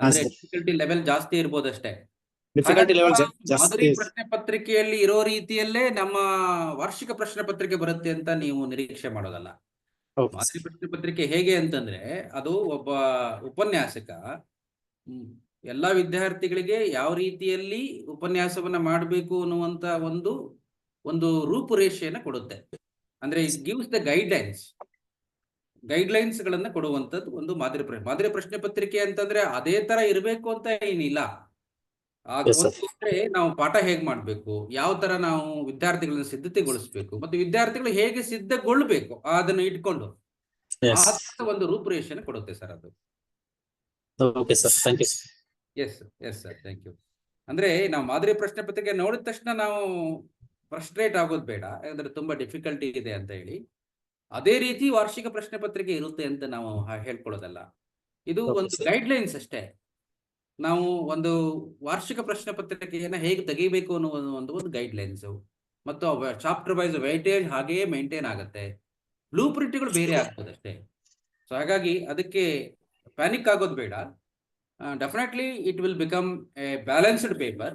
ಅಂದ್ರೆ ಡಿಫಿಕಲ್ಟಿ ಲೆವೆಲ್ ಜಾಸ್ತಿ ಇರಬಹುದಷ್ಟೇ. ಮಾದರಿ ಪ್ರಶ್ನೆ ಪತ್ರಿಕೆಯಲ್ಲಿ ಇರೋ ರೀತಿಯಲ್ಲೇ ನಮ್ಮ ವಾರ್ಷಿಕ ಪ್ರಶ್ನೆ ಪತ್ರಿಕೆ ಬರುತ್ತೆ ಅಂತ ನೀವು ನಿರೀಕ್ಷೆ ಮಾಡೋದಲ್ಲ. ಮಾದರಿ ಪ್ರಶ್ನೆ ಪತ್ರಿಕೆ ಹೇಗೆ ಅಂತಂದ್ರೆ, ಅದು ಒಬ್ಬ ಉಪನ್ಯಾಸಕ ಎಲ್ಲಾ ವಿದ್ಯಾರ್ಥಿಗಳಿಗೆ ಯಾವ ರೀತಿಯಲ್ಲಿ ಉಪನ್ಯಾಸವನ್ನ ಮಾಡಬೇಕು ಅನ್ನುವಂತ ಒಂದು ರೂಪುರೇಷೆಯನ್ನ ಕೊಡುತ್ತೆ. ಅಂದ್ರೆ ಇಟ್ ಗಿವ್ಸ್ ದ ಗೈಡ್ಲೈನ್ಸ್ ಗಳನ್ನ ಕೊಡುವಂತದ್ದು ಒಂದು ಮಾದರಿ ಪ್ರಶ್ನೆ ಪತ್ರಿಕೆ ಅಂತಂದ್ರೆ ಅದೇ ತರ ಇರಬೇಕು ಅಂತ ಏನಿಲ್ಲ. ನಾವು ಪಾಠ ಹೇಗ್ ಮಾಡ್ಬೇಕು, ಯಾವ ತರ ನಾವು ವಿದ್ಯಾರ್ಥಿಗಳನ್ನ ಸಿದ್ಧತೆಗೊಳಿಸ್ಬೇಕು, ಮತ್ತೆ ವಿದ್ಯಾರ್ಥಿಗಳು ಹೇಗೆ ಸಿದ್ಧಗೊಳ್ಬೇಕು ಅದನ್ನು ಇಟ್ಕೊಂಡು ಒಂದು ರೂಪುರೇಷೆಯನ್ನು ಕೊಡುತ್ತೆ ಸರ್ ಅದು. Yes sir, thank you. ಅಂದ್ರೆ ನಾವು ಮಾದರಿ ಪ್ರಶ್ನೆ ಪತ್ರಿಕೆ ನೋಡಿದ ತಕ್ಷಣ ನಾವು ಫ್ರಸ್ಟ್ರೇಟ್ ಆಗೋದು ಬೇಡ, ಯಾಕಂದ್ರೆ ತುಂಬಾ ಡಿಫಿಕಲ್ಟಿ ಇದೆ ಅಂತ ಹೇಳಿ. ಅದೇ ರೀತಿ ವಾರ್ಷಿಕ ಪ್ರಶ್ನೆ ಪತ್ರಿಕೆ ಇರುತ್ತೆ ಅಂತ ನಾವು ಹೇಳ್ಕೊಳ್ಳೋದಲ್ಲ. ಇದು ಒಂದು ಗೈಡ್ಲೈನ್ಸ್ ಅಷ್ಟೇ. ನಾವು ಒಂದು ವಾರ್ಷಿಕ ಪ್ರಶ್ನೆ ಪತ್ರಿಕೆಯನ್ನ ಹೇಗೆ ತೆಗಿಬೇಕು ಅನ್ನೋ ಒಂದು ಗೈಡ್ಲೈನ್ಸ್, ಮತ್ತು ಚಾಪ್ಟರ್ ವೈಸ್ ವೈಟೇಜ್ ಹಾಗೆಯೇ ಮೇಂಟೈನ್ ಆಗುತ್ತೆ, ಬ್ಲೂ ಪ್ರಿಂಟ್ಗಳು ಬೇರೆ ಆಗ್ತದಷ್ಟೇ. ಸೊ ಹಾಗಾಗಿ ಅದಕ್ಕೆ ಪ್ಯಾನಿಕ್ ಆಗೋದು ಬೇಡ. Definitely it will become A balanced paper.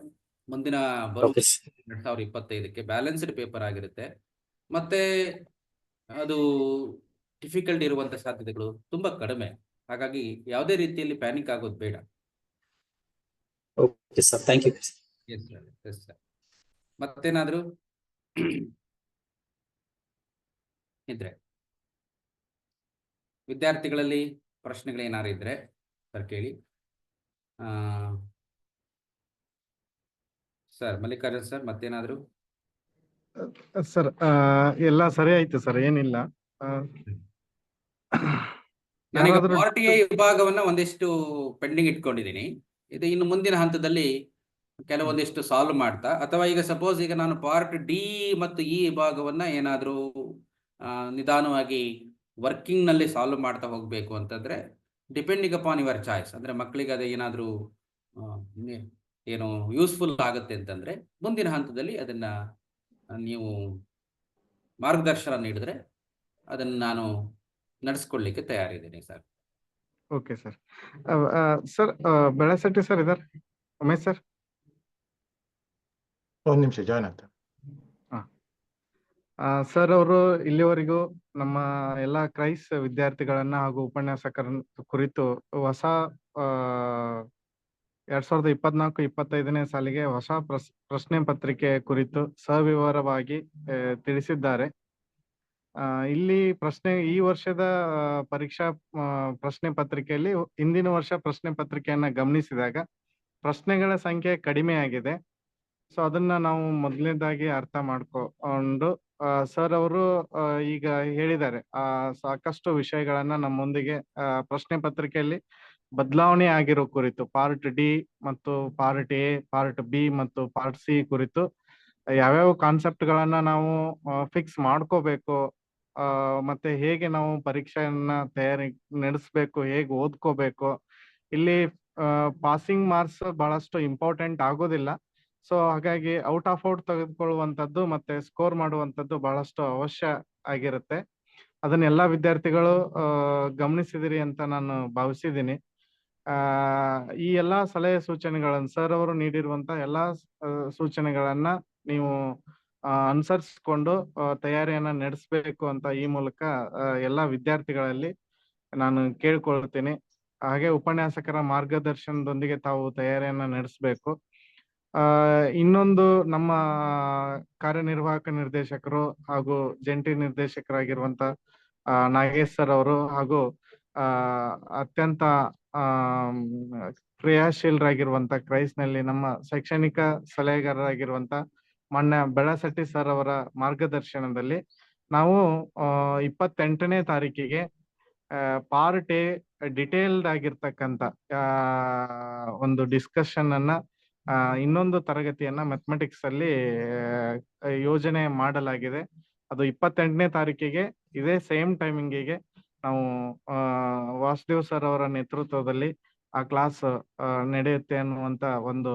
ಮುಂದಿನ 2025ಕ್ಕೆ ಬ್ಯಾಲೆನ್ಸ್ಡ್ ಪೇಪರ್ ಆಗಿರುತ್ತೆ. ಮತ್ತೆ ಅದು ಡಿಫಿಕಲ್ಟ್ ಇರುವಂತ ಸಾಧ್ಯತೆಗಳು ತುಂಬಾ ಕಡಿಮೆ. ಹಾಗಾಗಿ ಯಾವುದೇ ರೀತಿಯಲ್ಲಿ ಪ್ಯಾನಿಕ್ ಆಗೋದು ಬೇಡ. Okay sir, thank you. Yes sir. ಮತ್ತೇನಾದ್ರು ಇದ್ರೆ ವಿದ್ಯಾರ್ಥಿಗಳಲ್ಲಿ ಪ್ರಶ್ನೆಗಳೇನಾದ್ರು ಇದ್ರೆ ಸರ್ ಕೇಳಿ. ಸರ್ ಮಲ್ಲಿಕಾರ್ಜುನ್ ಸರ್, ಮತ್ತೇನಾದ್ರು? ಸರ್ ಎಲ್ಲ ಸರಿ ಆಯ್ತು ಸರ್, ಏನಿಲ್ಲ. ನಾನೀಗ ಪಾರ್ಟ್ ಎ ವಿಭಾಗವನ್ನ ಒಂದಿಷ್ಟು ಪೆಂಡಿಂಗ್ ಇಟ್ಕೊಂಡಿದ್ದೀನಿ. ಇದು ಇನ್ನು ಮುಂದಿನ ಹಂತದಲ್ಲಿ ಕೆಲವೊಂದಿಷ್ಟು ಸಾಲ್ವ್ ಮಾಡ್ತಾ, ಅಥವಾ ಈಗ ಸಪೋಸ್ ಈಗ ನಾನು ಪಾರ್ಟ್ ಡಿ ಮತ್ತು ಈ ವಿಭಾಗವನ್ನ ಏನಾದರೂ ನಿಧಾನವಾಗಿ ವರ್ಕಿಂಗ್ ನಲ್ಲಿ ಸಾಲ್ವ್ ಮಾಡ್ತಾ ಹೋಗ್ಬೇಕು ಅಂತಂದ್ರೆ ಡಿಪೆಂಡಿಂಗ್ ಅಪಾನ್ ಯುವರ್ ಚಾಯ್ಸ್. ಅಂದ್ರೆ ಮಕ್ಕಳಿಗೆ ಅದು ಏನಾದರೂ ಏನು ಯೂಸ್ಫುಲ್ ಆಗುತ್ತೆ ಅಂತಂದ್ರೆ ಮುಂದಿನ ಹಂತದಲ್ಲಿ ಅದನ್ನ ನೀವು ಮಾರ್ಗದರ್ಶನ ನೀಡಿದ್ರೆ ಅದನ್ನು ನಾನು ನಡೆಸ್ಕೊಳ್ಳಿಕ್ಕೆ ತಯಾರಿದ್ದೀನಿ sir. Okay sir. Sir Belasatti sir ಇದಾರೆ? ಉಮೇಶ್ ಸರ್ ಒಂದು ನಿಮಿಷ ಜಾಯ್ನ್ ಆಗ್ತಾರೆ. ಸರ್ ಅವರು ಇಲ್ಲಿವರೆಗೂ ನಮ್ಮ ಎಲ್ಲ ಕ್ರೈಸ್ ವಿದ್ಯಾರ್ಥಿಗಳನ್ನ ಹಾಗೂ ಉಪನ್ಯಾಸಕರ ಕುರಿತು ಹೊಸ 2024-25ನೇ ಸಾಲಿಗೆ ಹೊಸ ಪ್ರಶ್ನೆ ಪತ್ರಿಕೆ ಕುರಿತು ಸವಿವರವಾಗಿ ತಿಳಿಸಿದ್ದಾರೆ. ಇಲ್ಲಿ ಈ ವರ್ಷದ ಪರೀಕ್ಷಾ ಪ್ರಶ್ನೆ ಪತ್ರಿಕೆಯಲ್ಲಿ ಹಿಂದಿನ ವರ್ಷ ಪ್ರಶ್ನೆ ಪತ್ರಿಕೆಯನ್ನ ಗಮನಿಸಿದಾಗ ಪ್ರಶ್ನೆಗಳ ಸಂಖ್ಯೆ ಕಡಿಮೆ ಆಗಿದೆ. ಸೊ ಅದನ್ನ ನಾವು ಮೊದಲನೇದಾಗಿ ಅರ್ಥ ಮಾಡ್ಕೊಂಡು ಸರ್ ಅವರು ಈಗ ಹೇಳಿದ್ದಾರೆ ಸಾಕಷ್ಟು ವಿಷಯಗಳನ್ನ ನಮ್ಮೊಂದಿಗೆ ಪ್ರಶ್ನೆ ಪತ್ರಿಕೆಯಲ್ಲಿ ಬದಲಾವಣೆ ಆಗಿರೋ ಕುರಿತು ಪಾರ್ಟ್ ಡಿ ಮತ್ತು ಪಾರ್ಟ್ ಎ, ಪಾರ್ಟ್ ಬಿ ಮತ್ತು ಪಾರ್ಟ್ ಸಿ ಕುರಿತು ಯಾವ್ಯಾವ ಕಾನ್ಸೆಪ್ಟ್ ಗಳನ್ನ ನಾವು ಫಿಕ್ಸ್ ಮಾಡ್ಕೋಬೇಕು, ಮತ್ತೆ ಹೇಗೆ ನಾವು ಪರೀಕ್ಷೆಯನ್ನ ತಯಾರಿ ನಡೆಸ್ಬೇಕು, ಹೇಗೆ ಓದ್ಕೋಬೇಕು. ಇಲ್ಲಿ ಪಾಸಿಂಗ್ ಮಾರ್ಕ್ಸ್ ಬಹಳಷ್ಟು ಇಂಪಾರ್ಟೆಂಟ್ ಆಗೋದಿಲ್ಲ. ಸೊ ಹಾಗಾಗಿ ಔಟ್ ತೆಗೆದುಕೊಳ್ಳುವಂಥದ್ದು ಮತ್ತೆ ಸ್ಕೋರ್ ಮಾಡುವಂಥದ್ದು ಬಹಳಷ್ಟು ಅವಶ್ಯ ಆಗಿರುತ್ತೆ. ಅದನ್ನ ಎಲ್ಲಾ ವಿದ್ಯಾರ್ಥಿಗಳು ಗಮನಿಸಿದಿರಿ ಅಂತ ನಾನು ಭಾವಿಸಿದ್ದೀನಿ. ಈ ಎಲ್ಲಾ ಸಲಹೆ ಸೂಚನೆಗಳನ್ನ ಸರ್ ಅವರು ನೀಡಿರುವಂತ ಎಲ್ಲಾ ಸೂಚನೆಗಳನ್ನ ನೀವು ಅನುಸರಿಸಿಕೊಂಡು ತಯಾರಿಯನ್ನ ನಡೆಸಬೇಕು ಅಂತ ಈ ಮೂಲಕ ಎಲ್ಲಾ ವಿದ್ಯಾರ್ಥಿಗಳಲ್ಲಿ ನಾನು ಕೇಳ್ಕೊಳ್ತೀನಿ. ಹಾಗೆ ಉಪನ್ಯಾಸಕರ ಮಾರ್ಗದರ್ಶನದೊಂದಿಗೆ ತಾವು ತಯಾರಿಯನ್ನ ನಡೆಸಬೇಕು. ಇನ್ನೊಂದು ನಮ್ಮ ಕಾರ್ಯನಿರ್ವಾಹಕ ನಿರ್ದೇಶಕರು ಹಾಗೂ ಜಂಟಿ ನಿರ್ದೇಶಕರಾಗಿರುವಂತ ನಾಗೇಶ್ ಸರ್ ಅವರು ಹಾಗೂ ಅತ್ಯಂತ ಕ್ರಿಯಾಶೀಲರಾಗಿರುವಂತ ಕ್ರೈಸ್ನಲ್ಲಿ ನಮ್ಮ ಶೈಕ್ಷಣಿಕ ಸಲಹೆಗಾರರಾಗಿರುವಂತ ಮಾನ್ಯ ಬೆಳಸಟ್ಟಿ ಸರ್ ಅವರ ಮಾರ್ಗದರ್ಶನದಲ್ಲಿ ನಾವು 28ನೇ ತಾರೀಕಿಗೆ ಪಾರ್ಟ್ ಎ ಡಿಟೇಲ್ಡ್ ಆಗಿರ್ತಕ್ಕಂಥ ಒಂದು ಡಿಸ್ಕಷನ್ ಅನ್ನ ಇನ್ನೊಂದು ತರಗತಿಯನ್ನ ಮ್ಯಾಥಮೆಟಿಕ್ಸ್ ಅಲ್ಲಿ ಯೋಜನೆ ಮಾಡಲಾಗಿದೆ. ಅದು 28ನೇ ತಾರೀಕಿಗೆ ಇದೇ ಸೇಮ್ ಟೈಮಿಂಗಿಗೆ ನಾವು ವಾಸುದೇವ್ ಸರ್ ಅವರ ನೇತೃತ್ವದಲ್ಲಿ ಆ ಕ್ಲಾಸ್ ನಡೆಯುತ್ತೆ ಅನ್ನುವಂತ ಒಂದು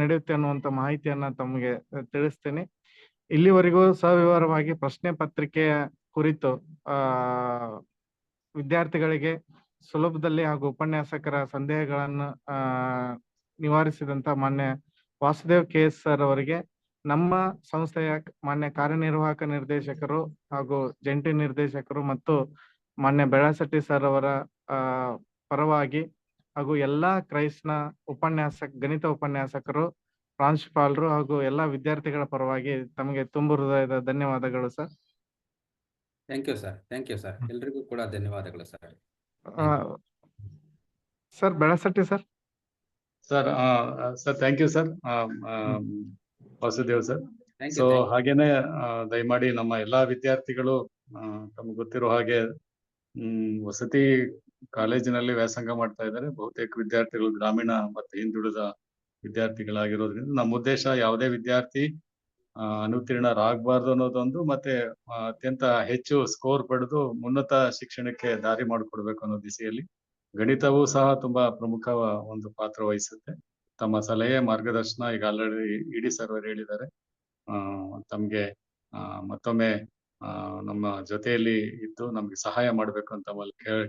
ನಡೆಯುತ್ತೆ ಅನ್ನುವಂತ ಮಾಹಿತಿಯನ್ನ ತಮಗೆ ತಿಳಿಸ್ತೇನೆ. ಇಲ್ಲಿವರೆಗೂ ಸವಿವರವಾಗಿ ಪ್ರಶ್ನೆ ಪತ್ರಿಕೆಯ ಕುರಿತು ವಿದ್ಯಾರ್ಥಿಗಳಿಗೆ ಸುಲಭದಲ್ಲಿ ಹಾಗೂ ಉಪನ್ಯಾಸಕರ ಸಂದೇಹಗಳನ್ನು ನಿವಾರಿಸಿದಂತ ಮಾನ್ಯ ವಾಸುದೇವ್ KS ಸರ್ ಅವರಿಗೆ ನಮ್ಮ ಸಂಸ್ಥೆಯ ಮಾನ್ಯ ಕಾರ್ಯನಿರ್ವಾಹಕ ನಿರ್ದೇಶಕರು ಹಾಗೂ ಜಂಟಿ ನಿರ್ದೇಶಕರು ಮತ್ತು ಮಾನ್ಯ ಬೆಳಸಟ್ಟಿ ಸರ್ ಅವರ ಪರವಾಗಿ ಹಾಗೂ ಎಲ್ಲಾ ಕ್ರೈಸ್ನ ಗಣಿತ ಉಪನ್ಯಾಸಕರು, ಪ್ರಾಂಶುಪಾಲರು ಹಾಗೂ ಎಲ್ಲಾ ವಿದ್ಯಾರ್ಥಿಗಳ ಪರವಾಗಿ ತಮಗೆ ತುಂಬು ಹೃದಯದ ಧನ್ಯವಾದಗಳು ಸರ್. Thank you sir. ಎಲ್ರಿಗೂ ಕೂಡ ಧನ್ಯವಾದಗಳು sir. Sir Belasatti sir. Sir thank you sir Vasudev sir. So ಹಾಗೇನೆ ದಯಮಾಡಿ ನಮ್ಮ ಎಲ್ಲಾ ವಿದ್ಯಾರ್ಥಿಗಳು ತಮ್ಗೆ ಗೊತ್ತಿರೋ ಹಾಗೆ ವಸತಿ ಕಾಲೇಜಿನಲ್ಲಿ ವ್ಯಾಸಂಗ ಮಾಡ್ತಾ ಇದ್ದಾರೆ. ಬಹುತೇಕ ವಿದ್ಯಾರ್ಥಿಗಳು ಗ್ರಾಮೀಣ ಮತ್ತು ಹಿಂದುಳಿದ ವಿದ್ಯಾರ್ಥಿಗಳಾಗಿರೋದ್ರಿಂದ ನಮ್ಮ ಉದ್ದೇಶ ಯಾವುದೇ ವಿದ್ಯಾರ್ಥಿ ಅನುತ್ತೀರ್ಣರಾಗಬಾರ್ದು ಅನ್ನೋದೊಂದು, ಮತ್ತೆ ಅತ್ಯಂತ ಹೆಚ್ಚು ಸ್ಕೋರ್ ಪಡೆದು ಉನ್ನತ ಶಿಕ್ಷಣಕ್ಕೆ ದಾರಿ ಮಾಡಿಕೊಡ್ಬೇಕು ಅನ್ನೋ ದಿಸೆಯಲ್ಲಿ ಗಣಿತವೂ ಸಹ ತುಂಬಾ ಪ್ರಮುಖ ಒಂದು ಪಾತ್ರ ವಹಿಸುತ್ತೆ. ತಮ್ಮ ಸಲಹೆ ಮಾರ್ಗದರ್ಶನ ಈಗ ಆಲ್ರೆಡಿ ED ಸರ್ ಅವರು ಹೇಳಿದ್ದಾರೆ. ತಮ್ಗೆ ಮತ್ತೊಮ್ಮೆ ನಮ್ಮ ಜೊತೆಯಲ್ಲಿ ಇದ್ದು ನಮ್ಗೆ ಸಹಾಯ ಮಾಡ್ಬೇಕು ಅಂತ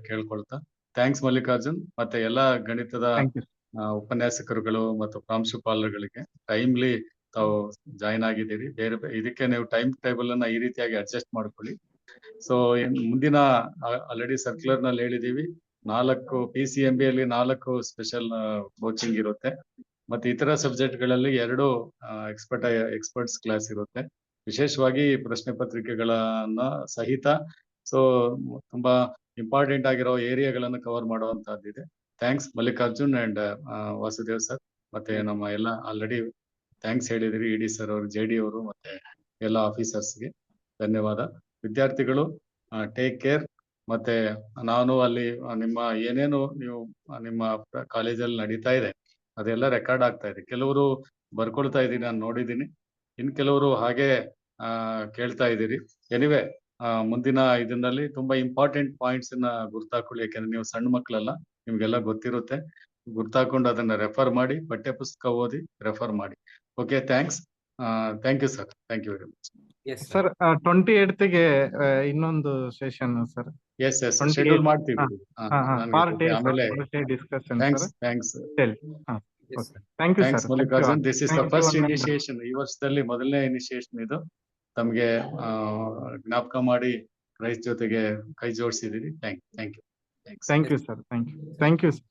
ಕೇಳ್ಕೊಳ್ತಾ, ಥ್ಯಾಂಕ್ಸ್ ಮಲ್ಲಿಕಾರ್ಜುನ್. ಮತ್ತೆ ಎಲ್ಲಾ ಗಣಿತದ ಉಪನ್ಯಾಸಕರುಗಳು ಮತ್ತು ಪ್ರಾಂಶುಪಾಲರುಗಳಿಗೆ ಟೈಮ್ಲಿ ತಾವು ಜಾಯಿನ್ ಆಗಿದ್ದೀರಿ. ಇದಕ್ಕೆ ನೀವು ಟೈಮ್ ಟೇಬಲ್ ಅನ್ನ ಈ ರೀತಿಯಾಗಿ ಅಡ್ಜಸ್ಟ್ ಮಾಡ್ಕೊಳ್ಳಿ. ಸೊ ಮುಂದಿನ ಆಲ್ರೆಡಿ ಸರ್ಕ್ಯುಲರ್ ನಲ್ಲಿ ಹೇಳಿದೀವಿ, 4 PCMB ಅಲ್ಲಿ 4 ಸ್ಪೆಷಲ್ ಕೋಚಿಂಗ್ ಇರುತ್ತೆ. ಮತ್ತೆ ಇತರ ಸಬ್ಜೆಕ್ಟ್ ಗಳಲ್ಲಿ 2 ಎಕ್ಸ್ಪರ್ಟ್ಸ್ ಕ್ಲಾಸ್ ಇರುತ್ತೆ. ವಿಶೇಷವಾಗಿ ಪ್ರಶ್ನೆ ಪತ್ರಿಕೆಗಳನ್ನ ಸಹಿತ ಸೊ ತುಂಬಾ ಇಂಪಾರ್ಟೆಂಟ್ ಆಗಿರೋ ಏರಿಯಾಗಳನ್ನು ಕವರ್ ಮಾಡುವಂತಹದ್ದಿದೆ. Thanks Mallikarjun and Vasudev sir. ಮತ್ತೆ ನಮ್ಮ ಎಲ್ಲ ಆಲ್ರೆಡಿ ಥ್ಯಾಂಕ್ಸ್ ಹೇಳಿದಿರಿ ED ಸರ್ ಅವರು, JD ಅವರು, ಮತ್ತೆ ಎಲ್ಲ ಆಫೀಸರ್ಸ್ಗೆ ಧನ್ಯವಾದ. ವಿದ್ಯಾರ್ಥಿಗಳು ಟೇಕ್ ಕೇರ್. ಮತ್ತೆ ನಾನು ಅಲ್ಲಿ ನಿಮ್ಮ ಏನೇನು ನೀವು ನಿಮ್ಮ ಕಾಲೇಜಲ್ಲಿ ನಡೀತಾ ಇದೆ ಅದೆಲ್ಲ ರೆಕಾರ್ಡ್ ಆಗ್ತಾ ಇದೆ. ಕೆಲವರು ಬರ್ಕೊಳ್ತಾ ಇದ್ದೀನಿ, ನಾನು ನೋಡಿದ್ದೀನಿ. ಇನ್ ಕೆಲವರು ಹಾಗೆ ಕೇಳ್ತಾ ಇದ್ದೀರಿ. ಎನಿವೆ ಮುಂದಿನ ಇದರಲ್ಲಿ ತುಂಬಾ ಇಂಪಾರ್ಟೆಂಟ್ ಪಾಯಿಂಟ್ಸ್ ನ ಗುರ್ತಾಕೊಳ್ಳಿ. ಯಾಕಂದ್ರೆ ನೀವು ಸಣ್ಣ ಮಕ್ಕಳೆಲ್ಲ, ನಿಮ್ಗೆಲ್ಲ ಗೊತ್ತಿರುತ್ತೆ. ಗುರ್ತಾಕೊಂಡು ಅದನ್ನ ರೆಫರ್ ಮಾಡಿ, ಪಠ್ಯ ಪುಸ್ತಕ ಓದಿ ರೆಫರ್ ಮಾಡಿ. Okay, thanks. Thank you sir. Thank you very much. Sir 28ಗೆ ಇನ್ನೊಂದು ಸೆಷನ್ ಸರ್. ಎಸ್ ಶೆಡ್ಯೂಲ್ ಮಾಡ್ತೀವಿ. ಆಮೇಲೆ thanks Mallikarjun. This is the first initiation. ಈ ವರ್ಷದಲ್ಲಿ ಮೊದಲನೇ ಇನಿಷಿಯೇಷನ್ ಇದು. ತಮ್ಗೆ ಜ್ಞಾಪಕ ಮಾಡಿ ಕ್ರೈಸ್ಟ್ ಜೊತೆಗೆ ಕೈ ಜೋಡಿಸಿದೀರಿ. Thank you sir. Thank you sir.